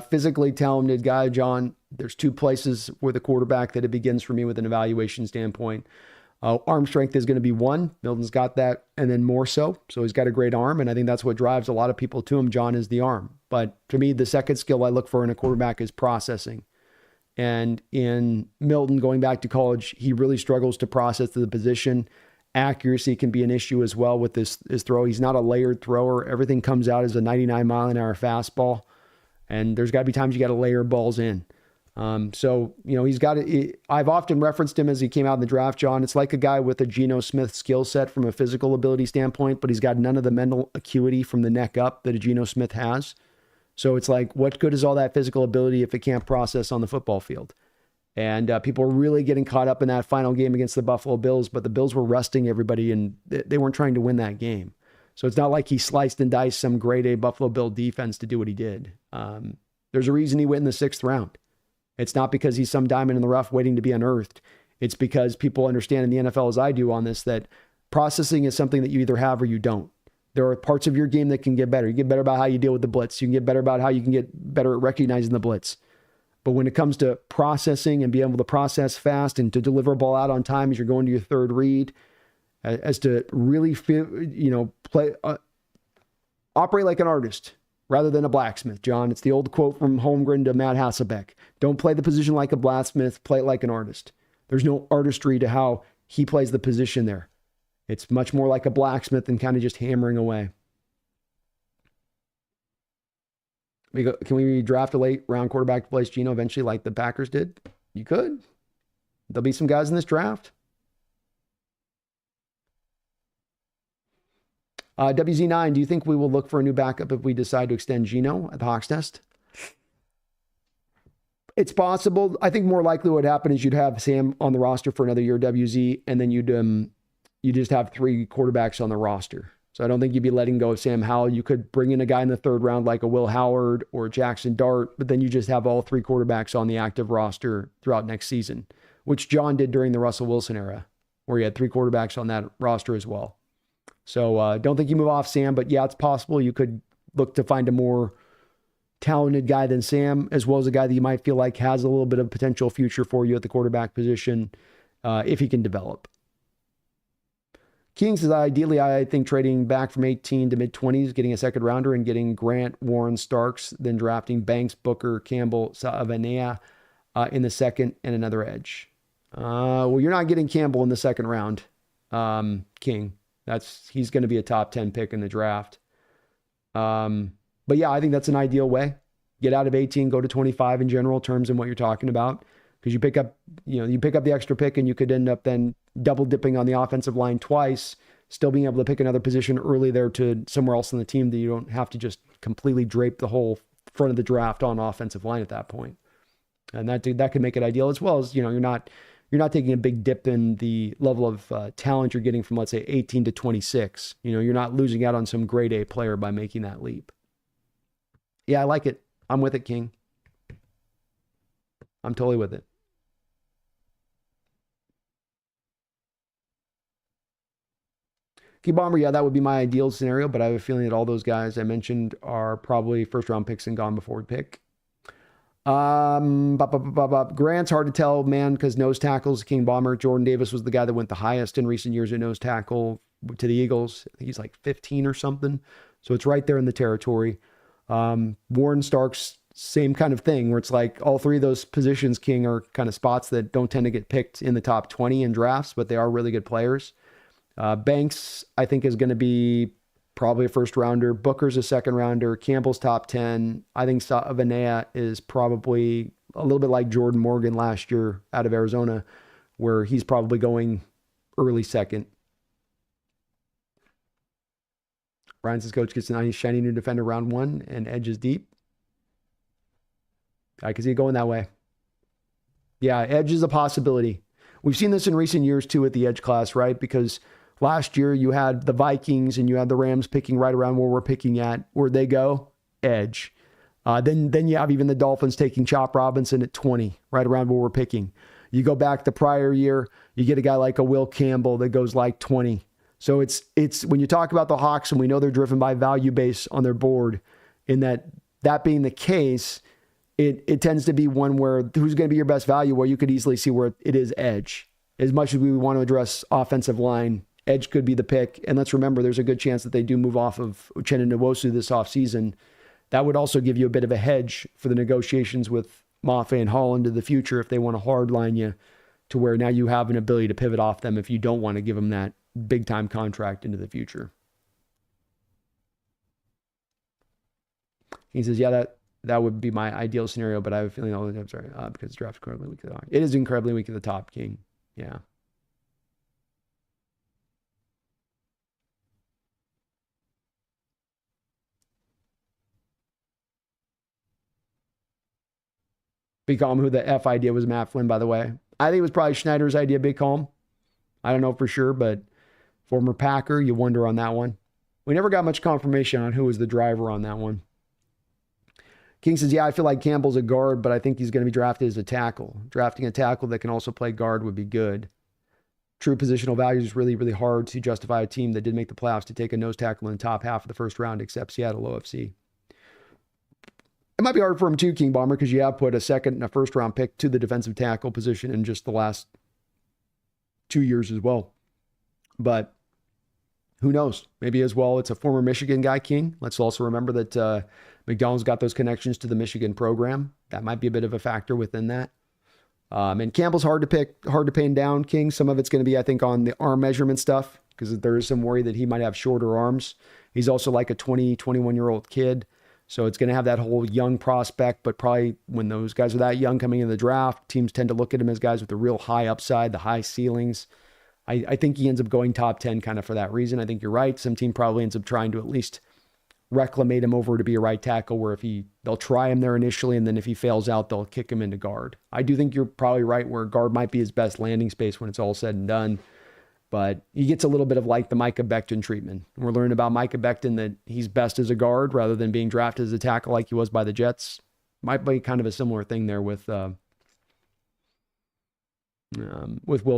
physically talented guy, John. There's 2 places with a quarterback that it begins for me with an evaluation standpoint. Arm strength is going to be 1. Milton's got that, and then more so. So he's got a great arm, and I think that's what drives a lot of people to him, John, is the arm. But to me, the second skill I look for in a quarterback is processing. And in Milton, going back to college, he really struggles to process the position. Accuracy can be an issue as well with his throw. He's not a layered thrower. Everything comes out as a 99-mile-an-hour fastball. And there's got to be times you got to layer balls in. So, he's got it. I've often referenced him as he came out in the draft, John. It's like a guy with a Geno Smith skill set from a physical ability standpoint, but he's got none of the mental acuity from the neck up that a Geno Smith has. So it's like, what good is all that physical ability if it can't process on the football field? And people are really getting caught up in that final game against the Buffalo Bills, but the Bills were resting everybody and they weren't trying to win that game. So it's not like he sliced and diced some grade A Buffalo Bill defense to do what he did. There's a reason he went in the 6th round. It's not because he's some diamond in the rough waiting to be unearthed. It's because people understand in the NFL, as I do on this, that processing is something that you either have or you don't. There are parts of your game that can get better. You get better about how you deal with the blitz. You can get better about how you can get better at recognizing the blitz. But when it comes to processing and being able to process fast and to deliver a ball out on time as you're going to your 3rd read, as to really feel, operate like an artist rather than a blacksmith, John. It's the old quote from Holmgren to Matt Hasselbeck. Don't play the position like a blacksmith, play it like an artist. There's no artistry to how he plays the position there. It's much more like a blacksmith and kind of just hammering away. Can we draft a late round quarterback to replace Geno eventually like the Packers did? You could. There'll be some guys in this draft. WZ9, do you think we will look for a new backup if we decide to extend Geno at the Hawks Nest? It's possible. I think more likely what would happen is you'd have Sam on the roster for another year, WZ, and then you just have 3 quarterbacks on the roster. So I don't think you'd be letting go of Sam Howell. You could bring in a guy in the 3rd round like a Will Howard or Jackson Dart, but then you just have all 3 quarterbacks on the active roster throughout next season, which John did during the Russell Wilson era, where he had 3 quarterbacks on that roster as well. So don't think you move off Sam, but yeah, it's possible you could look to find a more talented guy than Sam, as well as a guy that you might feel like has a little bit of potential future for you at the quarterback position if he can develop. King says, ideally, I think trading back from 18 to mid-20s, getting a 2nd rounder and getting Grant, Warren, Starks, then drafting Banks, Booker, Campbell, Savanea in the 2nd and another edge. Well, you're not getting Campbell in the 2nd round, King. He's going to be a top 10 pick in the draft. But yeah, I think that's an ideal way. Get out of 18, go to 25 in general terms and what you're talking about. because you pick up the extra pick and you could end up then double dipping on the offensive line twice, still being able to pick another position early there to somewhere else in the team that you don't have to just completely drape the whole front of the draft on offensive line at that point. And that could make it ideal, as well as, you're not taking a big dip in the level of talent you're getting from, let's say, 18 to 26. You're not losing out on some grade A player by making that leap. Yeah, I like it. I'm with it, King. I'm totally with it. Key Bomber, yeah, that would be my ideal scenario, but I have a feeling that all those guys I mentioned are probably first-round picks and gone before we pick. Grant's hard to tell, man, because nose tackles, King Bomber. Jordan Davis was the guy that went the highest in recent years at nose tackle to the Eagles. I think he's like 15 or something. So it's right there in the territory. Warren Starks, same kind of thing, where it's like all three of those positions, King, are kind of spots that don't tend to get picked in the top 20 in drafts, but they are really good players. Banks, I think, is going to be probably a first rounder. Booker's a second rounder. Campbell's top 10. I think Vanea is probably a little bit like Jordan Morgan last year out of Arizona, where he's probably going early second. Brian says coach gets a nice shiny new defender round 1 and edge is deep. I can see it going that way. Yeah, edge is a possibility. We've seen this in recent years too at the edge class, right? Because last year you had the Vikings and you had the Rams picking right around where we're picking at. Where'd they go? Edge. Then you have even the Dolphins taking Chop Robinson at 20, right around where we're picking. You go back the prior year, you get a guy like a Will Campbell that goes like 20. So it's when you talk about the Hawks, and we know they're driven by value base on their board, in that being the case, it tends to be one where who's going to be your best value, where you could easily see where it is edge. As much as we want to address offensive line, edge could be the pick. And let's remember, there's a good chance that they do move off of Uchenna Nwosu this offseason. That would also give you a bit of a hedge for the negotiations with Mafe and Holland in the future if they want to hardline you to where now you have an ability to pivot off them if you don't want to give them that big-time contract into the future. He says, yeah, that would be my ideal scenario, but I have a feeling I'm sorry, because the draft's incredibly weak at the top. It is incredibly weak at the top, King. Yeah. Big Calm, who the F idea was Matt Flynn, by the way. I think it was probably Schneider's idea, Big Calm. I don't know for sure, but former Packer, you wonder on that one. We never got much confirmation on who was the driver on that one. King says, yeah, I feel like Campbell's a guard, but I think he's going to be drafted as a tackle. Drafting a tackle that can also play guard would be good. True positional value is really, really hard to justify a team that did make the playoffs to take a nose tackle in the top half of the first round, except Seattle OFC. It might be hard for him too, King Bomber, because you have put a second and a first round pick to the defensive tackle position in just the last 2 years as well. But who knows? Maybe as well, it's a former Michigan guy, King. Let's also remember that McDonald's got those connections to the Michigan program. That might be a bit of a factor within that. And Campbell's hard to pin down, King. Some of it's going to be, I think, on the arm measurement stuff, because there is some worry that he might have shorter arms. He's also like a 20, 21-year-old kid. So it's going to have that whole young prospect, but probably when those guys are that young coming in the draft, teams tend to look at him as guys with the real high upside, the high ceilings. I think he ends up going top 10 kind of for that reason. I think you're right. Some team probably ends up trying to at least reclimate him over to be a right tackle, where they'll try him there initially, and then if he fails out, they'll kick him into guard. I do think you're probably right where guard might be his best landing space when it's all said and done. But he gets a little bit of like the Micah Becton treatment. And we're learning about Micah Becton that he's best as a guard rather than being drafted as a tackle like he was by the Jets. Might be kind of a similar thing there with Will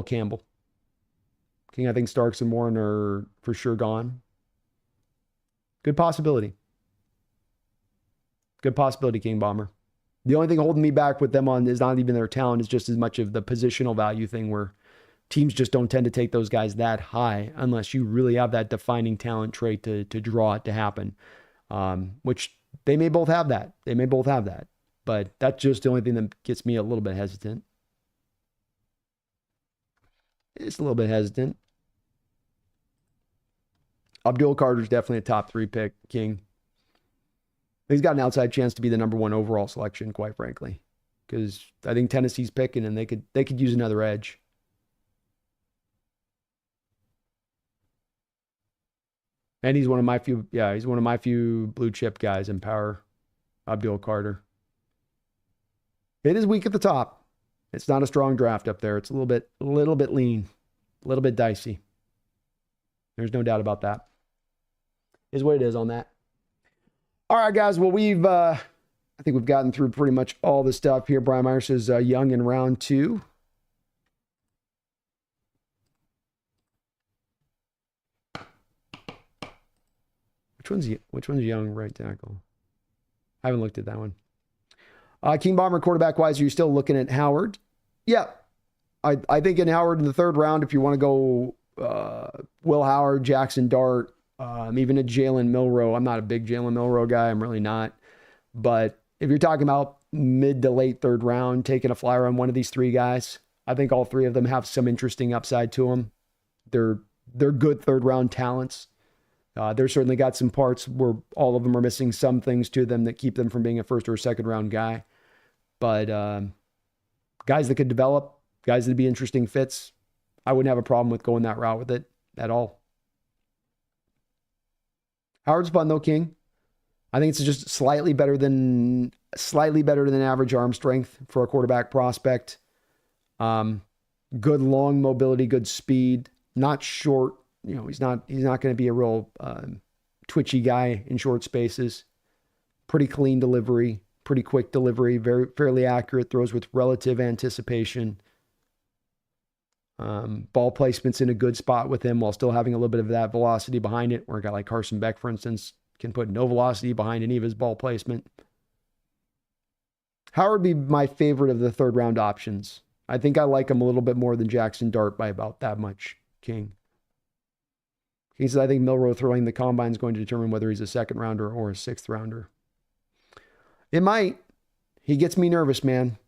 Campbell. King, I think Starks and Warren are for sure gone. Good possibility. Good possibility, King Bomber. The only thing holding me back with them on is not even their talent, is just as much of the positional value thing, where teams just don't tend to take those guys that high unless you really have that defining talent trait to draw it to happen, which they may both have that. They may both have that. But that's just the only thing that gets me a little bit hesitant. It's a little bit hesitant. Abdul Carter's definitely a top 3 pick, King. He's got an outside chance to be the number 1 overall selection, quite frankly. because I think Tennessee's picking and they could use another edge. And he's one of my few blue chip guys in power, Abdul Carter. It is weak at the top. It's not a strong draft up there. It's a little bit lean, a little bit dicey. There's no doubt about that. Is what it is on that. All right, guys. Well, I think we've gotten through pretty much all the stuff here. Brian Meyer says Young in round 2. Which one's Young right tackle? I haven't looked at that one. King Bomber quarterback wise, are you still looking at Howard? Yeah. I think in Howard in the 3rd round, if you want to go Will Howard, Jackson Dart, even a Jalen Milroe. I'm not a big Jalen Milroe guy. I'm really not. But if you're talking about mid to late 3rd round, taking a flyer on one of these 3 guys, I think all 3 of them have some interesting upside to them. They're good 3rd round talents. They're certainly got some parts where all of them are missing some things to them that keep them from being a 1st or 2nd round guy. But guys that could develop, guys that'd be interesting fits, I wouldn't have a problem with going that route with it at all. Howard's fun though, King. I think it's just slightly better than average arm strength for a quarterback prospect. Good long mobility, good speed, not short. He's not going to be a real twitchy guy in short spaces. Pretty clean delivery, pretty quick delivery, fairly accurate, throws with relative anticipation. Ball placement's in a good spot with him while still having a little bit of that velocity behind it, where a guy like Carson Beck, for instance, can put no velocity behind any of his ball placement. Howard would be my favorite of the 3rd round options. I think I like him a little bit more than Jackson Dart by about that much, King. He says, I think Milroe throwing the combine is going to determine whether he's a 2nd rounder or a 6th rounder. It might. He gets me nervous, man.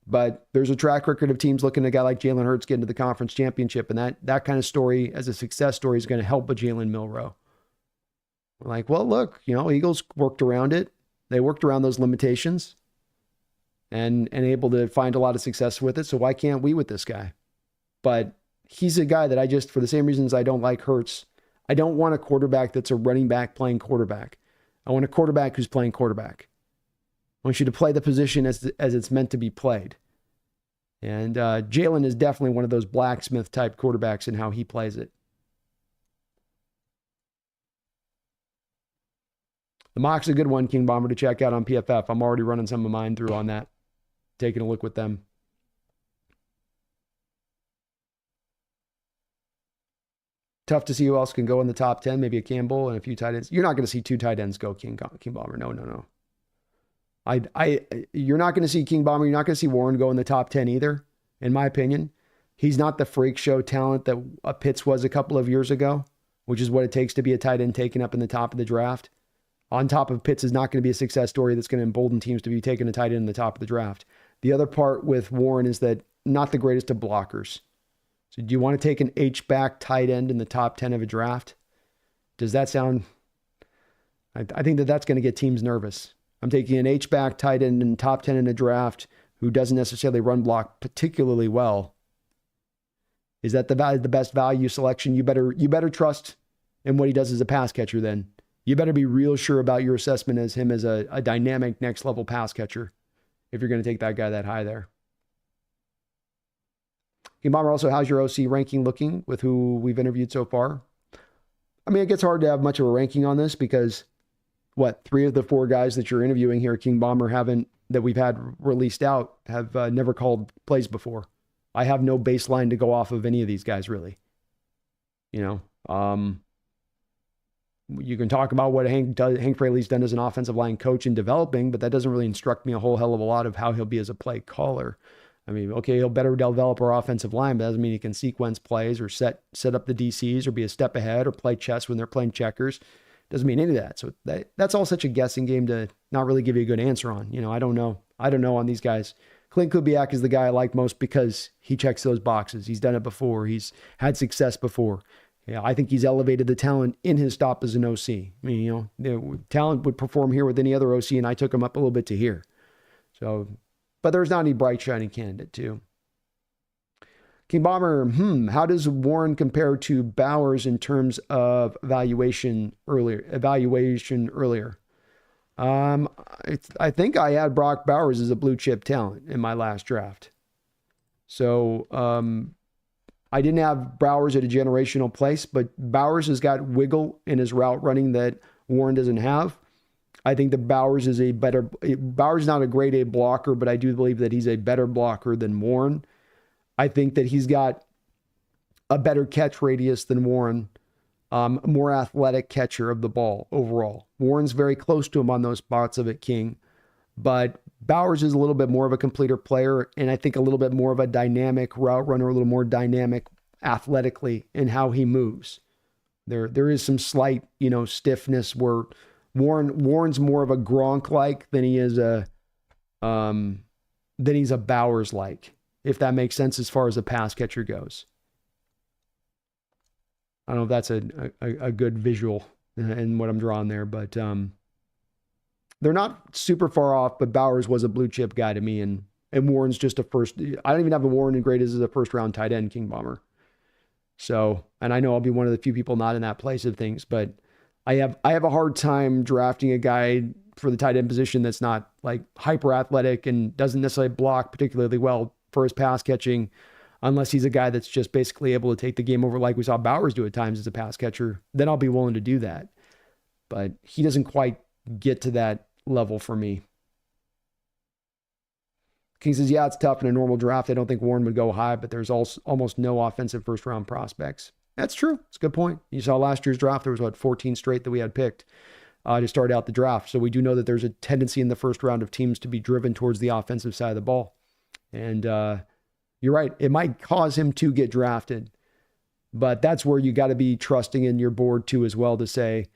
But there's a track record of teams looking at a guy like Jalen Hurts getting to the conference championship. And that kind of story as a success story is going to help a Jalen Milroe. We're like, well, look, Eagles worked around it. They worked around those limitations and able to find a lot of success with it. So why can't we with this guy? But he's a guy that for the same reasons I don't like Hurts, I don't want a quarterback that's a running back playing quarterback. I want a quarterback who's playing quarterback. I want you to play the position as it's meant to be played. And Jalen is definitely one of those blacksmith type quarterbacks in how he plays it. The mock's a good one, King Bomber, to check out on PFF. I'm already running some of mine through on that. Taking a look with them. Tough to see who else can go in the top 10. Maybe a Campbell and a few tight ends. You're not going to see 2 tight ends go, King Bomber. No. You're not going to see King Bomber. You're not going to see Warren go in the top 10 either, in my opinion. He's not the freak show talent that Pitts was a couple of years ago, which is what it takes to be a tight end taken up in the top of the draft. On top of Pitts is not going to be a success story that's going to embolden teams to be taking a tight end in the top of the draft. The other part with Warren is that not the greatest of blockers. So do you want to take an H-back tight end in the top 10 of a draft? Does that sound... I think that's going to get teams nervous. I'm taking an H-back tight end in the top 10 in a draft who doesn't necessarily run block particularly well. Is that the best value selection? You better trust in what he does as a pass catcher then. You better be real sure about your assessment as him as a dynamic next level pass catcher if you're going to take that guy that high there. Hey, Bomber, also, how's your OC ranking looking with who we've interviewed so far? I mean, it gets hard to have much of a ranking on this because 3 of the 4 guys that you're interviewing here, King Bomber, that we've had released out have never called plays before. I have no baseline to go off of any of these guys, really. You can talk about what Hank Fraley's done as an offensive line coach in developing, but that doesn't really instruct me a whole hell of a lot of how he'll be as a play caller. I mean, okay, he'll better develop our offensive line, but that doesn't mean he can sequence plays or set up the DCs or be a step ahead or play chess when they're playing checkers. Doesn't mean any of that. So that's all such a guessing game to not really give you a good answer on. I don't know. I don't know on these guys. Clint Kubiak is the guy I like most because he checks those boxes. He's done it before. He's had success before. Yeah, I think he's elevated the talent in his stop as an OC. I mean, the talent would perform here with any other OC, and I took him up a little bit to here. So but there's not any bright shining candidate too. King Bomber, how does Warren compare to Bowers in terms of evaluation earlier? I think I had Brock Bowers as a blue chip talent in my last draft. So I didn't have Bowers at a generational place, but Bowers has got wiggle in his route running that Warren doesn't have. I think that Bowers is not a grade A blocker, but I do believe that he's a better blocker than Warren. I think that he's got a better catch radius than Warren, more athletic catcher of the ball overall. Warren's very close to him on those spots of it, King, but Bowers is a little bit more of a completer player, and I think a little bit more of a dynamic route runner, a little more dynamic athletically in how he moves. There is some slight, stiffness where Warren's more of a Gronk-like than he is he's a Bowers-like, if that makes sense as far as a pass catcher goes. I don't know if that's a good visual in what I'm drawing there, but they're not super far off, but Bowers was a blue chip guy to me, and Warren's just a first. I don't even have a Warren in grade as a first round tight end, King Bomber. So, and I know I'll be one of the few people not in that place of things, but I have a hard time drafting a guy for the tight end position that's not like hyper athletic and doesn't necessarily block particularly well for his pass catching, unless he's a guy that's just basically able to take the game over like we saw Bowers do at times as a pass catcher. Then I'll be willing to do that. But he doesn't quite get to that level for me. King says, yeah, it's tough in a normal draft. I don't think Warren would go high, but there's also almost no offensive first round prospects. That's true. It's a good point. You saw last year's draft, there was 14 straight that we had picked to start out the draft. So we do know that there's a tendency in the first round of teams to be driven towards the offensive side of the ball. And you're right. It might cause him to get drafted, but that's where you got to be trusting in your board too, as well, to say,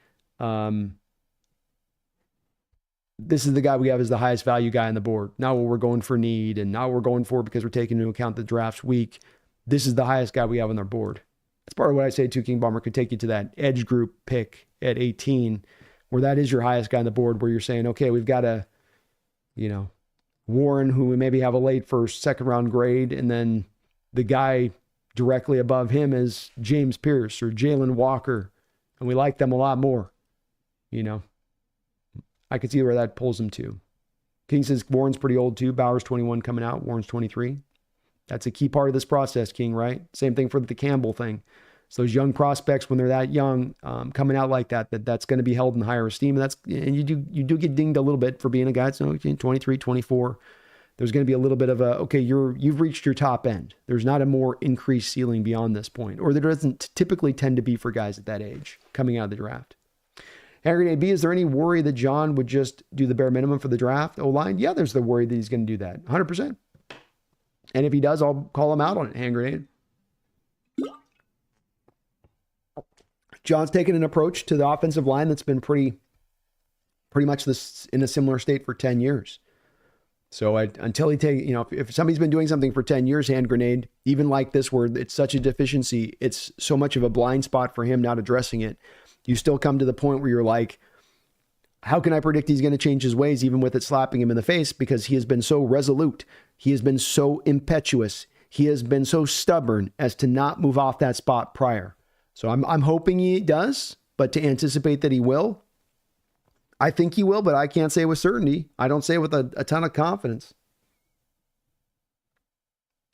this is the guy we have as the highest value guy on the board. Not what we're going for need, and not what we're going for because we're taking into account the draft's week. This is the highest guy we have on our board. That's part of what I say too. King Bomber could take you to that edge group pick at 18, where that is your highest guy on the board, where you're saying, okay, we've got a, Warren, who we maybe have a late first, second round grade, and then the guy directly above him is James Pierce or Jalen Walker, and we like them a lot more. I could see where that pulls him to. King says Warren's pretty old too. Bowers 21 coming out. Warren's 23. That's a key part of this process, King, right? Same thing for the Campbell thing. So those young prospects, when they're that young, coming out like that's going to be held in higher esteem. And you do get dinged a little bit for being a guy that's 23, 24. There's going to be a little bit of you've reached your top end. There's not a more increased ceiling beyond this point, or there doesn't typically tend to be for guys at that age coming out of the draft. Henry AB, is there any worry that John would just do the bare minimum for the draft O-line? Yeah, there's the worry that he's going to do that, 100%. And if he does, I'll call him out on it, hand grenade. John's taken an approach to the offensive line that's been pretty much in a similar state for 10 years. So until he if somebody's been doing something for 10 years, hand grenade, even like this where it's such a deficiency, it's so much of a blind spot for him not addressing it. You still come to the point where you're like, how can I predict he's going to change his ways even with it slapping him in the face? Because he has been so resolute. He has been so impetuous. He has been so stubborn as to not move off that spot prior. So I'm hoping he does, but to anticipate that he will, I think he will, but I can't say with certainty. I don't say it with a ton of confidence.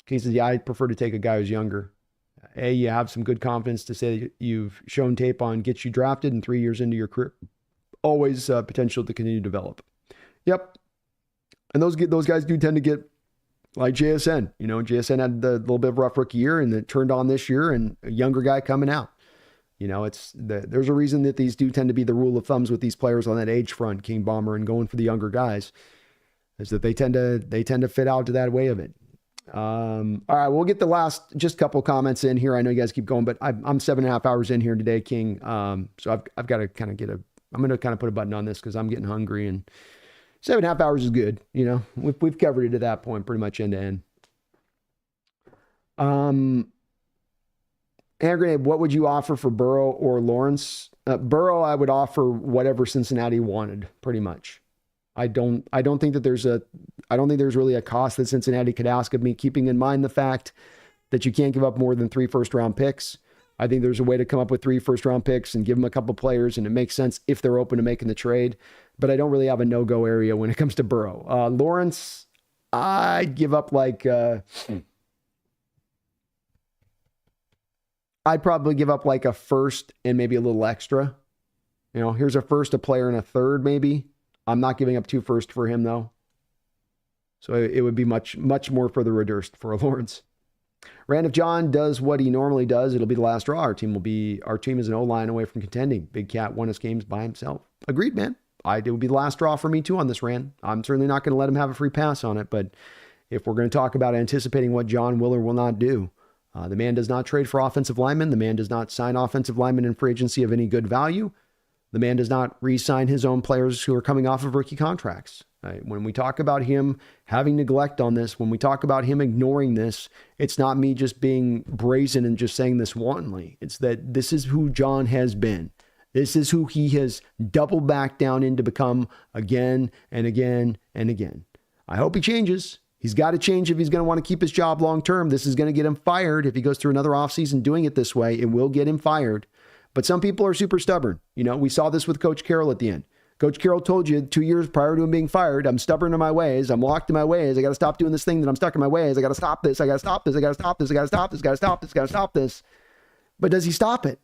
He says, yeah, I prefer to take a guy who's younger. You have some good confidence to say that you've shown tape on gets you drafted, and 3 years into your career, always potential to continue to develop. Yep. And those guys do tend to get like JSN. JSN had the little bit of rough rookie year, and it turned on this year, and a younger guy coming out. There's a reason that these do tend to be the rule of thumbs with these players on that age front, King Bomber, and going for the younger guys, is that they tend to fit out to that way of it. All right, we'll get the last just couple comments in here. I know you guys keep going, but I'm 7.5 hours in here today, King. So I've got to kind of I'm going to kind of put a button on this because I'm getting hungry, and 7.5 hours is good. We've covered it at that point pretty much end to end. Hand grenade, what would you offer for Burrow or Lawrence? Burrow, I would offer whatever Cincinnati wanted, pretty much. I don't think that there's I don't think there's really a cost that Cincinnati could ask of me, keeping in mind the fact that you can't give up more than 3 first-round picks. I think there's a way to come up with 3 first-round picks and give them a couple players, and it makes sense if they're open to making the trade. But I don't really have a no-go area when it comes to Burrow. Lawrence, I'd give up like... I'd probably give up like a first and maybe a little extra. You know, here's a first, a player, and a third maybe. I'm not giving up 2 firsts for him, though. So it would be much, much more further reduced for Lawrence. Rand, if John does what he normally does, it'll be the last draw. Our team is an O-line away from contending. Big Cat won his games by himself. Agreed, man. It would be the last draw for me, too, on this, Rand. I'm certainly not going to let him have a free pass on it, but if we're going to talk about anticipating what John will or will not do, the man does not trade for offensive linemen. The man does not sign offensive linemen in free agency of any good value. The man does not re-sign his own players who are coming off of rookie contracts. Right? When we talk about him having neglect on this, when we talk about him ignoring this, it's not me just being brazen and just saying this wantonly. It's that this is who John has been. This is who he has doubled back down in to become again and again and again. I hope he changes. He's got to change if he's going to want to keep his job long term. This is going to get him fired. If he goes through another offseason doing it this way, it will get him fired. But some people are super stubborn. You know, we saw this with Coach Carroll at the end. Coach Carroll told you 2 years prior to him being fired, I'm stubborn in my ways. I'm locked in my ways. I got to stop doing this thing that I'm stuck in my ways. I got to stop this. I got to stop this. I got to stop this. I got to stop this. I got to stop this. I got to stop this. But does he stop it?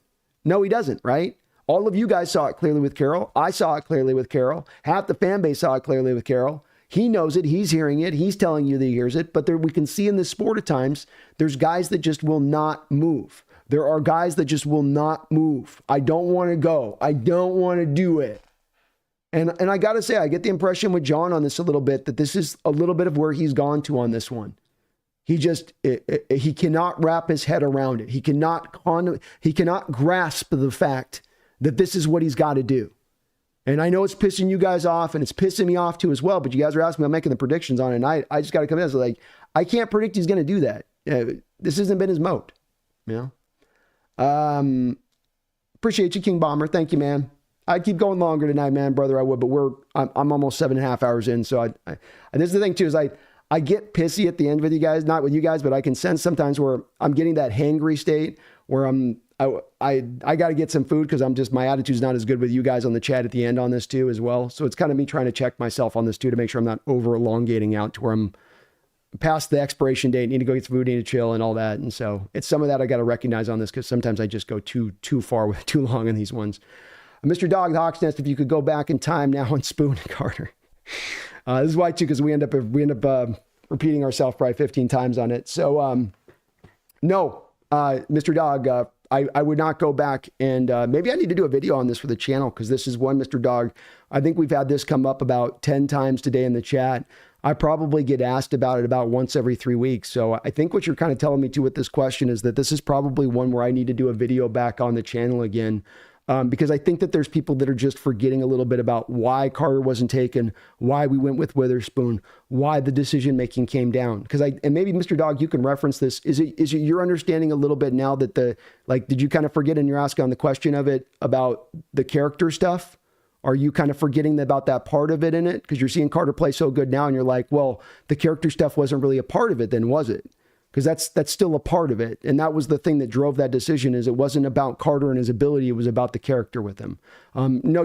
No, he doesn't, right? All of you guys saw it clearly with Carroll. I saw it clearly with Carroll. Half the fan base saw it clearly with Carroll. He knows it. He's hearing it. He's telling you that he hears it. But we can see in this sport at times, there's guys that just will not move. There are guys that just will not move. I don't want to go. I don't want to do it. And I got to say, I get the impression with John on this a little bit that this is a little bit of where he's gone to on this one. He just, he cannot wrap his head around it. He cannot grasp the fact that this is what he's got to do. And I know it's pissing you guys off, and it's pissing me off too as well, but you guys are asking me, I'm making the predictions on it, and I just got to come in and say, like, I can't predict he's going to do that. This hasn't been his mode, you know? Appreciate you, King Bomber. Thank you, man. I'd keep going longer tonight, man, brother, I would, but I'm almost 7.5 hours in, so and this is the thing too, is I get pissy at the end with you guys, not with you guys, but I can sense sometimes where I'm getting that hangry state where I got to get some food because my attitude's not as good with you guys on the chat at the end on this too as well. So it's kind of me trying to check myself on this too to make sure I'm not over elongating out to where I'm past the expiration date, need to go get some food, need to chill and all that. And so it's some of that I got to recognize on this because sometimes I just go too far with too long in these ones. Mr. Dog, the Hawks Nest, if you could go back in time now and spoon Carter. This is why too, because we end up repeating ourselves probably 15 times on it. So no, Mr. Dog, I would not go back and maybe I need to do a video on this for the channel because this is one, Mr. Dog. I think we've had this come up about 10 times today in the chat. I probably get asked about it about once every 3 weeks. So I think what you're kind of telling me too with this question is that this is probably one where I need to do a video back on the channel again. Because I think that there's people that are just forgetting a little bit about why Carter wasn't taken, why we went with Witherspoon, why the decision-making came down. And maybe Mr. Dog, you can reference this. Is it your understanding a little bit now that did you kind of forget and you're asking on the question of it about the character stuff? Are you kind of forgetting about that part of it in it? Because you're seeing Carter play so good now and you're like, well, the character stuff wasn't really a part of it then, was it? Because that's still a part of it. And that was the thing that drove that decision is it wasn't about Carter and his ability. It was about the character with him. No,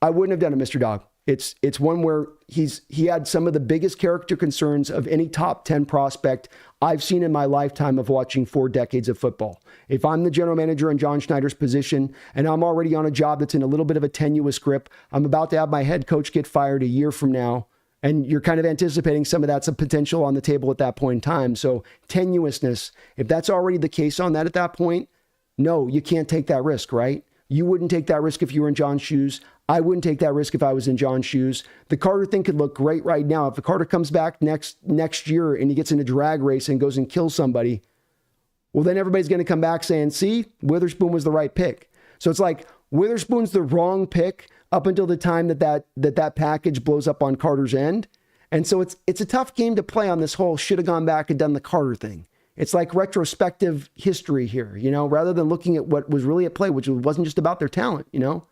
I wouldn't have done it, Mr. Dog. It's one where he had some of the biggest character concerns of any top 10 prospect I've seen in my lifetime of watching 4 decades of football. If I'm the general manager in John Schneider's position and I'm already on a job that's in a little bit of a tenuous grip, I'm about to have my head coach get fired a year from now. And you're kind of anticipating some of that's a potential on the table at that point in time. So tenuousness, if that's already the case on that at that point, no, you can't take that risk, right? You wouldn't take that risk if you were in John's shoes. I wouldn't take that risk if I was in John's shoes. The Carter thing could look great right now. If the Carter comes back next year and he gets in a drag race and goes and kills somebody, well, then everybody's going to come back saying, see, Witherspoon was the right pick. So it's like Witherspoon's the wrong pick up until the time that package blows up on Carter's end. And so it's a tough game to play on this whole should have gone back and done the Carter thing. It's like retrospective history here, you know, rather than looking at what was really at play, which wasn't just about their talent, you know.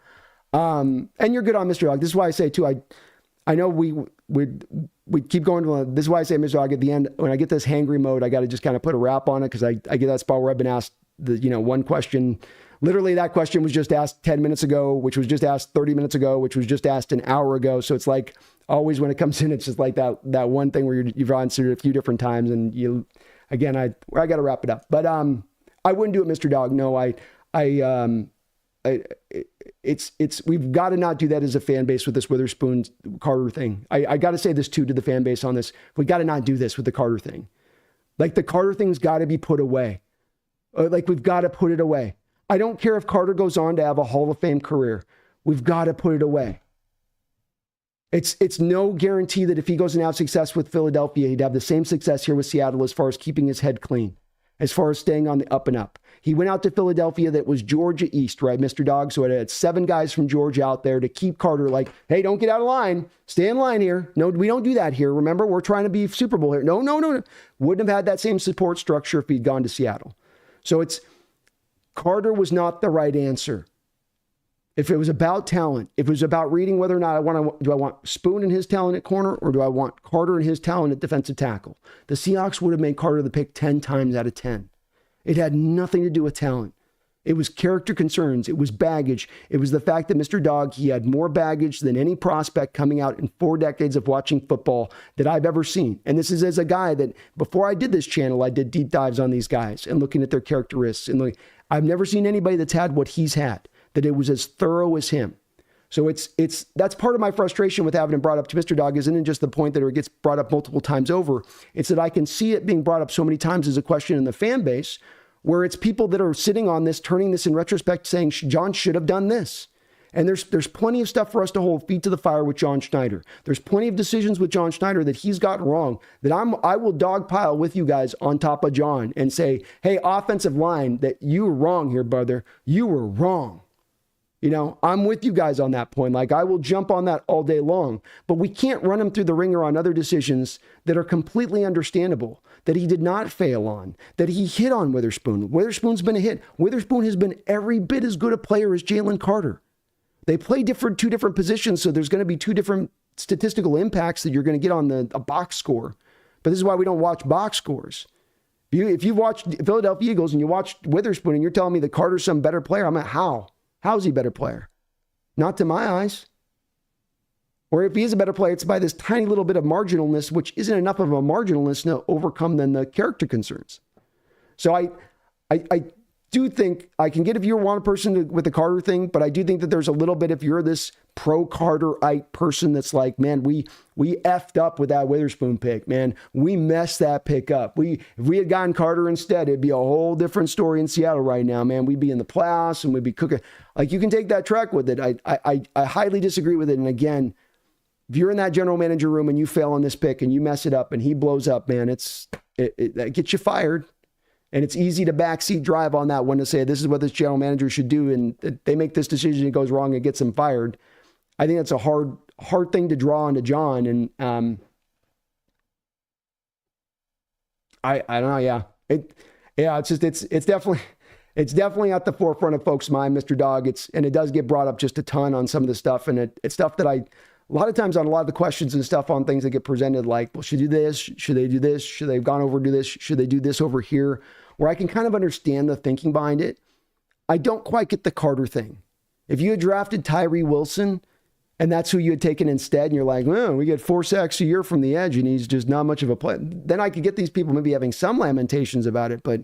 And you're good on Mr. Dog. This is why I say too, I know we keep going to, this is why I say, Mr. Dog, at the end, when I get this hangry mode, I got to just kind of put a wrap on it, because I get that spot where I've been asked one question. Literally, that question was just asked 10 minutes ago, which was just asked 30 minutes ago, which was just asked an hour ago. So it's like always when it comes in, it's just like that one thing where you've answered it a few different times, and I got to wrap it up. But I wouldn't do it, Mr. Dog. No, we've got to not do that as a fan base with this Witherspoon Carter thing. I got to say this too to the fan base on this. We got to not do this with the Carter thing. Like, the Carter thing's got to be put away. Like, we've got to put it away. I don't care if Carter goes on to have a Hall of Fame career. We've got to put it away. It's no guarantee that if he goes and have success with Philadelphia, he'd have the same success here with Seattle as far as keeping his head clean, as far as staying on the up and up. He went out to Philadelphia, that was Georgia East, right, Mr. Dog? So it had 7 guys from Georgia out there to keep Carter like, hey, don't get out of line. Stay in line here. No, we don't do that here. Remember, we're trying to be Super Bowl here. No. Wouldn't have had that same support structure if he'd gone to Seattle. So Carter was not the right answer. If it was about talent, if it was about reading whether or not do I want Spoon and his talent at corner, or do I want Carter and his talent at defensive tackle? The Seahawks would have made Carter the pick 10 times out of 10. It had nothing to do with talent. It was character concerns. It was baggage. It was the fact that Mr. Dog, he had more baggage than any prospect coming out in 4 decades of watching football that I've ever seen. And this is as a guy that, before I did this channel, I did deep dives on these guys and looking at their characteristics. And I've never seen anybody that's had what he's had, that it was as thorough as him. So that's part of my frustration with having it brought up to Mr. Dog. Isn't just the point that it gets brought up multiple times over. It's that I can see it being brought up so many times as a question in the fan base, where it's people that are sitting on this, turning this in retrospect, saying John should have done this. And there's plenty of stuff for us to hold feet to the fire with John Schneider. There's plenty of decisions with John Schneider that he's got wrong, that I will dogpile with you guys on top of John and say, hey, offensive line, that you were wrong here, brother. You were wrong. I'm with you guys on that point. Like, I will jump on that all day long, but we can't run him through the ringer on other decisions that are completely understandable, that he did not fail on, that he hit on Witherspoon. Witherspoon's been a hit. Witherspoon has been every bit as good a player as Jalen Carter. They play two different positions, so there's going to be 2 different statistical impacts that you're going to get on a box score. But this is why we don't watch box scores. If you've watched Philadelphia Eagles and you watched Witherspoon and you're telling me that Carter's some better player, I'm like, how? How's he a better player? Not to my eyes. Or if he is a better player, it's by this tiny little bit of marginalness, which isn't enough of a marginalness to overcome then the character concerns. So I do think I can get if you want a person with the Carter thing, but I do think that there's a little bit, if you're this pro-Carterite person that's like, man, we effed up with that Witherspoon pick, man. We messed that pick up. If we had gotten Carter instead, it'd be a whole different story in Seattle right now, man. We'd be in the playoffs and we'd be cooking. Like, you can take that track with it. I highly disagree with it. And again, if you're in that general manager room and you fail on this pick and you mess it up and he blows up, man, that gets you fired. And it's easy to backseat drive on that one to say, this is what this general manager should do. And they make this decision, it goes wrong, and gets them fired. I think that's a hard thing to draw onto John. And I don't know. Yeah. It's definitely at the forefront of folks' mind, Mr. Dog. And it does get brought up just a ton on some of the stuff. And it's stuff that a lot of times on a lot of the questions and stuff on things that get presented, like, well, should they do this? Should they do this? Should they have gone over to do this? Should they do this over here? Where I can kind of understand the thinking behind it. I don't quite get the Carter thing. If you had drafted Tyree Wilson and that's who you had taken instead, and you're like, well, we get 4 sacks a year from the edge and he's just not much of a player, then I could get these people maybe having some lamentations about it. But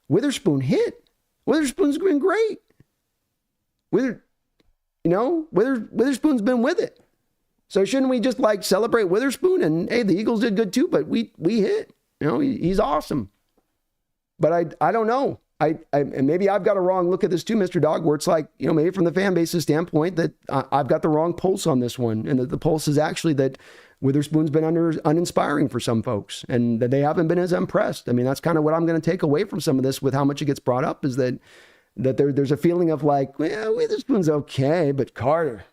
Witherspoon hit. Witherspoon's been great. Witherspoon's been with it. So shouldn't we just like celebrate Witherspoon? And hey, the Eagles did good too, but we hit. He's awesome. But I don't know. And maybe I've got a wrong look at this too, Mr. Dog, where it's like, maybe from the fan base's standpoint that I've got the wrong pulse on this one. And that the pulse is actually that Witherspoon's been uninspiring for some folks and that they haven't been as impressed. I mean, that's kind of what I'm going to take away from some of this with how much it gets brought up, is that there's a feeling of like, well, Witherspoon's okay, but Carter.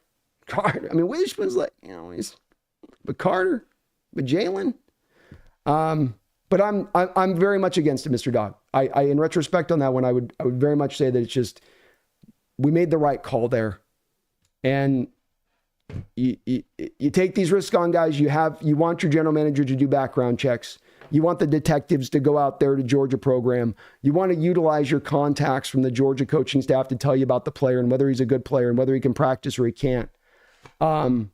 I mean, Witherspoon's like, but Carter, but Jalen. But I'm very much against it, Mr. Dog. I in retrospect on that one, I would very much say that it's just, we made the right call there. And You take these risks on, guys. You want your general manager to do background checks. You want the detectives to go out there to Georgia program. You want to utilize your contacts from the Georgia coaching staff to tell you about the player and whether he's a good player and whether he can practice or he can't. But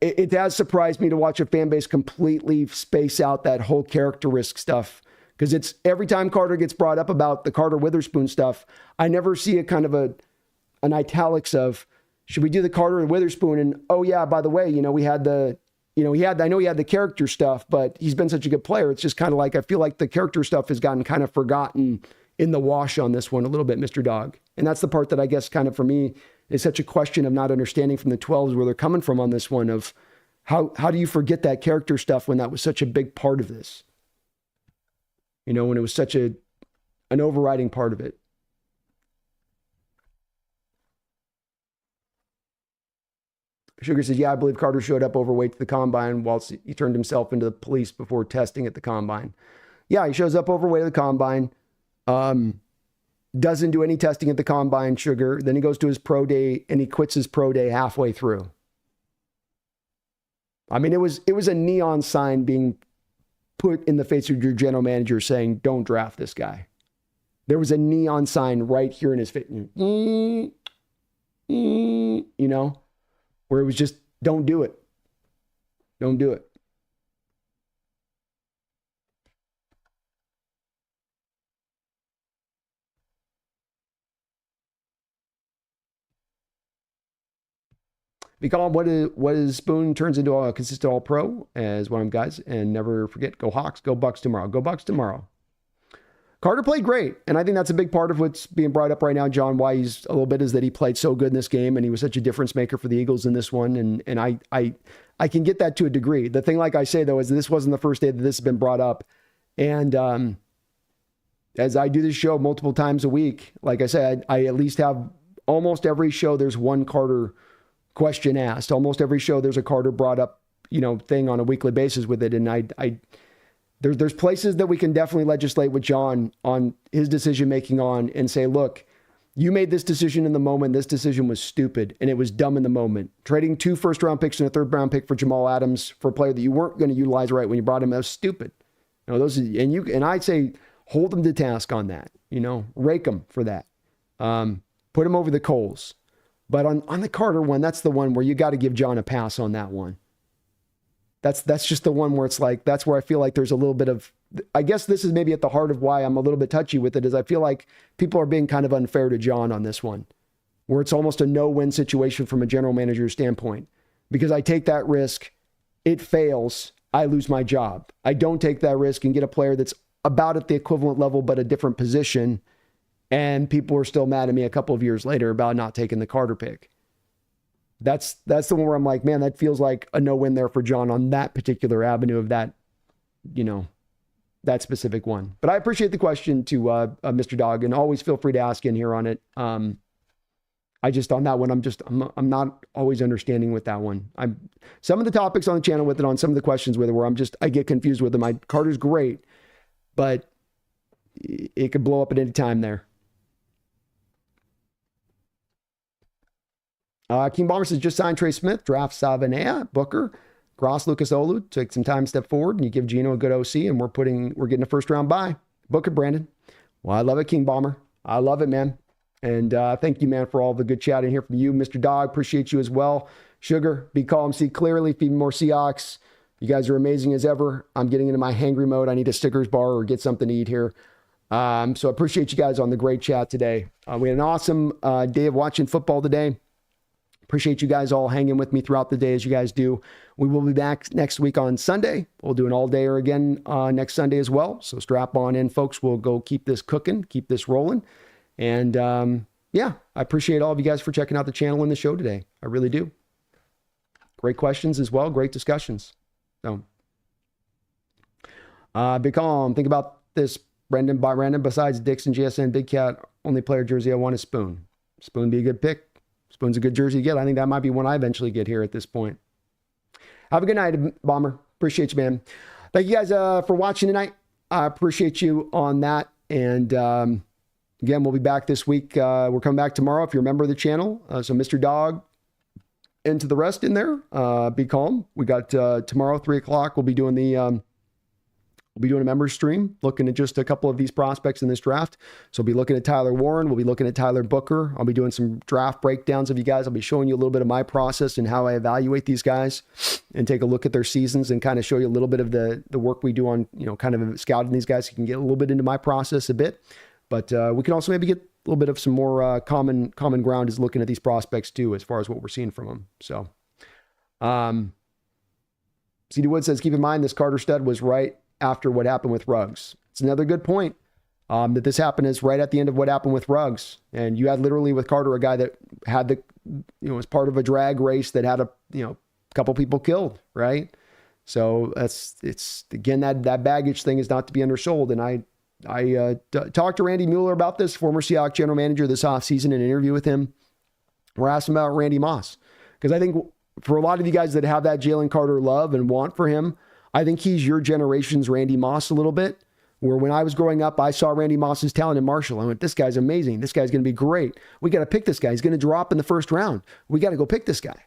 it has surprised me to watch a fan base completely space out that whole character risk stuff. Because it's every time Carter gets brought up about the Carter Witherspoon stuff, I never see a kind of an italics of, should we do the Carter and Witherspoon? And, oh yeah, by the way, I know he had the character stuff, but he's been such a good player. It's just kind of like, I feel like the character stuff has gotten kind of forgotten in the wash on this one a little bit, Mr. Dog. And that's the part that I guess kind of for me is such a question of not understanding from the 12s where they're coming from on this one of how do you forget that character stuff when that was such a big part of this? When it was such an overriding part of it. Sugar says, yeah, I believe Carter showed up overweight to the combine whilst he turned himself into the police before testing at the combine. Yeah, he shows up overweight at the combine, doesn't do any testing at the combine, Sugar. Then he goes to his pro day and he quits his pro day halfway through. I mean, it was a neon sign being put in the face of your general manager saying, don't draft this guy. There was a neon sign right here in his face, where it was just, don't do it. Don't do it. Because what is Spoon turns into a consistent all-pro as one of them guys. And never forget, go Hawks, go Bucks tomorrow. Go Bucks tomorrow. Carter played great. And I think that's a big part of what's being brought up right now, John, why he's a little bit is that he played so good in this game and he was such a difference maker for the Eagles in this one. And I can get that to a degree. The thing, like I say, though, is this wasn't the first day that this has been brought up. And as I do this show multiple times a week, like I said, I at least have almost every show there's one Carter question asked. Almost every show there's a Carter brought up, thing on a weekly basis with it. And there's places that we can definitely legislate with John on his decision making on and say, look, you made this decision in the moment. This decision was stupid and it was dumb in the moment. Trading 2 first-round picks and a third-round pick for Jamal Adams for a player that you weren't going to utilize right when you brought him, that was stupid. And I'd say hold them to task on that. Rake them for that. Put them over the coals. But on the Carter one, that's the one where you got to give John a pass on that one. That's just the one where it's like, that's where I feel like there's a little bit of, I guess this is maybe at the heart of why I'm a little bit touchy with it, is I feel like people are being kind of unfair to John on this one, where it's almost a no-win situation from a general manager's standpoint. Because I take that risk, it fails, I lose my job. I don't take that risk and get a player that's about at the equivalent level but a different position, and people are still mad at me a couple of years later about not taking the Carter pick. That's the one where I'm like, man, that feels like a no-win there for John on that particular avenue of that, that specific one. But I appreciate the question to Mr. Dog, and always feel free to ask in here on it. I just, on that one, I'm not always understanding with that one. Some of the topics on the channel with it, on some of the questions with it, where I get confused with them. Carter's great, but it could blow up at any time there. King Bomber says, just signed Trey Smith, draft Savanea, Booker, Gross, Lucas Olu, take some time, step forward, and you give Gino a good OC, and we're getting a first round bye. Booker, Brandon. Well, I love it, King Bomber. I love it, man. And thank you, man, for all the good chat in here from you. Mr. Dog, appreciate you as well. Sugar, be calm, see clearly, feed more Seahawks. You guys are amazing as ever. I'm getting into my hangry mode. I need a Stickers bar or get something to eat here. So I appreciate you guys on the great chat today. We had an awesome day of watching football today. Appreciate you guys all hanging with me throughout the day as you guys do. We will be back next week on Sunday. We'll do an all-dayer again next Sunday as well. So strap on in, folks. We'll go keep this cooking, keep this rolling. And yeah, I appreciate all of you guys for checking out the channel and the show today. I really do. Great questions as well. Great discussions. So, Big Calm, think about this, Brendan. Besides Dixon, GSN, Big Cat, only player jersey I want is Spoon. Spoon be a good pick. Spoon's a good jersey to get. I think that might be one I eventually get here at this point. Have a good night, Bomber. Appreciate you, man. Thank you guys for watching tonight. I appreciate you on that. And again, we'll be back this week. We're coming back tomorrow if you're a member of the channel. So Mr. Dog, into the rest in there. Be calm. We got tomorrow, 3 o'clock. We'll be doing a members stream, looking at just a couple of these prospects in this draft. So we'll be looking at Tyler Warren. We'll be looking at Tyler Booker. I'll be doing some draft breakdowns of you guys. I'll be showing you a little bit of my process and how I evaluate these guys and take a look at their seasons and kind of show you a little bit of the work we do on, kind of scouting these guys. So you can get a little bit into my process a bit, but we can also maybe get a little bit of some more common ground is looking at these prospects too, as far as what we're seeing from them. So, CD Wood says, keep in mind this Carter stud was right after what happened with Ruggs. It's another good point, that this happened is right at the end of what happened with Ruggs. And you had literally with Carter, a guy that had was part of a drag race that had a couple people killed, right? So it's again, that baggage thing is not to be undersold. And I talked to Randy Mueller about this, former Seahawks general manager, this offseason, in an interview with him. We're asking about Randy Moss, because I think for a lot of you guys that have that Jalen Carter love and want for him, I think he's your generation's Randy Moss a little bit, where when I was growing up, I saw Randy Moss's talent in Marshall. I went, this guy's amazing. This guy's going to be great. We got to pick this guy. He's going to drop in the first round. We got to go pick this guy.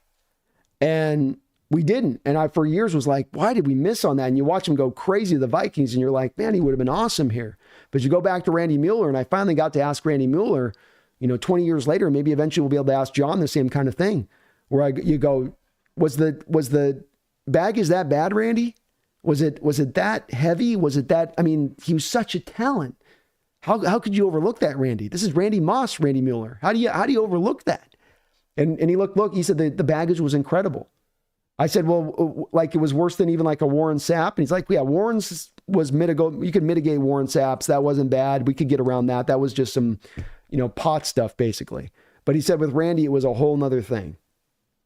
And we didn't. And I, for years, was like, why did we miss on that? And you watch him go crazy to the Vikings, and you're like, man, he would have been awesome here. But you go back to Randy Mueller, and I finally got to ask Randy Mueller, 20 years later, maybe eventually we'll be able to ask John the same kind of thing, where you go, was the baggage that bad, Randy? Was it that heavy? Was it that, he was such a talent. How could you overlook that, Randy? This is Randy Moss, Randy Mueller. How do you overlook that? And he he said the baggage was incredible. I said, well, like it was worse than even like a Warren Sapp. And he's like, yeah, Warren's was you could mitigate Warren Sapp's. That wasn't bad. We could get around that. That was just some, pot stuff basically. But he said with Randy, it was a whole nother thing.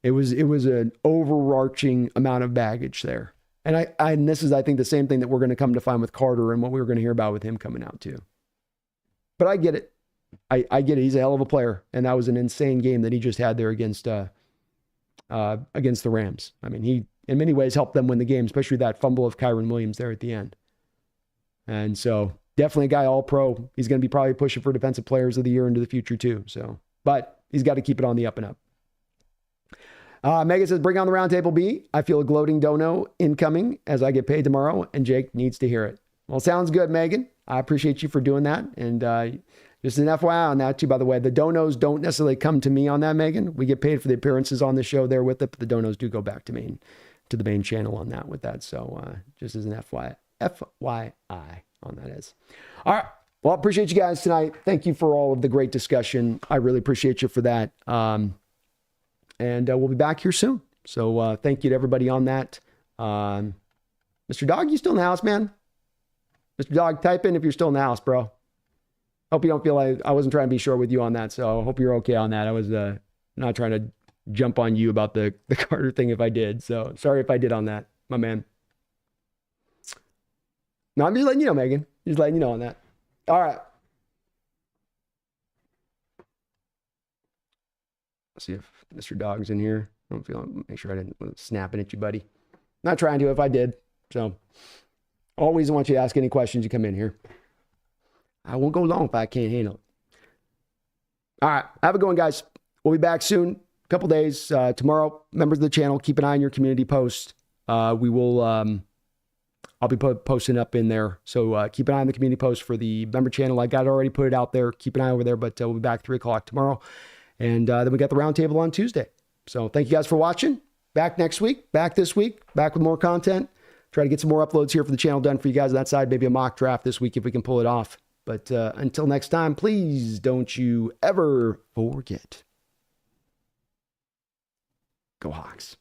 It was an overarching amount of baggage there. And this is, I think, the same thing that we're going to come to find with Carter and what we were going to hear about with him coming out too. But I get it. I get it. He's a hell of a player. And that was an insane game that he just had there against the Rams. He, in many ways, helped them win the game, especially that fumble of Kyron Williams there at the end. And so definitely a guy all pro. He's going to be probably pushing for defensive players of the year into the future too. So, but he's got to keep it on the up and up. Megan says, bring on the roundtable B. I feel a gloating dono incoming as I get paid tomorrow, and Jake needs to hear it. Well, sounds good, Megan. I appreciate you for doing that. And just an FYI on that too, by the way, the donos don't necessarily come to me on that, Megan. We get paid for the appearances on the show there with it, but the donos do go back to me and to the main channel on that with that. So just as an FYI on that is. All right. Well, I appreciate you guys tonight. Thank you for all of the great discussion. I really appreciate you for that. And we'll be back here soon. So thank you to everybody on that. Mr. Dog, you still in the house, man? Mr. Dog, type in if you're still in the house, bro. Hope you don't feel like I wasn't trying to be short with you on that. So I hope you're okay on that. I was not trying to jump on you about the Carter thing if I did. So sorry if I did on that, my man. No, I'm just letting you know, Megan. Just letting you know on that. All right. See if Mr. Dog's in here. I don't feel, make sure I didn't snapping at you, buddy. Not trying to if I did. So always want you to ask any questions you come in here. I won't go long if I can't handle it. All right. Have a good one, guys. We'll be back soon. A couple days. Tomorrow, members of the channel, keep an eye on your community post. We will, I'll be posting up in there. So keep an eye on the community post for the member channel. I got it already put it out there. Keep an eye over there, but we'll be back 3 o'clock tomorrow. And then we got the roundtable on Tuesday. So thank you guys for watching. Back next week, back this week, back with more content. Try to get some more uploads here for the channel done for you guys on that side. Maybe a mock draft this week if we can pull it off. But until next time, please don't you ever forget. Go Hawks.